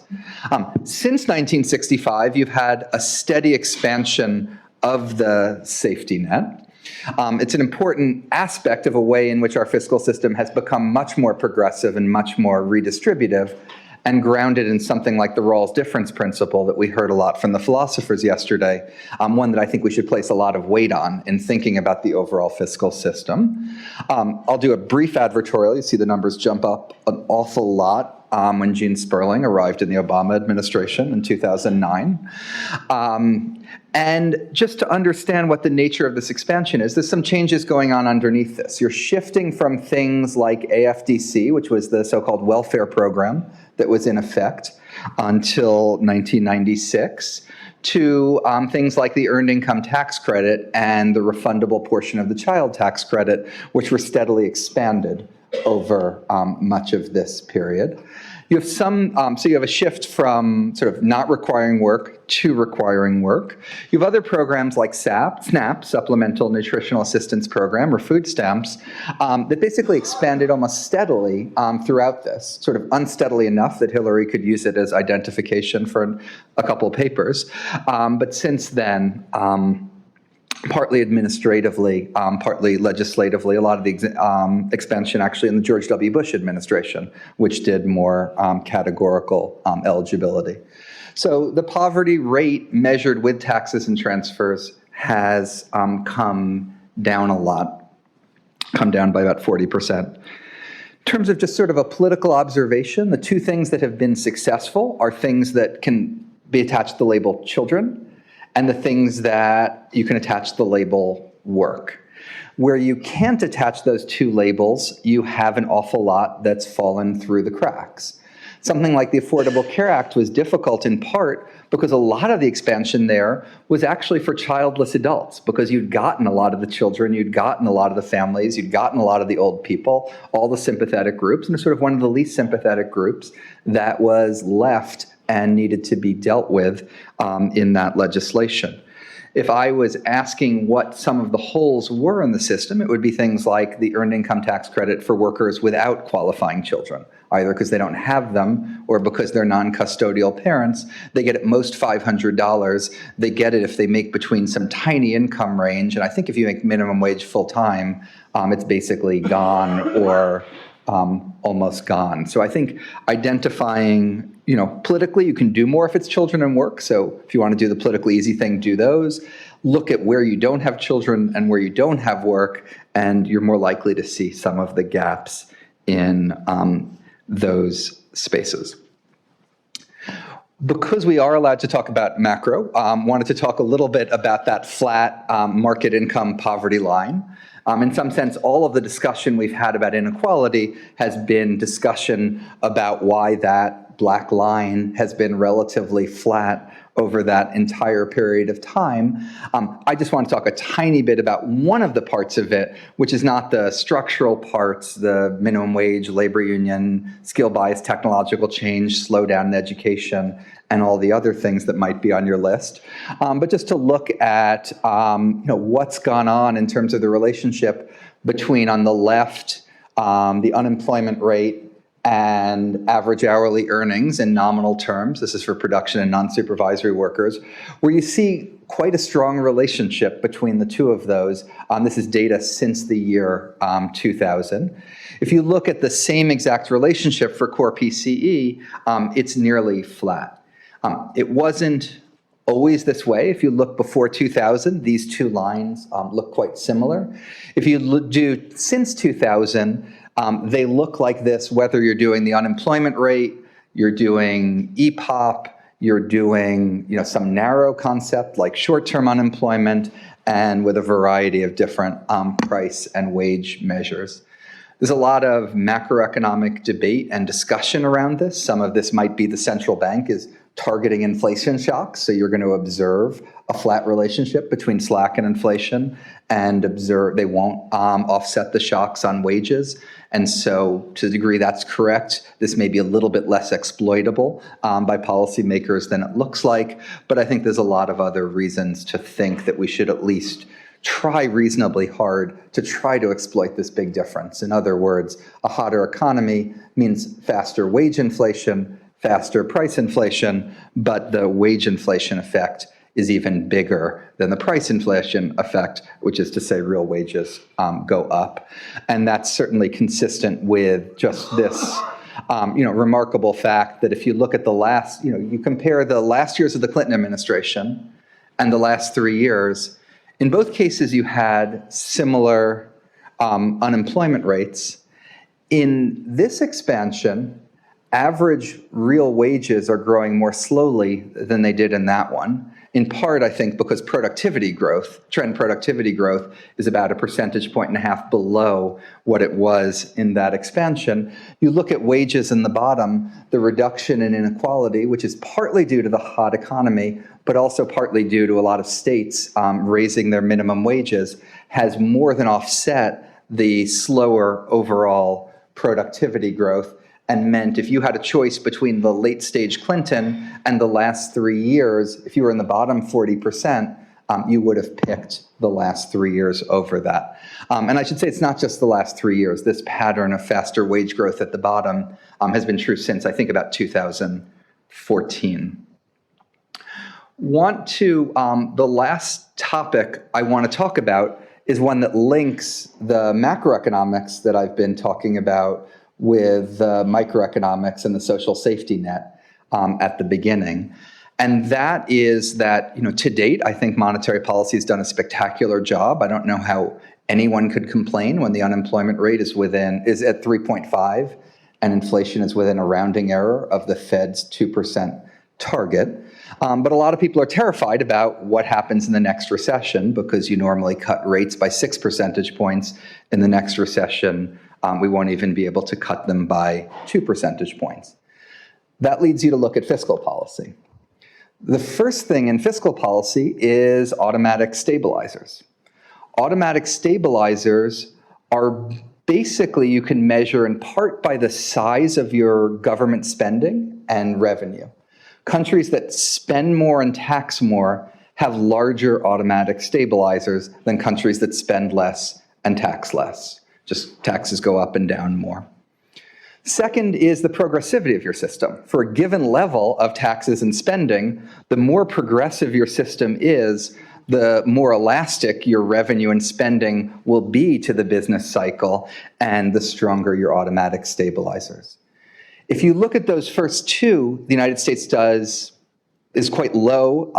Since 1965, you've had a steady expansion of the safety net. It's an important aspect of a way in which our fiscal system has become much more progressive and much more redistributive, and grounded in something like the Rawls difference principle that we heard a lot from the philosophers yesterday, one that I think we should place a lot of weight on in thinking about the overall fiscal system. I'll do a brief advertorial. You see the numbers jump up an awful lot when Gene Sperling arrived in the Obama administration in 2009. And just to understand what the nature of this expansion is, there's some changes going on underneath this. You're shifting from things like AFDC, which was the so-called welfare program that was in effect until 1996, to things like the earned income tax credit and the refundable portion of the child tax credit, which were steadily expanded over much of this period. You have some, so you have a shift from sort of not requiring work to requiring work. You have other programs like SNAP, Supplemental Nutritional Assistance Program, or food stamps, that basically expanded almost steadily throughout this, sort of unsteadily enough that Hillary could use it as identification for a couple papers. But since then, partly administratively, partly legislatively, a lot of the expansion actually in the George W. Bush administration, which did more categorical eligibility. So the poverty rate measured with taxes and transfers has come down a lot, come down by about 40%. In terms of just sort of a political observation, the two things that have been successful are things that can be attached to the label children, and the things that you can attach the label work. Where you can't attach those two labels, you have an awful lot that's fallen through the cracks. Something like the Affordable Care Act was difficult in part because a lot of the expansion there was actually for childless adults, because you'd gotten a lot of the children, you'd gotten a lot of the families, you'd gotten a lot of the old people, all the sympathetic groups, and sort of one of the least sympathetic groups that was left and needed to be dealt with in that legislation. If I was asking what some of the holes were in the system, it would be things like the earned income tax credit for workers without qualifying children, either because they don't have them or because they're non-custodial parents. They get at most $500. They get it if they make between some tiny income range, and I think if you make minimum wage full-time, it's basically gone or almost gone. So I think identifying, politically, you can do more if it's children and work. So if you want to do the politically easy thing, do those. Look at where you don't have children and where you don't have work, and you're more likely to see some of the gaps in those spaces. Because we are allowed to talk about macro, wanted to talk a little bit about that flat market income poverty line. In some sense, all of the discussion we've had about inequality has been discussion about why that black line has been relatively flat over that entire period of time. I just want to talk a tiny bit about one of the parts of it, which is not the structural parts, the minimum wage, labor union, skill bias, technological change, slowdown in education, and all the other things that might be on your list. But just to look at what's gone on in terms of the relationship between, on the left, the unemployment rate and average hourly earnings in nominal terms. This is for production and non-supervisory workers, where you see quite a strong relationship between the two of those. This is data since the year 2000. If you look at the same exact relationship for core PCE, it's nearly flat. It wasn't always this way. If you look before 2000, these two lines look quite similar. If you do since 2000, they look like this, whether you're doing the unemployment rate, you're doing EPOP, you're doing some narrow concept like short-term unemployment, and with a variety of different price and wage measures. There's a lot of macroeconomic debate and discussion around this. Some of this might be the central bank is targeting inflation shocks, so you're going to observe a flat relationship between slack and inflation, and observe they won't offset the shocks on wages. And so to the degree that's correct, this may be a little bit less exploitable by policymakers than it looks like, but I think there's a lot of other reasons to think that we should at least try reasonably hard to try to exploit this big difference. In other words, a hotter economy means faster wage inflation, faster price inflation, but the wage inflation effect is even bigger than the price inflation effect, which is to say real wages go up. And that's certainly consistent with just this remarkable fact that if you look at the last, you compare the last years of the Clinton administration and the last 3 years, in both cases you had similar unemployment rates. In this expansion, average real wages are growing more slowly than they did in that one. In part, I think, because trend productivity growth is about 1.5 percentage points below what it was in that expansion. You look at wages in the bottom, the reduction in inequality, which is partly due to the hot economy, but also partly due to a lot of states raising their minimum wages, has more than offset the slower overall productivity growth, and meant if you had a choice between the late stage Clinton and the last 3 years, if you were in the bottom 40%, you would have picked the last 3 years over that. And I should say it's not just the last 3 years. This pattern of faster wage growth at the bottom has been true since, I think, about 2014. The last topic I want to talk about is one that links the macroeconomics that I've been talking about with microeconomics and the social safety net at the beginning. And that is that, to date, I think monetary policy has done a spectacular job. I don't know how anyone could complain when the unemployment rate is at 3.5 and inflation is within a rounding error of the Fed's 2% target. But a lot of people are terrified about what happens in the next recession, because you normally cut rates by 6 percentage points. In the next recession, we won't even be able to cut them by 2 percentage points. That leads you to look at fiscal policy. The first thing in fiscal policy is automatic stabilizers. Automatic stabilizers are basically, you can measure in part by the size of your government spending and revenue. Countries that spend more and tax more have larger automatic stabilizers than countries that spend less and tax less. Just taxes go up and down more. Second is the progressivity of your system. For a given level of taxes and spending, the more progressive your system is, the more elastic your revenue and spending will be to the business cycle, and the stronger your automatic stabilizers. If you look at those first two, the United States is quite low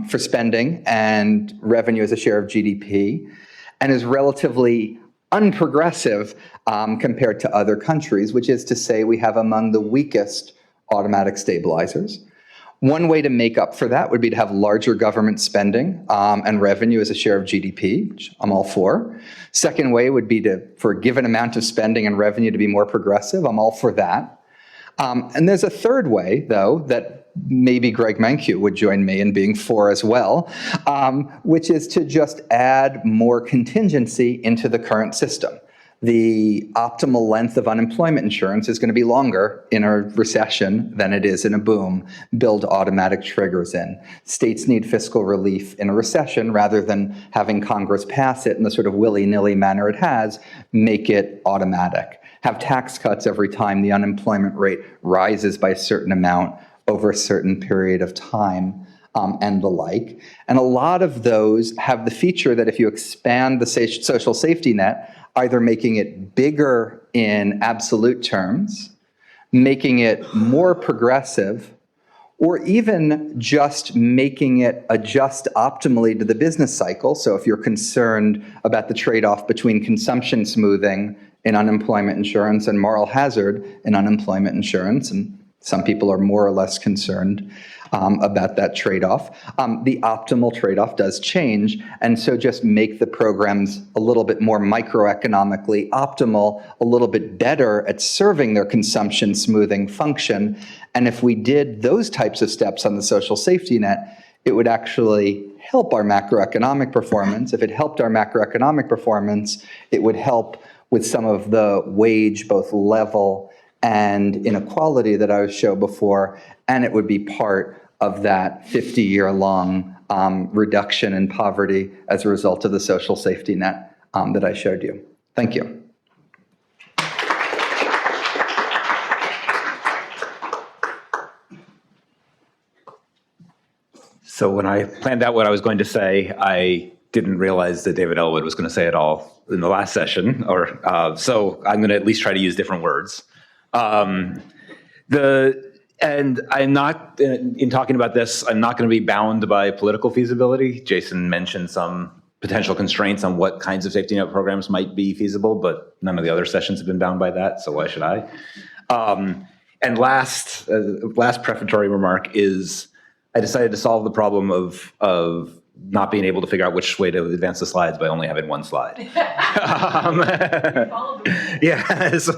for spending and revenue as a share of GDP, and is relatively unprogressive compared to other countries, which is to say we have among the weakest automatic stabilizers. One way to make up for that would be to have larger government spending and revenue as a share of GDP, which I'm all for. Second way would be for a given amount of spending and revenue to be more progressive. I'm all for that. And there's a third way, though, that maybe Greg Mankiw would join me in being for as well, which is to just add more contingency into the current system. The optimal length of unemployment insurance is going to be longer in a recession than it is in a boom. Build automatic triggers in. States need fiscal relief in a recession rather than having Congress pass it in the sort of willy-nilly manner it has, make it automatic. Have tax cuts every time the unemployment rate rises by a certain amount over a certain period of time, and the like. And a lot of those have the feature that if you expand the social safety net, either making it bigger in absolute terms, making it more progressive, or even just making it adjust optimally to the business cycle. So if you're concerned about the trade-off between consumption smoothing in unemployment insurance and moral hazard in unemployment insurance, and some people are more or less concerned, about that trade-off. The optimal trade-off does change, and so just make the programs a little bit more microeconomically optimal, a little bit better at serving their consumption smoothing function. And if we did those types of steps on the social safety net, it would actually help our macroeconomic performance. If it helped our macroeconomic performance, it would help with some of the wage, both level and inequality that I showed before, and it would be part of that 50-year-long reduction in poverty as a result of the social safety net that I showed you. Thank you. So when I planned out what I was going to say, I didn't realize that David Elwood was going to say it all in the last session, so I'm going to at least try to use different words. And I'm not, in talking about this, I'm not going to be bound by political feasibility. Jason mentioned some potential constraints on what kinds of safety net programs might be feasible, but none of the other sessions have been bound by that, so why should I? And last prefatory remark is, I decided to solve the problem of not being able to figure out which way to advance the slides by only having one slide. Yes.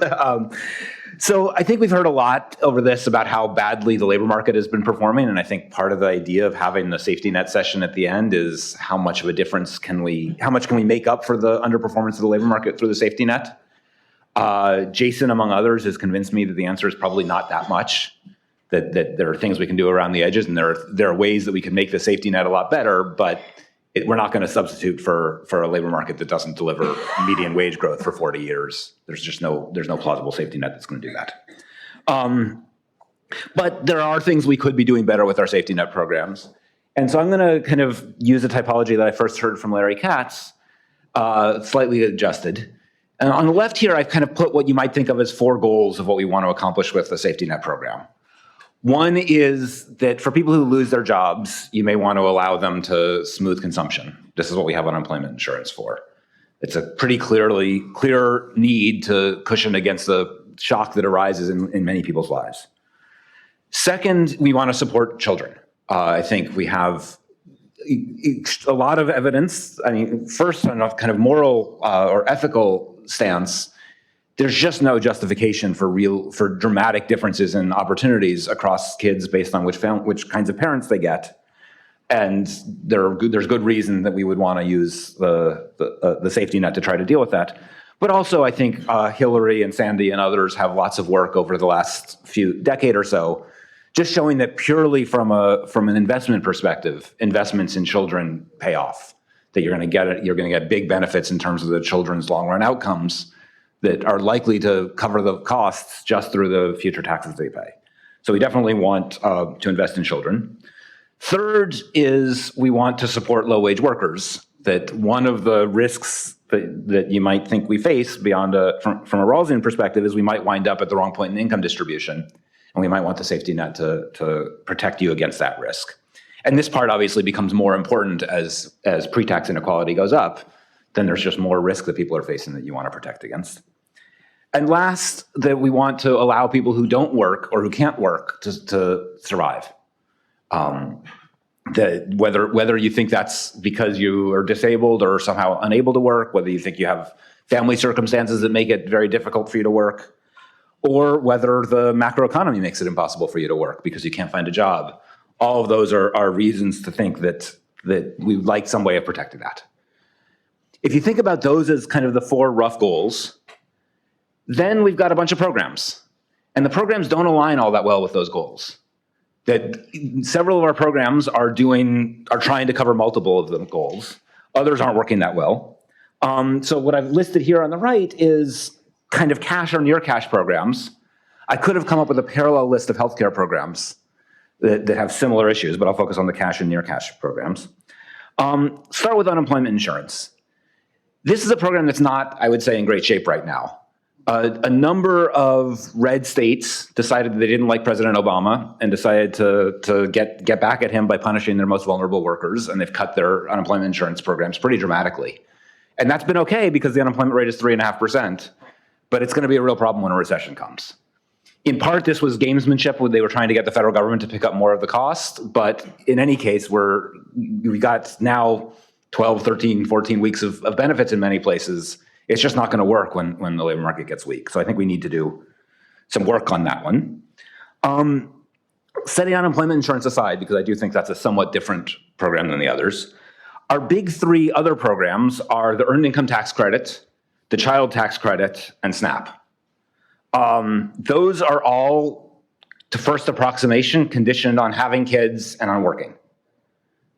So I think we've heard a lot over this about how badly the labor market has been performing, and I think part of the idea of having the safety net session at the end is how much of a difference can we make up for the underperformance of the labor market through the safety net? Jason, among others, has convinced me that the answer is probably not that much. That there are things we can do around the edges, and there are ways that we can make the safety net a lot better, but we're not going to substitute for a labor market that doesn't deliver median wage growth for 40 years. There's no plausible safety net that's going to do that. But there are things we could be doing better with our safety net programs. And so I'm going to kind of use a typology that I first heard from Larry Katz, slightly adjusted. And on the left here, I've kind of put what you might think of as 4 goals of what we want to accomplish with the safety net program. One is that for people who lose their jobs, you may want to allow them to smooth consumption. This is what we have unemployment insurance for. It's a pretty clear need to cushion against the shock that arises in many people's lives. Second, we want to support children. I think we have a lot of evidence. I mean, first, on a kind of moral or ethical stance, there's just no justification for dramatic differences in opportunities across kids based on which kinds of parents they get. And there's good reason that we would want to use the safety net to try to deal with that. But also, I think Hillary and Sandy and others have lots of work over the last decade or so, just showing that purely from an investment perspective, investments in children pay off. That you're going to get big benefits in terms of the children's long-run outcomes that are likely to cover the costs just through the future taxes they pay. So we definitely want to invest in children. Third is we want to support low-wage workers. That one of the risks that you might think we face beyond from a Rawlsian perspective is we might wind up at the wrong point in income distribution, and we might want the safety net to protect you against that risk. And this part obviously becomes more important as pre-tax inequality goes up. Then there's just more risk that people are facing that you want to protect against. And last, that we want to allow people who don't work or who can't work to survive. That whether you think that's because you are disabled or somehow unable to work, whether you think you have family circumstances that make it very difficult for you to work, or whether the macroeconomy makes it impossible for you to work because you can't find a job. All of those are reasons to think that we would like some way of protecting that. If you think about those as kind of the 4 rough goals, then we've got a bunch of programs. And the programs don't align all that well with those goals. That several of our programs are trying to cover multiple of the goals. Others aren't working that well. So what I've listed here on the right is kind of cash or near cash programs. I could have come up with a parallel list of healthcare programs that have similar issues, but I'll focus on the cash and near cash programs. Start with unemployment insurance. This is a program that's not, I would say, in great shape right now. A number of red states decided that they didn't like President Obama and decided to get back at him by punishing their most vulnerable workers, and they've cut their unemployment insurance programs pretty dramatically. And that's been okay because the unemployment rate is 3.5%, but it's going to be a real problem when a recession comes. In part, this was gamesmanship where they were trying to get the federal government to pick up more of the cost. But in any case, we got now 12, 13, 14 weeks of benefits in many places. It's just not going to work when the labor market gets weak. So I think we need to do some work on that one. Setting unemployment insurance aside, because I do think that's a somewhat different program than the others, our big three other programs are the Earned Income Tax Credit, the Child Tax Credit, and SNAP. Those are all, to first approximation, conditioned on having kids and on working.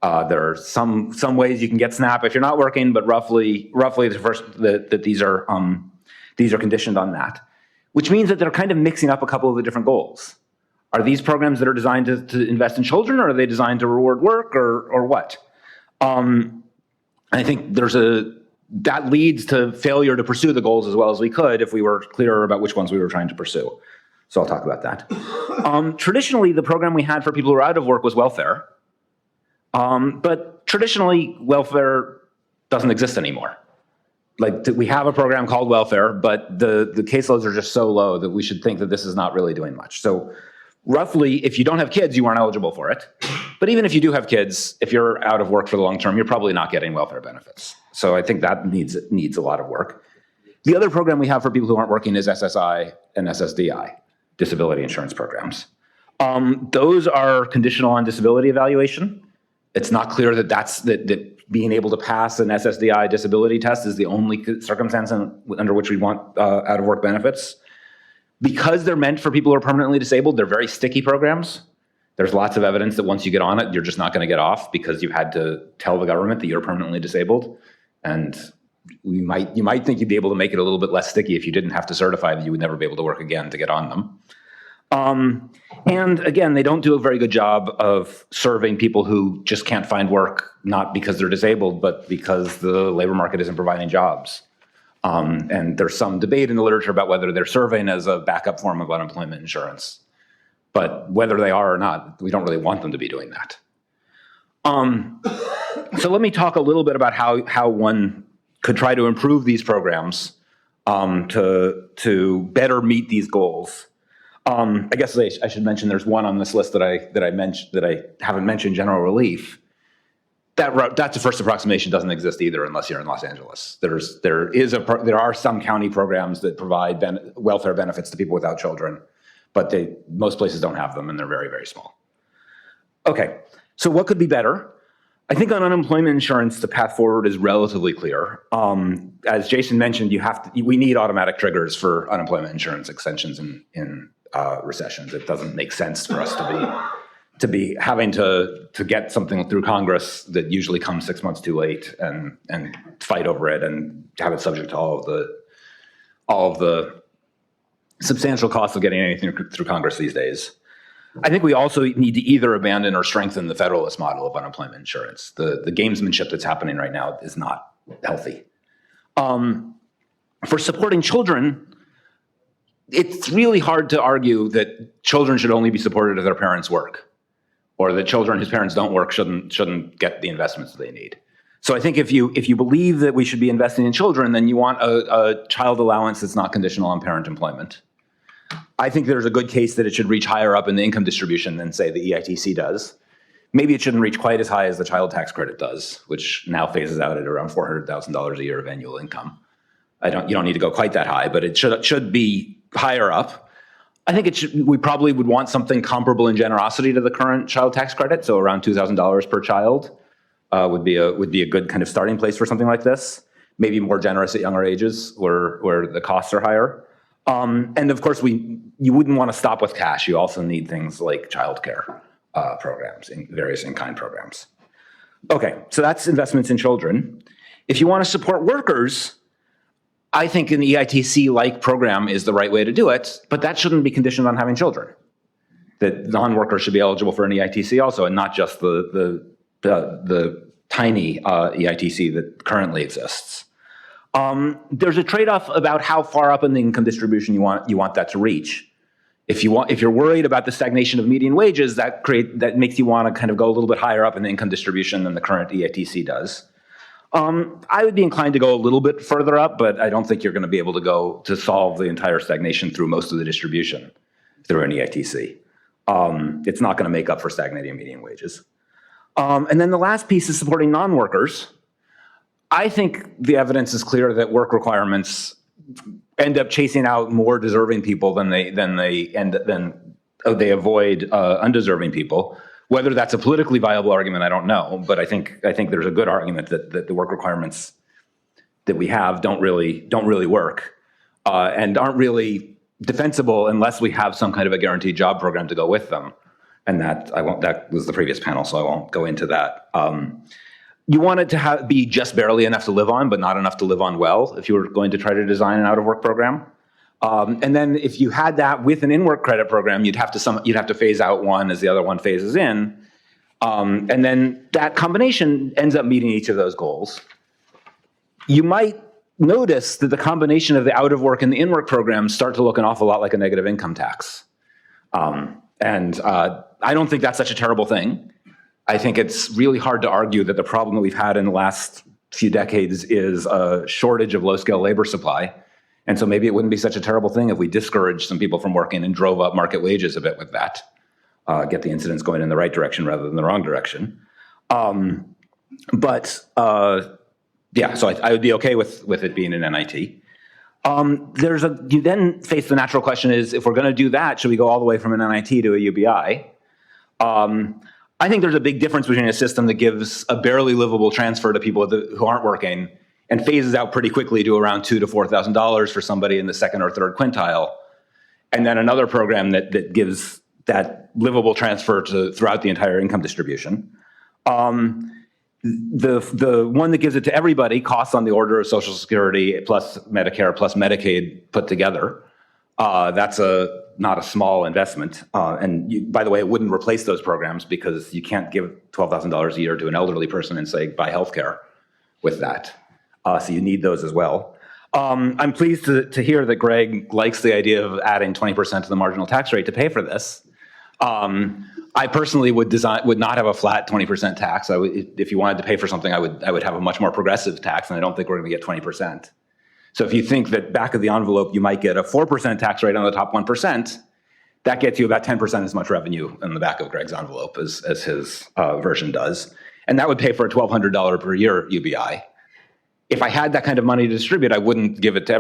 There are some ways you can get SNAP if you're not working, but roughly these are conditioned on that, which means that they're kind of mixing up a couple of the different goals. Are these programs that are designed to invest in children, or are they designed to reward work, or what? I think that leads to failure to pursue the goals as well as we could if we were clearer about which ones we were trying to pursue. So I'll talk about that. Traditionally, the program we had for people who are out of work was welfare. But traditionally, welfare doesn't exist anymore. Like, we have a program called welfare, but the caseloads are just so low that we should think that this is not really doing much. So roughly, if you don't have kids, you aren't eligible for it. But even if you do have kids, if you're out of work for the long term, you're probably not getting welfare benefits. So I think that needs a lot of work. The other program we have for people who aren't working is SSI and SSDI, disability insurance programs. Those are conditional on disability evaluation. It's not clear that being able to pass an SSDI disability test is the only circumstance under which we want out of work benefits. Because they're meant for people who are permanently disabled, they're very sticky programs. There's lots of evidence that once you get on it, you're just not going to get off because you've had to tell the government that you're permanently disabled. And you might think you'd be able to make it a little bit less sticky if you didn't have to certify that you would never be able to work again to get on them. And again, they don't do a very good job of serving people who just can't find work, not because they're disabled, but because the labor market isn't providing jobs. And there's some debate in the literature about whether they're serving as a backup form of unemployment insurance. But whether they are or not, we don't really want them to be doing that. So let me talk a little bit about how one could try to improve these programs to better meet these goals. I guess I should mention there's one on this list that I haven't mentioned, general relief. That's a first approximation, doesn't exist either unless you're in Los Angeles. There are some county programs that provide welfare benefits to people without children, but most places don't have them, and they're very, very small. Okay, so what could be better? I think on unemployment insurance, the path forward is relatively clear. As Jason mentioned, we need automatic triggers for unemployment insurance extensions in recessions. It doesn't make sense for us to be having to get something through Congress that usually comes 6 months too late and fight over it and have it subject to all of the substantial costs of getting anything through Congress these days. I think we also need to either abandon or strengthen the federalist model of unemployment insurance. The gamesmanship that's happening right now is not healthy. For supporting children, it's really hard to argue that children should only be supported if their parents work, or that children whose parents don't work shouldn't get the investments they need. So I think if you believe that we should be investing in children, then you want a child allowance that's not conditional on parent employment. I think there's a good case that it should reach higher up in the income distribution than, say, the EITC does. Maybe it shouldn't reach quite as high as the child tax credit does, which now phases out at around $400,000 a year of annual income. You don't need to go quite that high, but it should be higher up. I think we probably would want something comparable in generosity to the current child tax credit, so around $2,000 per child would be a good kind of starting place for something like this. Maybe more generous at younger ages where the costs are higher. And of course, you wouldn't want to stop with cash. You also need things like childcare programs, various in-kind programs. Okay, so that's investments in children. If you want to support workers, I think an EITC-like program is the right way to do it, but that shouldn't be conditioned on having children. That non-workers should be eligible for an EITC also, and not just the tiny EITC that currently exists. There's a trade-off about how far up in the income distribution you want that to reach. If you're worried about the stagnation of median wages, that makes you want to kind of go a little bit higher up in the income distribution than the current EITC does. I would be inclined to go a little bit further up, but I don't think you're going to be able to solve the entire stagnation through most of the distribution. through an EITC. It's not going to make up for stagnating median wages. And then the last piece is supporting non-workers. I think the evidence is clear that work requirements end up chasing out more deserving people than they avoid undeserving people. Whether that's a politically viable argument, I don't know, but I think there's a good argument that the work requirements that we have don't really work and aren't really defensible unless we have some kind of a guaranteed job program to go with them. And that was the previous panel, so I won't go into that. You want it to be just barely enough to live on, but not enough to live on well if you were going to try to design an out-of-work program. And then if you had that with an in-work credit program, you'd have to phase out one as the other one phases in. And then that combination ends up meeting each of those goals. You might notice that the combination of the out-of-work and the in-work programs start to look an awful lot like a negative income tax. I don't think that's such a terrible thing. I think it's really hard to argue that the problem that we've had in the last few decades is a shortage of low-scale labor supply. And so maybe it wouldn't be such a terrible thing if we discouraged some people from working and drove up market wages a bit with that, get the incidence going in the right direction rather than the wrong direction. Yeah, so I would be okay with it being an NIT. You then face the natural question is, if we're going to do that, should we go all the way from an NIT to a UBI? I think there's a big difference between a system that gives a barely livable transfer to people who aren't working and phases out pretty quickly to around $2,000 to $4,000 for somebody in the second or third quintile, and then another program that gives that livable transfer throughout the entire income distribution. The one that gives it to everybody costs on the order of Social Security plus Medicare plus Medicaid put together. That's not a small investment. By the way, it wouldn't replace those programs because you can't give $12,000 a year to an elderly person and say, buy healthcare with that. So you need those as well. I'm pleased to hear that Greg likes the idea of adding 20% to the marginal tax rate to pay for this. I personally would not have a flat 20% tax. If you wanted to pay for something, I would have a much more progressive tax, and I don't think we're going to get 20%. So if you think that back of the envelope, you might get a 4% tax rate on the top 1%, that gets you about 10% as much revenue in the back of Greg's envelope as his version does. And that would pay for a $1,200 per year UBI. If I had that kind of money to distribute, I wouldn't give it to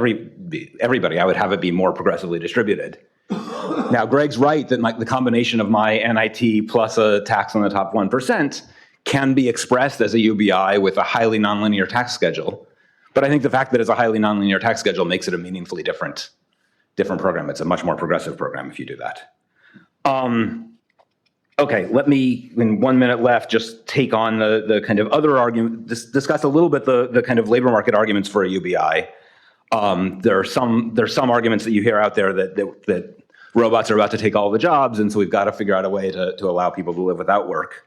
everybody. I would have it be more progressively distributed. Now, Greg's right that the combination of my NIT plus a tax on the top 1% can be expressed as a UBI with a highly nonlinear tax schedule. But I think the fact that it's a highly nonlinear tax schedule makes it a meaningfully different program. It's a much more progressive program if you do that. Okay, let me, in 1 minute left, just take on the kind of other argument, discuss a little bit the kind of labor market arguments for a UBI. There's some arguments that you hear out there that robots are about to take all the jobs, and so we've got to figure out a way to allow people to live without work.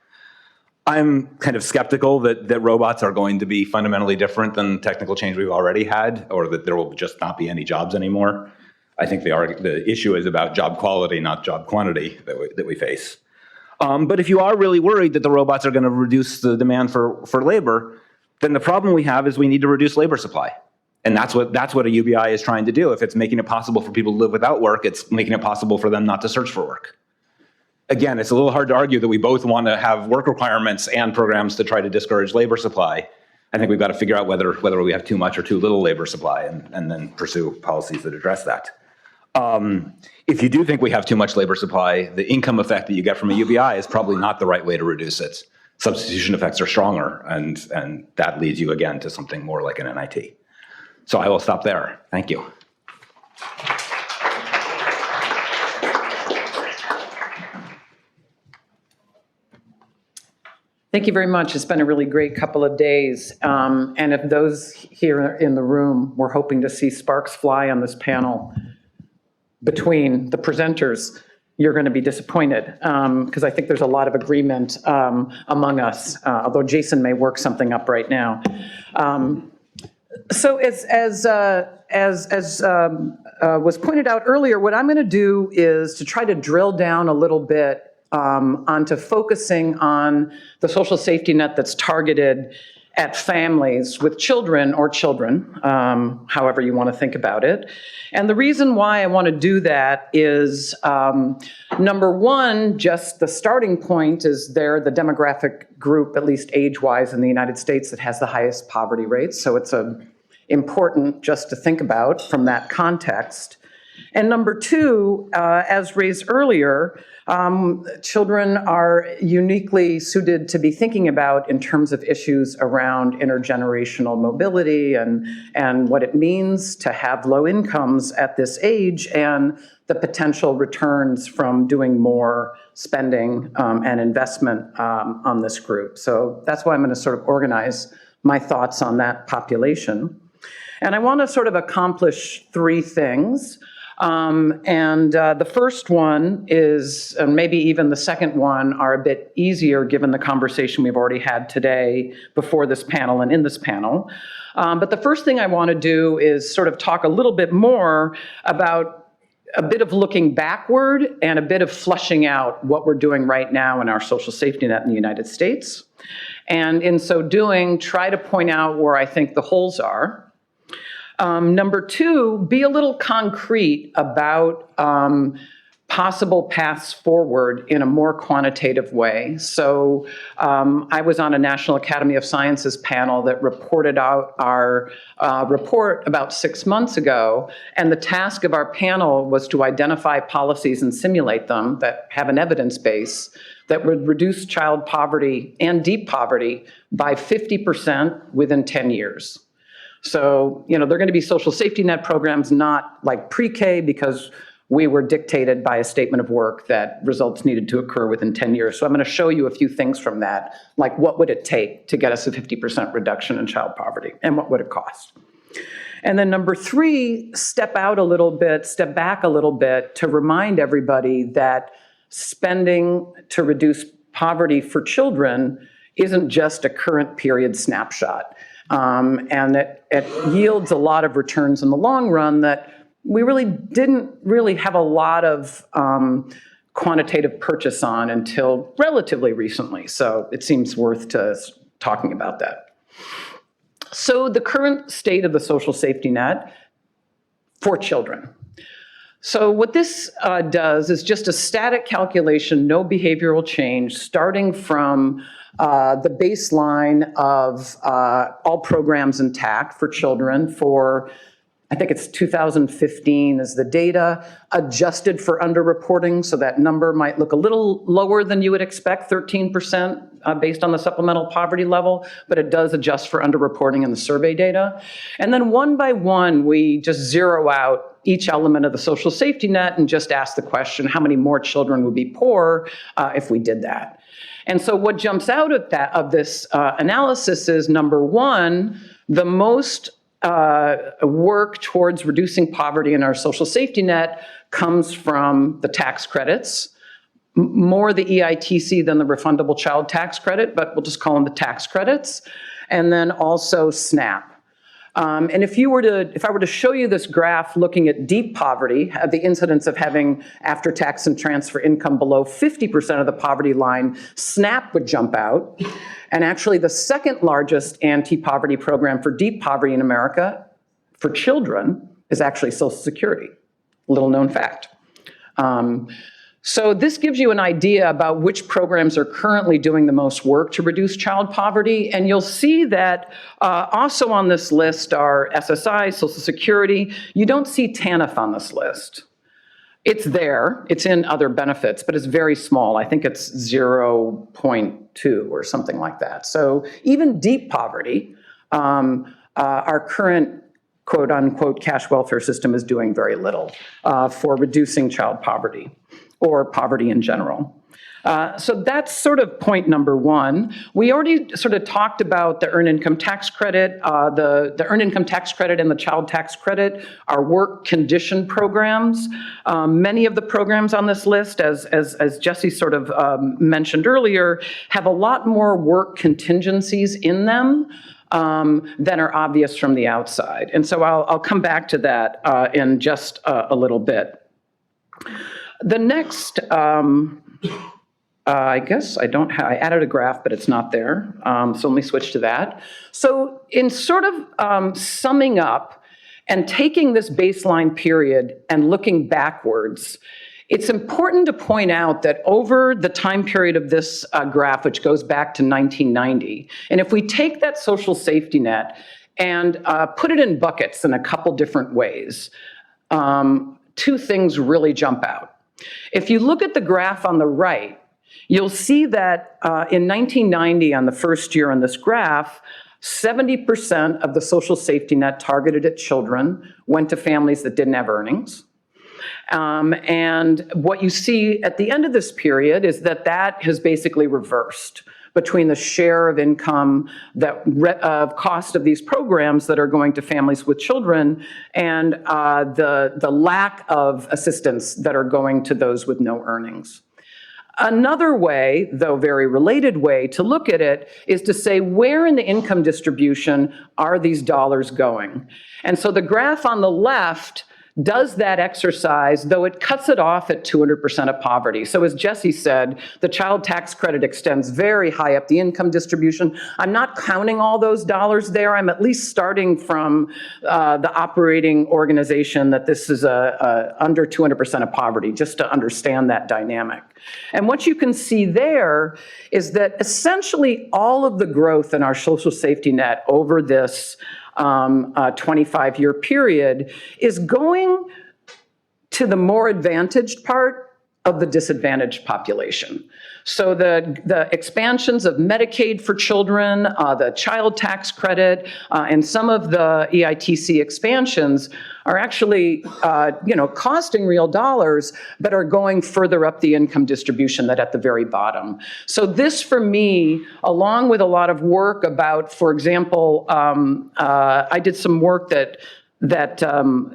I'm kind of skeptical that robots are going to be fundamentally different than technical change we've already had, or that there will just not be any jobs anymore. I think the issue is about job quality, not job quantity that we face. But if you are really worried that the robots are going to reduce the demand for labor, then the problem we have is we need to reduce labor supply. And that's what a UBI is trying to do. If it's making it possible for people to live without work, it's making it possible for them not to search for work. Again, it's a little hard to argue that we both want to have work requirements and programs to try to discourage labor supply. I think we've got to figure out whether we have too much or too little labor supply and then pursue policies that address that. If you do think we have too much labor supply, the income effect that you get from a UBI is probably not the right way to reduce it. Substitution effects are stronger, and that leads you again to something more like an NIT. So I will stop there. Thank you. Thank you very much. It's been a really great couple of days. And if those here in the room were hoping to see sparks fly on this panel between the presenters, you're going to be disappointed because I think there's a lot of agreement among us, although Jason may work something up right now. So as was pointed out earlier, what I'm going to do is to try to drill down a little bit onto focusing on the social safety net that's targeted at families with children or children, however you want to think about it. And the reason why I want to do that is, number one, just the starting point is they're the demographic group, at least age-wise in the United States, that has the highest poverty rates. So it's important just to think about from that context. And number two, as raised earlier, children are uniquely suited to be thinking about in terms of issues around intergenerational mobility and what it means to have low incomes at this age and the potential returns from doing more spending and investment on this group. So that's why I'm going to sort of organize my thoughts on that population. And I want to sort of accomplish three things. The first one is, and maybe even the second one, are a bit easier given the conversation we've already had today before this panel and in this panel. But the first thing I want to do is sort of talk a little bit more about a bit of looking backward and a bit of fleshing out what we're doing right now in our social safety net in the United States. And in so doing, try to point out where I think the holes are. Number two, be a little concrete about possible paths forward in a more quantitative way. So I was on a National Academy of Sciences panel that reported out our report about 6 months ago, and the task of our panel was to identify policies and simulate them that have an evidence base that would reduce child poverty and deep poverty by 50% within 10 years. So, they're going to be social safety net programs, not like pre-K, because we were dictated by a statement of work that results needed to occur within 10 years. So I'm going to show you a few things from that, like what would it take to get us a 50% reduction in child poverty, and what would it cost? And then number three, step back a little bit to remind everybody that spending to reduce poverty for children isn't just a current period snapshot. And it yields a lot of returns in the long run that we really didn't have a lot of quantitative purchase on until relatively recently. So it seems worth talking about that. So the current state of the social safety net for children. So what this does is just a static calculation, no behavioral change, starting from the baseline of all programs intact for children for, I think it's 2015 is the data, adjusted for underreporting, so that number might look a little lower than you would expect, 13% based on the supplemental poverty level, but it does adjust for underreporting in the survey data. And then one by one, we just zero out each element of the social safety net and just ask the question, how many more children would be poor if we did that? And so what jumps out of this analysis is, number one, the most work towards reducing poverty in our social safety net comes from the tax credits, more the EITC than the refundable child tax credit, but we'll just call them the tax credits, and then also SNAP. And if I were to show you this graph looking at deep poverty, the incidence of having after-tax and transfer income below 50% of the poverty line, SNAP would jump out. And actually the second largest anti-poverty program for deep poverty in America for children is actually Social Security, little known fact. So this gives you an idea about which programs are currently doing the most work to reduce child poverty. And you'll see that also on this list are SSI, Social Security. You don't see TANF on this list. It's there, it's in other benefits, but it's very small. I think it's 0.2 or something like that. So even deep poverty, our current quote unquote cash welfare system is doing very little for reducing child poverty or poverty in general. So that's sort of point number one. We already sort of talked about the earned income tax credit. The earned income tax credit and the child tax credit are work condition programs. Many of the programs on this list, as Jesse sort of mentioned earlier, have a lot more work contingencies in them than are obvious from the outside. And so I'll come back to that in just a little bit. The next I guess I don't have, I added a graph, but it's not there. So let me switch to that. So in sort of summing up and taking this baseline period and looking backwards, it's important to point out that over the time period of this graph, which goes back to 1990, and if we take that social safety net and put it in buckets in a couple different ways, two things really jump out. If you look at the graph on the right, you'll see that in 1990, on the first year on this graph, 70% of the social safety net targeted at children went to families that didn't have earnings. And what you see at the end of this period is that that has basically reversed between the share of income that cost of these programs that are going to families with children and the lack of assistance that are going to those with no earnings. Another way, though very related way, to look at it is to say, where in the income distribution are these dollars going? And so the graph on the left does that exercise, though it cuts it off at 200% of poverty. So as Jesse said, the child tax credit extends very high up the income distribution. I'm not counting all those dollars there. I'm at least starting from the operating organization that this is under 200% of poverty, just to understand that dynamic. And what you can see there is that essentially all of the growth in our social safety net over this 25-year period is going to the more advantaged part of the disadvantaged population. So the expansions of Medicaid for children, the child tax credit, and some of the EITC expansions are actually, costing real dollars, but are going further up the income distribution than at the very bottom. So this, for me, along with a lot of work about, for example, I did some work that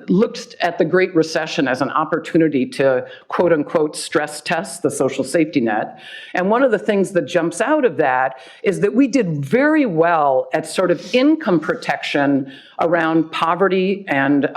looked at the Great Recession as an opportunity to, quote unquote, stress test the social safety net. And one of the things that jumps out of that is that we did very well at sort of income protection around poverty and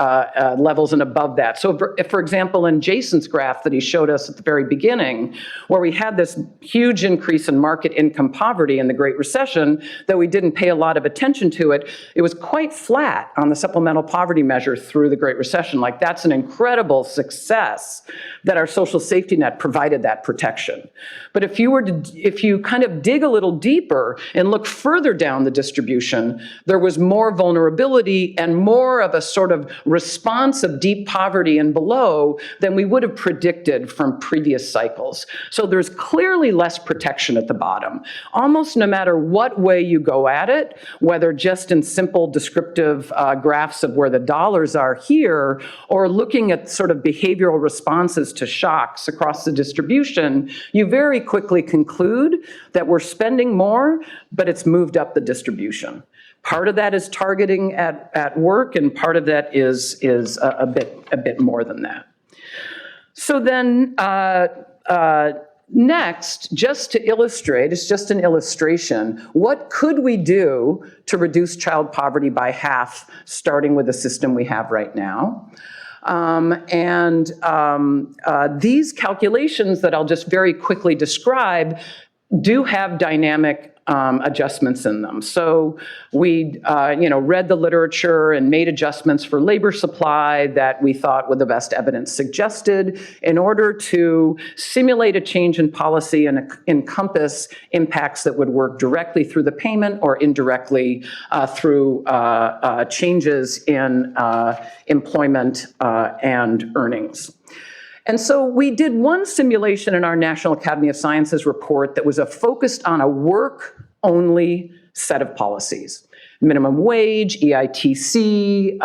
levels and above that. So for example, in Jason's graph that he showed us at the very beginning, where we had this huge increase in market income poverty in the Great Recession, though we didn't pay a lot of attention to it, it was quite flat on the supplemental poverty measure through the Great Recession. Like, that's an incredible success that our social safety net provided that protection. But if you kind of dig a little deeper and look further down the distribution, there was more vulnerability and more of a sort of response of deep poverty and below than we would have predicted from previous cycles. So there's clearly less protection at the bottom. Almost no matter what way you go at it, whether just in simple descriptive graphs of where the dollars are here, or looking at sort of behavioral responses to shocks across the distribution, you very quickly conclude that we're spending more, but it's moved up the distribution. Part of that is targeting at work, and part of that is a bit more than that. So then next, just to illustrate, it's just an illustration, what could we do to reduce child poverty by half, starting with the system we have right now? These calculations that I'll just very quickly describe do have dynamic adjustments in them. So we, read the literature and made adjustments for labor supply that we thought were the best evidence suggested in order to simulate a change in policy and encompass impacts that would work directly through the payment or indirectly through changes in employment and earnings. And so we did one simulation in our National Academy of Sciences report that was focused on a work-only set of policies. Minimum wage, EITC,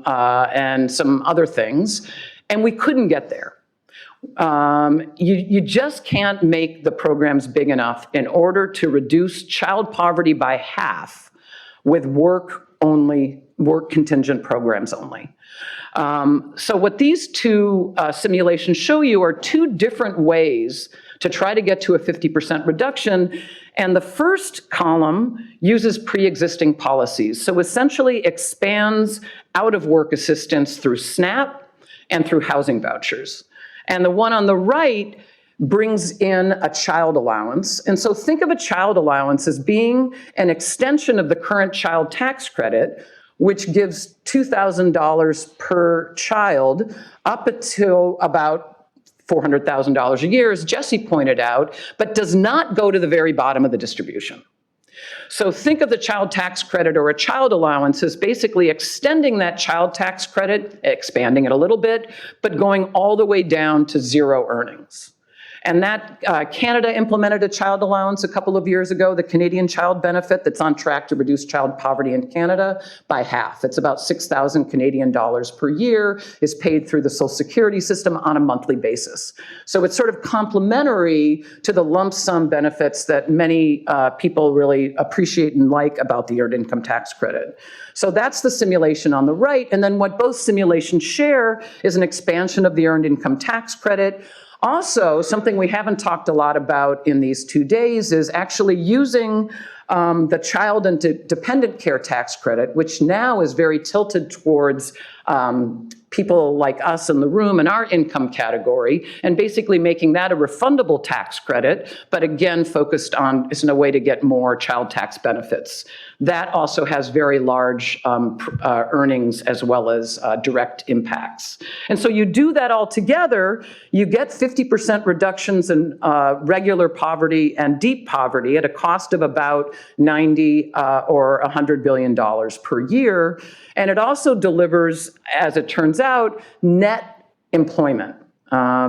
and some other things, and we couldn't get there. You just can't make the programs big enough in order to reduce child poverty by half with work contingent programs only. So what these two simulations show you are two different ways to try to get to a 50% reduction. And the first column uses pre-existing policies. So essentially expands out-of-work assistance through SNAP and through housing vouchers. And the one on the right brings in a child allowance. And so think of a child allowance as being an extension of the current child tax credit, which gives $2,000 per child up until about $400,000 a year, as Jesse pointed out, but does not go to the very bottom of the distribution. So think of the child tax credit or a child allowance as basically extending that child tax credit, expanding it a little bit, but going all the way down to zero earnings. And that Canada implemented a child allowance a couple of years ago, the Canadian Child Benefit, that's on track to reduce child poverty in Canada by half. It's about 6,000 Canadian dollars per year, is paid through the Social Security system on a monthly basis. So it's sort of complementary to the lump sum benefits that many people really appreciate and like about the Earned Income Tax Credit. So that's the simulation on the right. And then what both simulations share is an expansion of the Earned Income Tax Credit. Also, something we haven't talked a lot about in these 2 days is actually using the child and dependent care tax credit, which now is very tilted towards people like us in the room in our income category, and basically making that a refundable tax credit, but again, focused on, is in a way to get more child tax benefits. That also has very large earnings as well as direct impacts. And so you do that all together, you get 50% reductions in regular poverty and deep poverty at a cost of about $90 or $100 billion per year. And it also delivers, as it turns out, net employment.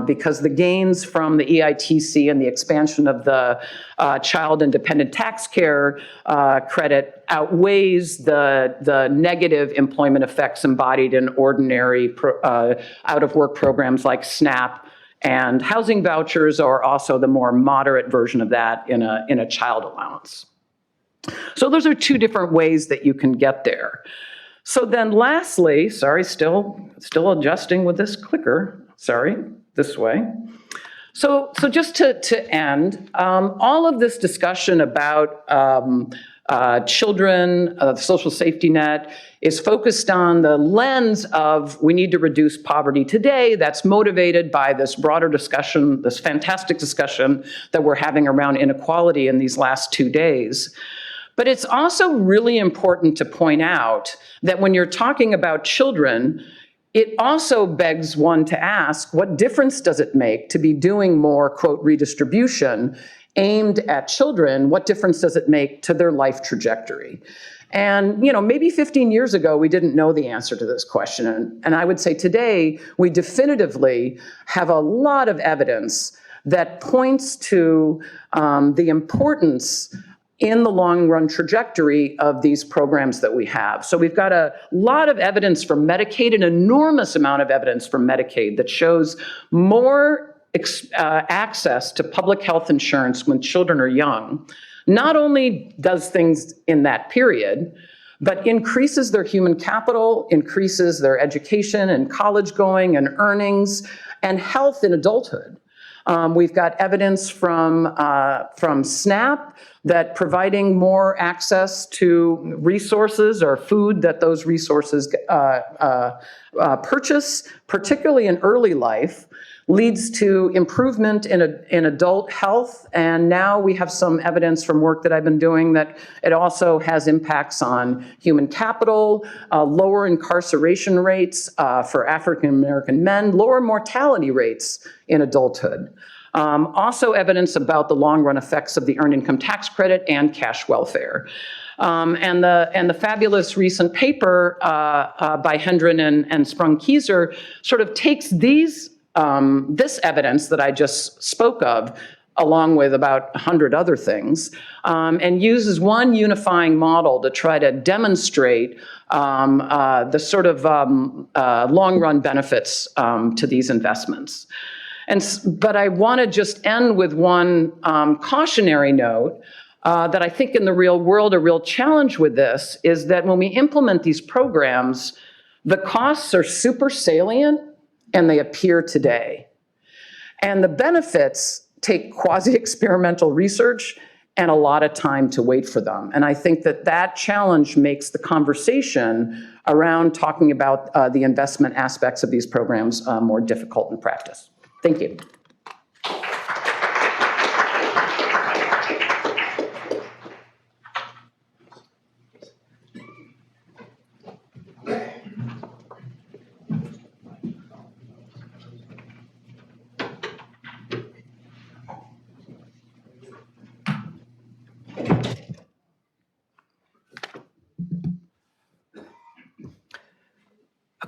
Because the gains from the EITC and the expansion of the child and dependent tax care credit outweighs the negative employment effects embodied in ordinary out-of-work programs like SNAP and housing vouchers, or also the more moderate version of that in a child allowance. So those are two different ways that you can get there. So then lastly, sorry, still adjusting with this clicker. Sorry, this way. So just to end, all of this discussion about children, the social safety net, is focused on the lens of we need to reduce poverty today. That's motivated by this broader discussion, this fantastic discussion that we're having around inequality in these last 2 days. But it's also really important to point out that when you're talking about children, it also begs one to ask, what difference does it make to be doing more, quote, redistribution aimed at children? What difference does it make to their life trajectory? And, maybe 15 years ago, we didn't know the answer to this question. And I would say today, we definitively have a lot of evidence that points to the importance in the long run trajectory of these programs that we have. So we've got a lot of evidence from Medicaid, an enormous amount of evidence from Medicaid that shows more access to public health insurance when children are young, not only does things in that period, but increases their human capital, increases their education and college going and earnings and health in adulthood. We've got evidence from SNAP that providing more access to resources or food that those resources purchase, particularly in early life, leads to improvement in adult health. And now we have some evidence from work that I've been doing that it also has impacts on human capital, lower incarceration rates for African American men, lower mortality rates in adulthood. Also evidence about the long-run effects of the Earned Income Tax Credit and cash welfare. And the fabulous recent paper by Hendren and Sprung-Kieser sort of takes this evidence that I just spoke of, along with about 100 other things, and uses one unifying model to try to demonstrate the sort of long-run benefits to these investments. But I want to just end with one cautionary note that I think in the real world, a real challenge with this is that when we implement these programs, the costs are super salient and they appear today. And the benefits take quasi-experimental research and a lot of time to wait for them. And I think that challenge makes the conversation around talking about the investment aspects of these programs more difficult in practice. Thank you.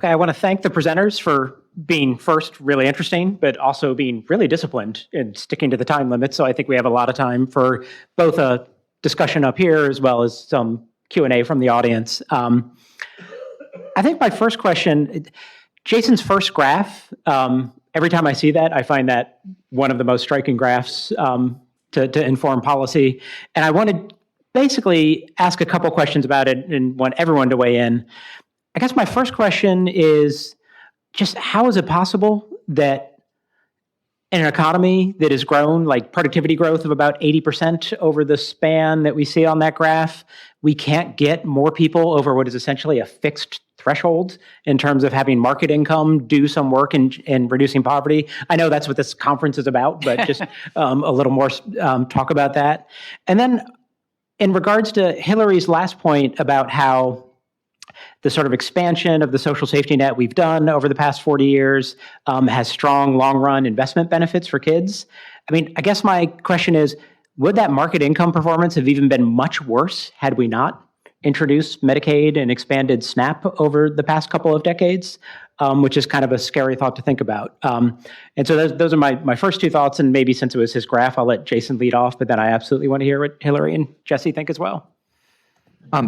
Okay, I want to thank the presenters for being first really interesting, but also being really disciplined and sticking to the time limit. So I think we have a lot of time for both a discussion up here as well as some Q&A from the audience. I think my first question, Jason's first graph, every time I see that, I find that one of the most striking graphs to inform policy. And I want to basically ask a couple questions about it and want everyone to weigh in. I guess my first question is just how is it possible that in an economy that has grown, like productivity growth of about 80% over the span that we see on that graph, we can't get more people over what is essentially a fixed threshold in terms of having market income do some work in reducing poverty? I know that's what this conference is about, but just a little more talk about that. And then in regards to Hillary's last point about how the sort of expansion of the social safety net we've done over the past 40 years has strong long-run investment benefits for kids. I mean, I guess my question is, would that market income performance have even been much worse had we not introduced Medicaid and expanded SNAP over the past couple of decades, which is kind of a scary thought to think about. And so those are my first two thoughts, and maybe since it was his graph, I'll let Jason lead off, but then I absolutely want to hear what Hillary and Jesse think as well.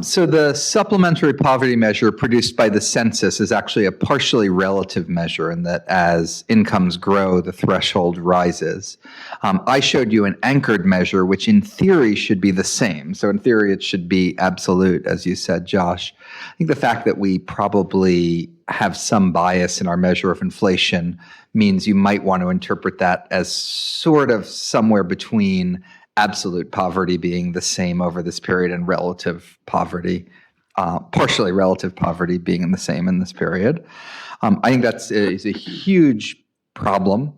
So the supplementary poverty measure produced by the census is actually a partially relative measure in that as incomes grow, the threshold rises. I showed you an anchored measure, which in theory should be the same. So in theory, it should be absolute, as you said, Josh. I think the fact that we probably have some bias in our measure of inflation means you might want to interpret that as sort of somewhere between absolute poverty being the same over this period and relative poverty, partially relative poverty being the same in this period. I think that's is a huge problem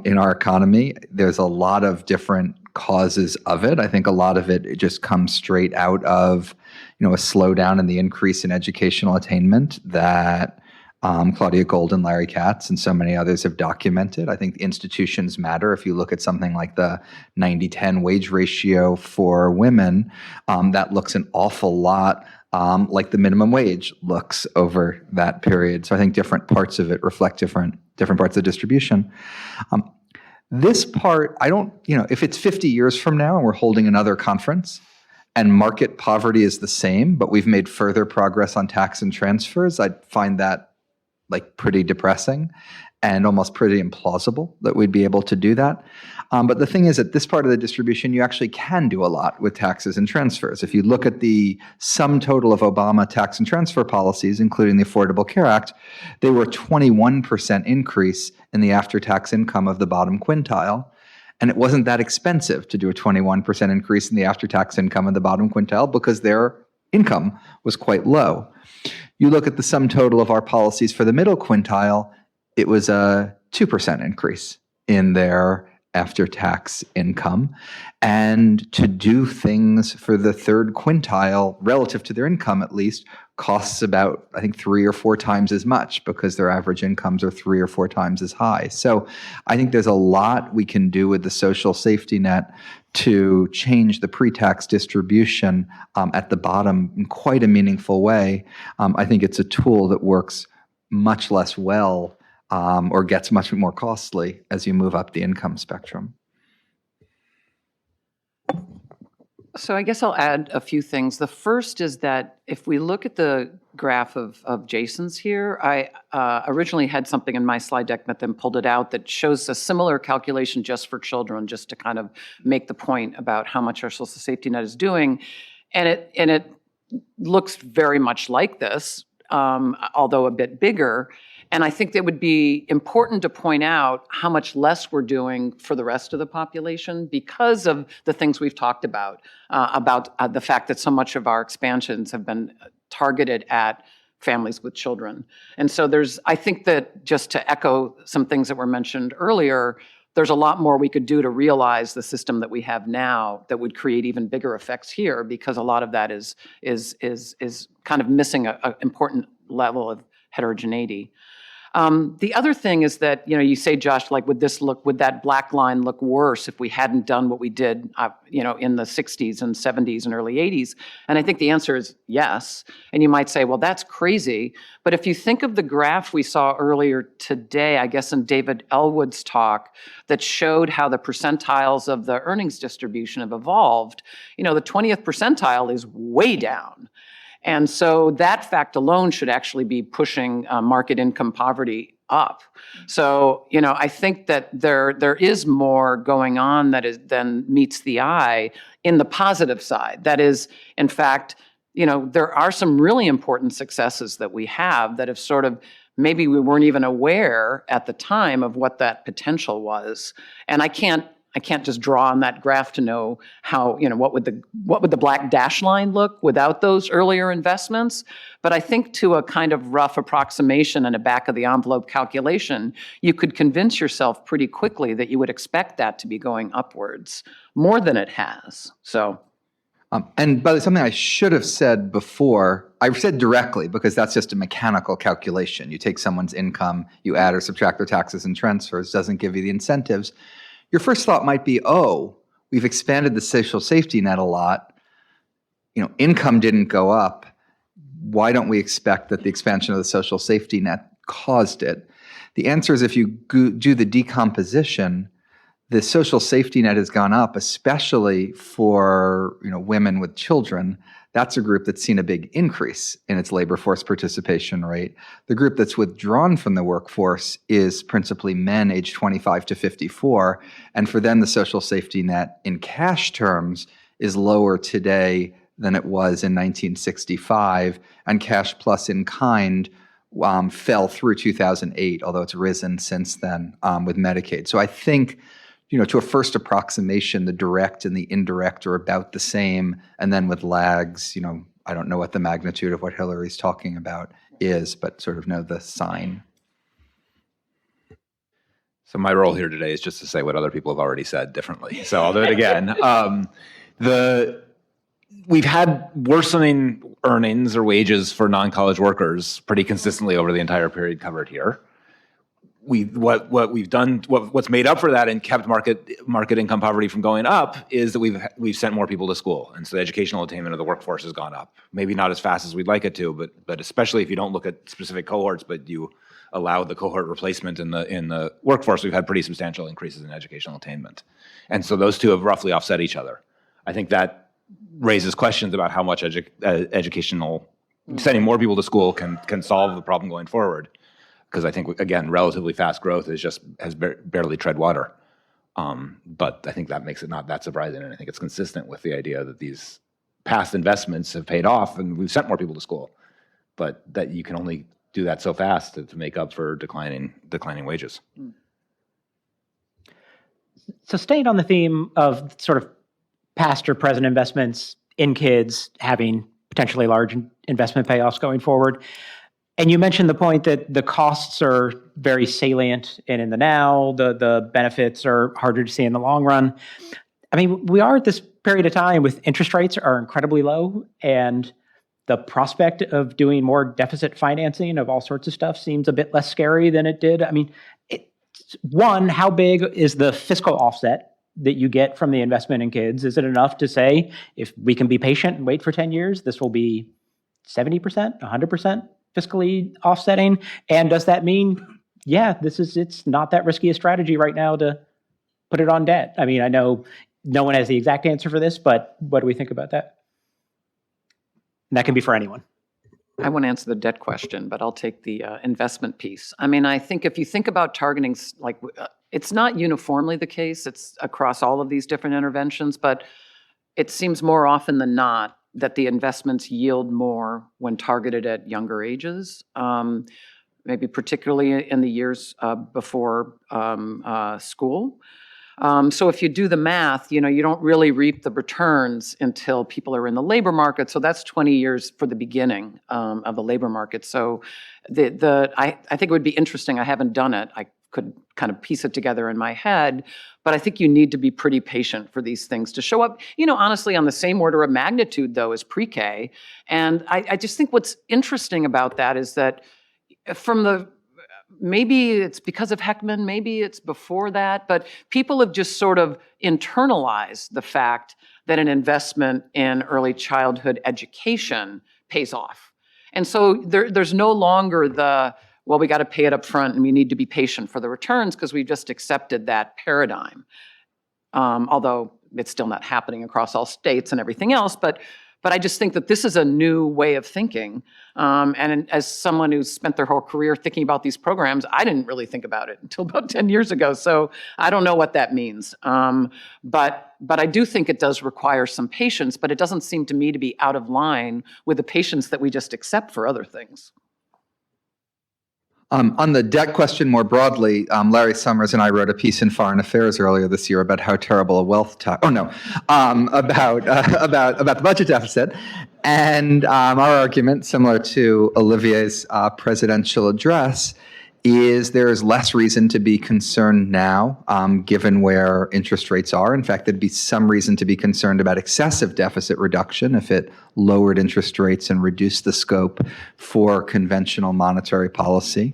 in our economy. There's a lot of different causes of it. I think a lot of it just comes straight out of, a slowdown in the increase in educational attainment that Claudia Gold and Larry Katz and so many others have documented. I think institutions matter. If you look at something like the 90-10 wage ratio for women, that looks an awful lot like the minimum wage looks over that period. So I think different parts of it reflect different parts of the distribution. This part, I don't, if it's 50 years from now and we're holding another conference and market poverty is the same, but we've made further progress on tax and transfers, I'd find that like pretty depressing and almost pretty implausible that we'd be able to do that. But the thing is, at this part of the distribution, you actually can do a lot with taxes and transfers. If you look at the sum total of Obama tax and transfer policies, including the Affordable Care Act, they were a 21% increase in the after-tax income of the bottom quintile. And it wasn't that expensive to do a 21% increase in the after-tax income of the bottom quintile because their income was quite low. You look at the sum total of our policies for the middle quintile, it was a 2% increase in their after-tax income. And to do things for the third quintile, relative to their income at least, costs about, I think, 3 or 4 times as much because their average incomes are 3 or 4 times as high. So I think there's a lot we can do with the social safety net to change the pre-tax distribution at the bottom in quite a meaningful way. I think it's a tool that works much less well or gets much more costly as you move up the income spectrum. So I guess I'll add a few things. The first is that if we look at the graph of Jason's here, I originally had something in my slide deck, but then pulled it out that shows a similar calculation just for children, just to kind of make the point about how much our social safety net is doing. And it looks very much like this, although a bit bigger. And I think it would be important to point out how much less we're doing for the rest of the population because of the things we've talked about the fact that so much of our expansions have been targeted at families with children. And so I think that just to echo some things that were mentioned earlier, there's a lot more we could do to realize the system that we have now that would create even bigger effects here, because a lot of that is kind of missing an important level of heterogeneity. The other thing is that, you say, Josh, like, would that black line look worse if we hadn't done what we did, in the 60s and 70s and early 80s? And I think the answer is yes. And you might say, well, that's crazy. But if you think of the graph we saw earlier today, I guess in David Elwood's talk, that showed how the percentiles of the earnings distribution have evolved, the 20th percentile is way down. And so that fact alone should actually be pushing market income poverty up. So, I think that there is more going on than meets the eye in the positive side. That is, in fact, there are some really important successes that we have that have sort of, maybe we weren't even aware at the time of what that potential was. And I can't just draw on that graph to know how, what would the black dash line look without those earlier investments. But I think to a kind of rough approximation and a back of the envelope calculation, you could convince yourself pretty quickly that you would expect that to be going upwards more than it has. So. And by the way, something I should have said before, I said directly because that's just a mechanical calculation. You take someone's income, you add or subtract their taxes and transfers, doesn't give you the incentives. Your first thought might be, oh, we've expanded the social safety net a lot. Income didn't go up. Why don't we expect that the expansion of the social safety net caused it? The answer is if you do the decomposition, the social safety net has gone up, especially for women with children. That's a group that's seen a big increase in its labor force participation rate. The group that's withdrawn from the workforce is principally men aged 25 to 54. And for them, the social safety net in cash terms is lower today than it was in 1965. And cash plus in kind fell through 2008, although it's risen since then with Medicaid. So I think to a first approximation, the direct and the indirect are about the same. And then with lags, I don't know what the magnitude of what Hillary's talking about is, but sort of know the sign. So my role here today is just to say what other people have already said differently. So I'll do it again. We've had worsening earnings or wages for non-college workers pretty consistently over the entire period covered here. What we've done, what's made up for that and kept market income poverty from going up is that we've sent more people to school, and so the educational attainment of the workforce has gone up. Maybe not as fast as we'd like it to, but especially if you don't look at specific cohorts, but you allow the cohort replacement in the workforce, we've had pretty substantial increases in educational attainment, and so those two have roughly offset each other. I think that raises questions about how much sending more people to school can solve the problem going forward. Because I think, again, relatively fast growth has barely tread water. But I think that makes it not that surprising, and I think it's consistent with the idea that these past investments have paid off, and we've sent more people to school. But that you can only do that so fast to make up for declining wages. So staying on the theme of sort of past or present investments in kids having potentially large investment payoffs going forward. And you mentioned the point that the costs are very salient and in the now, the benefits are harder to see in the long run. I mean, we are at this period of time with interest rates are incredibly low, and the prospect of doing more deficit financing of all sorts of stuff seems a bit less scary than it did. I mean, one, how big is the fiscal offset that you get from the investment in kids? Is it enough to say, if we can be patient and wait for 10 years, this will be 70%, 100%? Fiscally offsetting? And does that mean, it's not that risky a strategy right now to put it on debt? I mean, I know no one has the exact answer for this, but what do we think about that? And that can be for anyone. I won't answer the debt question, but I'll take the investment piece. I mean, I think if you think about targeting, it's not uniformly the case. It's across all of these different interventions, but it seems more often than not that the investments yield more when targeted at younger ages, maybe particularly in the years before school. So if you do the math, you don't really reap the returns until people are in the labor market. So that's 20 years for the beginning of the labor market. So I think it would be interesting. I haven't done it. I could kind of piece it together in my head, but I think you need to be pretty patient for these things to show up, honestly, on the same order of magnitude, though, as pre-K. And I just think what's interesting about that is that from the maybe it's because of Heckman, maybe it's before that, but people have just sort of internalized the fact that an investment in early childhood education pays off. And so there's no longer well, we got to pay it up front and we need to be patient for the returns because we've just accepted that paradigm. Although it's still not happening across all states and everything else, but I just think that this is a new way of thinking. And as someone who's spent their whole career thinking about these programs, I didn't really think about it until about 10 years ago. So I don't know what that means. But I do think it does require some patience, but it doesn't seem to me to be out of line with the patience that we just accept for other things. On the debt question more broadly, Larry Summers and I wrote a piece in Foreign Affairs earlier this year about how terrible a wealth tax, about the budget deficit. And our argument, similar to Olivier's presidential address, is there is less reason to be concerned now, given where interest rates are. In fact, there'd be some reason to be concerned about excessive deficit reduction if it lowered interest rates and reduced the scope for conventional monetary policy.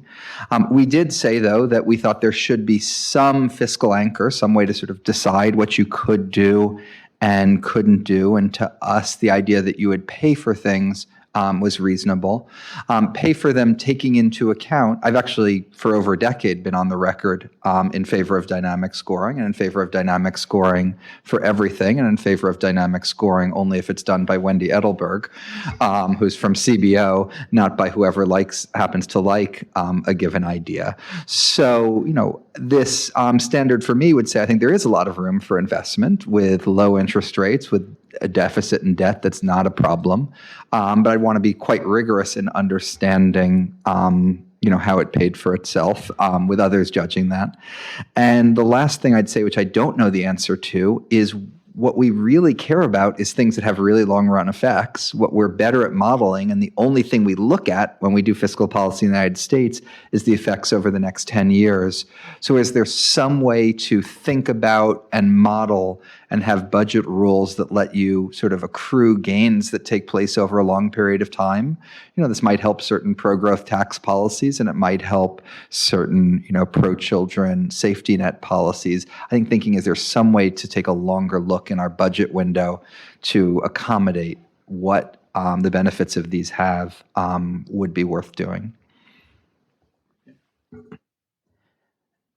We did say, though, that we thought there should be some fiscal anchor, some way to sort of decide what you could do and couldn't do. And to us, the idea that you would pay for things was reasonable. Pay for them taking into account, I've actually for over a decade been on the record in favor of dynamic scoring and in favor of dynamic scoring for everything and in favor of dynamic scoring only if it's done by Wendy Edelberg, who's from CBO, not by whoever happens to like a given idea. So, this standard for me would say I think there is a lot of room for investment with low interest rates, with a deficit and debt that's not a problem. But I want to be quite rigorous in understanding, how it paid for itself, with others judging that. And the last thing I'd say, which I don't know the answer to, is what we really care about is things that have really long-run effects. What we're better at modeling, and the only thing we look at when we do fiscal policy in the United States, is the effects over the next 10 years. So is there some way to think about and model and have budget rules that let you sort of accrue gains that take place over a long period of time? This might help certain pro-growth tax policies, and it might help certain, pro-children safety net policies. I think thinking, is there some way to take a longer look in our budget window to accommodate what the benefits of these have would be worth doing.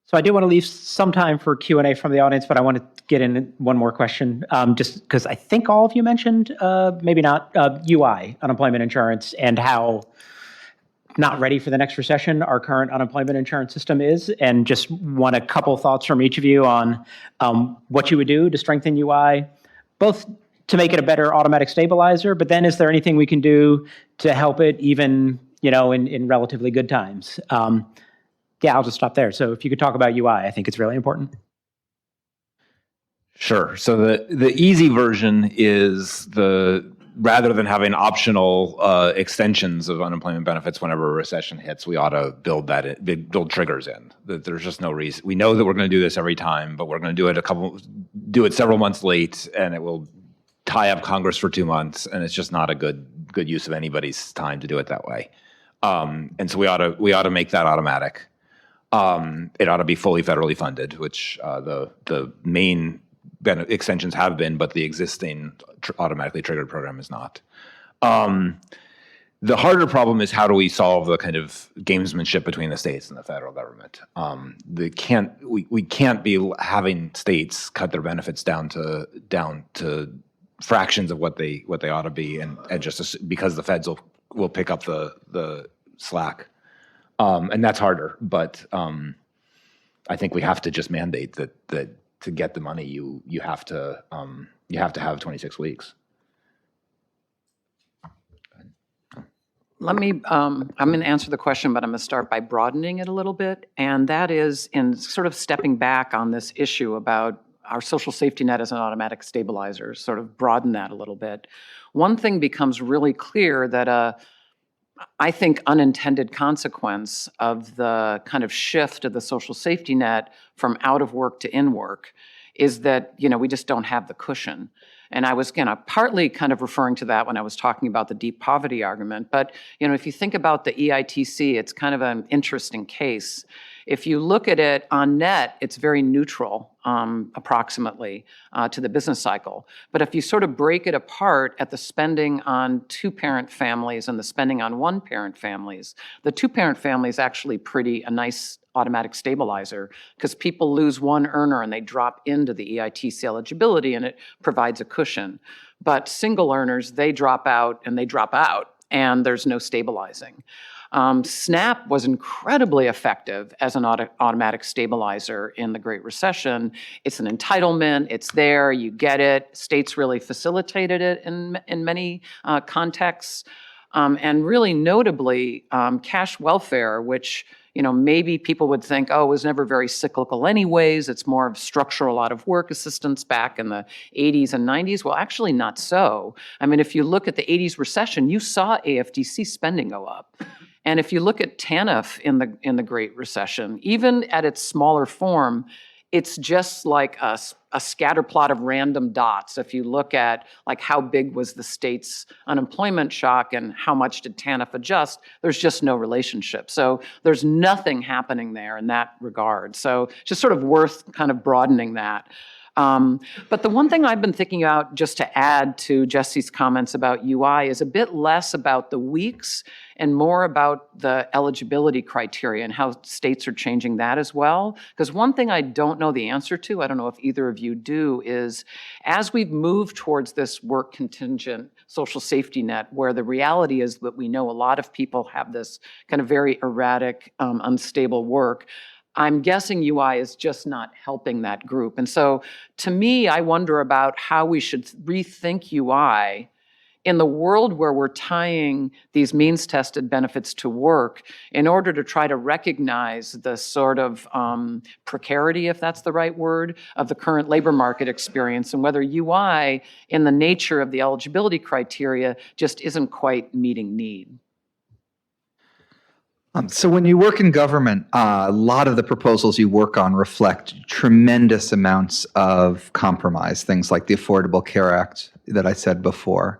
So I do want to leave some time for Q&A from the audience, but I want to get in one more question, just because I think all of you mentioned, maybe not, UI, unemployment insurance, and how not ready for the next recession our current unemployment insurance system is, and just want a couple thoughts from each of you on what you would do to strengthen UI, both to make it a better automatic stabilizer, but then is there anything we can do to help it even, in relatively good times? Yeah, I'll just stop there. So if you could talk about UI, I think it's really important. Sure. So the easy version is rather than having optional extensions of unemployment benefits whenever a recession hits, we ought to build triggers in. That there's just no reason. We know that we're going to do this every time, but we're going to do it several months late, and it will tie up Congress for 2 months, and it's just not a good use of anybody's time to do it that way. And so we ought to make that automatic. It ought to be fully federally funded, which the main extensions have been, but the existing automatically triggered program is not. The harder problem is how do we solve the kind of gamesmanship between the states and the federal government? We can't be having states cut their benefits down to fractions of what they ought to be, and just because the feds will pick up the slack. And that's harder, but I think we have to just mandate that to get the money, you have to have 26 weeks. Let me, I'm going to answer the question, but I'm going to start by broadening it a little bit. And that is in sort of stepping back on this issue about our social safety net as an automatic stabilizer, sort of broaden that a little bit. One thing becomes really clear that I think unintended consequence of the kind of shift of the social safety net from out of work to in work is that, we just don't have the cushion. And I was partly kind of referring to that when I was talking about the deep poverty argument. But, if you think about the EITC, it's kind of an interesting case. If you look at it on net, it's very neutral, approximately, to the business cycle. But if you sort of break it apart at the spending on two-parent families and the spending on one-parent families, the two-parent family is actually a nice automatic stabilizer, because people lose one earner and they drop into the EITC eligibility, and it provides a cushion. But single earners, they drop out, and there's no stabilizing. SNAP was incredibly effective as an automatic stabilizer in the Great Recession. It's an entitlement, it's there, you get it. States really facilitated it in many contexts. And really notably, cash welfare, which maybe people would think, oh, it was never very cyclical anyways. It's more of structural out of work assistance back in the 80s and 90s. Well, actually not so. I mean, if you look at the 80s recession, you saw AFDC spending go up. And if you look at TANF in the Great Recession, even at its smaller form, it's just like a scatter plot of random dots. If you look at how big was the state's unemployment shock and how much did TANF adjust, there's just no relationship. So there's nothing happening there in that regard. So just sort of worth kind of broadening that. But the one thing I've been thinking about, just to add to Jesse's comments about UI, is a bit less about the weeks and more about the eligibility criteria and how states are changing that as well. Because one thing I don't know the answer to, I don't know if either of you do, is as we've moved towards this work contingent social safety net, where the reality is that we know a lot of people have this kind of very erratic, unstable work, I'm guessing UI is just not helping that group. And so to me, I wonder about how we should rethink UI in the world where we're tying these means-tested benefits to work in order to try to recognize the sort of precarity, if that's the right word, of the current labor market experience, and whether UI, in the nature of the eligibility criteria, just isn't quite meeting need. So when you work in government, a lot of the proposals you work on reflect tremendous amounts of compromise, things like the Affordable Care Act that I said before.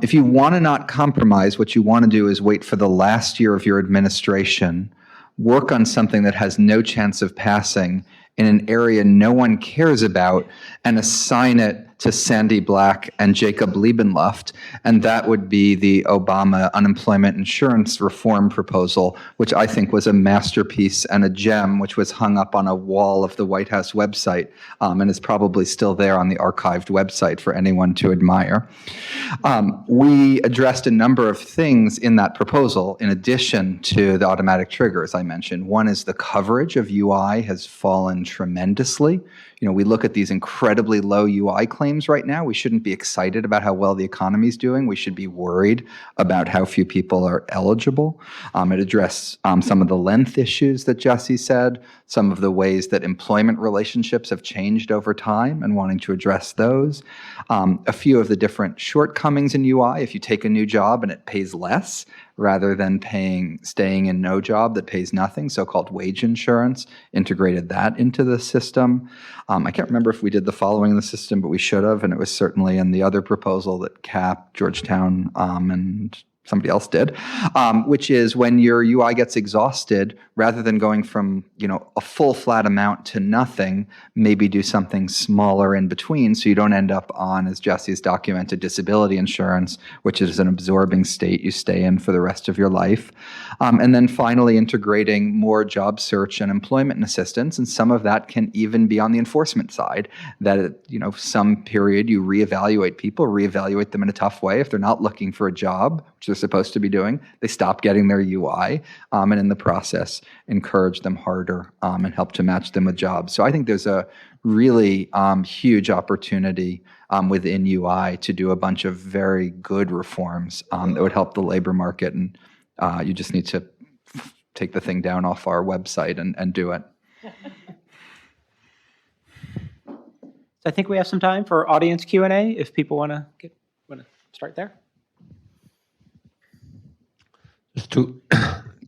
If you want to not compromise, what you want to do is wait for the last year of your administration, work on something that has no chance of passing in an area no one cares about, and assign it to Sandy Black and Jacob Liebenluft, and that would be the Obama unemployment insurance reform proposal, which I think was a masterpiece and a gem, which was hung up on a wall of the White House website, and is probably still there on the archived website for anyone to admire. We addressed a number of things in that proposal, in addition to the automatic triggers I mentioned. One is the coverage of UI has fallen tremendously. We look at these incredibly low UI claims right now. We shouldn't be excited about how well the economy is doing. We should be worried about how few people are eligible. It addressed some of the length issues that Jesse said, some of the ways that employment relationships have changed over time and wanting to address those. A few of the different shortcomings in UI. If you take a new job and it pays less, rather than staying in no job that pays nothing, so-called wage insurance, integrated that into the system. I can't remember if we did the following in the system, but we should have, and it was certainly in the other proposal that CAP, Georgetown, and somebody else did, which is when your UI gets exhausted, rather than going from a full flat amount to nothing, maybe do something smaller in between so you don't end up on, as Jesse's documented, disability insurance, which is an absorbing state you stay in for the rest of your life. And then finally integrating more job search and employment assistance, and some of that can even be on the enforcement side, that some period you reevaluate them in a tough way. If they're not looking for a job, which they're supposed to be doing, they stop getting their UI, and in the process encourage them harder and help to match them with jobs. So I think there's a really huge opportunity within UI to do a bunch of very good reforms that would help the labor market, and you just need to take the thing down off our website and do it. So I think we have some time for audience Q&A if people want to start there. Just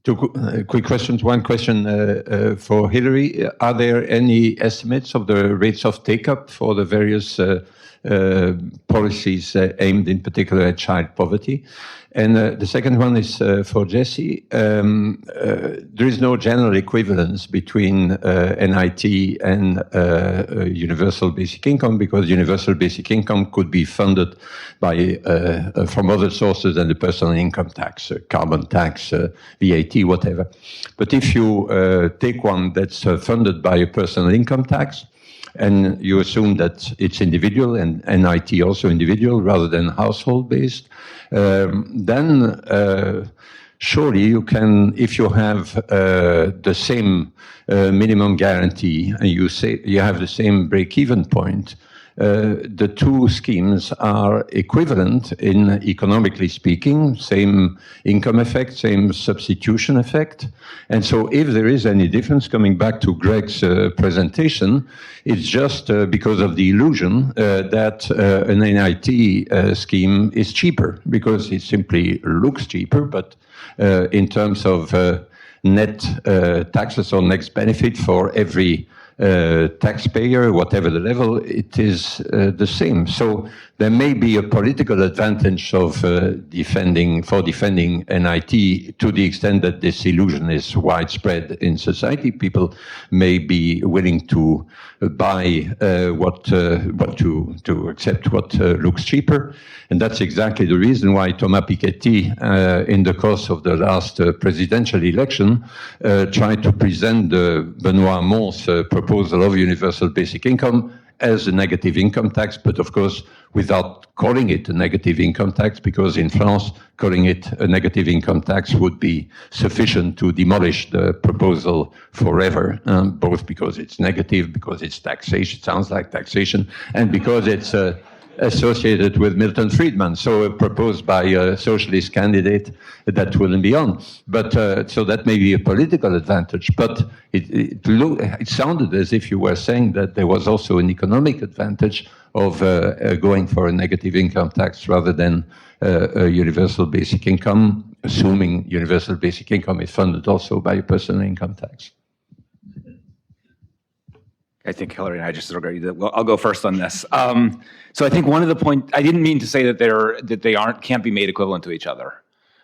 Two quick questions. One question for Hillary. Are there any estimates of the rates of take-up for the various policies aimed in particular at child poverty? And the second one is for Jesse. There is no general equivalence between NIT and universal basic income, because universal basic income could be funded by from other sources than the personal income tax, carbon tax, VAT, whatever. But if you take one that's funded by a personal income tax, and you assume that it's individual and NIT also individual rather than household-based, then surely you can, if you have the same minimum guarantee and you say you have the same break-even point, the two schemes are equivalent in economically speaking, same income effect, same substitution effect. And so if there is any difference, coming back to Greg's presentation, it's just because of the illusion that an NIT scheme is cheaper, because it simply looks cheaper, but in terms of net taxes or next benefit for every taxpayer, whatever the level, it is the same. So there may be a political advantage of defending NIT to the extent that this illusion is widespread in society. People may be willing to buy to accept what looks cheaper. And that's exactly the reason why Thomas Piketty, in the course of the last presidential election, tried to present Benoît Hamon's proposal of universal basic income as a negative income tax, but of course without calling it a negative income tax, because in France, calling it a negative income tax would be sufficient to demolish the proposal forever, both because it's negative, because it's taxation, it sounds like taxation, and because it's associated with Milton Friedman, so proposed by a socialist candidate that wouldn't be on. But so that may be a political advantage, but it sounded as if you were saying that there was also an economic advantage of going for a negative income tax rather than a universal basic income, assuming universal basic income is funded also by a personal income tax. I think Hillary and I just agreed that, well, I'll go first on this. So I think one of the points, I didn't mean to say that they can't be made equivalent to each other.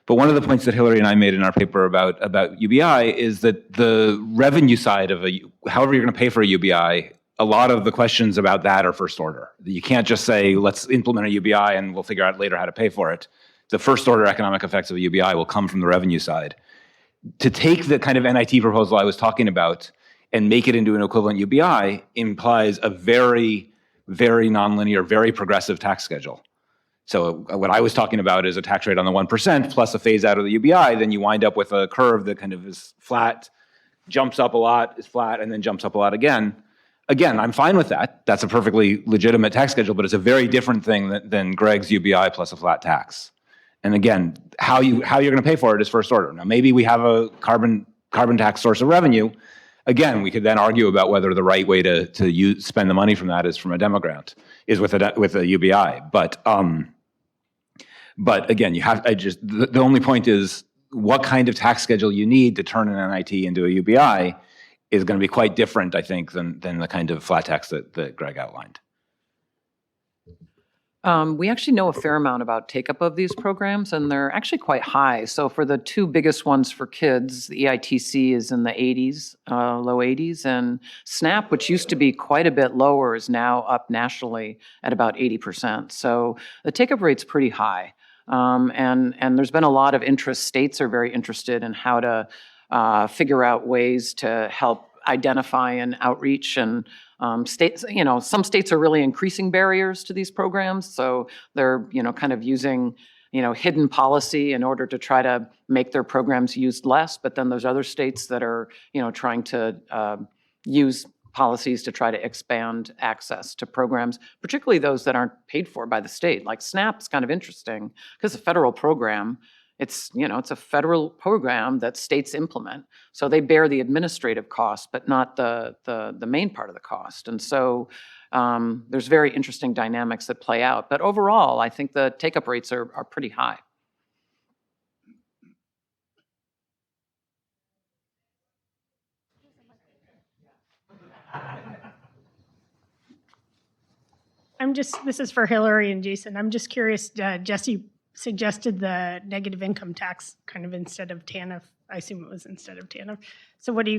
But one of the points that Hillary and I made in our paper about UBI is that the revenue side of however you're going to pay for a UBI, a lot of the questions about that are first order. You can't just say, let's implement a UBI and we'll figure out later how to pay for it. The first order economic effects of a UBI will come from the revenue side. To take the kind of NIT proposal I was talking about and make it into an equivalent UBI implies a very, very nonlinear, very progressive tax schedule. So what I was talking about is a tax rate on the 1% plus a phase out of the UBI, then you wind up with a curve that kind of is flat, jumps up a lot, is flat, and then jumps up a lot again. Again, I'm fine with that. That's a perfectly legitimate tax schedule, but it's a very different thing than Greg's UBI plus a flat tax. And again, how you're going to pay for it is first order. Now, maybe we have a carbon tax source of revenue. Again, we could then argue about whether the right way to spend the money from that is from a demo grant, is with a UBI. But again, the only point is what kind of tax schedule you need to turn an NIT into a UBI is going to be quite different, I think, than the kind of flat tax that Greg outlined. We actually know a fair amount about take-up of these programs, and they're actually quite high. So for the two biggest ones for kids, the EITC is in the 80s, low 80s, and SNAP, which used to be quite a bit lower, is now up nationally at about 80%. So the take-up rate's pretty high. And there's been a lot of interest. States are very interested in how to figure out ways to help identify and outreach, and states, some states are really increasing barriers to these programs. So they're, kind of using, hidden policy in order to try to make their programs used less. But then there's other states that are, trying to use policies to try to expand access to programs, particularly those that aren't paid for by the state. Like SNAP's kind of interesting because it's a federal program. It's a federal program that states implement. So they bear the administrative cost, but not the main part of the cost. And so there's very interesting dynamics that play out. But overall, I think the take-up rates are pretty high. this is for Hillary and Jason. I'm just curious, Jesse suggested the negative income tax kind of instead of TANF. I assume it was instead of TANF. So what do you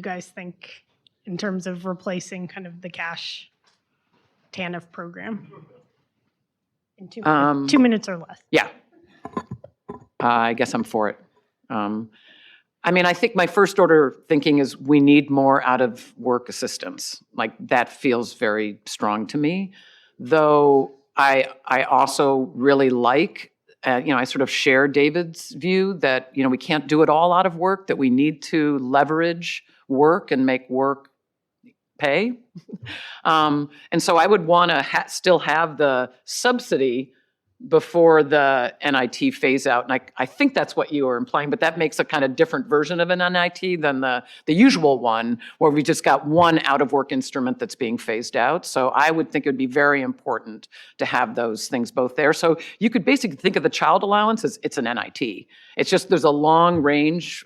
guys think in terms of replacing kind of the cash TANF program? In 2 minutes or less. Yeah. I guess I'm for it. I mean, I think my first order thinking is we need more out of work assistance. Like that feels very strong to me. Though I also really like, I sort of share David's view that, we can't do it all out of work, that we need to leverage work and make work pay. And so I would want to still have the subsidy before the NIT phase out. And I think that's what you were implying, but that makes a kind of different version of an NIT than the usual one, where we just got one out-of-work instrument that's being phased out. So I would think it would be very important to have those things both there. So you could basically think of the child allowance as it's an NIT. It's just there's a long range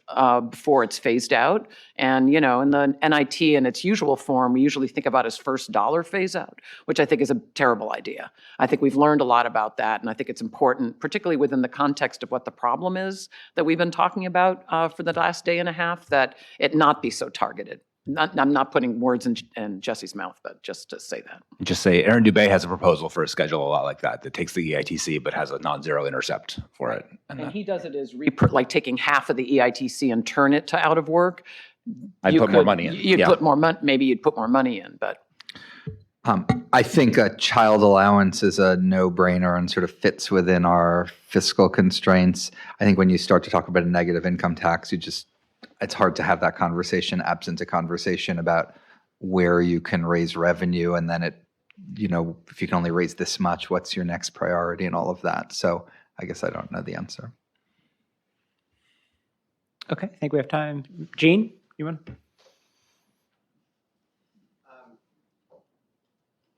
before it's phased out. And, in the NIT in its usual form, we usually think about as first dollar phase out, which I think is a terrible idea. I think we've learned a lot about that. And I think it's important, particularly within the context of what the problem is that we've been talking about for the last day and a half, that it not be so targeted. I'm not putting words in Jesse's mouth, but just to say that. Just say Aaron Dubé has a proposal for a schedule a lot like that takes the EITC but has a non-zero intercept for it. And he does it as like taking half of the EITC and turn it to out of work. I'd put more money in. You'd put more money. Maybe you'd put more money in, but. I think a child allowance is a no-brainer and sort of fits within our fiscal constraints. I think when you start to talk about a negative income tax, it's hard to have that conversation absent a conversation about where you can raise revenue, and then if you can only raise this much, what's your next priority and all of that. So I guess I don't know the answer. Okay, I think we have time. Jean, you want?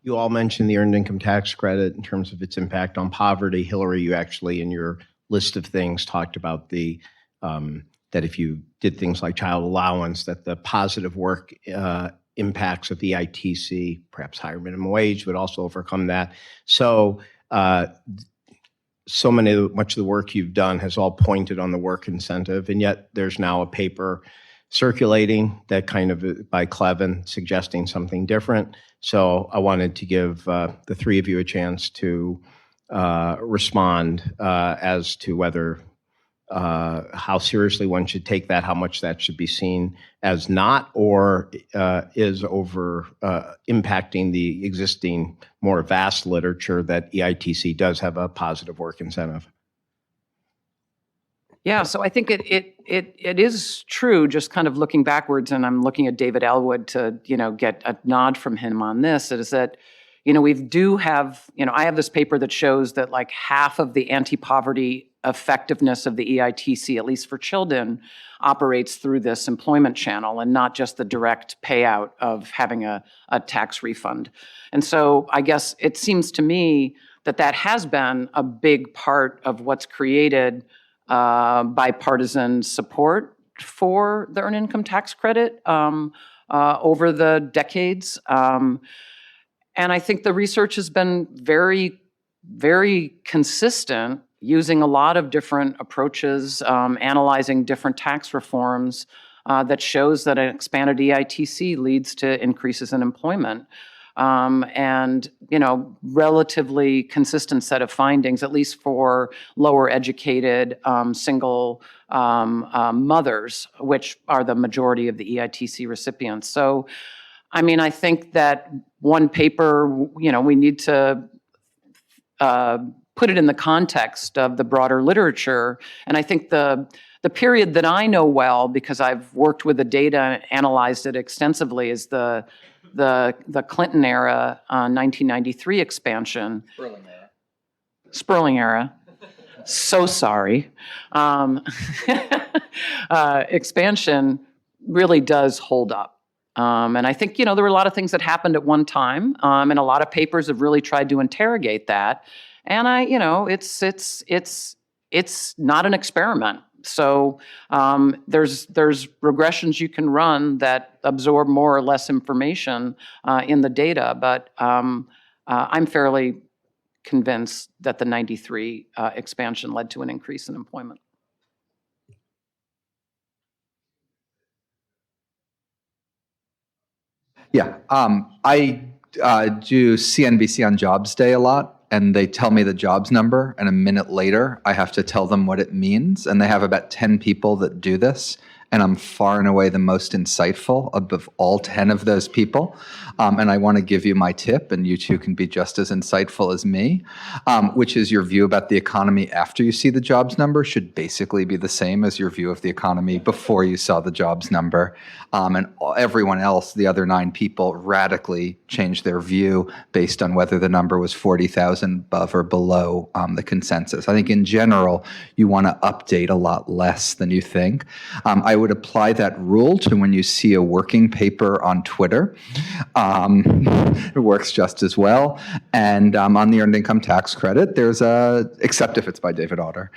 You all mentioned the earned income tax credit in terms of its impact on poverty. Hillary, you actually, in your list of things, talked about that if you did things like child allowance, that the positive work impacts of the EITC, perhaps higher minimum wage, would also overcome that. So, much of the work you've done has all pointed on the work incentive, and yet there's now a paper circulating that kind of by Clevin suggesting something different. So I wanted to give the three of you a chance to respond as to whether how seriously one should take that, how much that should be seen as not, or is over impacting the existing more vast literature that EITC does have a positive work incentive. Yeah, so I think it is true, just kind of looking backwards, and I'm looking at David Elwood to, get a nod from him on this, is that, we do have, I have this paper that shows that like half of the anti-poverty effectiveness of the EITC, at least for children, operates through this employment channel and not just the direct payout of having a tax refund. And so I guess it seems to me that has been a big part of what's created bipartisan support for the earned income tax credit over the decades. And I think the research has been very, very consistent, using a lot of different approaches, analyzing different tax reforms that shows that an expanded EITC leads to increases in employment. And, relatively consistent set of findings, at least for lower educated single mothers, which are the majority of the EITC recipients. So, I mean, I think that one paper, we need to put it in the context of the broader literature. And I think the period that I know well, because I've worked with the data and analyzed it extensively, is the Clinton era, 1993 expansion. Sperling era. So sorry. Expansion really does hold up. And I think, there were a lot of things that happened at one time, and a lot of papers have really tried to interrogate that. And it's not an experiment. So there's regressions you can run that absorb more or less information in the data. But I'm fairly convinced that the 93 expansion led to an increase in employment. Yeah, I do CNBC on Jobs Day a lot, and they tell me the jobs number, and a minute later, I have to tell them what it means. And they have about 10 people that do this, and I'm far and away the most insightful of all 10 of those people. And I want to give you my tip, and you two can be just as insightful as me, which is your view about the economy after you see the jobs number should basically be the same as your view of the economy before you saw the jobs number. And everyone else, the other 9 people, radically changed their view based on whether the number was 40,000 above or below the consensus. I think in general, you want to update a lot less than you think. I would apply that rule to when you see a working paper on Twitter. It works just as well. And on the earned income tax credit, there's except if it's by David Otter.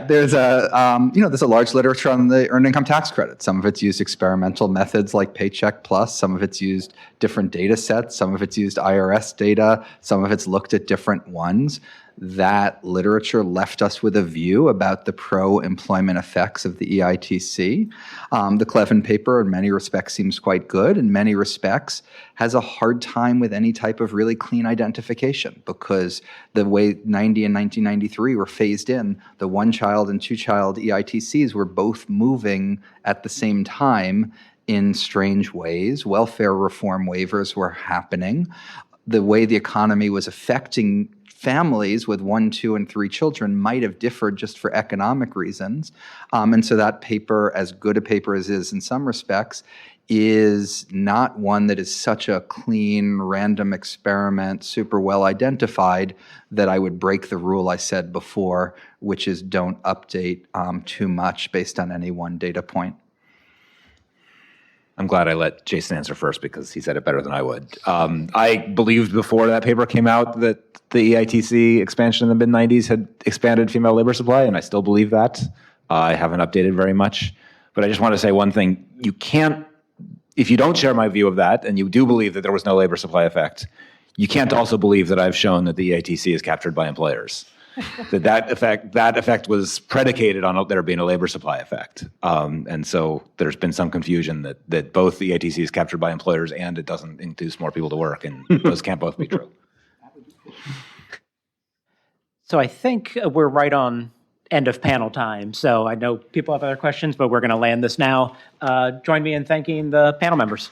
There's a large literature on the earned income tax credit. Some of it's used experimental methods like Paycheck Plus. Some of it's used different data sets. Some of it's used IRS data. Some of it's looked at different ones. That literature left us with a view about the pro-employment effects of the EITC. The Clevin paper, in many respects, seems quite good. In many respects, has a hard time with any type of really clean identification because the way 90 and 1993 were phased in, the one-child and two-child EITCs were both moving at the same time in strange ways. Welfare reform waivers were happening. The way the economy was affecting families with 1, 2, and 3 children might have differed just for economic reasons. And so that paper, as good a paper as is in some respects, is not one that is such a clean, random experiment, super well identified, that I would break the rule I said before, which is don't update too much based on any one data point. I'm glad I let Jason answer first because he said it better than I would. I believed before that paper came out that the EITC expansion in the mid-90s had expanded female labor supply, and I still believe that. I haven't updated very much. But I just want to say one thing. You can't, if you don't share my view of that, and you do believe that there was no labor supply effect, you can't also believe that I've shown that the EITC is captured by employers. that effect was predicated on there being a labor supply effect. And so there's been some confusion that both the EITC is captured by employers and it doesn't induce more people to work, and those can't both be true. So I think we're right on end of panel time. So I know people have other questions, but we're going to land this now. Join me in thanking the panel members.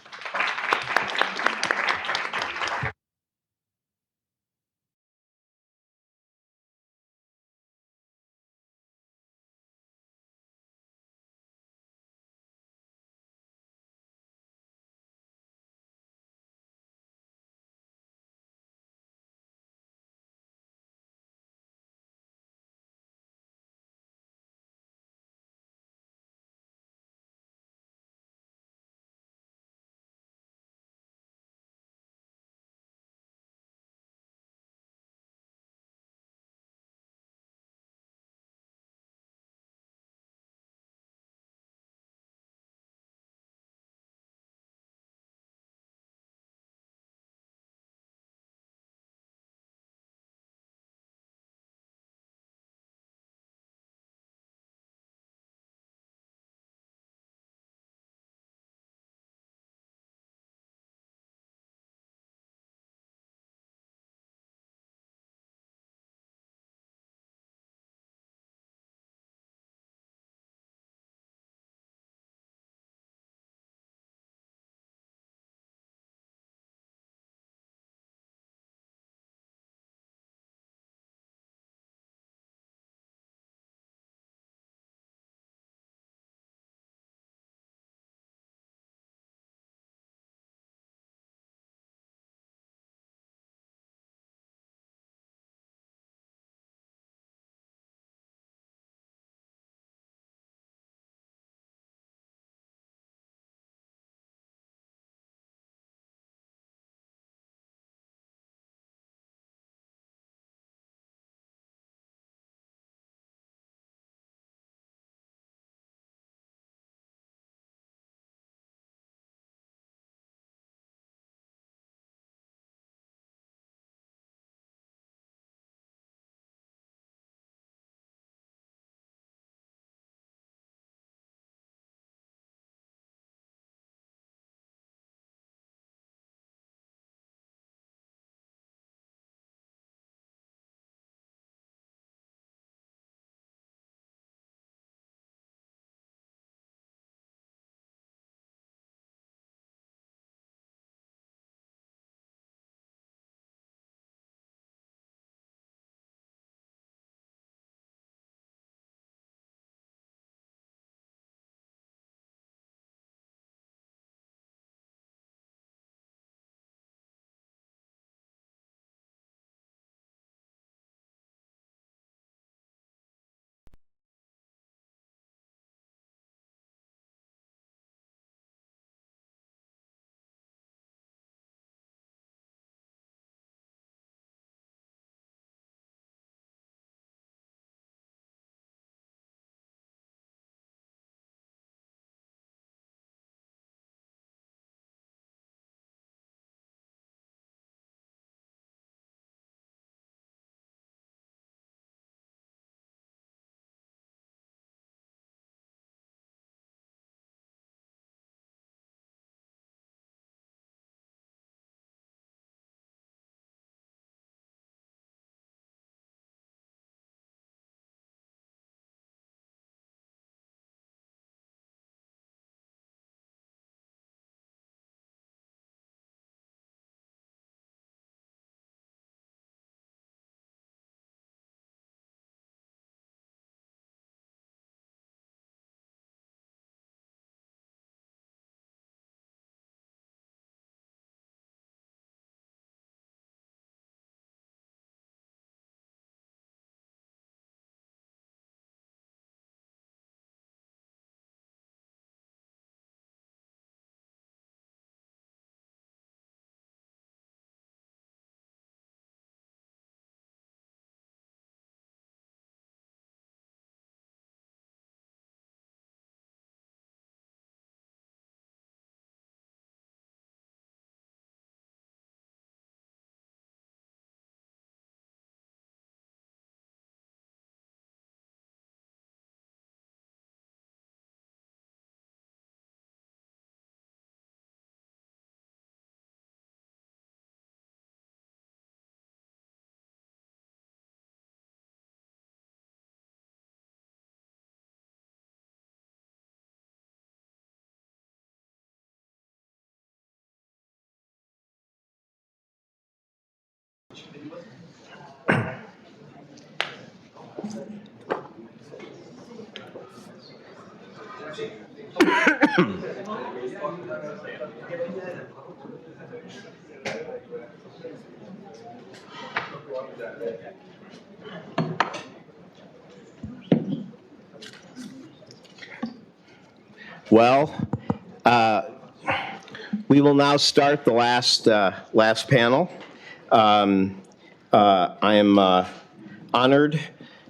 Well, we will now start the last panel. I am honored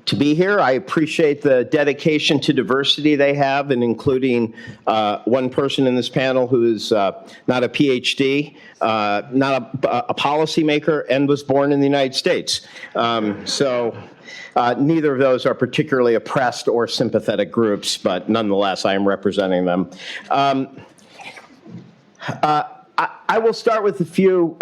to be here. I appreciate the dedication to diversity they have, and including one person in this panel who is not a PhD, not a policymaker, and was born in the United States. Neither of those are particularly oppressed or sympathetic groups, but nonetheless, I am representing them. I will start with a few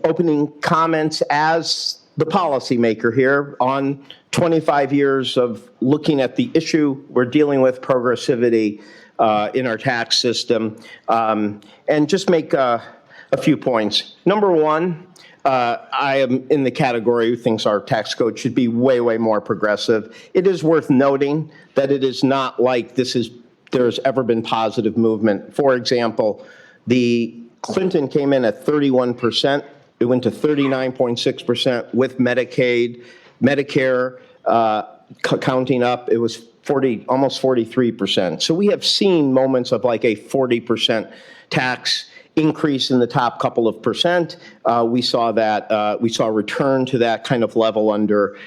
opening comments as the policymaker here on 25 years of looking at the issue we're dealing with, progressivity in our tax system, and just make a few points. Number one, I am in the category who thinks our tax code should be way, way more progressive. It is worth noting that it is not like there's ever been positive movement. For example, the Clinton came in at 31%. It went to 39.6% with Medicaid, Medicare counting up. It was almost 43%. So we have seen moments of like a 40% tax increase in the top couple of percent. We saw that. We saw a return to that kind of level under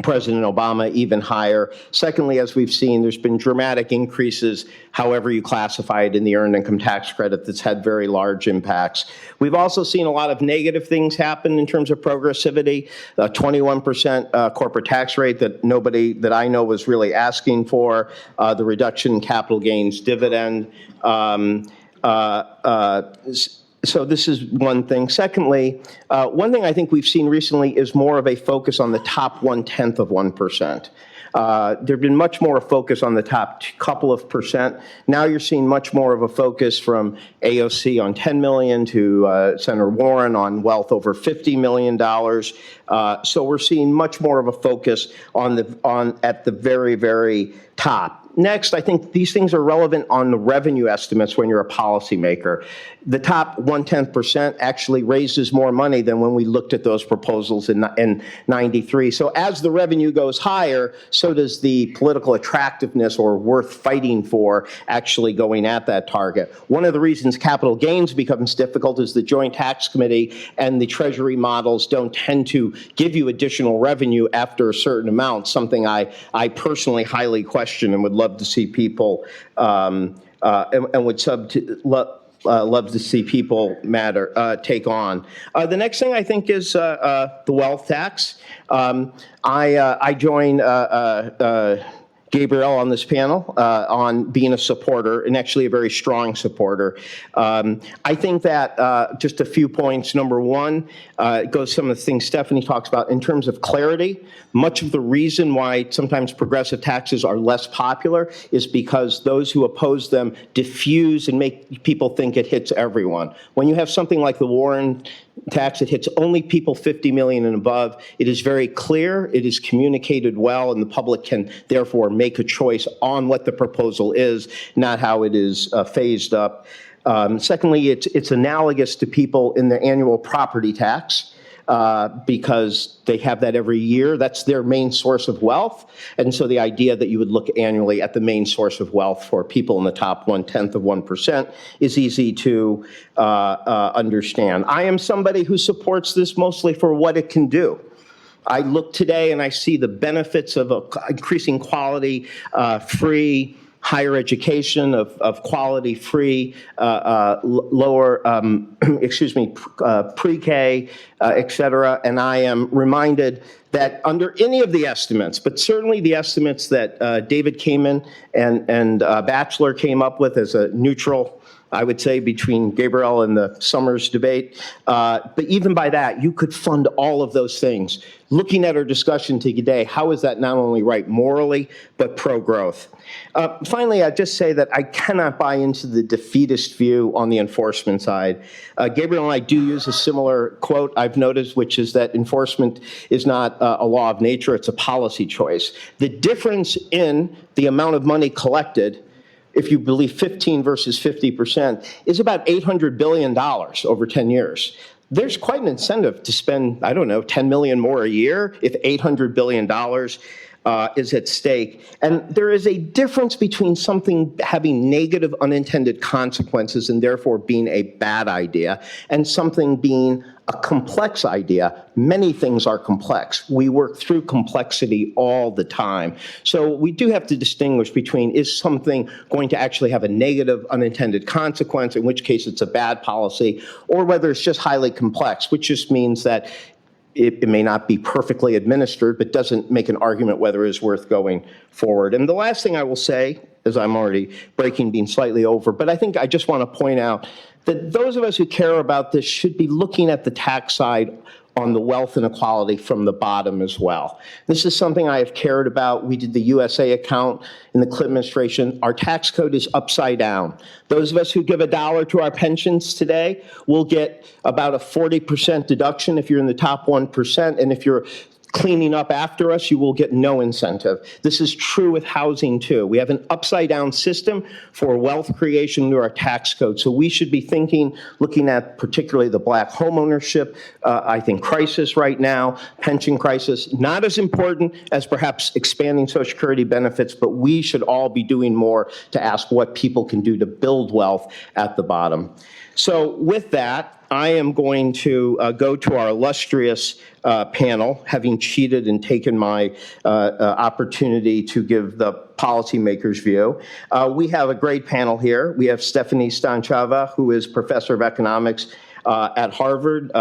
President Obama, even higher. Secondly, as we've seen, there's been dramatic increases, however you classify it, in the earned income tax credit that's had very large impacts. We've also seen a lot of negative things happen in terms of progressivity, 21% corporate tax rate that nobody that I know was really asking for, the reduction in capital gains dividend. So this is one thing. Secondly, one thing I think we've seen recently is more of a focus on the top 1/10 of 1%. There's been much more focus on the top couple of percent. Now you're seeing much more of a focus from AOC on 10 million to Senator Warren on wealth over $50 million. So we're seeing much more of a focus at the very, very top. Next, I think these things are relevant on the revenue estimates when you're a policymaker. The top 1/10% actually raises more money than when we looked at those proposals in 93. So as the revenue goes higher, so does the political attractiveness or worth fighting for actually going at that target. One of the reasons capital gains becomes difficult is the Joint Tax Committee and the Treasury models don't tend to give you additional revenue after a certain amount, something I personally highly question and would love to see people love to see people take on. The next thing I think is the wealth tax. I join Gabriel on this panel on being a supporter, and actually a very strong supporter. I think that just a few points. Number one, it goes some of the things Stephanie talks about in terms of clarity. Much of the reason why sometimes progressive taxes are less popular is because those who oppose them diffuse and make people think it hits everyone. When you have something like the Warren tax, it hits only people 50 million and above. It is very clear, it is communicated well, and the public can therefore make a choice on what the proposal is, not how it is phased up. Secondly, it's analogous to people in the annual property tax. Because they have that every year. That's their main source of wealth. And so the idea that you would look annually at the main source of wealth for people in the top 1/10 of 1% is easy to understand. I am somebody who supports this mostly for what it can do. I look today and I see the benefits of increasing quality, free, higher education, of quality, free, lower, pre-K, et cetera. And I am reminded that under any of the estimates, but certainly the estimates that David Kamen and Batchelor came up with as a neutral I would say, between Gabriel and the Summers debate. But even by that, you could fund all of those things. Looking at our discussion today, how is that not only right morally, but pro-growth? Finally, I'd just say that I cannot buy into the defeatist view on the enforcement side. Gabriel and I do use a similar quote I've noticed, which is that enforcement is not a law of nature, it's a policy choice. The difference in the amount of money collected, if you believe 15 versus 50%, is about $800 billion over 10 years. There's quite an incentive to spend, I don't know, 10 million more a year if $800 billion is at stake. And there is a difference between something having negative unintended consequences and therefore being a bad idea and something being a complex idea. Many things are complex. We work through complexity all the time. So we do have to distinguish between, is something going to actually have a negative unintended consequence, in which case it's a bad policy, or whether it's just highly complex, which just means that it may not be perfectly administered, but doesn't make an argument whether it's worth going forward. And the last thing I will say, as I'm already breaking being slightly over, but I think I just want to point out that those of us who care about this should be looking at the tax side on the wealth inequality from the bottom as well. This is something I have cared about. We did the USA account in the Clinton administration. Our tax code is upside down. Those of us who give $1 to our pensions today will get about a 40% deduction if you're in the top 1%, and if you're cleaning up after us, you will get no incentive. This is true with housing too. We have an upside down system for wealth creation through our tax code. So we should be thinking, looking at particularly the black homeownership, I think, crisis right now, pension crisis, not as important as perhaps expanding Social Security benefits, but we should all be doing more to ask what people can do to build wealth at the bottom. So with that, I am going to go to our illustrious panel, having cheated and taken my opportunity to give the policymakers' view. We have a great panel here. We have Stephanie Stanchava, who is professor of economics at Harvard,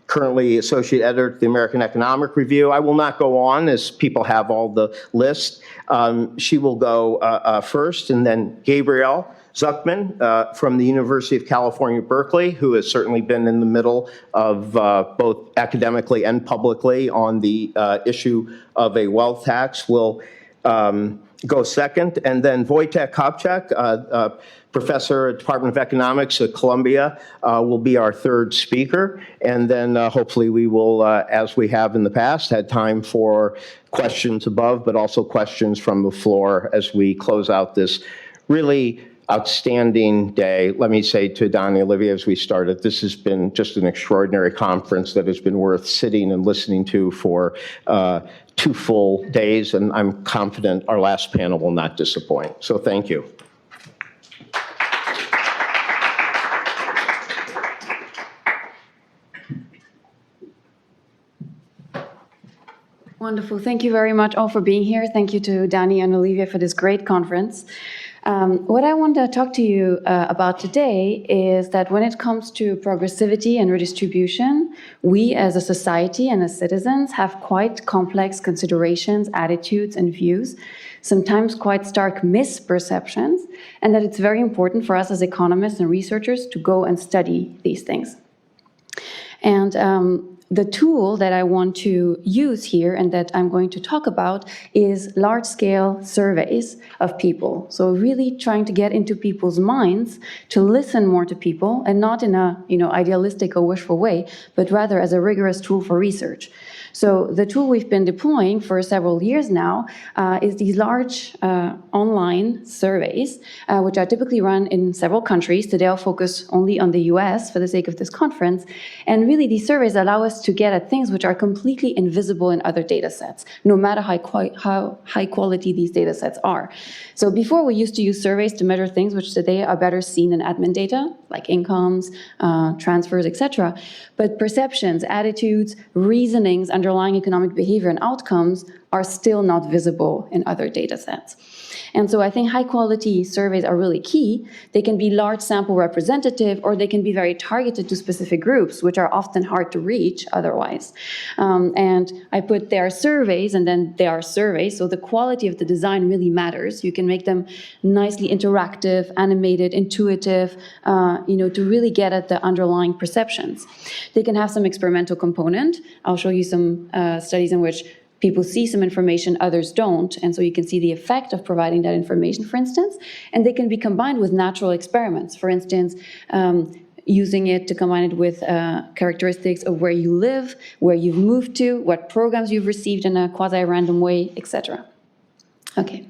currently associate editor at the American Economic Review. I will not go on, as people have all the list. She will go first, and then Gabriel Zuckman from the University of California, Berkeley, who has certainly been in the middle of both academically and publicly on the issue of a wealth tax, will go second. And then Wojtek Kopczak, professor at Department of Economics at Columbia, will be our third speaker. And then hopefully we will, as we have in the past, had time for questions above, but also questions from the floor as we close out this really outstanding day. Let me say to Dani, Olivier, as we started, this has been just an extraordinary conference that has been worth sitting and listening to for 2 full days, and I'm confident our last panel will not disappoint. So thank you. Wonderful. Thank you very much all for being here. Thank you to Dani and Olivier for this great conference. What I want to talk to you about today is that when it comes to progressivity and redistribution, we as a society and as citizens have quite complex considerations, attitudes, and views, sometimes quite stark misperceptions, and that it's very important for us as economists and researchers to go and study these things. And the tool that I want to use here and that I'm going to talk about is large-scale surveys of people. So really trying to get into people's minds, to listen more to people, and not in a idealistic or wishful way, but rather as a rigorous tool for research. So the tool we've been deploying for several years now is these large online surveys, which are typically run in several countries. Today I'll focus only on the US for the sake of this conference. And really these surveys allow us to get at things which are completely invisible in other data sets, no matter how high quality these data sets are. So before we used to use surveys to measure things which today are better seen in admin data, like incomes, transfers, etc. But perceptions, attitudes, reasonings, underlying economic behavior and outcomes are still not visible in other data sets. And so I think high quality surveys are really key. They can be large sample representative, or they can be very targeted to specific groups, which are often hard to reach otherwise. And I put there are surveys, and then there are surveys. So the quality of the design really matters. You can make them nicely interactive, animated, intuitive, to really get at the underlying perceptions. They can have some experimental component. I'll show you some studies in which people see some information, others don't, and so you can see the effect of providing that information, for instance, and they can be combined with natural experiments. For instance, using it to combine it with characteristics of where you live, where you've moved to, what programs you've received in a quasi-random way, etc. Okay.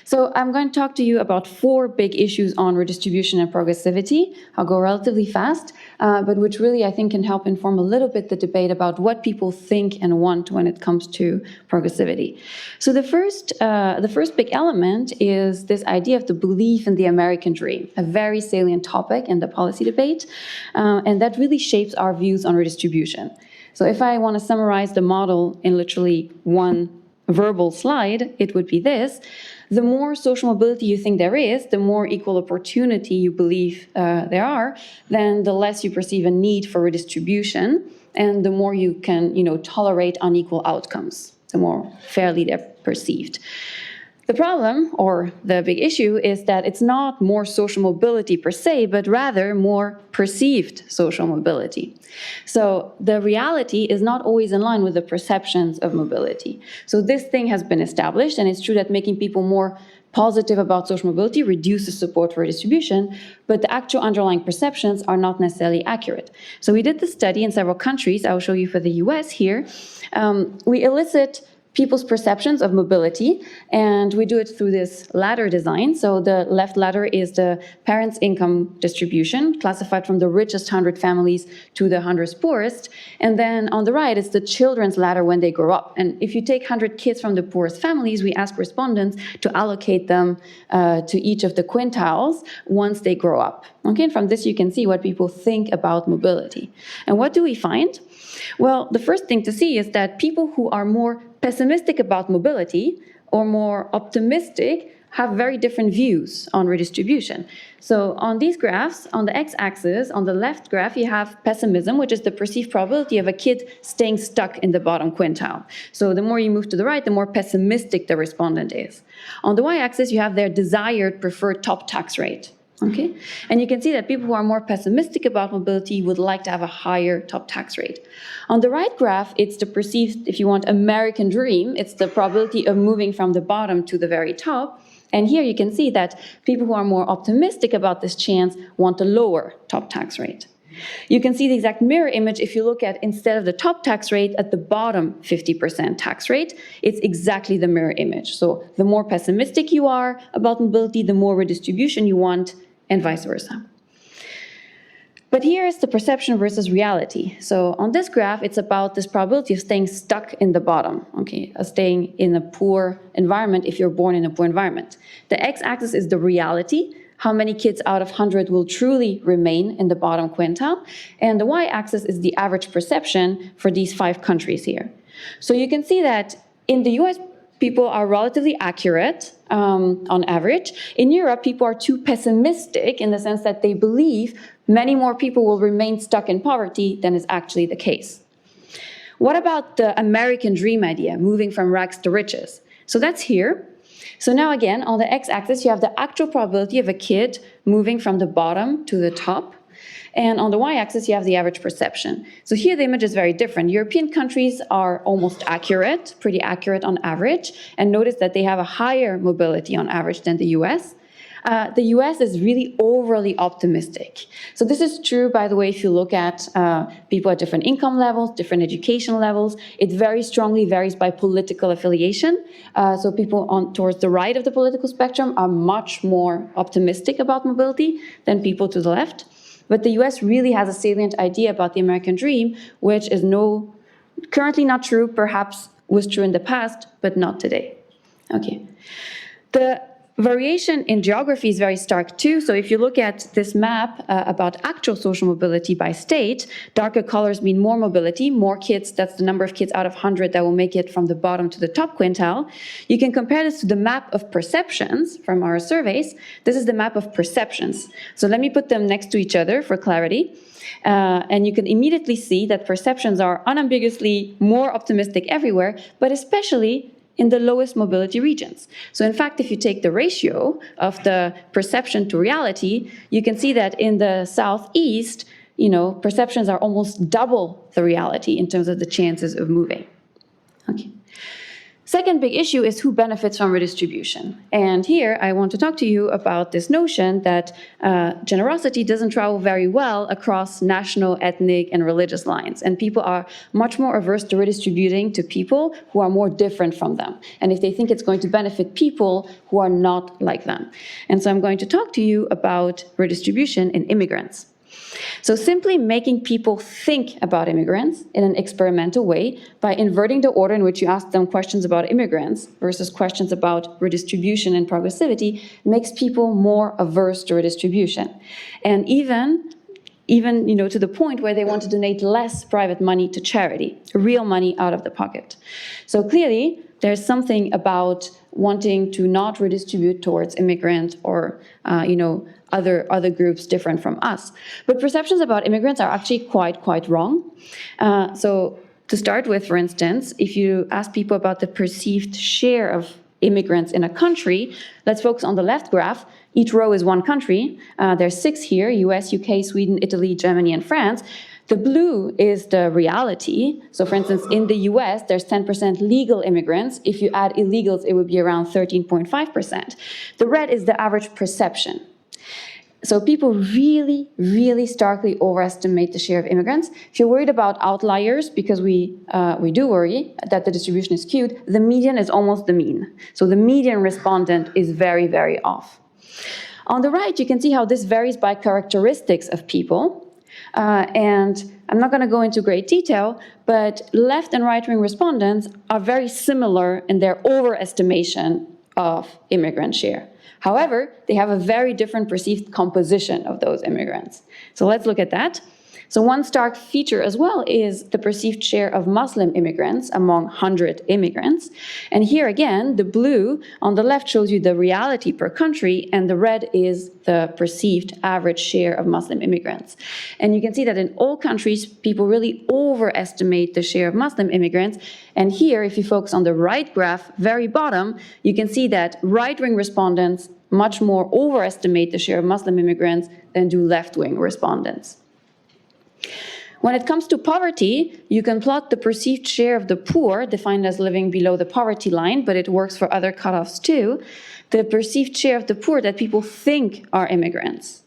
So I'm going to talk to you about 4 big issues on redistribution and progressivity. I'll go relatively fast, but which really I think can help inform a little bit the debate about what people think and want when it comes to progressivity. So the first big element is this idea of the belief in the American dream, a very salient topic in the policy debate, and that really shapes our views on redistribution. So if I want to summarize the model in literally one verbal slide, it would be this. The more social mobility you think there is, the more equal opportunity you believe there are, then the less you perceive a need for redistribution, and the more you can, tolerate unequal outcomes, the more fairly they're perceived. The problem, or the big issue, is that it's not more social mobility per se, but rather more perceived social mobility. So the reality is not always in line with the perceptions of mobility. So this thing has been established, and it's true that making people more positive about social mobility reduces support for redistribution, but the actual underlying perceptions are not necessarily accurate. So we did this study in several countries. I will show you for the US here. We elicit people's perceptions of mobility, and we do it through this ladder design. So the left ladder is the parents' income distribution, classified from the richest 100 families to the 100 poorest. And then on the right is the children's ladder when they grow up. And if you take 100 kids from the poorest families, we ask respondents to allocate them to each of the quintiles once they grow up. Okay, and from this you can see what people think about mobility. And what do we find? Well, the first thing to see is that people who are more pessimistic about mobility or more optimistic have very different views on redistribution. So on these graphs, on the x-axis, on the left graph, you have pessimism, which is the perceived probability of a kid staying stuck in the bottom quintile. So the more you move to the right, the more pessimistic the respondent is. On the y-axis, you have their desired preferred top tax rate. Okay, and you can see that people who are more pessimistic about mobility would like to have a higher top tax rate. On the right graph, it's the perceived, if you want, American dream. It's the probability of moving from the bottom to the very top. And here you can see that people who are more optimistic about this chance want a lower top tax rate. You can see the exact mirror image if you look at, instead of the top tax rate, at the bottom 50% tax rate. It's exactly the mirror image. So the more pessimistic you are about mobility, the more redistribution you want, and vice versa. But here is the perception versus reality. So on this graph, it's about this probability of staying stuck in the bottom, okay, of staying in a poor environment if you're born in a poor environment. The x-axis is the reality, how many kids out of 100 will truly remain in the bottom quintile, and the y-axis is the average perception for these 5 countries here. So you can see that in the US, people are relatively accurate on average. In Europe, people are too pessimistic in the sense that they believe many more people will remain stuck in poverty than is actually the case. What about the American dream idea, moving from rags to riches? So that's here. So now again, on the x-axis, you have the actual probability of a kid moving from the bottom to the top. And on the y-axis, you have the average perception. So here the image is very different. European countries are almost accurate, pretty accurate on average. And notice that they have a higher mobility on average than the US. The US is really overly optimistic. So this is true, by the way, if you look at people at different income levels, different education levels. It very strongly varies by political affiliation. So people towards the right of the political spectrum are much more optimistic about mobility than people to the left. But the US really has a salient idea about the American dream, which is currently not true, perhaps was true in the past, but not today. Okay. The variation in geography is very stark too. So if you look at this map about actual social mobility by state, darker colors mean more mobility, more kids, that's the number of kids out of 100 that will make it from the bottom to the top quintile. You can compare this to the map of perceptions from our surveys. This is the map of perceptions. So let me put them next to each other for clarity. And you can immediately see that perceptions are unambiguously more optimistic everywhere, but especially in the lowest mobility regions. So in fact, if you take the ratio of the perception to reality, you can see that in the southeast, perceptions are almost double the reality in terms of the chances of moving. Okay. Second big issue is who benefits from redistribution. And here I want to talk to you about this notion that generosity doesn't travel very well across national, ethnic, and religious lines. And people are much more averse to redistributing to people who are more different from them. And if they think it's going to benefit people who are not like them. And so I'm going to talk to you about redistribution in immigrants. So simply making people think about immigrants in an experimental way by inverting the order in which you ask them questions about immigrants versus questions about redistribution and progressivity makes people more averse to redistribution. And even to the point where they want to donate less private money to charity, real money out of the pocket. So clearly, there's something about wanting to not redistribute towards immigrant or, other groups different from us. But perceptions about immigrants are actually quite wrong. So to start with, for instance, if you ask people about the perceived share of immigrants in a country, let's focus on the left graph. Each row is one country. There's 6 here, US, UK, Sweden, Italy, Germany, and France. The blue is the reality. So for instance, in the US, there's 10% legal immigrants. If you add illegals, it would be around 13.5%. The red is the average perception. So people really starkly overestimate the share of immigrants. If you're worried about outliers, because we do worry that the distribution is skewed, the median is almost the mean. So the median respondent is very off. On the right, you can see how this varies by characteristics of people. And I'm not going to go into great detail, but left and right-wing respondents are very similar in their overestimation of immigrant share. However, they have a very different perceived composition of those immigrants. So let's look at that. So one stark feature as well is the perceived share of Muslim immigrants among 100 immigrants. And here again, the blue on the left shows you the reality per country, and the red is the perceived average share of Muslim immigrants. And you can see that in all countries, people really overestimate the share of Muslim immigrants. And here, if you focus on the right graph, very bottom, you can see that right-wing respondents much more overestimate the share of Muslim immigrants than do left-wing respondents. When it comes to poverty, you can plot the perceived share of the poor, defined as living below the poverty line, but it works for other cutoffs too, the perceived share of the poor that people think are immigrants.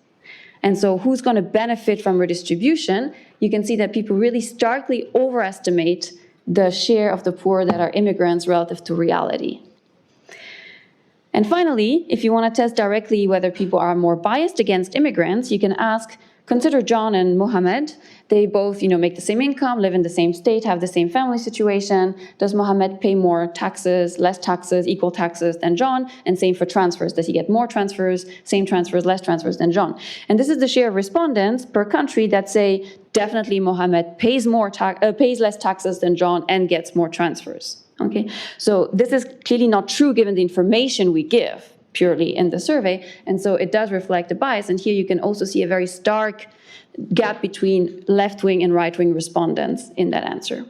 And so who's going to benefit from redistribution? You can see that people really starkly overestimate the share of the poor that are immigrants relative to reality. And finally, if you want to test directly whether people are more biased against immigrants, you can ask, consider John and Mohammed. They both, make the same income, live in the same state, have the same family situation. Does Mohammed pay more taxes, less taxes, equal taxes than John? And same for transfers. Does he get more transfers, same transfers, less transfers than John? And this is the share of respondents per country that say definitely Mohammed pays less taxes than John and gets more transfers. Okay, so this is clearly not true given the information we give purely in the survey, and so it does reflect a bias. And here you can also see a very stark gap between left-wing and right-wing respondents in that answer.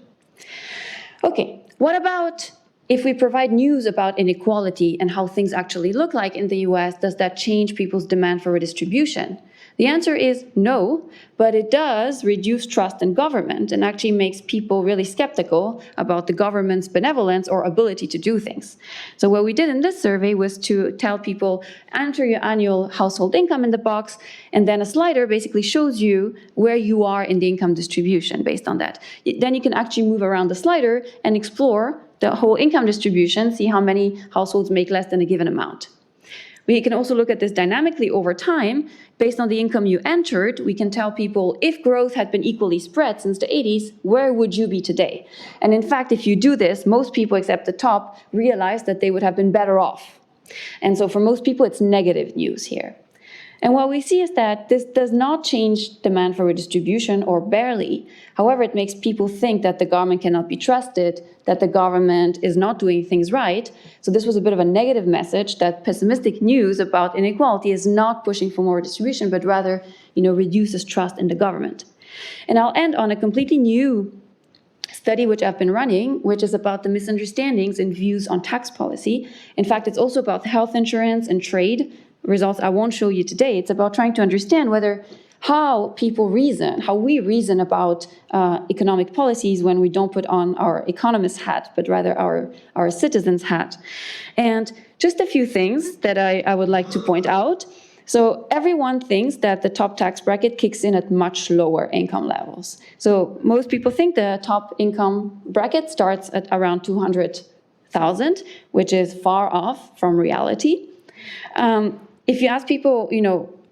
Okay, what about if we provide news about inequality and how things actually look like in the US? Does that change people's demand for redistribution? The answer is no, but it does reduce trust in government and actually makes people really skeptical about the government's benevolence or ability to do things. So what we did in this survey was to tell people, enter your annual household income in the box, and then a slider basically shows you where you are in the income distribution based on that. Then you can actually move around the slider and explore the whole income distribution, see how many households make less than a given amount. We can also look at this dynamically over time. Based on the income you entered, we can tell people if growth had been equally spread since the 80s, where would you be today? And in fact, if you do this, most people except the top realize that they would have been better off. And so for most people, it's negative news here. And what we see is that this does not change demand for redistribution, or barely. However, it makes people think that the government cannot be trusted, that the government is not doing things right. So this was a bit of a negative message, that pessimistic news about inequality is not pushing for more redistribution, but rather, reduces trust in the government. And I'll end on a completely new study which I've been running, which is about the misunderstandings and views on tax policy. In fact, it's also about health insurance and trade. Results I won't show you today. It's about trying to understand how we reason about economic policies when we don't put on our economist hat, but rather our citizen's hat. And just a few things that I would like to point out. So everyone thinks that the top tax bracket kicks in at much lower income levels. So most people think the top income bracket starts at around 200,000, which is far off from reality. If you ask people,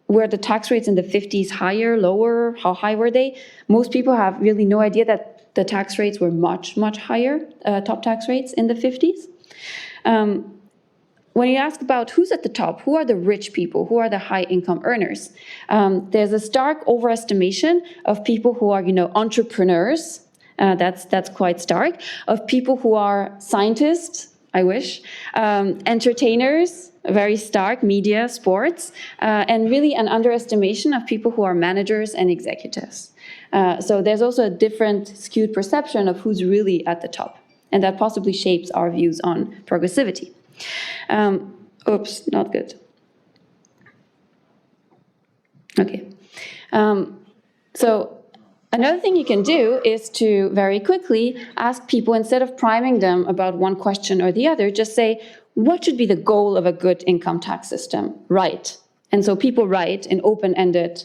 were the tax rates in the 50s higher, lower, how high were they? Most people have really no idea that the tax rates were much, much higher, top tax rates in the 50s. When you ask about who's at the top, who are the rich people, who are the high income earners, there's a stark overestimation of people who are, entrepreneurs. That's quite stark. Of people who are scientists, I wish, entertainers, very stark, media, sports, and really an underestimation of people who are managers and executives. So there's also a different skewed perception of who's really at the top, and that possibly shapes our views on progressivity. Oops, not good. Okay. So another thing you can do is to very quickly ask people, instead of priming them about one question or the other, just say, what should be the goal of a good income tax system? Write. And so people write in open-ended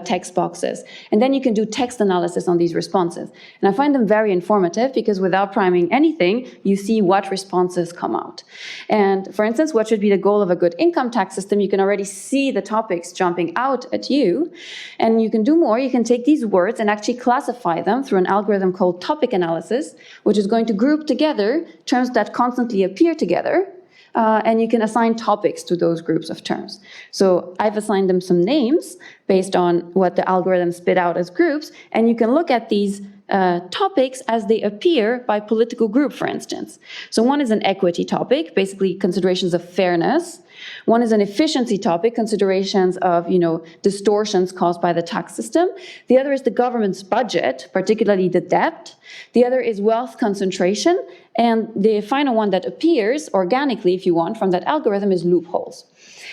text boxes. And then you can do text analysis on these responses. And I find them very informative because without priming anything, you see what responses come out. And for instance, what should be the goal of a good income tax system? You can already see the topics jumping out at you. And you can do more. You can take these words and actually classify them through an algorithm called topic analysis, which is going to group together terms that constantly appear together. And you can assign topics to those groups of terms. So I've assigned them some names based on what the algorithm spit out as groups, and you can look at these topics as they appear by political group, for instance. So one is an equity topic, basically considerations of fairness. One is an efficiency topic, considerations of, distortions caused by the tax system. The other is the government's budget, particularly the debt. The other is wealth concentration. And the final one that appears organically, if you want, from that algorithm is loopholes.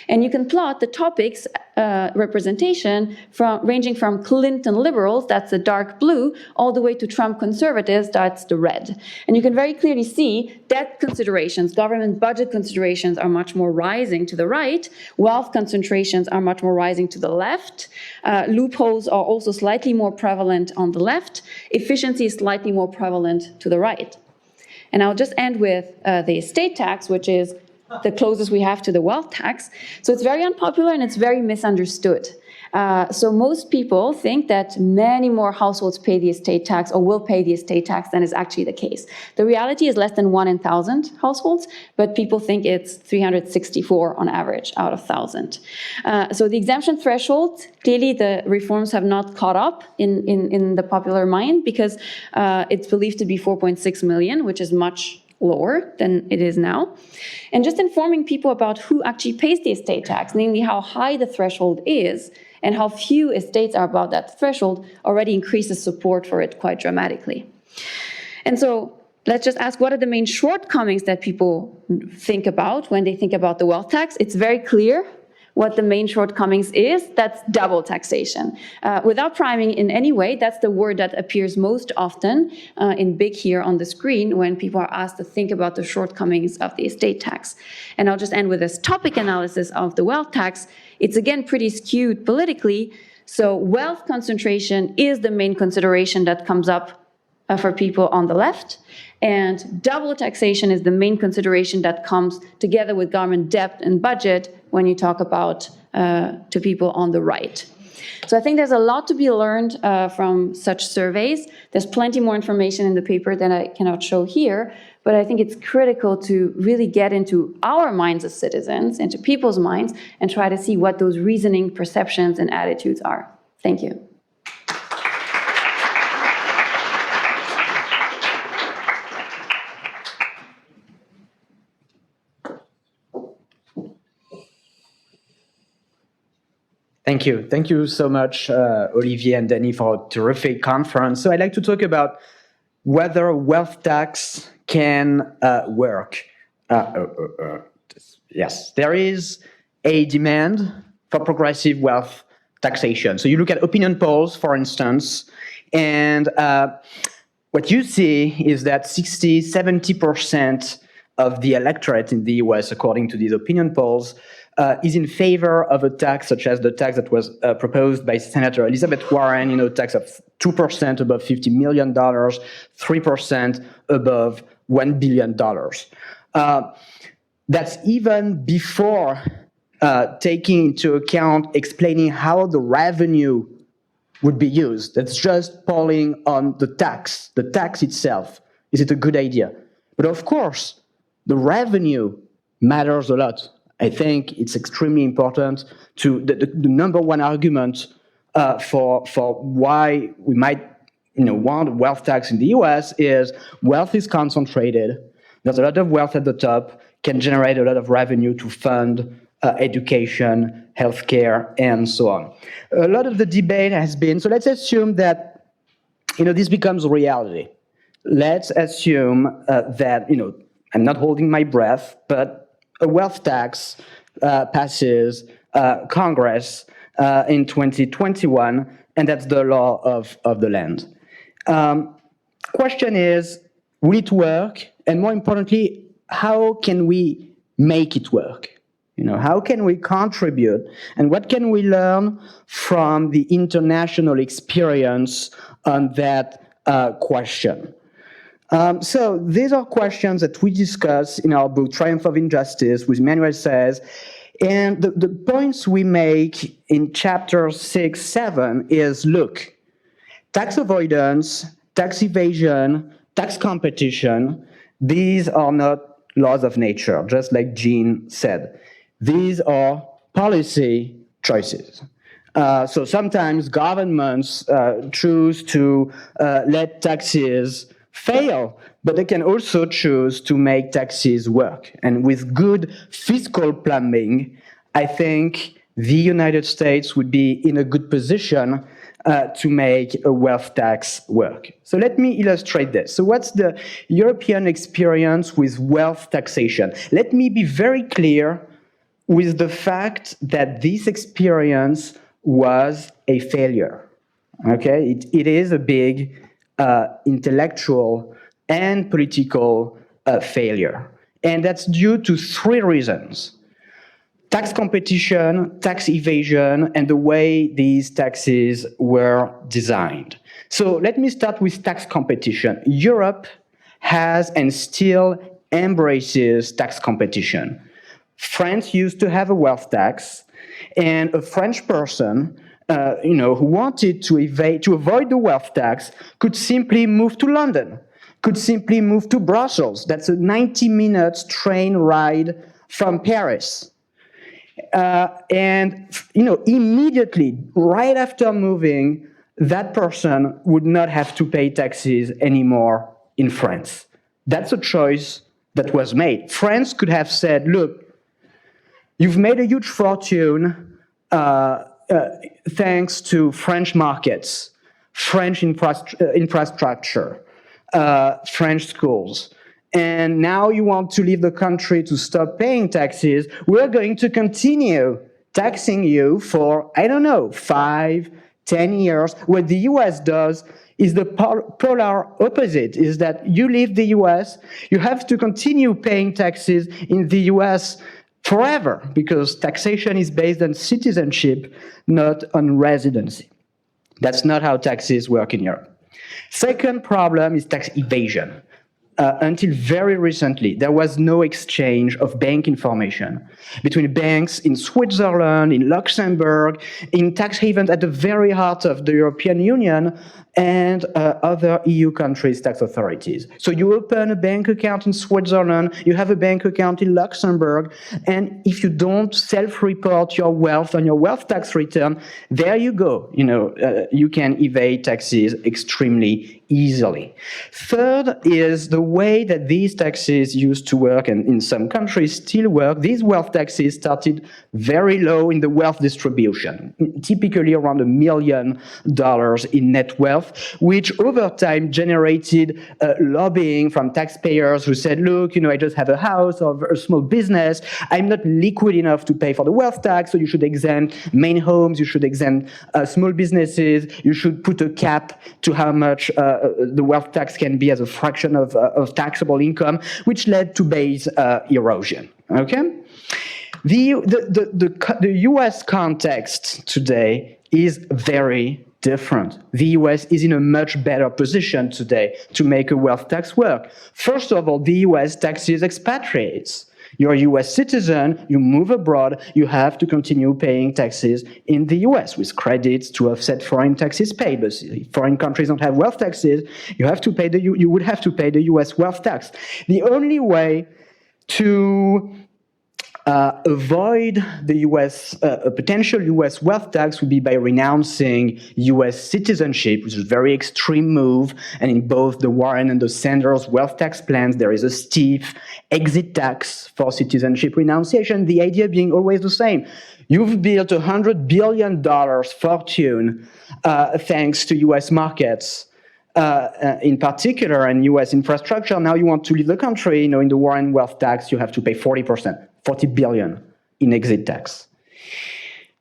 And you can plot the topics representation ranging from Clinton liberals, that's the dark blue, all the way to Trump conservatives, that's the red. And you can very clearly see debt considerations, government budget considerations are much more rising to the right, wealth concentrations are much more rising to the left, loopholes are also slightly more prevalent on the left, efficiency is slightly more prevalent to the right. And I'll just end with the estate tax, which is the closest we have to the wealth tax. So it's very unpopular and it's very misunderstood. So most people think that many more households pay the estate tax or will pay the estate tax than is actually the case. The reality is less than 1 in 1,000 households, but people think it's 364 on average out of 1,000. So the exemption threshold, clearly the reforms have not caught up in the popular mind because it's believed to be 4.6 million, which is much lower than it is now. And just informing people about who actually pays the estate tax, namely how high the threshold is and how few estates are above that threshold, already increases support for it quite dramatically. And so let's just ask, what are the main shortcomings that people think about when they think about the wealth tax? It's very clear what the main shortcomings is. That's double taxation. Without priming in any way, that's the word that appears most often in big here on the screen when people are asked to think about the shortcomings of the estate tax. And I'll just end with this topic analysis of the wealth tax. It's again pretty skewed politically. So wealth concentration is the main consideration that comes up for people on the left. And double taxation is the main consideration that comes together with government debt and budget when you talk about to people on the right. So I think there's a lot to be learned from such surveys. There's plenty more information in the paper that I cannot show here, but I think it's critical to really get into our minds as citizens, into people's minds, and try to see what those reasoning, perceptions, and attitudes are. Thank you. Thank you. Thank you so much, Olivier and Dani, for a terrific conference. So I'd like to talk about whether wealth tax can work. Yes, there is a demand for progressive wealth taxation. So you look at opinion polls, for instance, and what you see is that 60, 70% of the electorate in the US, according to these opinion polls, is in favor of a tax such as the tax that was proposed by Senator Elizabeth Warren, tax of 2% above $50 million, 3% above $1 billion. That's even before taking into account explaining how the revenue would be used. That's just polling on the tax itself. Is it a good idea? But of course, the revenue matters a lot. I think it's extremely important to the number one argument for why we might want a wealth tax in the US is wealth is concentrated. There's a lot of wealth at the top, can generate a lot of revenue to fund education, healthcare, and so on. A lot of the debate has been, so let's assume that this becomes reality. Let's assume that, I'm not holding my breath, but a wealth tax passes Congress in 2021, and that's the law of the land. Question is, will it work? And more importantly, how can we make it work? How can we contribute? And what can we learn from the international experience on that question? So these are questions that we discuss in our book, Triumph of Injustice, with Manuel Saez. And the points we make in chapters 6, 7 is, look, tax avoidance, tax evasion, tax competition, these are not laws of nature, just like Jean said. These are policy choices. So sometimes governments choose to let taxes fail, but they can also choose to make taxes work. And with good fiscal plumbing, I think the United States would be in a good position to make a wealth tax work. So let me illustrate this. So what's the European experience with wealth taxation? Let me be very clear with the fact that this experience was a failure. Okay, it is a big intellectual and political failure. And that's due to three reasons: tax competition, tax evasion, and the way these taxes were designed. So let me start with tax competition. Europe has and still embraces tax competition. France used to have a wealth tax, and a French person who wanted to avoid the wealth tax could simply move to London, could simply move to Brussels. That's a 90-minute train ride from Paris. And immediately, right after moving, that person would not have to pay taxes anymore in France. That's a choice that was made. France could have said, look, you've made a huge fortune thanks to French markets, French infrastructure, French schools. And now you want to leave the country to stop paying taxes. We're going to continue taxing you for, 5, 10 years. What the US does is the polar opposite, is that you leave the US, you have to continue paying taxes in the US forever, because taxation is based on citizenship, not on residency. That's not how taxes work in Europe. Second problem is tax evasion. until very recently, there was no exchange of bank information between banks in Switzerland, in Luxembourg, in tax havens at the very heart of the European Union and other EU countries' tax authorities. So you open a bank account in Switzerland, you have a bank account in Luxembourg, and if you don't self-report your wealth on your wealth tax return, there you go. You can evade taxes extremely easily. Third is the way that these taxes used to work, and in some countries still work. These wealth taxes started very low in the wealth distribution, typically around $1 million in net wealth, which over time generated lobbying from taxpayers who said, look, I just have a house or a small business. I'm not liquid enough to pay for the wealth tax, so you should exempt main homes, you should exempt small businesses, you should put a cap to how much the wealth tax can be as a fraction of taxable income, which led to base erosion. Okay? The US context today is very different. The US is in a much better position today to make a wealth tax work. First of all, the US taxes expatriates. You're a US citizen, you move abroad, you have to continue paying taxes in the US with credits to offset foreign taxes paid. But if foreign countries don't have wealth taxes, you would have to pay the US wealth tax. The only way to avoid the a potential US wealth tax would be by renouncing US citizenship, which is a very extreme move. And in both the Warren and the Sanders wealth tax plans, there is a stiff exit tax for citizenship renunciation. The idea being always the same. You've built a $100 billion fortune thanks to US markets. In particular, and U.S. infrastructure. Now you want to leave the country, in the Warren wealth tax, you have to pay 40%, $40 billion in exit tax.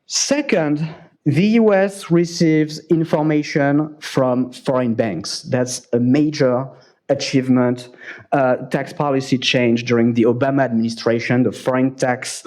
Second, the U.S. receives information from foreign banks. That's a major achievement, tax policy change during the Obama administration, the Foreign Tax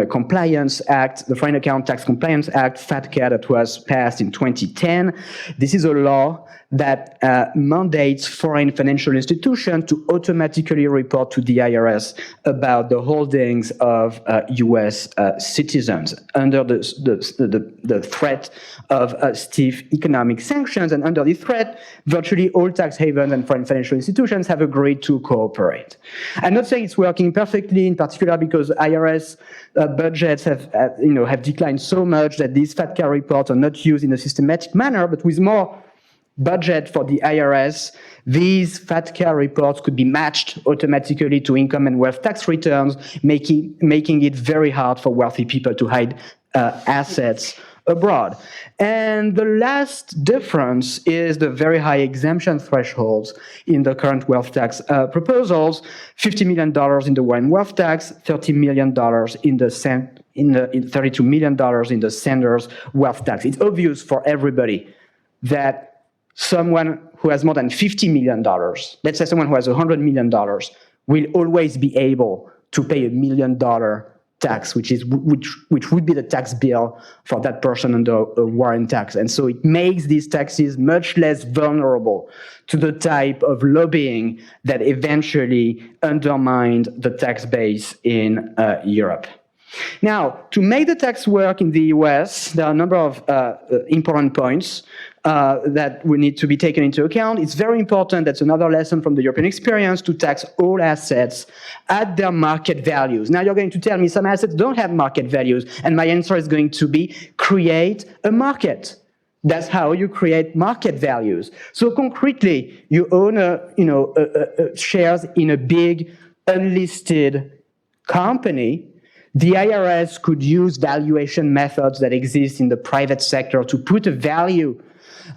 Compliance Act, the Foreign Account Tax Compliance Act, FATCA, that was passed in 2010. This is a law that mandates foreign financial institutions to automatically report to the IRS about the holdings of U.S. citizens under the threat of stiff economic sanctions. And under the threat, virtually all tax havens and foreign financial institutions have agreed to cooperate. I'm not saying it's working perfectly, in particular because IRS budgets have declined so much that these FATCA reports are not used in a systematic manner, but with more budget for the IRS, these FATCA reports could be matched automatically to income and wealth tax returns, making it very hard for wealthy people to hide assets abroad. And the last difference is the very high exemption thresholds in the current wealth tax proposals: $50 million in the Warren wealth tax, $30 million in $32 million in the Sanders wealth tax. It's obvious for everybody that someone who has more than $50 million, let's say someone who has $100 million, will always be able to pay $1 million tax, which would be the tax bill for that person under a Warren tax. And so it makes these taxes much less vulnerable to the type of lobbying that eventually undermined the tax base in Europe. Now, to make the tax work in the US, there are a number of important points that will need to be taken into account. It's very important, that's another lesson from the European experience, to tax all assets at their market values. Now you're going to tell me some assets don't have market values, and my answer is going to be create a market. That's how you create market values. So concretely, you own shares in a big unlisted company. The IRS could use valuation methods that exist in the private sector to put a value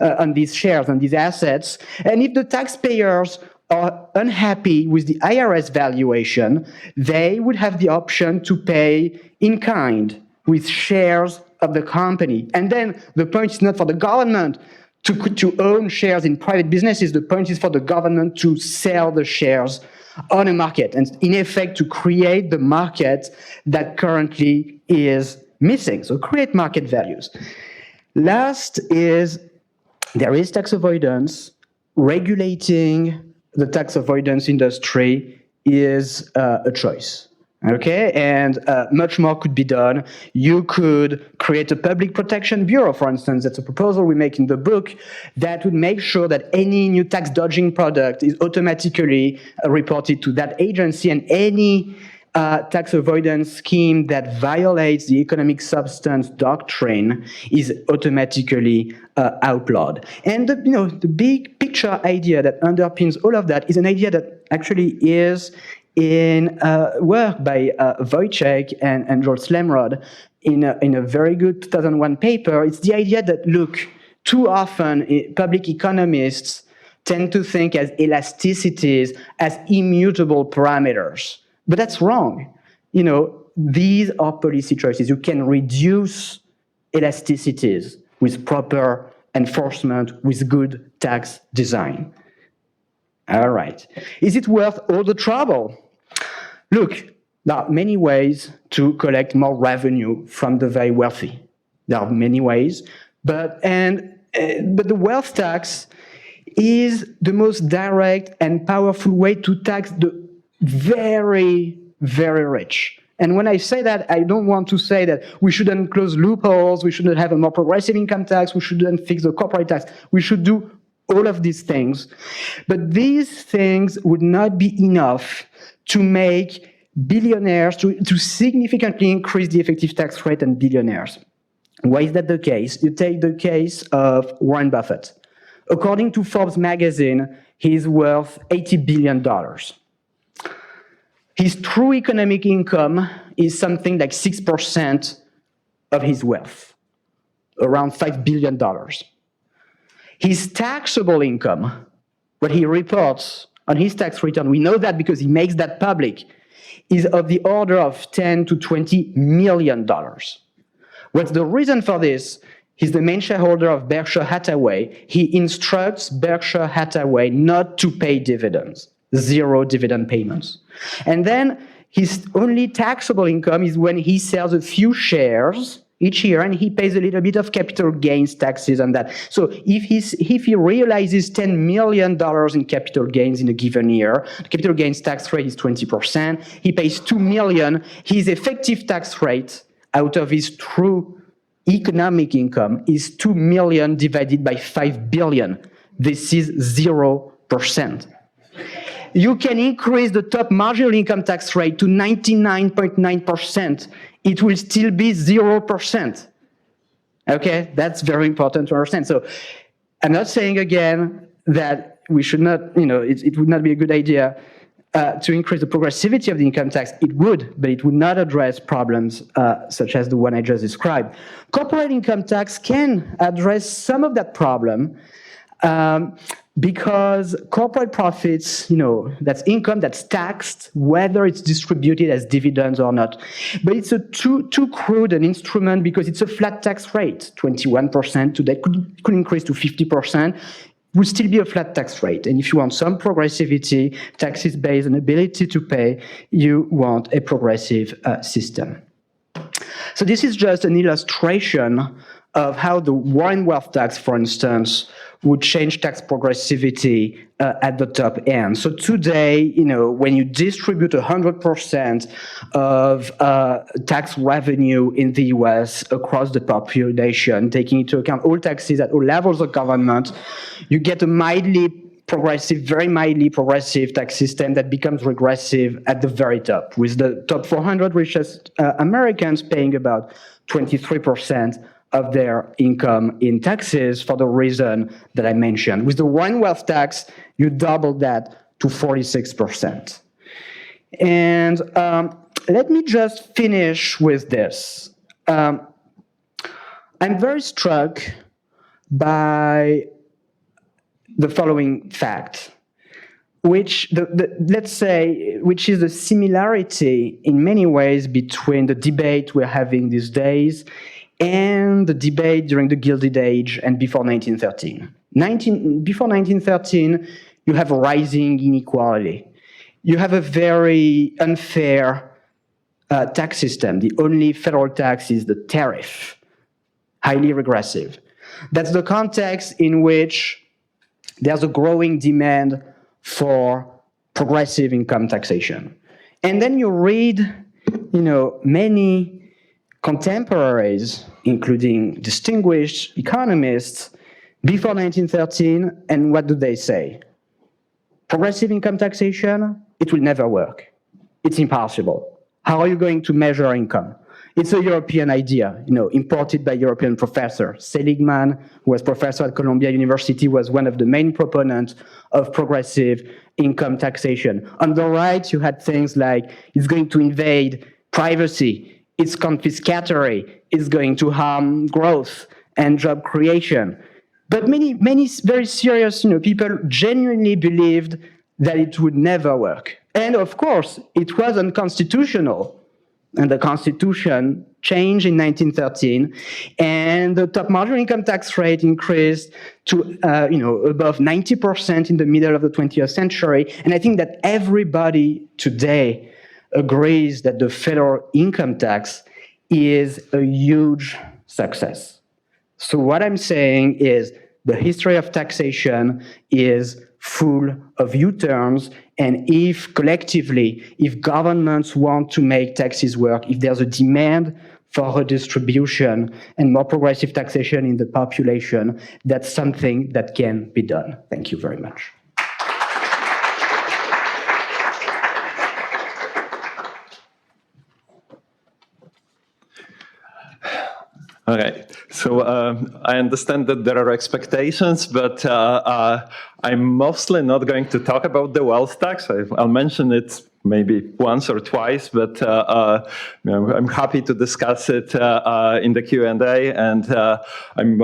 on these shares, on these assets. And if the taxpayers are unhappy with the IRS valuation, they would have the option to pay in kind with shares of the company. And then the point is not for the government to own shares in private businesses. The point is for the government to sell the shares on a market, and in effect to create the market that currently is missing. So create market values. Last is, there is tax avoidance. Regulating the tax avoidance industry is a choice. Okay, and much more could be done. You could create a public protection bureau, for instance. That's a proposal we make in the book that would make sure that any new tax dodging product is automatically reported to that agency, and any tax avoidance scheme that violates the economic substance doctrine is automatically outlawed. And the big picture idea that underpins all of that is an idea that actually is in work by Wojciech and George Slemrod in a very good 2001 paper. It's the idea that, look, too often public economists tend to think as elasticities as immutable parameters. But that's wrong. These are policy choices. You can reduce elasticities with proper enforcement, with good tax design. All right. Is it worth all the trouble? Look, there are many ways to collect more revenue from the very wealthy. There are many ways, but the wealth tax is the most direct and powerful way to tax the very, very rich. And when I say that, I don't want to say that we shouldn't close loopholes, we shouldn't have a more progressive income tax, we shouldn't fix the corporate tax. We should do all of these things. But these things would not be enough to make billionaires, to significantly increase the effective tax rate on billionaires. Why is that the case? You take the case of Warren Buffett. According to Forbes magazine, he's worth $80 billion. His true economic income is something like 6% of his wealth, around $5 billion. His taxable income, what he reports on his tax return, we know that because he makes that public, is of the order of $10 to $20 million. What's the reason for this? He's the main shareholder of Berkshire Hathaway. He instructs Berkshire Hathaway not to pay dividends, 0 dividend payments. And then his only taxable income is when he sells a few shares each year, and he pays a little bit of capital gains taxes on that. So if he realizes $10 million in capital gains in a given year, the capital gains tax rate is 20%, he pays $2 million, his effective tax rate out of his true economic income is $2 million divided by $5 billion. This is 0%. You can increase the top marginal income tax rate to 99.9%. It will still be 0%. Okay, that's very important to understand. So I'm not saying again that we should not, it would not be a good idea to increase the progressivity of the income tax. It would, but it would not address problems such as the one I just described. Corporate income tax can address some of that problem because corporate profits, that's income that's taxed, whether it's distributed as dividends or not. But it's a too crude an instrument because it's a flat tax rate, 21% today, could increase to 50%. Would still be a flat tax rate. And if you want some progressivity, taxes based on ability to pay, you want a progressive system. So this is just an illustration of how the Warren wealth tax, for instance, would change tax progressivity at the top end. So today, when you distribute 100% of tax revenue in the US across the population, taking into account all taxes at all levels of government, you get a very mildly progressive tax system that becomes regressive at the very top, with the top 400 richest Americans paying about 23% of their income in taxes for the reason that I mentioned. With the Warren wealth tax, you double that to 46%. And let me just finish with this. I'm very struck by the following fact, which which is the similarity in many ways between the debate we're having these days and the debate during the Gilded Age and before 1913. Before 1913, you have a rising inequality. You have a very unfair tax system. The only federal tax is the tariff, highly regressive. That's the context in which there's a growing demand for progressive income taxation. And then you read, many contemporaries, including distinguished economists, before 1913, and what do they say? Progressive income taxation, it will never work. It's impossible. How are you going to measure income? It's a European idea, imported by European professors. Seligman, who was professor at Columbia University, was one of the main proponents of progressive income taxation. On the right, you had things like it's going to invade privacy, it's confiscatory, it's going to harm growth and job creation. But many very serious people genuinely believed that it would never work. And of course, it was unconstitutional. And the Constitution changed in 1913, and the top marginal income tax rate increased to above 90% in the middle of the 20th century. And I think that everybody today agrees that the federal income tax is a huge success. So what I'm saying is the history of taxation is full of U-turns, and if collectively, if governments want to make taxes work, if there's a demand for redistribution and more progressive taxation in the population, that's something that can be done. Thank you very much. Okay, so I understand that there are expectations, but I'm mostly not going to talk about the wealth tax. I'll mention it maybe once or twice, but I'm happy to discuss it in the Q&A, and I'm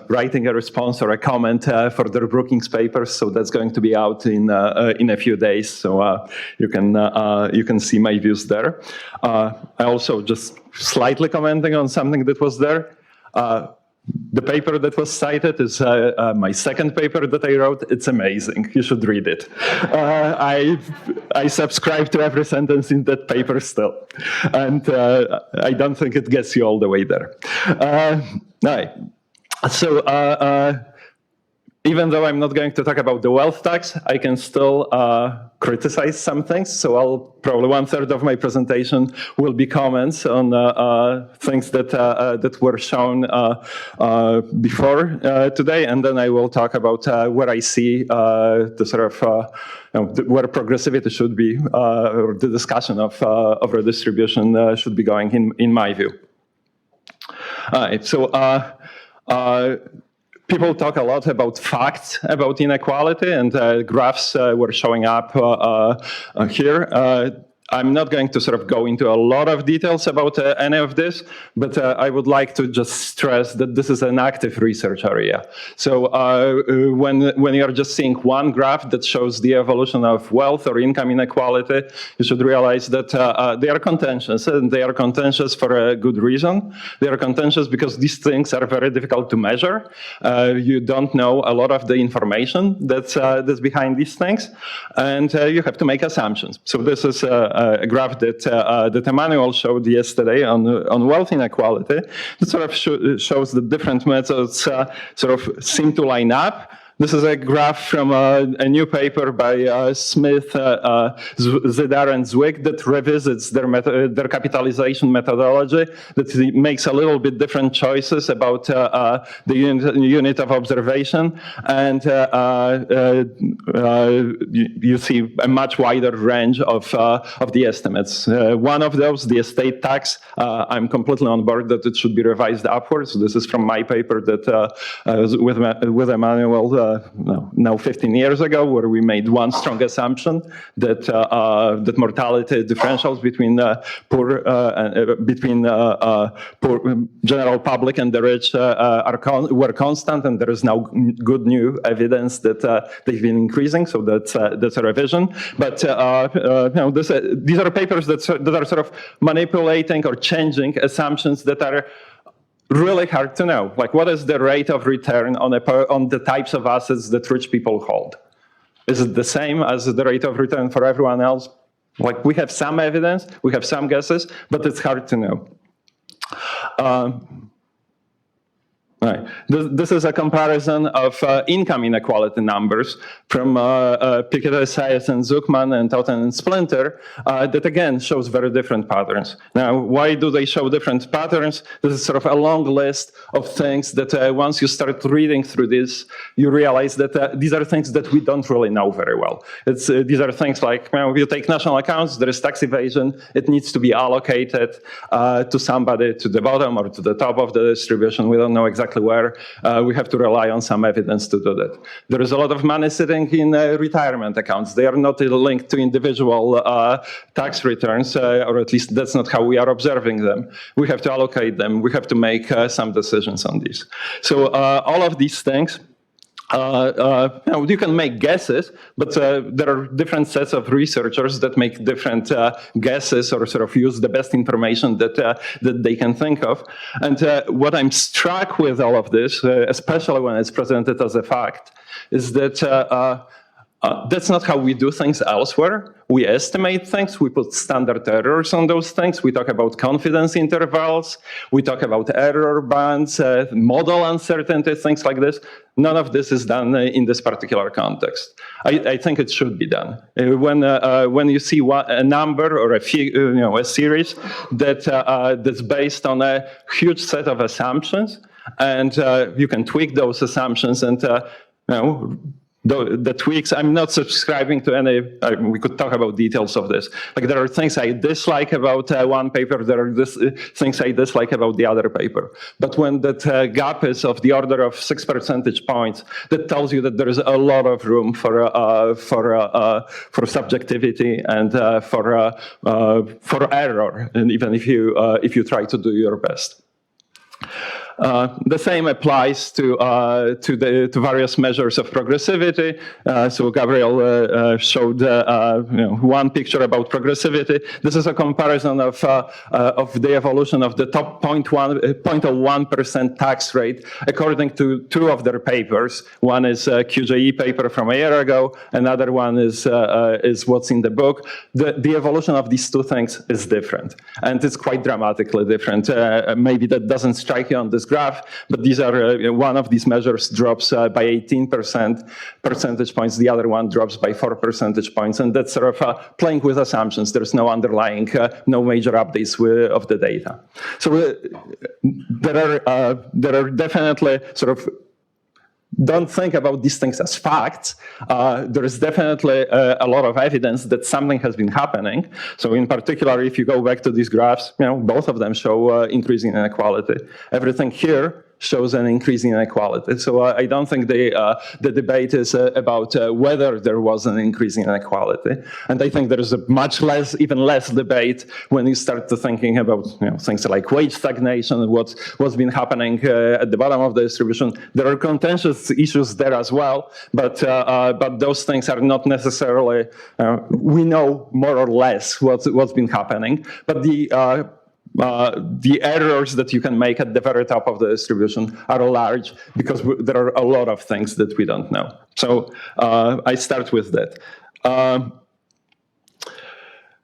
writing a response or a comment for the Brookings papers, so that's going to be out in a few days, so you can see my views there. I also just slightly commenting on something that was there. The paper that was cited is my second paper that I wrote. It's amazing. You should read it. I subscribe to every sentence in that paper still. And I don't think it gets you all the way there. Right. So even though I'm not going to talk about the wealth tax, I can still criticize some things. So probably 1/3 of my presentation will be comments on things that were shown before today, and then I will talk about where I see the sort of where progressivity should be, or the discussion of redistribution should be going in my view. All right. So. People talk a lot about facts about inequality, and graphs were showing up here. I'm not going to sort of go into a lot of details about any of this, but I would like to just stress that this is an active research area. So when you're just seeing one graph that shows the evolution of wealth or income inequality, you should realize that they are contentious, and they are contentious for a good reason. They are contentious because these things are very difficult to measure. You don't know a lot of the information that's behind these things, and you have to make assumptions. So this is a graph that Emmanuel showed yesterday on wealth inequality. It sort of shows that different methods sort of seem to line up. This is a graph from a new paper by Smith, Zidar, and Zwick that revisits their capitalization methodology, that makes a little bit different choices about the unit of observation. And you see a much wider range of the estimates. One of those, the estate tax, I'm completely on board that it should be revised upwards. This is from my paper that with Emmanuel now 15 years ago, where we made one strong assumption that that mortality differentials between poor general public and the rich were constant, and there is now good new evidence that they've been increasing. So that's a revision. But these are papers that are sort of manipulating or changing assumptions that are really hard to know. Like, what is the rate of return on the types of assets that rich people hold? Is it the same as the rate of return for everyone else? Like, we have some evidence, we have some guesses, but it's hard to know. Right. This is a comparison of income inequality numbers from Piketty, Sayers, and Zuckman, and Totten and Splinter that again shows very different patterns. Now, why do they show different patterns? This is sort of a long list of things that once you start reading through this, you realize that these are things that we don't really know very well. These are things like, if you take national accounts, there is tax evasion, it needs to be allocated to somebody, to the bottom or to the top of the distribution. We don't know exactly where. We have to rely on some evidence to do that. There is a lot of money sitting in retirement accounts. They are not linked to individual tax returns, or at least that's not how we are observing them. We have to allocate them. We have to make some decisions on these. So all of these things, you can make guesses, but there are different sets of researchers that make different guesses or sort of use the best information that they can think of. And what I'm struck with all of this, especially when it's presented as a fact, is that that's not how we do things elsewhere. We estimate things, we put standard errors on those things, we talk about confidence intervals, we talk about error bands, model uncertainty, things like this. None of this is done in this particular context. I think it should be done. When you see a number or a series that's based on a huge set of assumptions, and you can tweak those assumptions and the tweaks, I'm not subscribing to any, we could talk about details of this. Like there are things I dislike about one paper, there are things I dislike about the other paper. But when that gap is of the order of 6 percentage points, that tells you that there is a lot of room for subjectivity and for error, and even if you try to do your best. The same applies to various measures of progressivity. So Gabriel showed one picture about progressivity. This is a comparison of the evolution of the top 0.01% tax rate according to two of their papers. One is a QJE paper from a year ago. Another one is what's in the book. The evolution of these two things is different, and it's quite dramatically different. Maybe that doesn't strike you on this graph, but these are one of these measures drops by 18 percentage points, the other one drops by 4 percentage points, and that's sort of playing with assumptions. There's no underlying, no major updates of the data. So there are definitely sort of, don't think about these things as facts. There is definitely a lot of evidence that something has been happening. So in particular, if you go back to these graphs, both of them show increasing inequality. Everything here shows an increase in inequality. So I don't think the debate is about whether there was an increase in inequality. And I think there is a much less, even less debate when you start to thinking about things like wage stagnation and what's been happening at the bottom of the distribution. There are contentious issues there as well, but those things are not necessarily, we know more or less what's been happening, but the errors that you can make at the very top of the distribution are large because there are a lot of things that we don't know. So I start with that.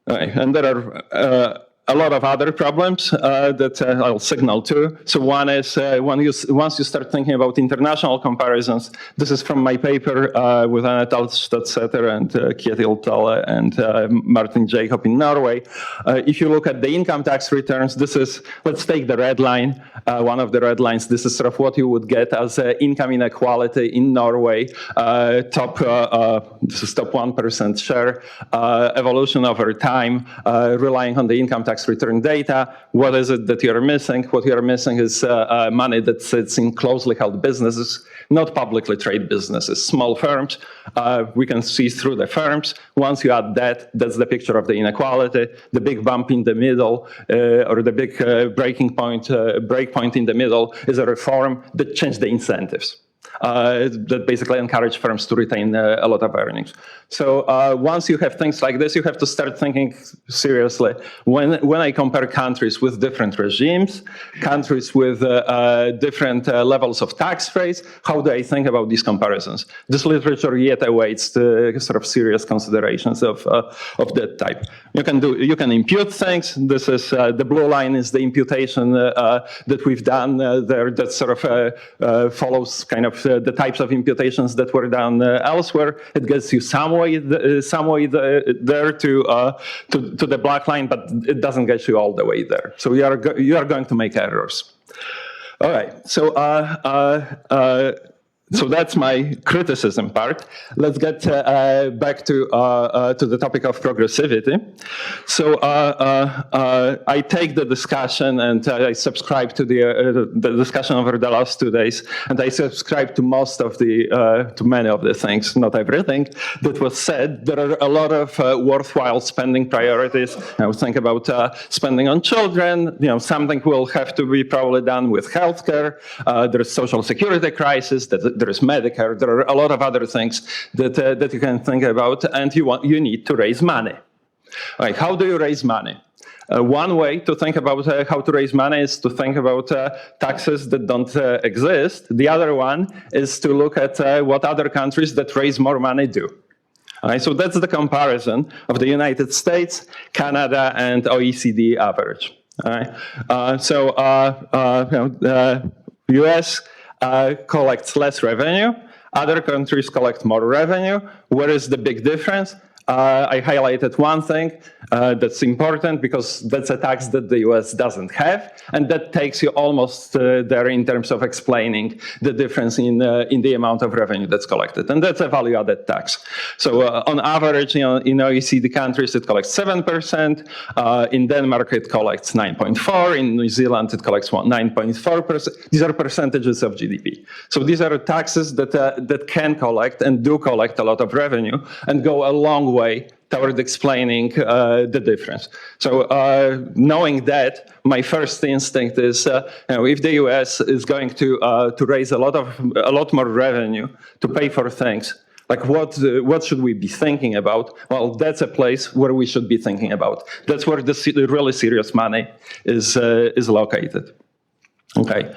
And there are a lot of other problems that I'll signal to. So one is once you start thinking about international comparisons, this is from my paper with Untitled Chapter and Kjetil Tale and Martin Jacob in Norway. If you look at the income tax returns, this is, let's take the red line, one of the red lines. This is sort of what you would get as income inequality in Norway. This is top 1% share, evolution over time, relying on the income tax return data. What is it that you're missing? What you're missing is money that sits in closely held businesses, not publicly traded businesses, small firms. We can see through the firms. Once you add that, that's the picture of the inequality. The big bump in the middle, or the big break point in the middle is a reform that changed the incentives. that basically encourage firms to retain a lot of earnings. So once you have things like this, you have to start thinking seriously. When I compare countries with different regimes, countries with different levels of tax rates, how do I think about these comparisons? This literature yet awaits the sort of serious considerations of that type. You can impute things. This is the blue line is the imputation that we've done there. That sort of follows kind of the types of imputations that were done elsewhere. It gets you some way there to the black line, but it doesn't get you all the way there. So you are going to make errors. All right. So that's my criticism part. Let's get back to the topic of progressivity. So I take the discussion and I subscribe to the discussion over the last 2 days, and I subscribe to most of to many of the things, not everything, that was said. There are a lot of worthwhile spending priorities. I was thinking about spending on children. Something will have to be probably done with healthcare. There's social security crisis. There is Medicare. There are a lot of other things that you can think about, and you need to raise money. Like, how do you raise money? One way to think about how to raise money is to think about taxes that don't exist. The other one is to look at what other countries that raise more money do. So that's the comparison of the United States, Canada, and OECD average. US collects less revenue. Other countries collect more revenue. Where is the big difference? I highlighted one thing that's important because that's a tax that the US doesn't have, and that takes you almost there in terms of explaining the difference in the amount of revenue that's collected, and that's a value-added tax. So on average, in OECD countries, it collects 7%. In Denmark, it collects 9.4%. In New Zealand, it collects 9.4%. These are percentages of GDP. So these are taxes that can collect and do collect a lot of revenue and go a long way toward explaining the difference. So knowing that, my first instinct is, if the US is going to raise a lot more revenue to pay for things, like what should we be thinking about? Well, that's a place where we should be thinking about. That's where the really serious money is located. Okay,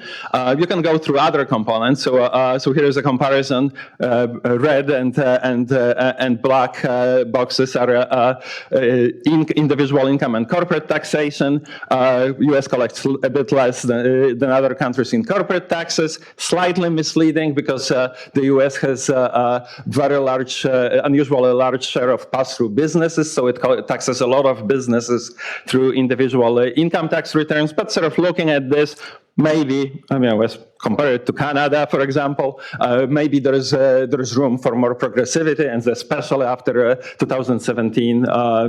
you can go through other components. So here is a comparison. Red and black boxes are individual income and corporate taxation. US collects a bit less than other countries in corporate taxes. Slightly misleading because the US has a very large, unusually large share of pass-through businesses. So it taxes a lot of businesses through individual income tax returns. But sort of looking at this, maybe, let's compare it to Canada, for example. Maybe there is room for more progressivity, and especially after 2017,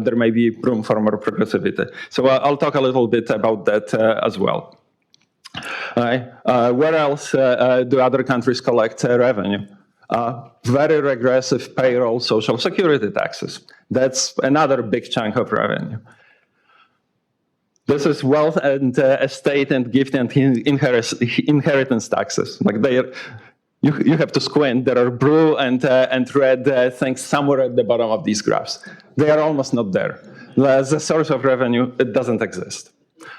there may be room for more progressivity. So I'll talk a little bit about that as well. Where else do other countries collect revenue? Very regressive payroll social security taxes. That's another big chunk of revenue. This is wealth and estate and gift and inheritance taxes. Like you have to squint. There are blue and red things somewhere at the bottom of these graphs. They are almost not there. As a source of revenue, it doesn't exist.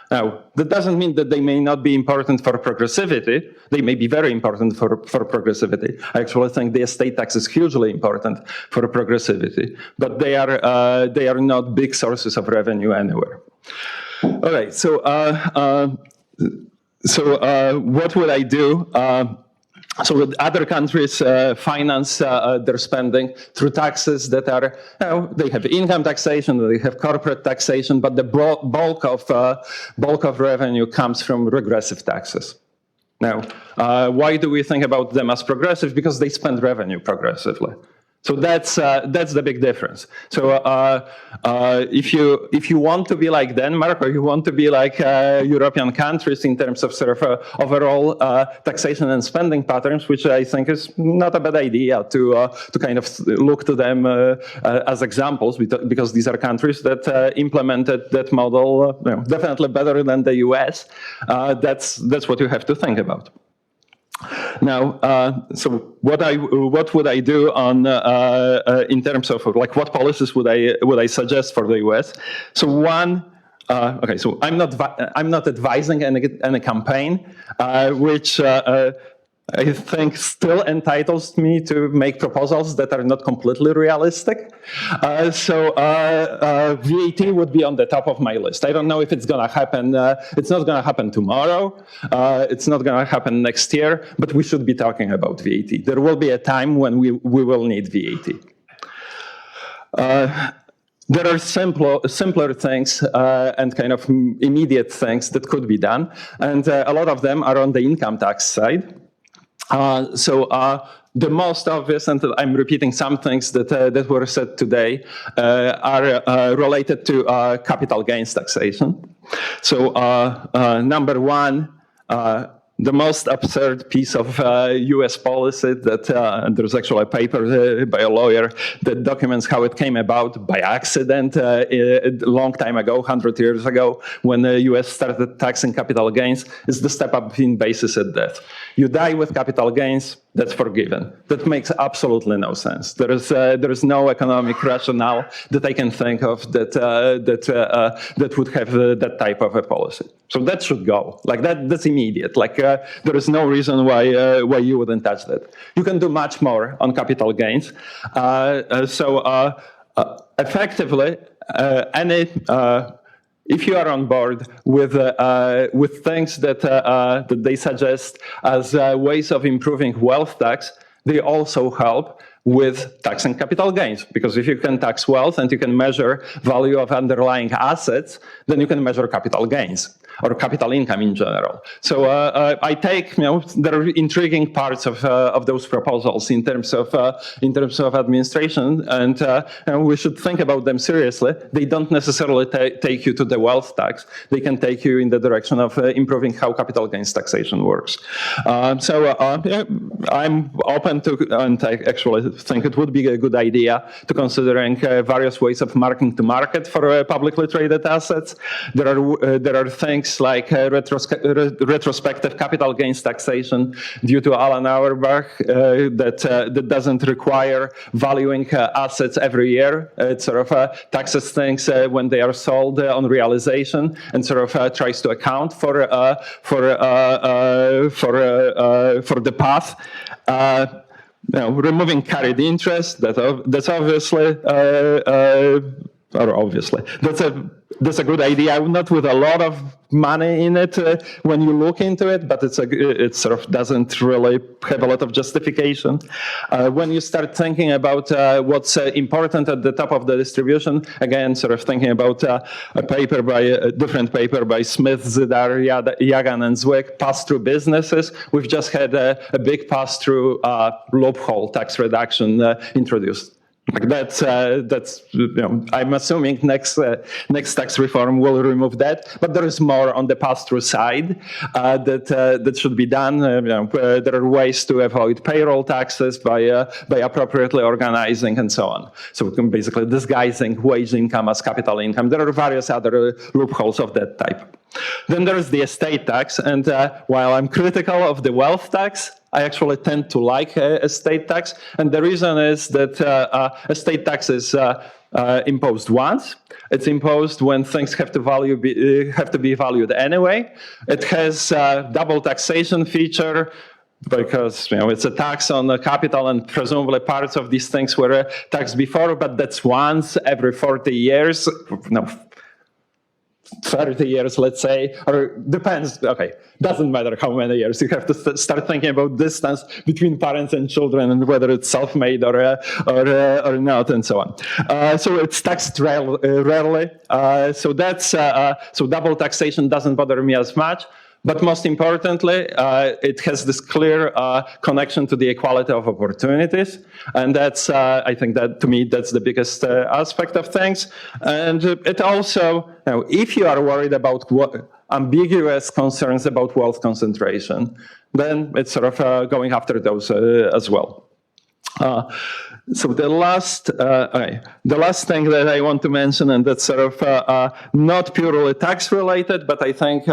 Now, that doesn't mean that they may not be important for progressivity. They may be very important for progressivity. I actually think the estate tax is hugely important for progressivity, but they are not big sources of revenue anywhere. All right, so what would I do? So other countries finance their spending through taxes that are, they have income taxation, they have corporate taxation, but the bulk of revenue comes from regressive taxes. Now, why do we think about them as progressive? Because they spend revenue progressively. So that's the big difference. So if you want to be like Denmark or you want to be like European countries in terms of sort of overall taxation and spending patterns, which I think is not a bad idea to kind of look to them as examples, because these are countries that implemented that model definitely better than the US. That's what you have to think about. Now, so what would I do on in terms of like what policies would I suggest for the U.S.? So one. Okay, so I'm not advising any campaign, which I think still entitles me to make proposals that are not completely realistic. So VAT would be on the top of my list. I don't know if it's going to happen. It's not going to happen tomorrow. It's not going to happen next year, but we should be talking about VAT. There will be a time when we will need VAT. There are simpler things and kind of immediate things that could be done, and a lot of them are on the income tax side. The most obvious, and I'm repeating some things that were said today, are related to capital gains taxation. So number one, the most absurd piece of US policy that there's actually a paper by a lawyer that documents how it came about by accident a long time ago, 100 years ago, when the US started taxing capital gains, is the step up between basis at death. You die with capital gains, that's forgiven. That makes absolutely no sense. There is no economic rationale that I can think of that would have that type of a policy. So that should go. Like that's immediate. Like there is no reason why you wouldn't touch that. You can do much more on capital gains. Effectively, if you are on board with things that they suggest as ways of improving wealth tax, they also help with taxing capital gains. Because if you can tax wealth and you can measure value of underlying assets, then you can measure capital gains or capital income in general. So I take, there are intriguing parts of those proposals in terms of administration, and we should think about them seriously. They don't necessarily take you to the wealth tax. They can take you in the direction of improving how capital gains taxation works. I'm open to, and I actually think it would be a good idea to considering various ways of marking to market for publicly traded assets. There are things like retrospective capital gains taxation due to Alan Auerbach that doesn't require valuing assets every year. It sort of taxes things when they are sold on realization and sort of tries to account for the path. Removing carried interest, that's obviously, that's a good idea, not with a lot of money in it when you look into it, but it sort of doesn't really have a lot of justification. When you start thinking about what's important at the top of the distribution, again, sort of thinking about a different paper by Smith, Zidar, Yagan, and Zwick, pass-through businesses. We've just had a big pass-through loophole tax reduction introduced. That's I'm assuming next tax reform will remove that, but there is more on the pass-through side that should be done. There are ways to avoid payroll taxes by appropriately organizing and so on. So we can basically disguising wage income as capital income. There are various other loopholes of that type. Then there is the estate tax, and while I'm critical of the wealth tax, I actually tend to like estate tax, and the reason is that estate tax is imposed once. It's imposed when things have to be valued anyway. It has a double taxation feature because it's a tax on the capital, and presumably parts of these things were taxed before, but that's once every 40 years. No. 30 years, let's say, or depends, okay, doesn't matter how many years. You have to start thinking about distance between parents and children and whether it's self-made or not, and so on. So it's taxed rarely. So double taxation doesn't bother me as much. But most importantly, it has this clear connection to the equality of opportunities. And that's, I think that to me, that's the biggest aspect of things. And it also, if you are worried about ambiguous concerns about wealth concentration, then it's sort of going after those as well. So the last thing that I want to mention, and that's sort of not purely tax related, but I think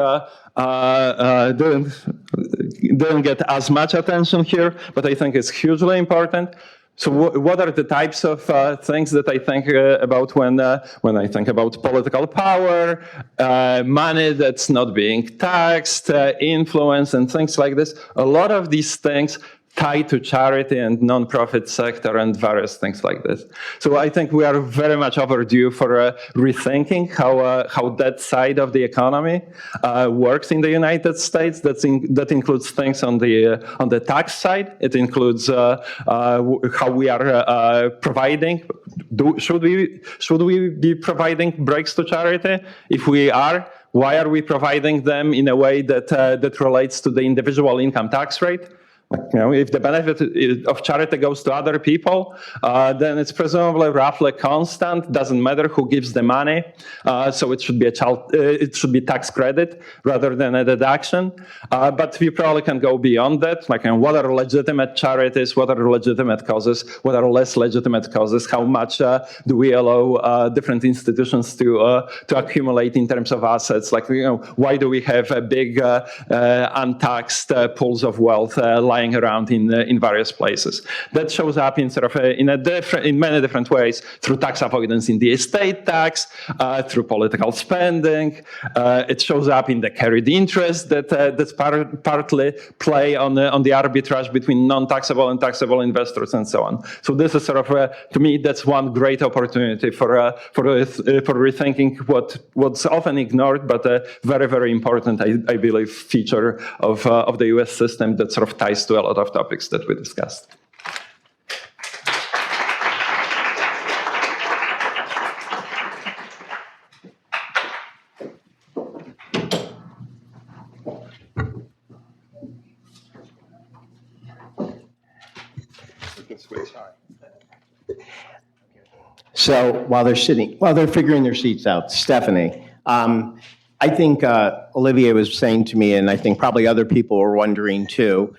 didn't get as much attention here, but I think it's hugely important. So what are the types of things that I think about when I think about political power, money that's not being taxed, influence, and things like this? A lot of these things tied to charity and nonprofit sector and various things like this. So I think we are very much overdue for rethinking how that side of the economy works in the United States. That includes things on the tax side. It includes how we are providing. Should we be providing breaks to charity? If we are, why are we providing them in a way that relates to the individual income tax rate? If the benefit of charity goes to other people, then it's presumably roughly constant. Doesn't matter who gives the money, so it should be tax credit rather than a deduction. But we probably can go beyond that. Like, what are legitimate charities? What are legitimate causes? What are less legitimate causes? How much do we allow different institutions to accumulate in terms of assets? Like, why do we have a big untaxed pools of wealth lying around in various places? That shows up in in many different ways, through tax avoidance in the estate tax, through political spending. It shows up in the carried interest that's partly play on the arbitrage between non-taxable and taxable investors and so on. So this is to me, that's one great opportunity for rethinking what's often ignored, but a very, very important, I believe, feature of the US system that ties to a lot of topics that we discussed. So while they're figuring their seats out, Stephanie, I think Olivier was saying to me, and I think probably other people were wondering too,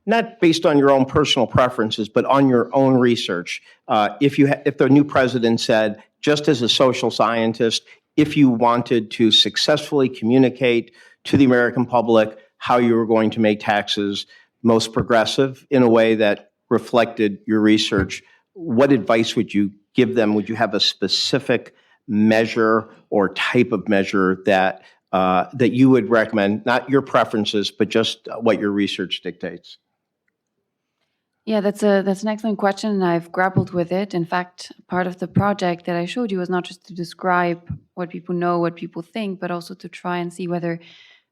not based on your own personal preferences, but on your own research. If the new president said, just as a social scientist, if you wanted to successfully communicate to the American public how you were going to make taxes most progressive in a way that reflected your research, what advice would you give them? Would you have a specific measure or type of measure that you would recommend, not your preferences, but just what your research dictates? Yeah, that's an excellent question, and I've grappled with it. In fact, part of the project that I showed you was not just to describe what people know, what people think, but also to try and see whether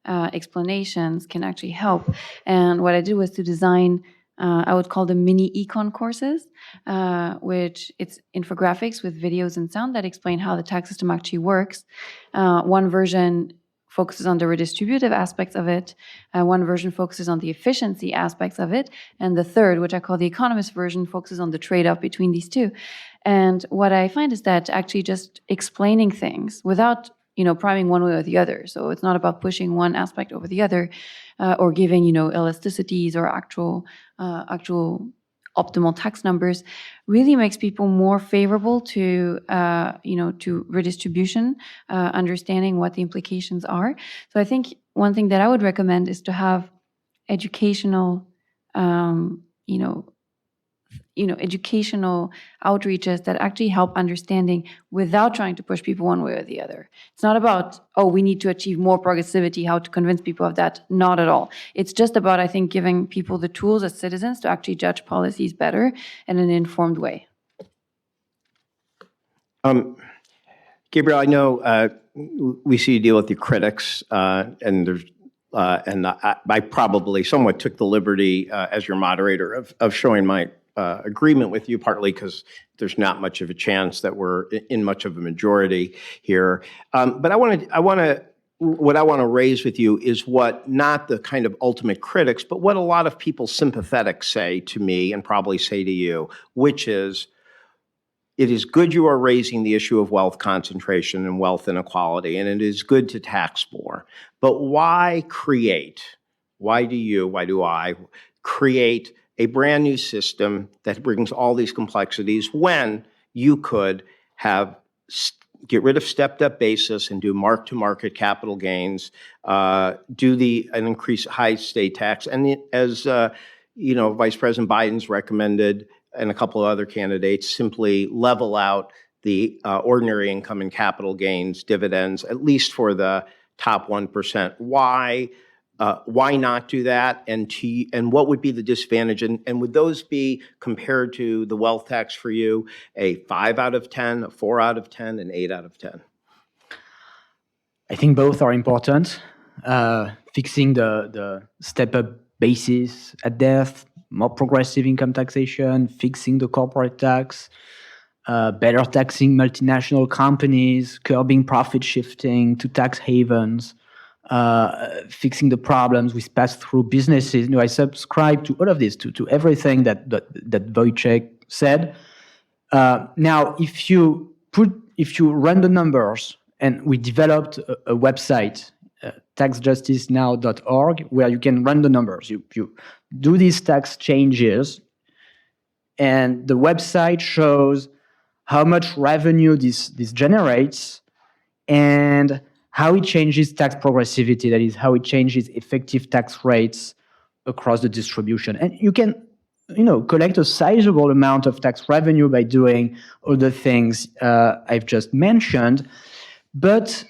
explanations can actually help. And what I did was to design, I would call them mini econ courses, which it's infographics with videos and sound that explain how the tax system actually works. One version focuses on the redistributive aspects of it. One version focuses on the efficiency aspects of it. And the third, which I call the Economist version, focuses on the trade-off between these two. And what I find is that actually just explaining things without priming one way or the other. So it's not about pushing one aspect over the other, or giving elasticities or actual optimal tax numbers, really makes people more favorable to to redistribution, understanding what the implications are. So I think one thing that I would recommend is to have educational educational outreaches that actually help understanding without trying to push people one way or the other. It's not about, we need to achieve more progressivity, how to convince people of that. Not at all. It's just about, I think, giving people the tools as citizens to actually judge policies better in an informed way. Gabriel, I know we see you deal with your critics, and there's I probably somewhat took the liberty as your moderator of showing my agreement with you, partly because there's not much of a chance that we're in much of a majority here. But what I want to raise with you is what not the kind of ultimate critics, but what a lot of people sympathetic say to me and probably say to you, which is, it is good you are raising the issue of wealth concentration and wealth inequality, and it is good to tax more. But why do I create a brand new system that brings all these complexities when you could have get rid of stepped-up basis and do mark-to-market capital gains, and increase high state tax, and as Vice President Biden's recommended, and a couple of other candidates, simply level out the ordinary income and capital gains dividends, at least for the top 1%. Why not do that? And what would be the disadvantage? And would those be compared to the wealth tax for you a 5 out of 10, a 4 out of 10, an 8 out of 10? I think both are important. Fixing the step-up basis at death, more progressive income taxation, fixing the corporate tax, better taxing multinational companies, curbing profit shifting to tax havens, fixing the problems with pass-through businesses. I subscribe to all of this, to everything that Wojciech said. Now, if you run the numbers, and we developed a website, taxjusticenow.org, where you can run the numbers. You do these tax changes, and the website shows how much revenue this generates, and how it changes tax progressivity, that is, how it changes effective tax rates across the distribution. And you can, collect a sizable amount of tax revenue by doing all the things I've just mentioned, but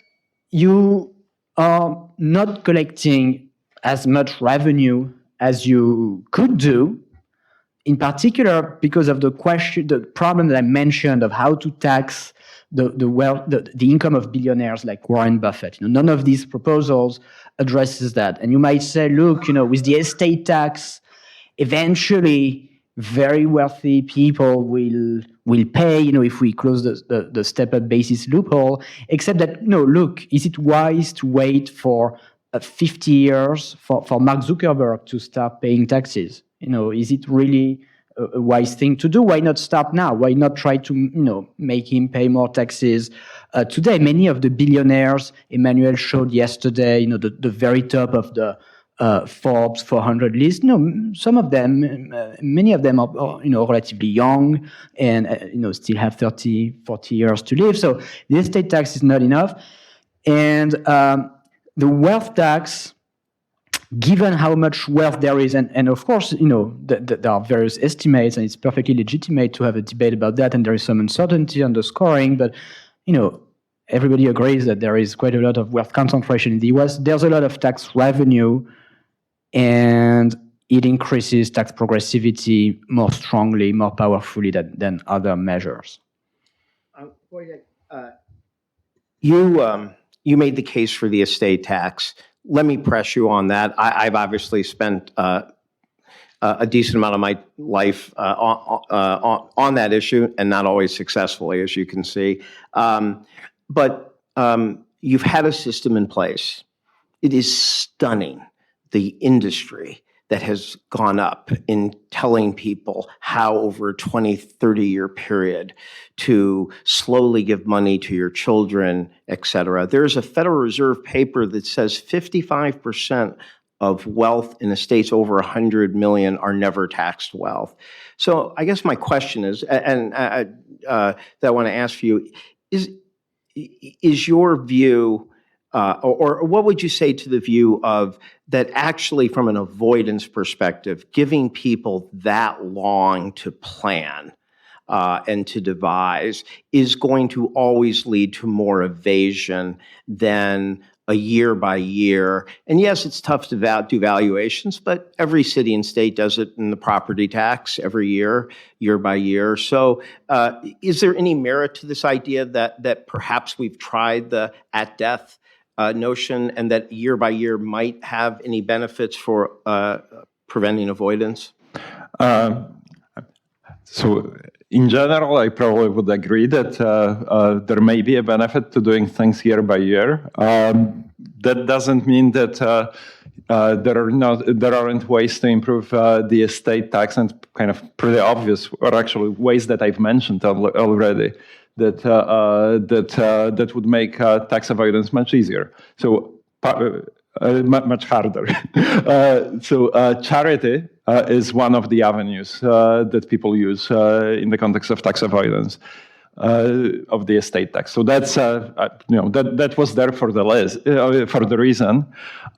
you are not collecting as much revenue as you could do, in particular because of the problem that I mentioned of how to tax the income of billionaires like Warren Buffett. None of these proposals addresses that. And you might say, look, with the estate tax, eventually very wealthy people will pay, if we close the step-up basis loophole, except that, look, is it wise to wait for 50 years for Mark Zuckerberg to start paying taxes? Is it really a wise thing to do? Why not start now? Why not try to, make him pay more taxes today? Many of the billionaires Emmanuel showed yesterday, the very top of the Forbes 400 list. Some of them, many of them are relatively young and still have 30, 40 years to live. So the estate tax is not enough, and the wealth tax, given how much wealth there is, and of course, there are various estimates, and it's perfectly legitimate to have a debate about that, and there is some uncertainty on the scoring, but, everybody agrees that there is quite a lot of wealth concentration in the US. There's a lot of tax revenue, and it increases tax progressivity more strongly, more powerfully than other measures. You made the case for the estate tax. Let me press you on that. I've obviously spent a decent amount of my life on that issue, and not always successfully, as you can see. But you've had a system in place. It is stunning, the industry that has gone up in telling people how over a 20, 30-year period to slowly give money to your children, et cetera. There's a Federal Reserve paper that says 55% of wealth in estates over 100 million are never taxed wealth. So I guess my question is, and that I want to ask you, is your view, or what would you say to the view of that actually from an avoidance perspective, giving people that long to plan and to devise is going to always lead to more evasion than a year by year? And yes, it's tough to do valuations, but every city and state does it in the property tax every year, year by year. So is there any merit to this idea that perhaps we've tried the at death notion, and that year by year might have any benefits for preventing avoidance? So in general, I probably would agree that there may be a benefit to doing things year by year. That doesn't mean that there aren't ways to improve the estate tax, and kind of pretty obvious, or actually ways that I've mentioned already, that would make tax avoidance much easier. So much harder. Charity is one of the avenues that people use in the context of tax avoidance. estate tax. So that's that was there for the reason.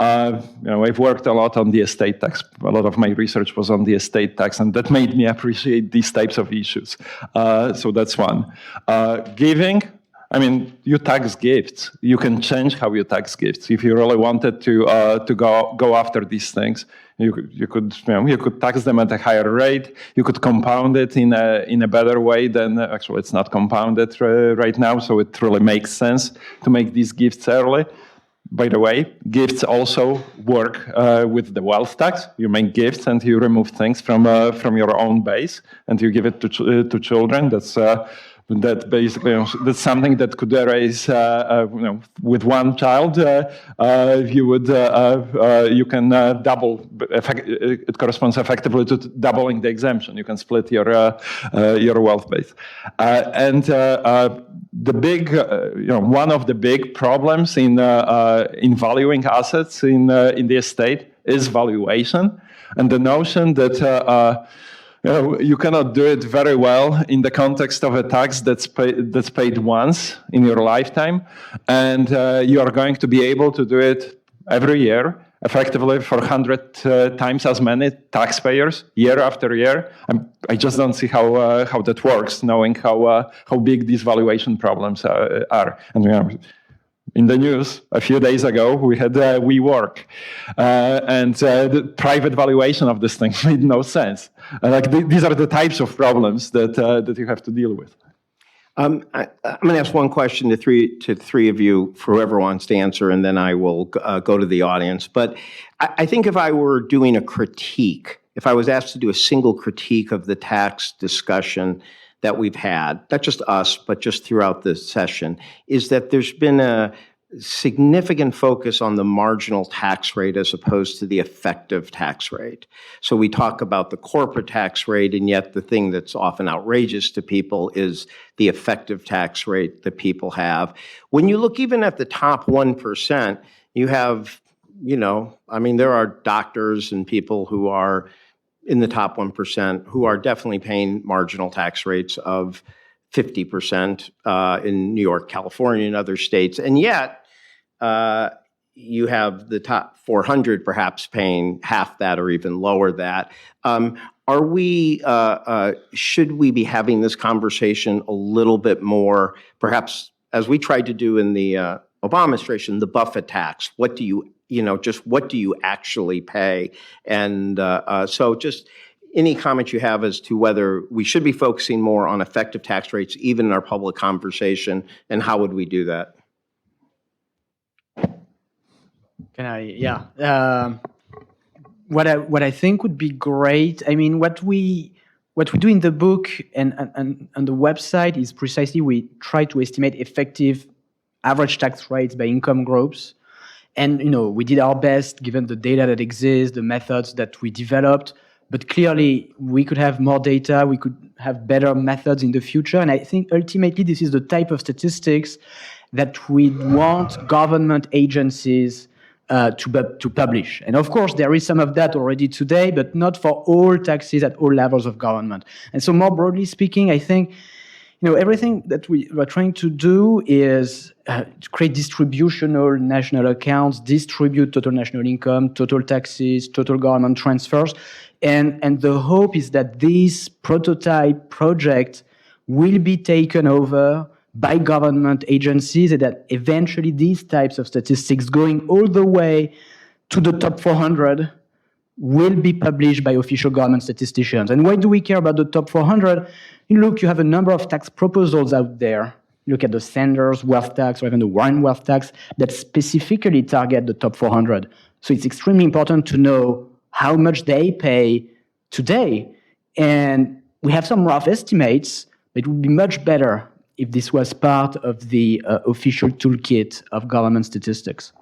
I've worked a lot on the estate tax. A lot of my research was on the estate tax, and that made me appreciate these types of issues. So that's one. Giving. I mean, you tax gifts. You can change how you tax gifts. If you really wanted to go after these things, you could tax them at a higher rate. You could compound it in a better way than actually it's not compounded right now. So it really makes sense to make these gifts early. By the way, gifts also work with the wealth tax. You make gifts and you remove things from your own base and you give it to children. That basically that's something that could raise with one child you can double. It corresponds effectively to doubling the exemption. You can split your wealth base, and the big one of the big problems in valuing assets in the estate is valuation, and the notion that you cannot do it very well in the context of a tax that's paid once in your lifetime, and you are going to be able to do it every year, effectively for 100 times as many taxpayers year after year. I just don't see how that works, knowing how big these valuation problems are. And in the news a few days ago, we had WeWork, and the private valuation of this thing made no sense. These are the types of problems that you have to deal with. I'm going to ask one question to three of you, for whoever wants to answer, and then I will go to the audience. But I think if I were doing a critique, if I was asked to do a single critique of the tax discussion that we've had, not just us, but just throughout the session, is that there's been a significant focus on the marginal tax rate as opposed to the effective tax rate. So we talk about the corporate tax rate, and yet the thing that's often outrageous to people is the effective tax rate that people have. When you look even at the top 1%, you have, there are doctors and people who are in the top 1% who are definitely paying marginal tax rates of 50% in New York, California, and other states. And yet, you have the top 400 perhaps paying half that or even lower that. Should we be having this conversation a little bit more, perhaps as we tried to do in the Obama administration, the Buffett tax? What do you actually pay? And so just any comment you have as to whether we should be focusing more on effective tax rates, even in our public conversation, and how would we do that? Can I? Yeah. What I think would be great. I mean, what we do in the book and on the website is precisely we try to estimate effective average tax rates by income groups. And, we did our best given the data that exists, the methods that we developed, but clearly we could have more data, we could have better methods in the future. And I think ultimately this is the type of statistics that we want government agencies to publish. And of course, there is some of that already today, but not for all taxes at all levels of government. And so more broadly speaking, I think everything that we are trying to do is to create distributional national accounts, distribute total national income, total taxes, total government transfers. And the hope is that this prototype project will be taken over by government agencies, and that eventually these types of statistics going all the way to the top 400 will be published by official government statisticians. And why do we care about the top 400? Look, you have a number of tax proposals out there. Look at the Sanders wealth tax or even the Warren wealth tax that specifically target the top 400. So it's extremely important to know how much they pay today. And we have some rough estimates, but it would be much better if this was part of the official toolkit of government statistics.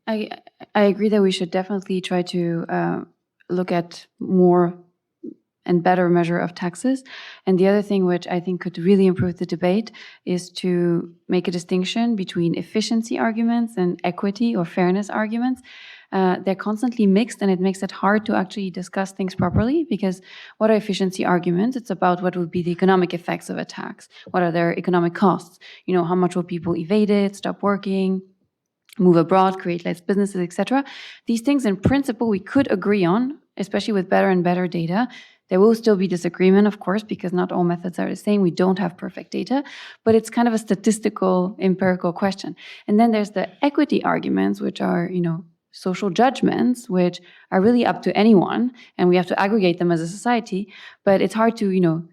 I agree that we should definitely try to look at more and better measure of taxes. And the other thing which I think could really improve the debate is to make a distinction between efficiency arguments and equity or fairness arguments. they're constantly mixed, and it makes it hard to actually discuss things properly, because what are efficiency arguments? It's about what would be the economic effects of a tax. What are their economic costs? How much will people evade it, stop working, move abroad, create less businesses, etc. These things, in principle, we could agree on, especially with better and better data. There will still be disagreement, of course, because not all methods are the same. We don't have perfect data, but it's kind of a statistical, empirical question. And then there's the equity arguments, which are, social judgments, which are really up to anyone, and we have to aggregate them as a society. But it's hard to,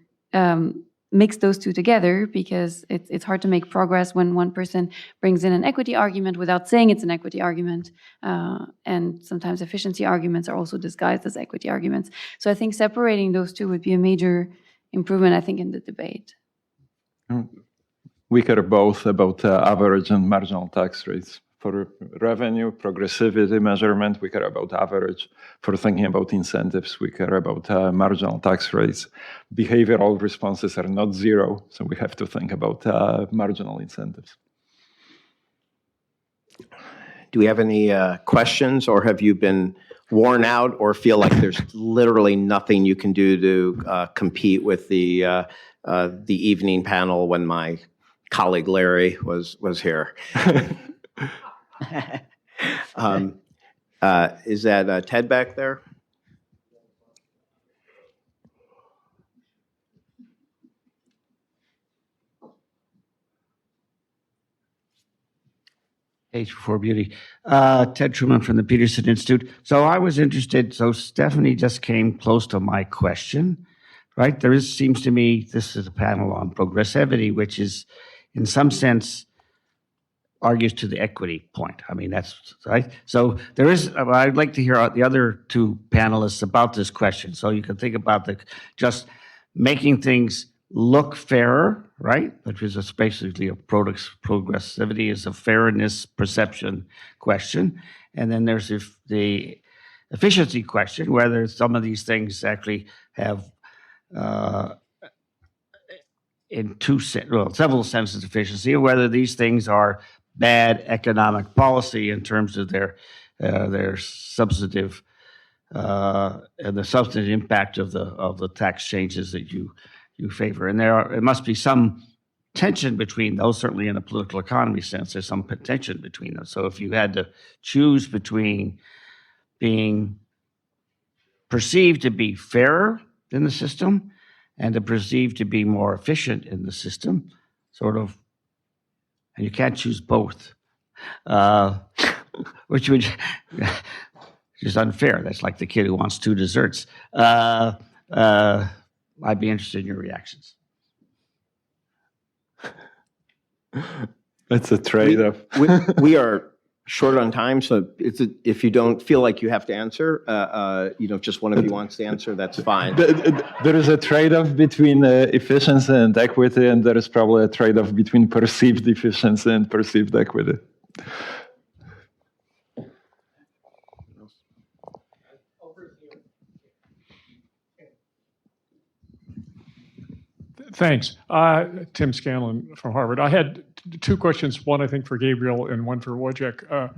mix those two together, because it's hard to make progress when one person brings in an equity argument without saying it's an equity argument. And sometimes efficiency arguments are also disguised as equity arguments. So I think separating those two would be a major improvement, I think, in the debate. We care both about average and marginal tax rates. For revenue, progressivity measurement, we care about average. For thinking about incentives, we care about marginal tax rates. Behavioral responses are not zero, so we have to think about marginal incentives. Do we have any questions, or have you been worn out or feel like there's literally nothing you can do to compete with the evening panel when my colleague Larry was here? Is that Ted back there? Age Before Beauty. Ted Truman from the Peterson Institute. So I was interested, so Stephanie just came close to my question, right? Seems to me, this is a panel on progressivity, which is, in some sense, argues to the equity point. I mean, that's right. So I'd like to hear the other two panelists about this question. So you can think about just making things look fairer, right? Which is basically progressivity is a fairness perception question. And then there's the efficiency question, whether some of these things actually have several senses of efficiency, or whether these things are bad economic policy in terms of their substantive and the substantive impact of the tax changes that you favor. And there must be some tension between those. Certainly in a political economy sense, there's some tension between them. So if you had to choose between being perceived to be fairer in the system and to perceived to be more efficient in the system, and you can't choose both, which would is unfair. That's like the kid who wants two desserts. I'd be interested in your reactions. It's a trade-off. We are short on time, so if you don't feel like you have to answer, just one of you wants to answer, that's fine. There is a trade-off between efficiency and equity, and there is probably a trade-off between perceived efficiency and perceived equity. Thanks. Tim Scanlon from Harvard. I had two questions, one I think for Gabriel and one for Wojciech.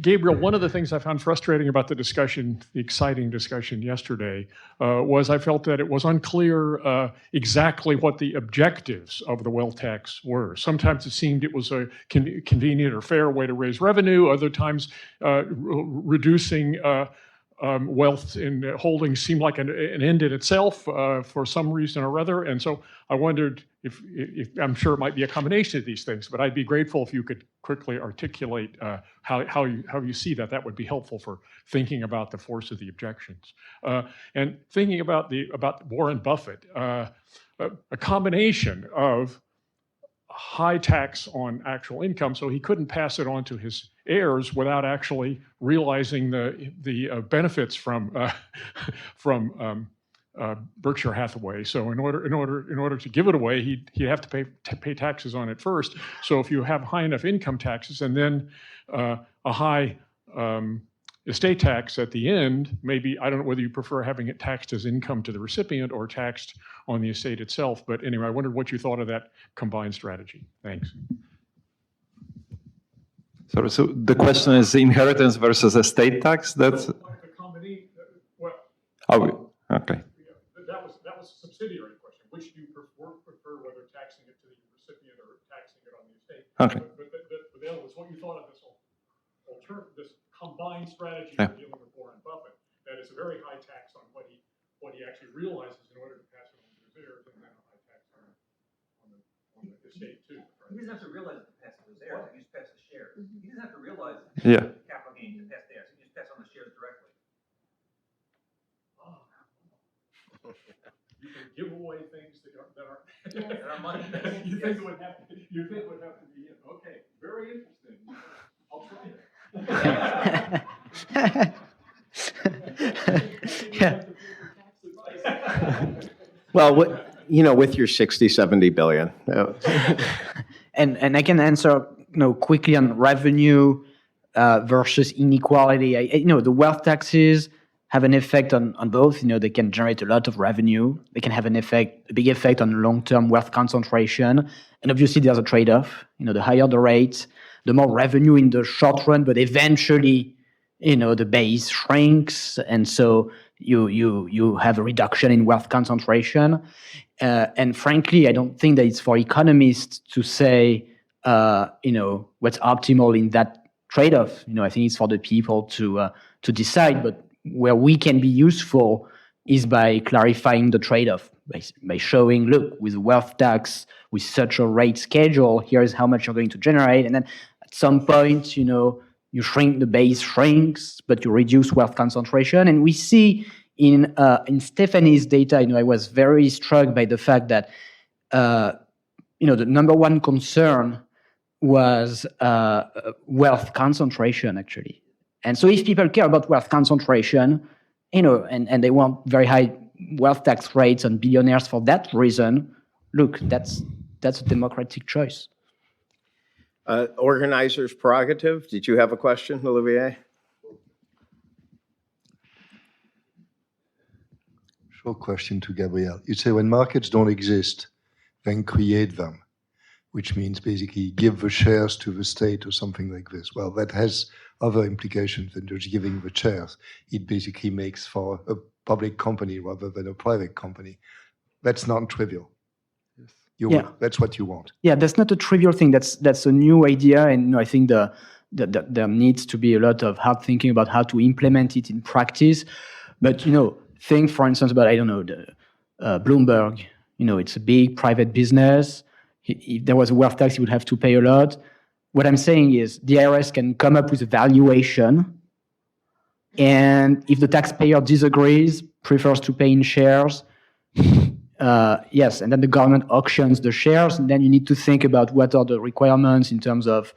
Gabriel, one of the things I found frustrating about the discussion, the exciting discussion yesterday, was I felt that it was unclear exactly what the objectives of the wealth tax were. Sometimes it seemed it was a convenient or fair way to raise revenue. Other times, reducing wealth in holdings seemed like an end in itself for some reason or other. And so I wondered if I'm sure it might be a combination of these things, but I'd be grateful if you could quickly articulate how you see that. That would be helpful for thinking about the force of the objections. And thinking about Warren Buffett, a combination of high tax on actual income, so he couldn't pass it on to his heirs without actually realizing the benefits from Berkshire Hathaway. So in order to give it away, he'd have to pay taxes on it first. So if you have high enough income taxes and then a high estate tax at the end, maybe, I don't know whether you prefer having it taxed as income to the recipient or taxed on the estate itself. But anyway, I wondered what you thought of that combined strategy. Thanks. Sorry, so the question is inheritance versus estate tax? That's. The combination, well, Oh, okay. that was a subsidiary question. Which do you prefer, whether taxing it to the recipient or taxing it on the estate? Okay. But the other was what you thought of this this combined strategy for dealing with Warren Buffett. That is a very high tax on what he actually realizes in order to pass it on to his heirs, and then a high tax on the estate too. Right? He doesn't have to realize it to pass to his heirs. He just pass the shares. He doesn't have to realize capital gain to pass theirs. He just pass on the shares directly. You can give away things that are money. You think would have to be in. Okay, very interesting. I'll try it. Yeah. Well, with your 60, 70 billion. And I can answer quickly on revenue versus inequality. The wealth taxes have an effect on both. They can generate a lot of revenue. They can have a big effect on long-term wealth concentration. And obviously, there's a trade-off. The higher the rate, the more revenue in the short run, but eventually, the base shrinks, and so you have a reduction in wealth concentration. And frankly, I don't think that it's for economists to say, what's optimal in that trade-off. I think it's for the people to decide. But where we can be useful is by clarifying the trade-off, by showing, look, with wealth tax, with such a rate schedule, here's how much you're going to generate. And then at some point, you shrink, the base shrinks, but you reduce wealth concentration. And we see in Stephanie's data, I was very struck by the fact that, the number one concern was wealth concentration, actually. And so if people care about wealth concentration, and they want very high wealth tax rates on billionaires for that reason, look, that's a democratic choice. Organizer's prerogative. Did you have a question, Olivier? Short question to Gabriel. You say when markets don't exist, then create them, which means basically give the shares to the state or something like this. Well, that has other implications than just giving the shares. It basically makes for a public company rather than a private company. That's non-trivial. That's what you want. Yeah, that's not a trivial thing. That's a new idea, and I think there needs to be a lot of hard thinking about how to implement it in practice. But think, for instance, about Bloomberg. It's a big private business. If there was a wealth tax, he would have to pay a lot. What I'm saying is the IRS can come up with a valuation, and if the taxpayer disagrees, prefers to pay in shares, yes, and then the government auctions the shares, and then you need to think about what are the requirements in terms of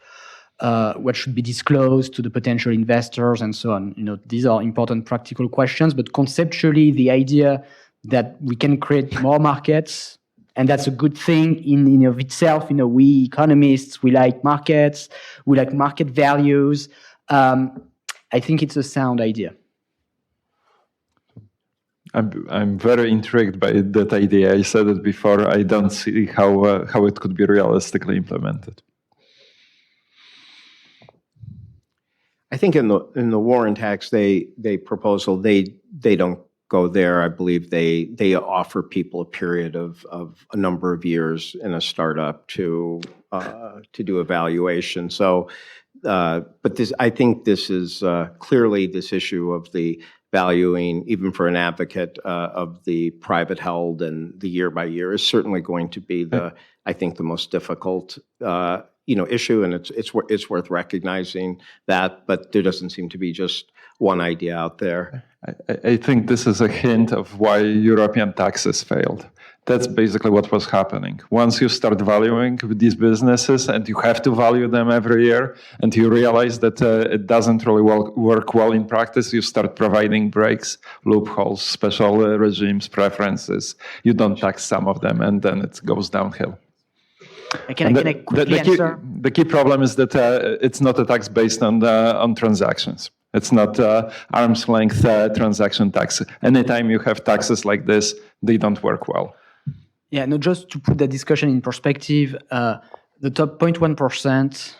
what should be disclosed to the potential investors and so on. These are important practical questions, but conceptually, the idea that we can create more markets, and that's a good thing in of itself. We economists, we like markets, we like market values. I think it's a sound idea. I'm very intrigued by that idea. I said it before. I don't see how it could be realistically implemented. I think in the Warren tax proposal, they don't go there. I believe they offer people a period of a number of years in a startup to do evaluation. So, but I think this is clearly this issue of the valuing, even for an advocate of the private held and the year by year, is certainly going to be I think the most difficult issue, and it's worth recognizing that. But there doesn't seem to be just one idea out there. I think this is a hint of why European taxes failed. That's basically what was happening. Once you start valuing these businesses, and you have to value them every year, and you realize that it doesn't really work well in practice, you start providing breaks, loopholes, special regimes, preferences. You don't tax some of them, and then it goes downhill. Can I quickly answer? The key problem is that it's not a tax based on transactions. It's not arm's length transaction tax. Anytime you have taxes like this, they don't work well. Yeah, no, just to put that discussion in perspective, the top 0.1%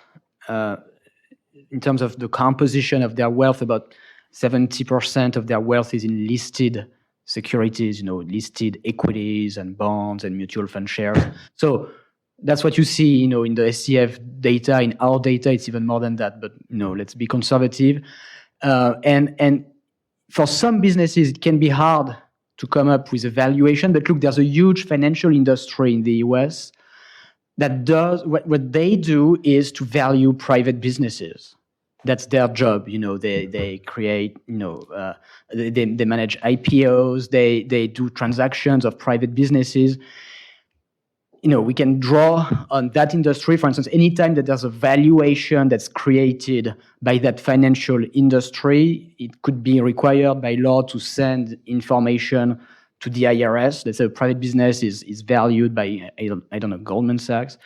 in terms of the composition of their wealth, about 70% of their wealth is in listed securities, listed equities and bonds and mutual fund shares. So that's what you see, in the SCF data. In our data, it's even more than that. But let's be conservative. And for some businesses, it can be hard to come up with a valuation. But look, there's a huge financial industry in the US that does what they do is to value private businesses. That's their job. They create, they manage IPOs, they do transactions of private businesses. We can draw on that industry. For instance, anytime that there's a valuation that's created by that financial industry, it could be required by law to send information to the IRS. Let's say a private business is valued by, I don't know, Goldman Sachs.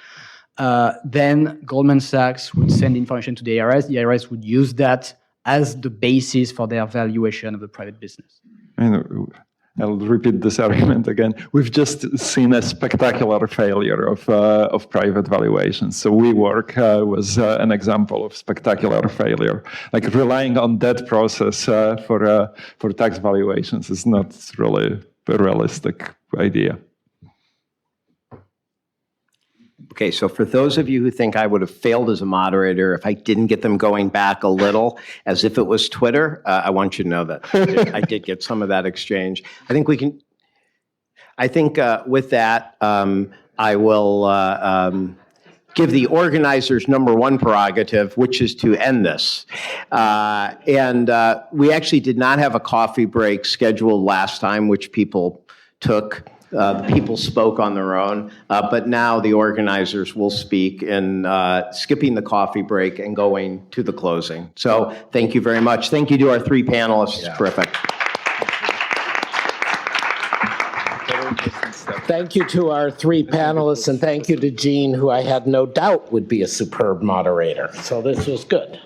Then Goldman Sachs would send information to the IRS. The IRS would use that as the basis for their valuation of the private business. I'll repeat this argument again. We've just seen a spectacular failure of private valuations. So WeWork was an example of spectacular failure. Like relying on that process for tax valuations is not really a realistic idea. Okay, so for those of you who think I would have failed as a moderator if I didn't get them going back a little, as if it was Twitter, I want you to know that I did get some of that exchange. I think we can. I think with that, I will give the organizers number one prerogative, which is to end this. And we actually did not have a coffee break scheduled last time, which people took. The people spoke on their own, but now the organizers will speak in skipping the coffee break and going to the closing. So thank you very much. Thank you to our three panelists. Yeah. Terrific. Thank you to our three panelists, and thank you to Jean, who I had no doubt would be a superb moderator. So this was good.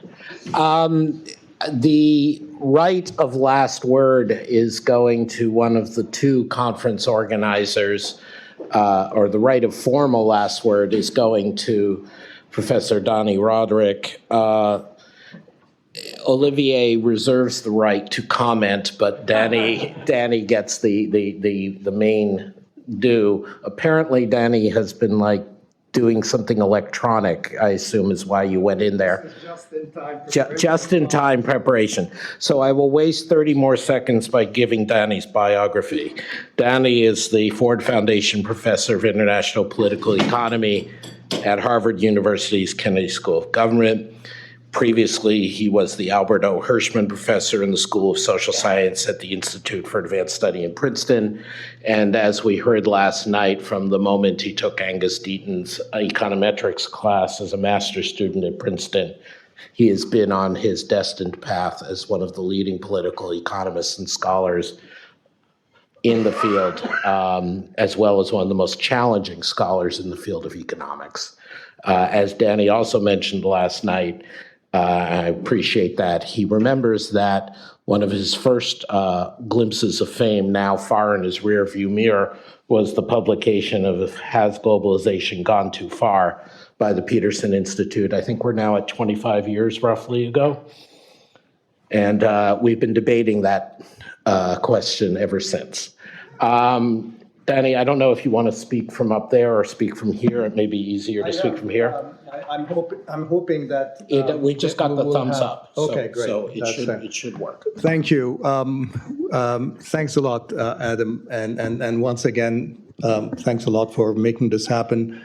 The right of last word is going to one of the two conference organizers, or the right of formal last word is going to Professor Dani Rodrik. Olivier reserves the right to comment, but Dani gets the main due. Apparently, Dani has been doing something electronic, I assume is why you went in there. Just-in-time preparation. So I will waste 30 more seconds by giving Dani's biography. Dani is the Ford Foundation Professor of International Political Economy at Harvard University's Kennedy School of Government. Previously, he was the Albert O. Hirschman Professor in the School of Social Science at the Institute for Advanced Study in Princeton. And as we heard last night, from the moment he took Angus Deaton's econometrics class as a master's student at Princeton, he has been on his destined path as one of the leading political economists and scholars in the field, as well as one of the most challenging scholars in the field of economics. As Dani also mentioned last night, I appreciate that he remembers that one of his first glimpses of fame, now far in his rearview mirror, was the publication of Has Globalization Gone Too Far by the Peterson Institute. I think we're now at 25 years roughly ago. And we've been debating that question ever since. Dani, I don't know if you want to speak from up there or speak from here. It may be easier to speak from here. I'm hoping that we just got the thumbs up. Okay, great. So it should work. Thank you. Thanks a lot, Adam, and once again, thanks a lot for making this happen.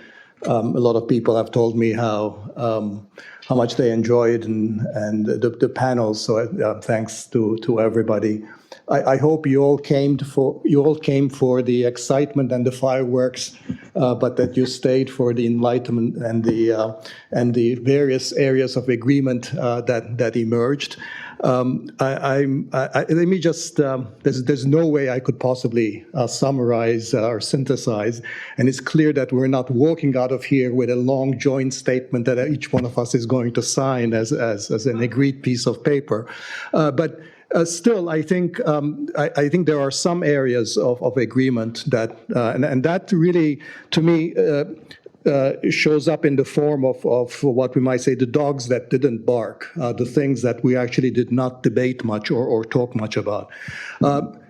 A lot of people have told me how much they enjoyed and the panels. So thanks to everybody. I hope you all came for the excitement and the fireworks, but that you stayed for the enlightenment and the various areas of agreement that emerged. Let me just, there's no way I could possibly summarize or synthesize, and it's clear that we're not walking out of here with a long joint statement that each one of us is going to sign as an agreed piece of paper. But still, I think there are some areas of agreement that, and that really, to me, shows up in the form of what we might say the dogs that didn't bark, the things that we actually did not debate much or talk much about.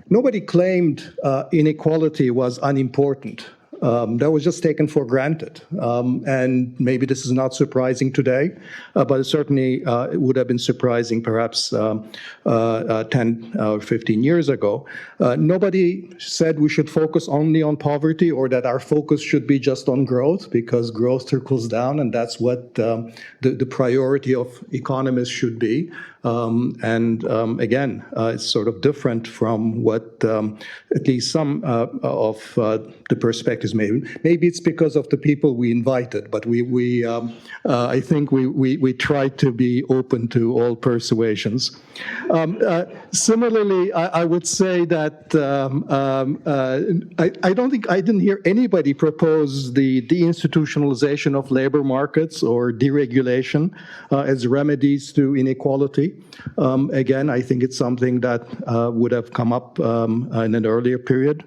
Nobody claimed inequality was unimportant. That was just taken for granted. And maybe this is not surprising today, but it certainly it would have been surprising perhaps 10 or 15 years ago. Nobody said we should focus only on poverty or that our focus should be just on growth, because growth trickles down, and that's what the priority of economists should be. Again, it's sort of different from what at least some of the perspectives maybe it's because of the people we invited, but I think we try to be open to all persuasions. Similarly, I would say that I didn't hear anybody propose the deinstitutionalization of labor markets or deregulation as remedies to inequality. Again, I think it's something that would have come up in an earlier period.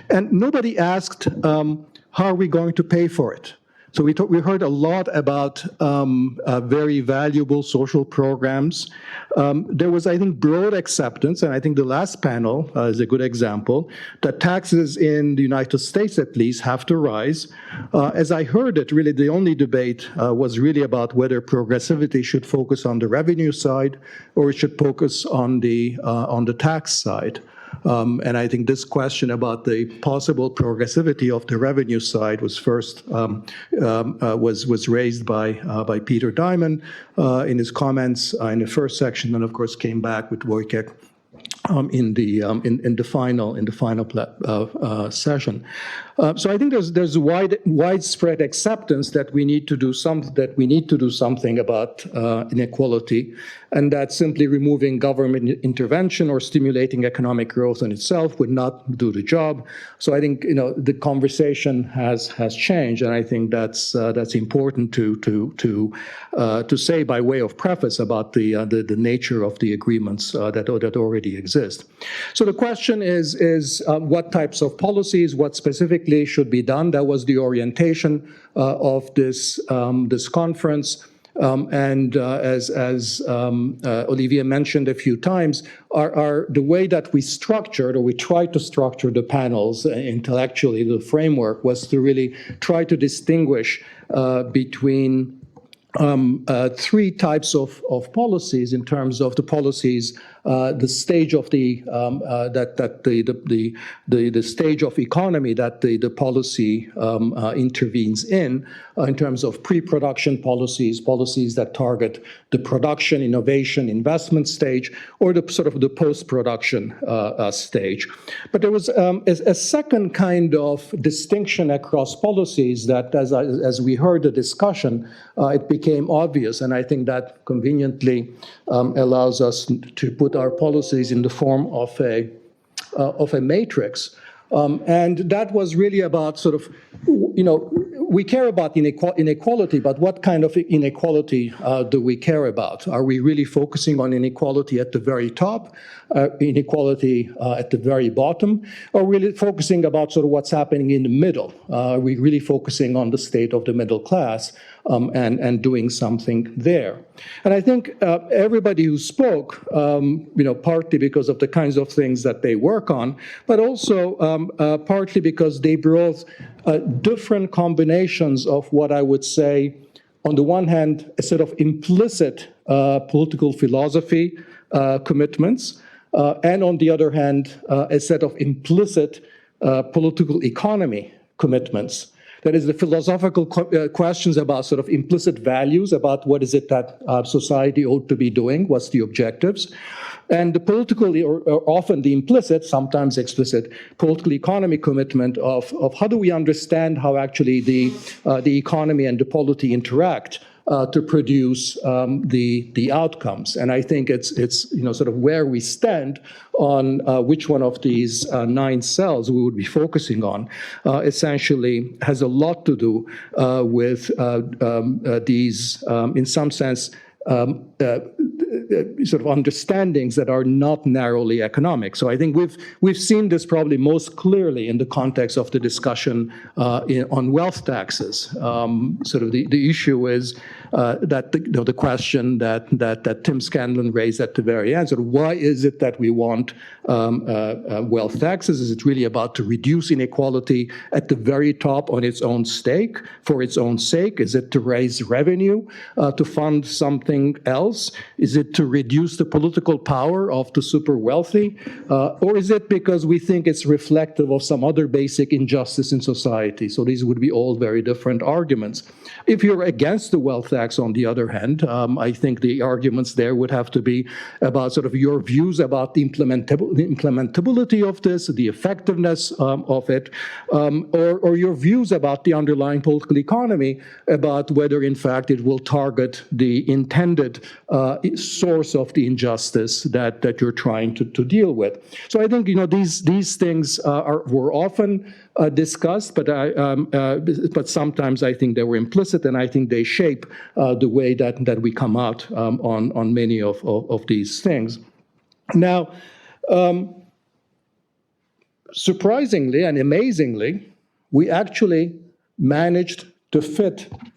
And nobody asked, how are we going to pay for it? So we heard a lot about very valuable social programs. There was, I think, broad acceptance, and I think the last panel is a good example, that taxes in the United States, at least, have to rise. As I heard it, really the only debate was really about whether progressivity should focus on the revenue side or it should focus on the tax side. And I think this question about the possible progressivity of the revenue side was first was raised by Peter Diamond in his comments in the first section, and of course came back with Wojciech in the final session. So I think there's widespread acceptance that we need to do something about inequality, and that simply removing government intervention or stimulating economic growth in itself would not do the job. So I think the conversation has changed, and I think that's important to say by way of preface about the nature of the agreements that already exist. So the question is what types of policies, what specifically should be done. That was the orientation of this conference. And as Olivier mentioned a few times, the way that we structured, or we tried to structure the panels intellectually, the framework was to really try to distinguish between three types of policies in terms of the policies, the stage of the stage of economy that the policy intervenes in terms of pre-production policies, policies that target the production, innovation, investment stage, or the sort of the post-production stage. But there was a second kind of distinction across policies that, as we heard the discussion, it became obvious, and I think that conveniently allows us to put our policies in the form of a matrix. And that was really about sort of, we care about inequality, but what kind of inequality do we care about? Are we really focusing on inequality at the very top, inequality at the very bottom, or really focusing about sort of what's happening in the middle? Are we really focusing on the state of the middle class and doing something there? And I think everybody who spoke, partly because of the kinds of things that they work on, but also partly because they brought different combinations of what I would say, on the one hand, a sort of implicit political philosophy commitments, and on the other hand, a set of implicit political economy commitments. That is, the philosophical questions about sort of implicit values, about what is it that society ought to be doing, what's the objectives, and the political, or often the implicit, sometimes explicit, political economy commitment of how do we understand how actually the economy and the polity interact to produce the outcomes. And I think it's sort of where we stand on which one of these 9 cells we would be focusing on essentially has a lot to do with these, in some sense, sort of understandings that are not narrowly economic. So I think we've seen this probably most clearly in the context of the discussion on wealth taxes. Sort of the issue is that the question that Tim Scanlon raised at the very end, sort of why is it that we want wealth taxes? Is it really about to reduce inequality at the very top on its own stake, for its own sake? Is it to raise revenue to fund something else? Is it to reduce the political power of the super wealthy? Or is it because we think it's reflective of some other basic injustice in society? So these would be all very different arguments. If you're against the wealth tax, on the other hand, I think the arguments there would have to be about sort of your views about the implementability of this, the effectiveness of it, or your views about the underlying political economy, about whether in fact it will target the intended source of the injustice that you're trying to deal with. So I think these things were often discussed, but sometimes I think they were implicit, and I think they shape the way that we come out on many of these things. Now, surprisingly and amazingly, we actually managed to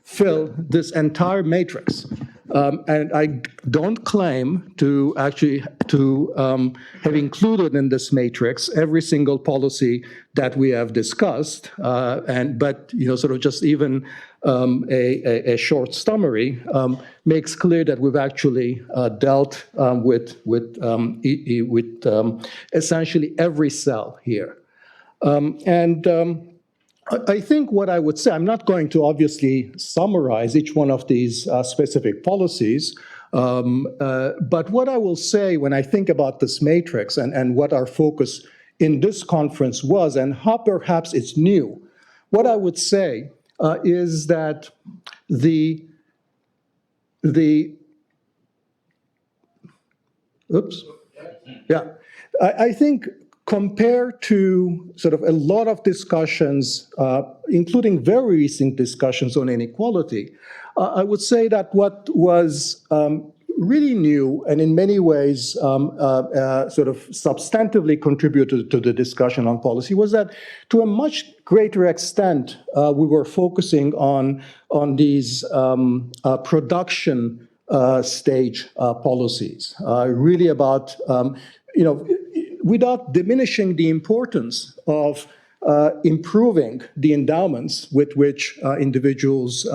fill this entire matrix. And I don't claim to actually have included in this matrix every single policy that we have discussed, but sort of just even a short summary makes clear that we've actually dealt with essentially every cell here. I think what I would say, I'm not going to obviously summarize each one of these specific policies, but what I will say when I think about this matrix and what our focus in this conference was and how perhaps it's new, what I would say is that I think compared to sort of a lot of discussions, including very recent discussions on inequality, I would say that what was really new and in many ways sort of substantively contributed to the discussion on policy was that to a much greater extent we were focusing on these production stage policies, really about without diminishing the importance of improving the endowments with which individuals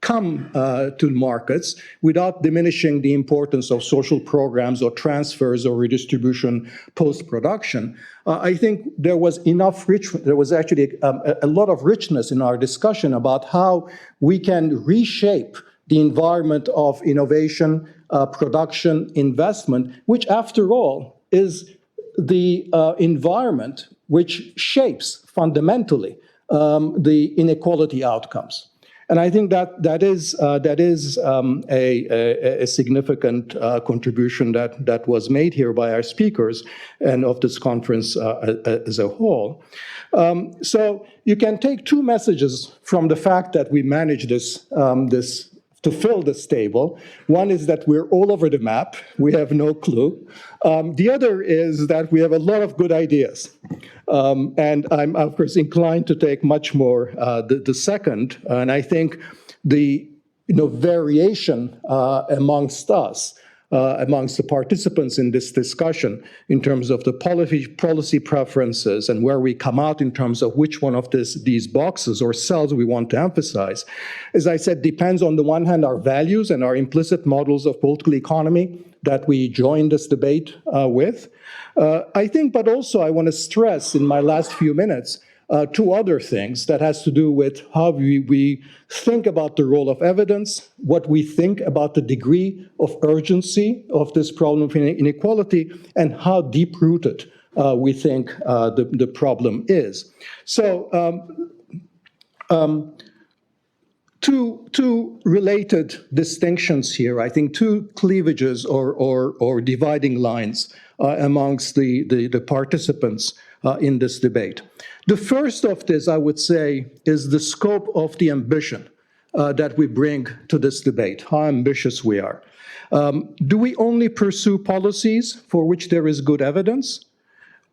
come to markets, without diminishing the importance of social programs or transfers or redistribution post-production. I think there was there was actually a lot of richness in our discussion about how we can reshape the environment of innovation, production, investment, which after all is the environment which shapes fundamentally the inequality outcomes. And I think that is a significant contribution that was made here by our speakers and of this conference as a whole. So you can take two messages from the fact that we managed this to fill this table. One is that we're all over the map. We have no clue. The other is that we have a lot of good ideas. And I'm, of course, inclined to take much more the second. And I think the variation amongst us, amongst the participants in this discussion in terms of the policy preferences and where we come out in terms of which one of these boxes or cells we want to emphasize, as I said, depends on the one hand our values and our implicit models of political economy that we join this debate with. I think, but also I want to stress in my last few minutes two other things that has to do with how we think about the role of evidence, what we think about the degree of urgency of this problem of inequality, and how deep-rooted we think the problem is. So two related distinctions here, I think two cleavages or dividing lines amongst the participants in this debate. The first of this, I would say, is the scope of the ambition that we bring to this debate, how ambitious we are. Do we only pursue policies for which there is good evidence,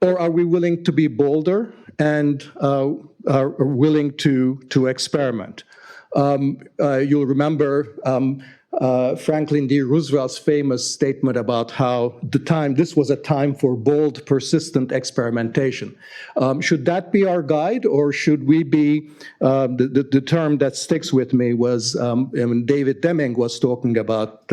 or are we willing to be bolder and are willing to experiment? You'll remember Franklin D. Roosevelt's famous statement about how this was a time for bold, persistent experimentation. Should that be our guide, or should we be, the term that sticks with me was, when David Deming was talking about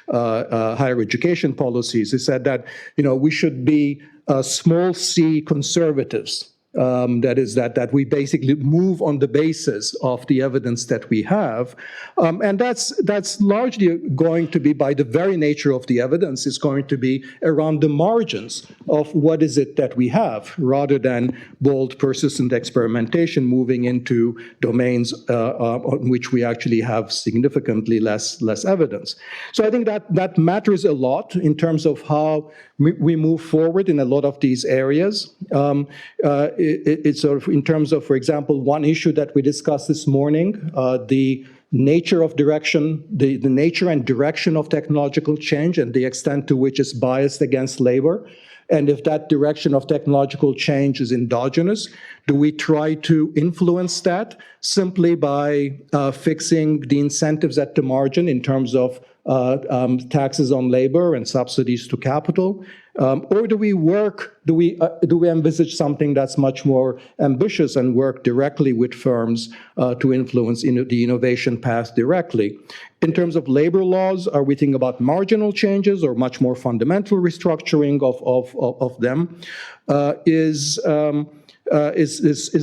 higher education policies, he said that, we should be small c conservatives. That is that we basically move on the basis of the evidence that we have, and that's largely going to be, by the very nature of the evidence, is going to be around the margins of what is it that we have, rather than bold, persistent experimentation moving into domains on which we actually have significantly less evidence. So I think that matters a lot in terms of how we move forward in a lot of these areas. It's sort of in terms of, for example, one issue that we discussed this morning, the nature of direction, the nature and direction of technological change and the extent to which it's biased against labor. And if that direction of technological change is endogenous, do we try to influence that simply by fixing the incentives at the margin in terms of taxes on labor and subsidies to capital? Or do we envisage something that's much more ambitious and work directly with firms to influence the innovation path directly? In terms of labor laws, are we thinking about marginal changes or much more fundamental restructuring of them? Is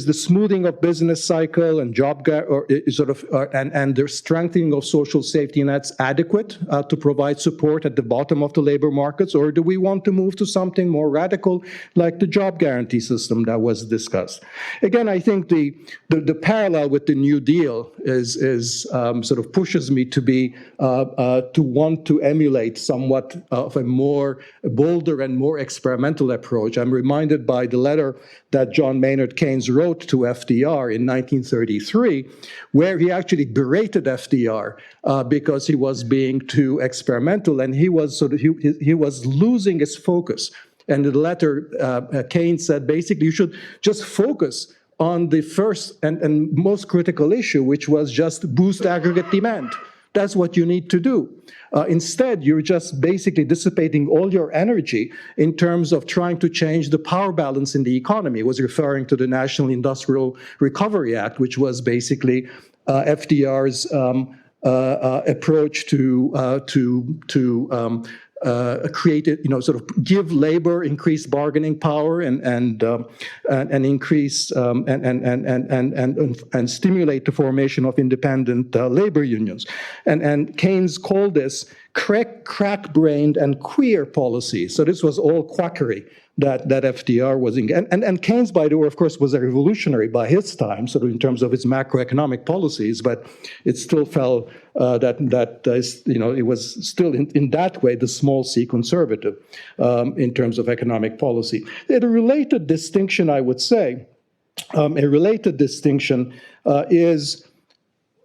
the smoothing of business cycle and job and the strengthening of social safety nets adequate to provide support at the bottom of the labor markets, or do we want to move to something more radical like the job guarantee system that was discussed? Again, I think the parallel with the New Deal is sort of pushes me to be to want to emulate somewhat of a more bolder and more experimental approach. I'm reminded by the letter that John Maynard Keynes wrote to FDR in 1933, where he actually berated FDR because he was being too experimental, and he was losing his focus. And in the letter, Keynes said, basically, you should just focus on the first and most critical issue, which was just boost aggregate demand. That's what you need to do. Instead, you're just basically dissipating all your energy in terms of trying to change the power balance in the economy. It was referring to the National Industrial Recovery Act, which was basically FDR's approach to create it, sort of give labor increased bargaining power and increase and stimulate the formation of independent labor unions. And Keynes called this crack-brained and queer policy. So this was all quackery that FDR was in. And Keynes, by the way, of course, was a revolutionary by his time, sort of in terms of its macroeconomic policies, but it still fell it was still in that way the small c conservative in terms of economic policy. A related distinction, I would say, is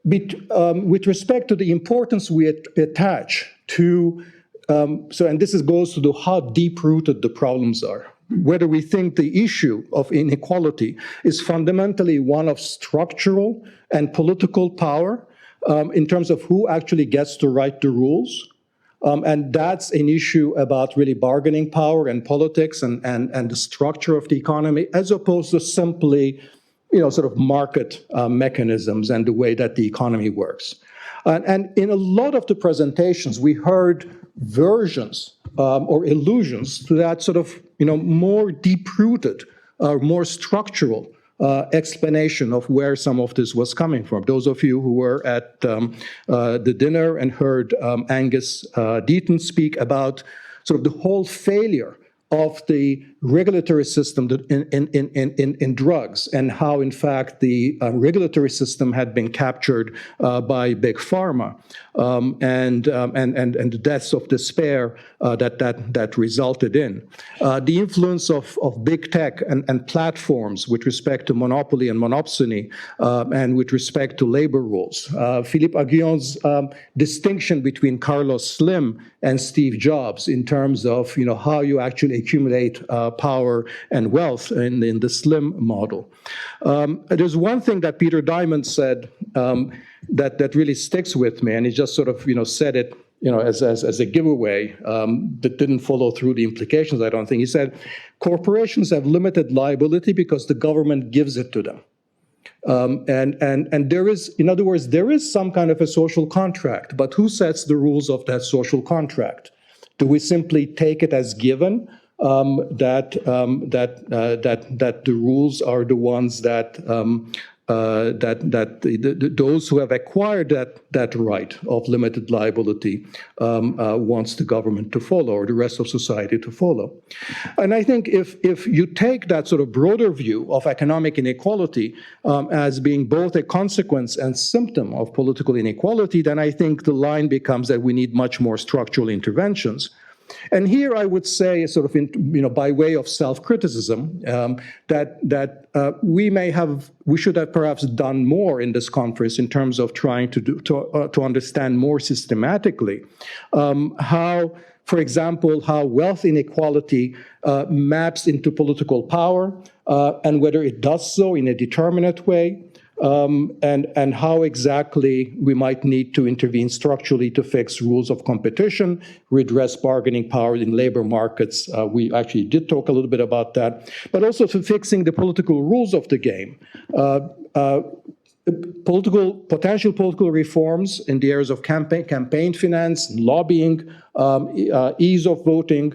with respect to the importance we attach to, and this goes to how deep-rooted the problems are. Whether we think the issue of inequality is fundamentally one of structural and political power in terms of who actually gets to write the rules. And that's an issue about really bargaining power and politics and the structure of the economy, as opposed to simply, sort of market mechanisms and the way that the economy works. And in a lot of the presentations, we heard versions or allusions to that sort of, more deep-rooted, more structural explanation of where some of this was coming from. Those of you who were at the dinner and heard Angus Deaton speak about sort of the whole failure of the regulatory system in drugs, and how, in fact, the regulatory system had been captured by big pharma, and the deaths of despair that resulted in. The influence of big tech and platforms with respect to monopoly and monopsony, and with respect to labor rules. Philippe Aguillon's distinction between Carlos Slim and Steve Jobs in terms of how you actually accumulate power and wealth in the Slim model. There's one thing that Peter Diamond said that really sticks with me, and he just sort of said it as a giveaway that didn't follow through the implications, I don't think. He said, corporations have limited liability because the government gives it to them. And there is, in other words, there is some kind of a social contract, but who sets the rules of that social contract? Do we simply take it as given that the rules are the ones that those who have acquired that right of limited liability wants the government to follow, or the rest of society to follow? And I think if you take that sort of broader view of economic inequality as being both a consequence and symptom of political inequality, then I think the line becomes that we need much more structural interventions. And here I would say, sort of, by way of self-criticism, that we should have perhaps done more in this conference in terms of trying to understand more systematically how, for example, how wealth inequality maps into political power, and whether it does so in a determinate way. And how exactly we might need to intervene structurally to fix rules of competition, redress bargaining power in labor markets. We actually did talk a little bit about that, but also to fixing the political rules of the game. Potential political reforms in the areas of campaign finance, lobbying, ease of voting.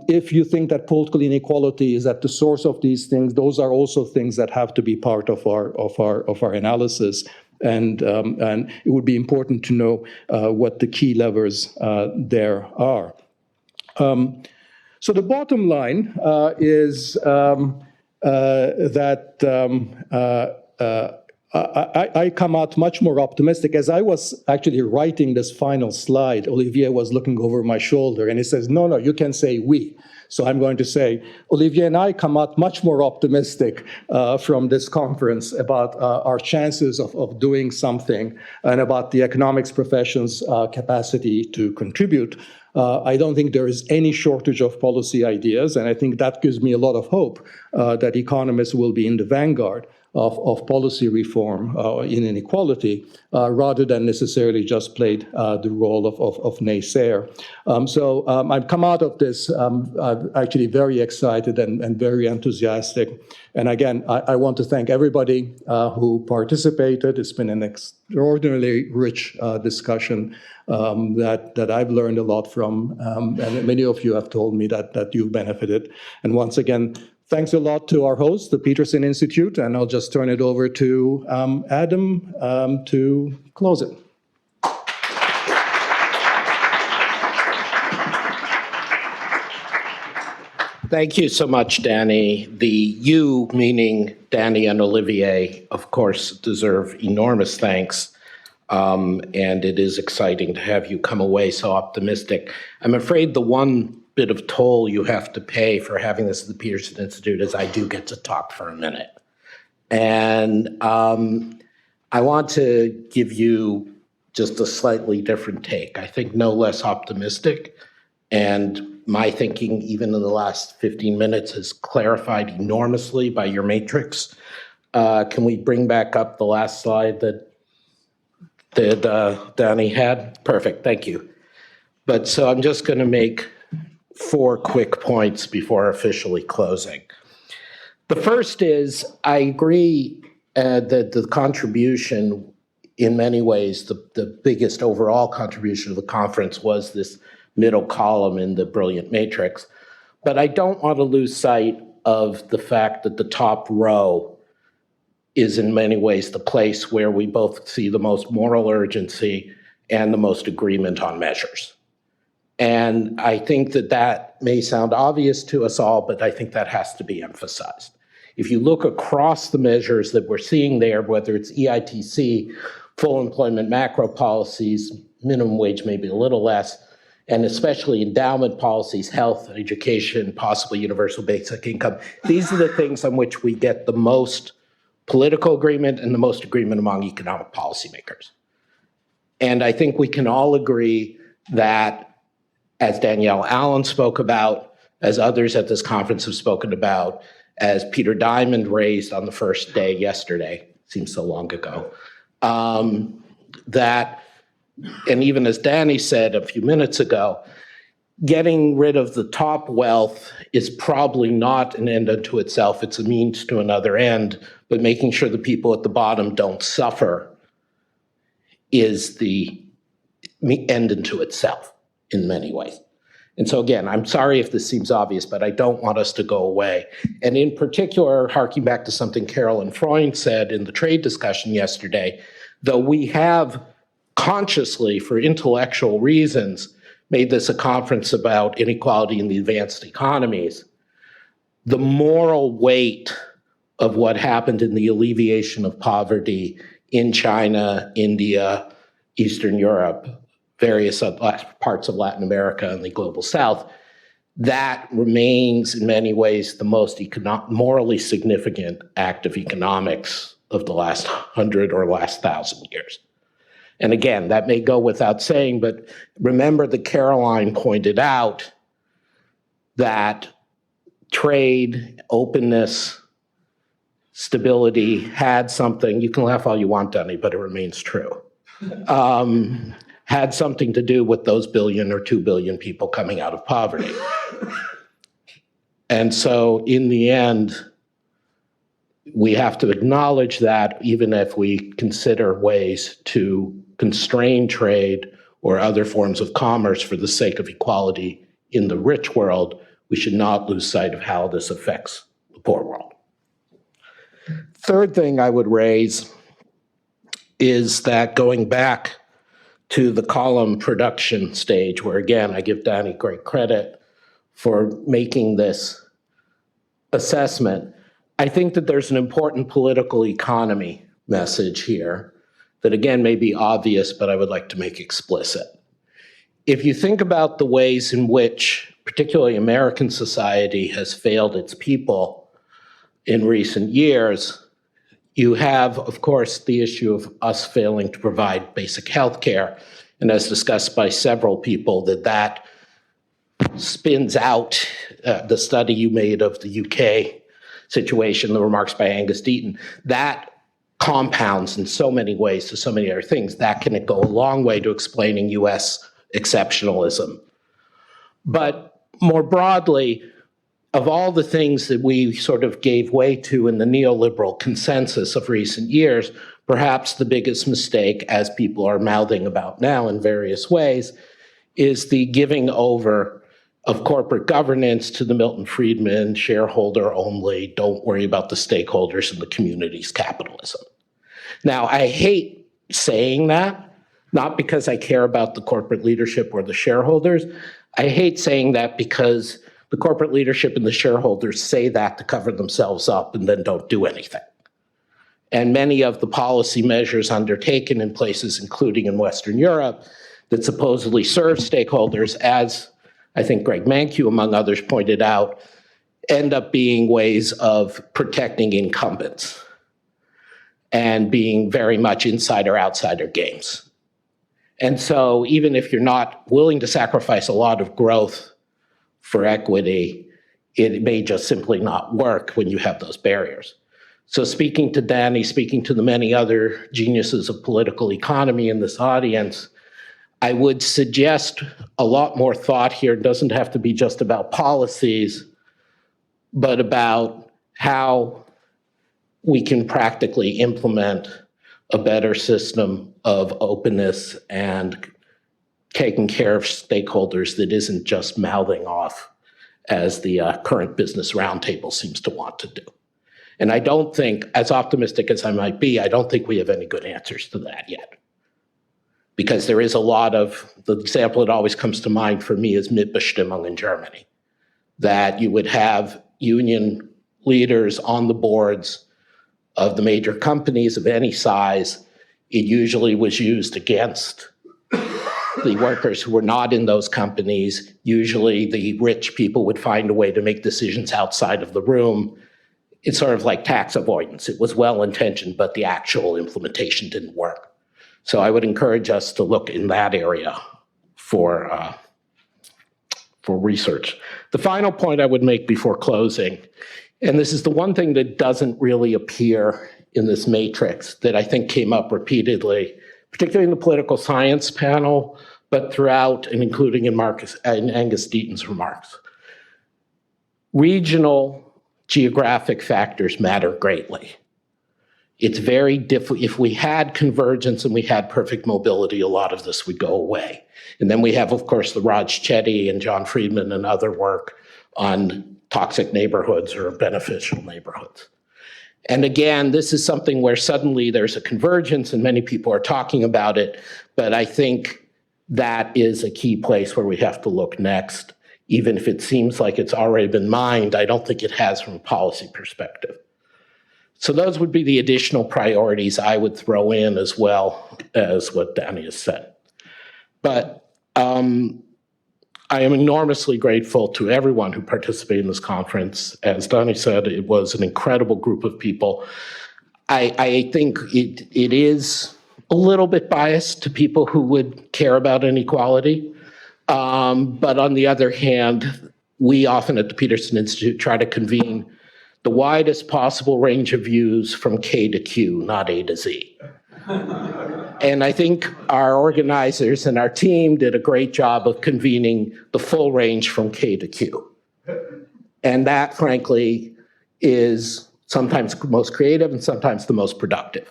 If you think that political inequality is at the source of these things, those are also things that have to be part of our analysis. And it would be important to know what the key levers there are. So the bottom line is that I come out much more optimistic. As I was actually writing this final slide, Olivier was looking over my shoulder and he says, no, you can say we. So I'm going to say, Olivier and I come out much more optimistic from this conference about our chances of doing something and about the economics profession's capacity to contribute. I don't think there is any shortage of policy ideas, and I think that gives me a lot of hope that economists will be in the vanguard of policy reform in inequality, rather than necessarily just played the role of naysayer. So I've come out of this actually very excited and very enthusiastic. And again, I want to thank everybody who participated. It's been an extraordinarily rich discussion that I've learned a lot from, and many of you have told me that you've benefited. And once again, thanks a lot to our host, the Peterson Institute, and I'll just turn it over to Adam to close it. Thank you so much, Dani. The you, meaning Dani and Olivier, of course, deserve enormous thanks. And it is exciting to have you come away so optimistic. I'm afraid the one bit of toll you have to pay for having this at the Peterson Institute is I do get to talk for a minute. And I want to give you just a slightly different take. I think no less optimistic. And my thinking, even in the last 15 minutes, has clarified enormously by your matrix. Can we bring back up the last slide that Dani had? Perfect, thank you. But so I'm just going to make 4 quick points before officially closing. The first is, I agree that the contribution, in many ways, the biggest overall contribution of the conference was this middle column in the brilliant matrix. But I don't want to lose sight of the fact that the top row is in many ways the place where we both see the most moral urgency and the most agreement on measures. And I think that that may sound obvious to us all, but I think that has to be emphasized. If you look across the measures that we're seeing there, whether it's EITC, full employment macro policies, minimum wage maybe a little less, and especially endowment policies, health, education, possibly universal basic income, these are the things on which we get the most political agreement and the most agreement among economic policymakers. And I think we can all agree that, as Danielle Allen spoke about, as others at this conference have spoken about, as Peter Diamond raised on the first day yesterday, seems so long ago, that, and even as Dani said a few minutes ago, getting rid of the top wealth is probably not an end unto itself. It's a means to another end, but making sure the people at the bottom don't suffer is the end unto itself in many ways. And so again, I'm sorry if this seems obvious, but I don't want us to go away. And in particular, harking back to something Carolyn Freund said in the trade discussion yesterday, though we have consciously, for intellectual reasons, made this a conference about inequality in the advanced economies, the moral weight of what happened in the alleviation of poverty in China, India, Eastern Europe, various parts of Latin America and the global South, that remains in many ways the most morally significant act of economics of the last 100 or last 1,000 years. And again, that may go without saying, but remember that Caroline pointed out that trade, openness, stability had something, you can laugh all you want, Dani, but it remains true, had something to do with those 1 billion or 2 billion people coming out of poverty. And so in the end, we have to acknowledge that even if we consider ways to constrain trade or other forms of commerce for the sake of equality in the rich world, we should not lose sight of how this affects the poor world. Third thing I would raise is that going back to the column production stage, where again, I give Dani great credit for making this assessment, I think that there's an important political economy message here that again may be obvious, but I would like to make explicit. If you think about the ways in which particularly American society has failed its people in recent years, you have, of course, the issue of us failing to provide basic health care. And as discussed by several people, that spins out the study you made of the UK situation, the remarks by Angus Deaton, that compounds in so many ways to so many other things. That can go a long way to explaining US exceptionalism. But more broadly, of all the things that we sort of gave way to in the neoliberal consensus of recent years, perhaps the biggest mistake, as people are mouthing about now in various ways, is the giving over of corporate governance to the Milton Friedman shareholder only, don't worry about the stakeholders and the community's capitalism. Now, I hate saying that, not because I care about the corporate leadership or the shareholders. I hate saying that because the corporate leadership and the shareholders say that to cover themselves up and then don't do anything. And many of the policy measures undertaken in places, including in Western Europe, that supposedly serve stakeholders, as I think Greg Mankiw, among others, pointed out, end up being ways of protecting incumbents and being very much insider-outsider games. And so even if you're not willing to sacrifice a lot of growth for equity, it may just simply not work when you have those barriers. So speaking to Dani, speaking to the many other geniuses of political economy in this audience, I would suggest a lot more thought here. It doesn't have to be just about policies, but about how we can practically implement a better system of openness and taking care of stakeholders that isn't just mouthing off as the current business roundtable seems to want to do. And I don't think, as optimistic as I might be, I don't think we have any good answers to that yet. because there is a lot of, the example that always comes to mind for me is Mitbestimmung in Germany, that you would have union leaders on the boards of the major companies of any size. It usually was used against the workers who were not in those companies. Usually the rich people would find a way to make decisions outside of the room. It's sort of like tax avoidance. It was well-intentioned, but the actual implementation didn't work. So I would encourage us to look in that area for research. The final point I would make before closing, and this is the one thing that doesn't really appear in this matrix that I think came up repeatedly, particularly in the political science panel, but throughout and including in Angus Deaton's remarks. Regional geographic factors matter greatly. It's very difficult. If we had convergence and we had perfect mobility, a lot of this would go away. And then we have, of course, the Raj Chetty and John Friedman and other work on toxic neighborhoods or beneficial neighborhoods. And again, this is something where suddenly there's a convergence and many people are talking about it, but I think that is a key place where we have to look next. Even if it seems like it's already been mined, I don't think it has from a policy perspective. So those would be the additional priorities I would throw in as well as what Dani has said. But I am enormously grateful to everyone who participated in this conference. As Dani said, it was an incredible group of people. I think it is a little bit biased to people who would care about inequality. But on the other hand, we often at the Peterson Institute try to convene the widest possible range of views from K to Q, not A to Z. And I think our organizers and our team did a great job of convening the full range from K to Q. And that, frankly, is sometimes the most creative and sometimes the most productive.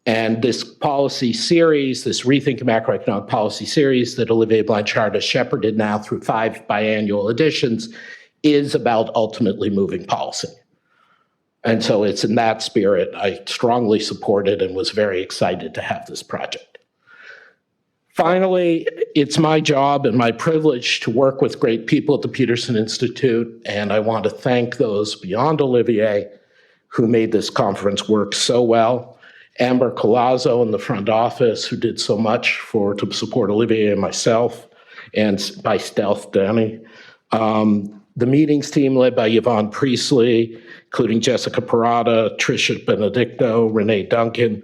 And this policy series, this Rethinking Macroeconomic Policy series that Olivier Blanchard has shepherded now through 5 biannual editions, is about ultimately moving policy. And so it's in that spirit I strongly supported and was very excited to have this project. Finally, it's my job and my privilege to work with great people at the Peterson Institute, and I want to thank those beyond Olivier who made this conference work so well. Amber Colazzo in the front office, who did so much to support Olivier and myself, and by stealth, Dani. The meetings team led by Yvonne Priestley, including Jessica Parada, Tricia Benedicto, Renee Duncan.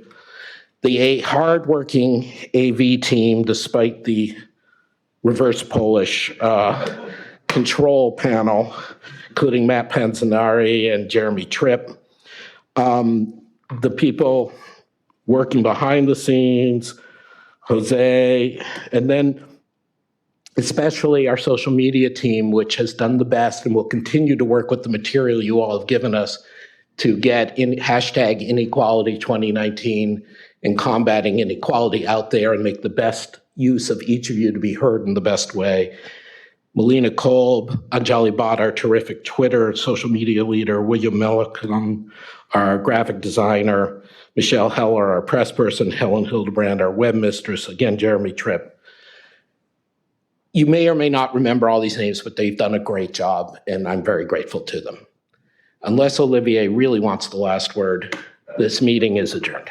The hardworking AV team, despite the reverse Polish control panel, including Matt Panzanari and Jeremy Tripp. The people working behind the scenes, Jose, and then especially our social media team, which has done the best and will continue to work with the material you all have given us to get hashtag Inequality 2019 and combating inequality out there and make the best use of each of you to be heard in the best way. Melina Kolb, Anjali Bhatt, our terrific Twitter social media leader, William Millican, our graphic designer, Michelle Heller, our press person, Helen Hildebrand, our web mistress, again, Jeremy Tripp. You may or may not remember all these names, but they've done a great job, and I'm very grateful to them. Unless Olivier really wants the last word, this meeting is adjourned.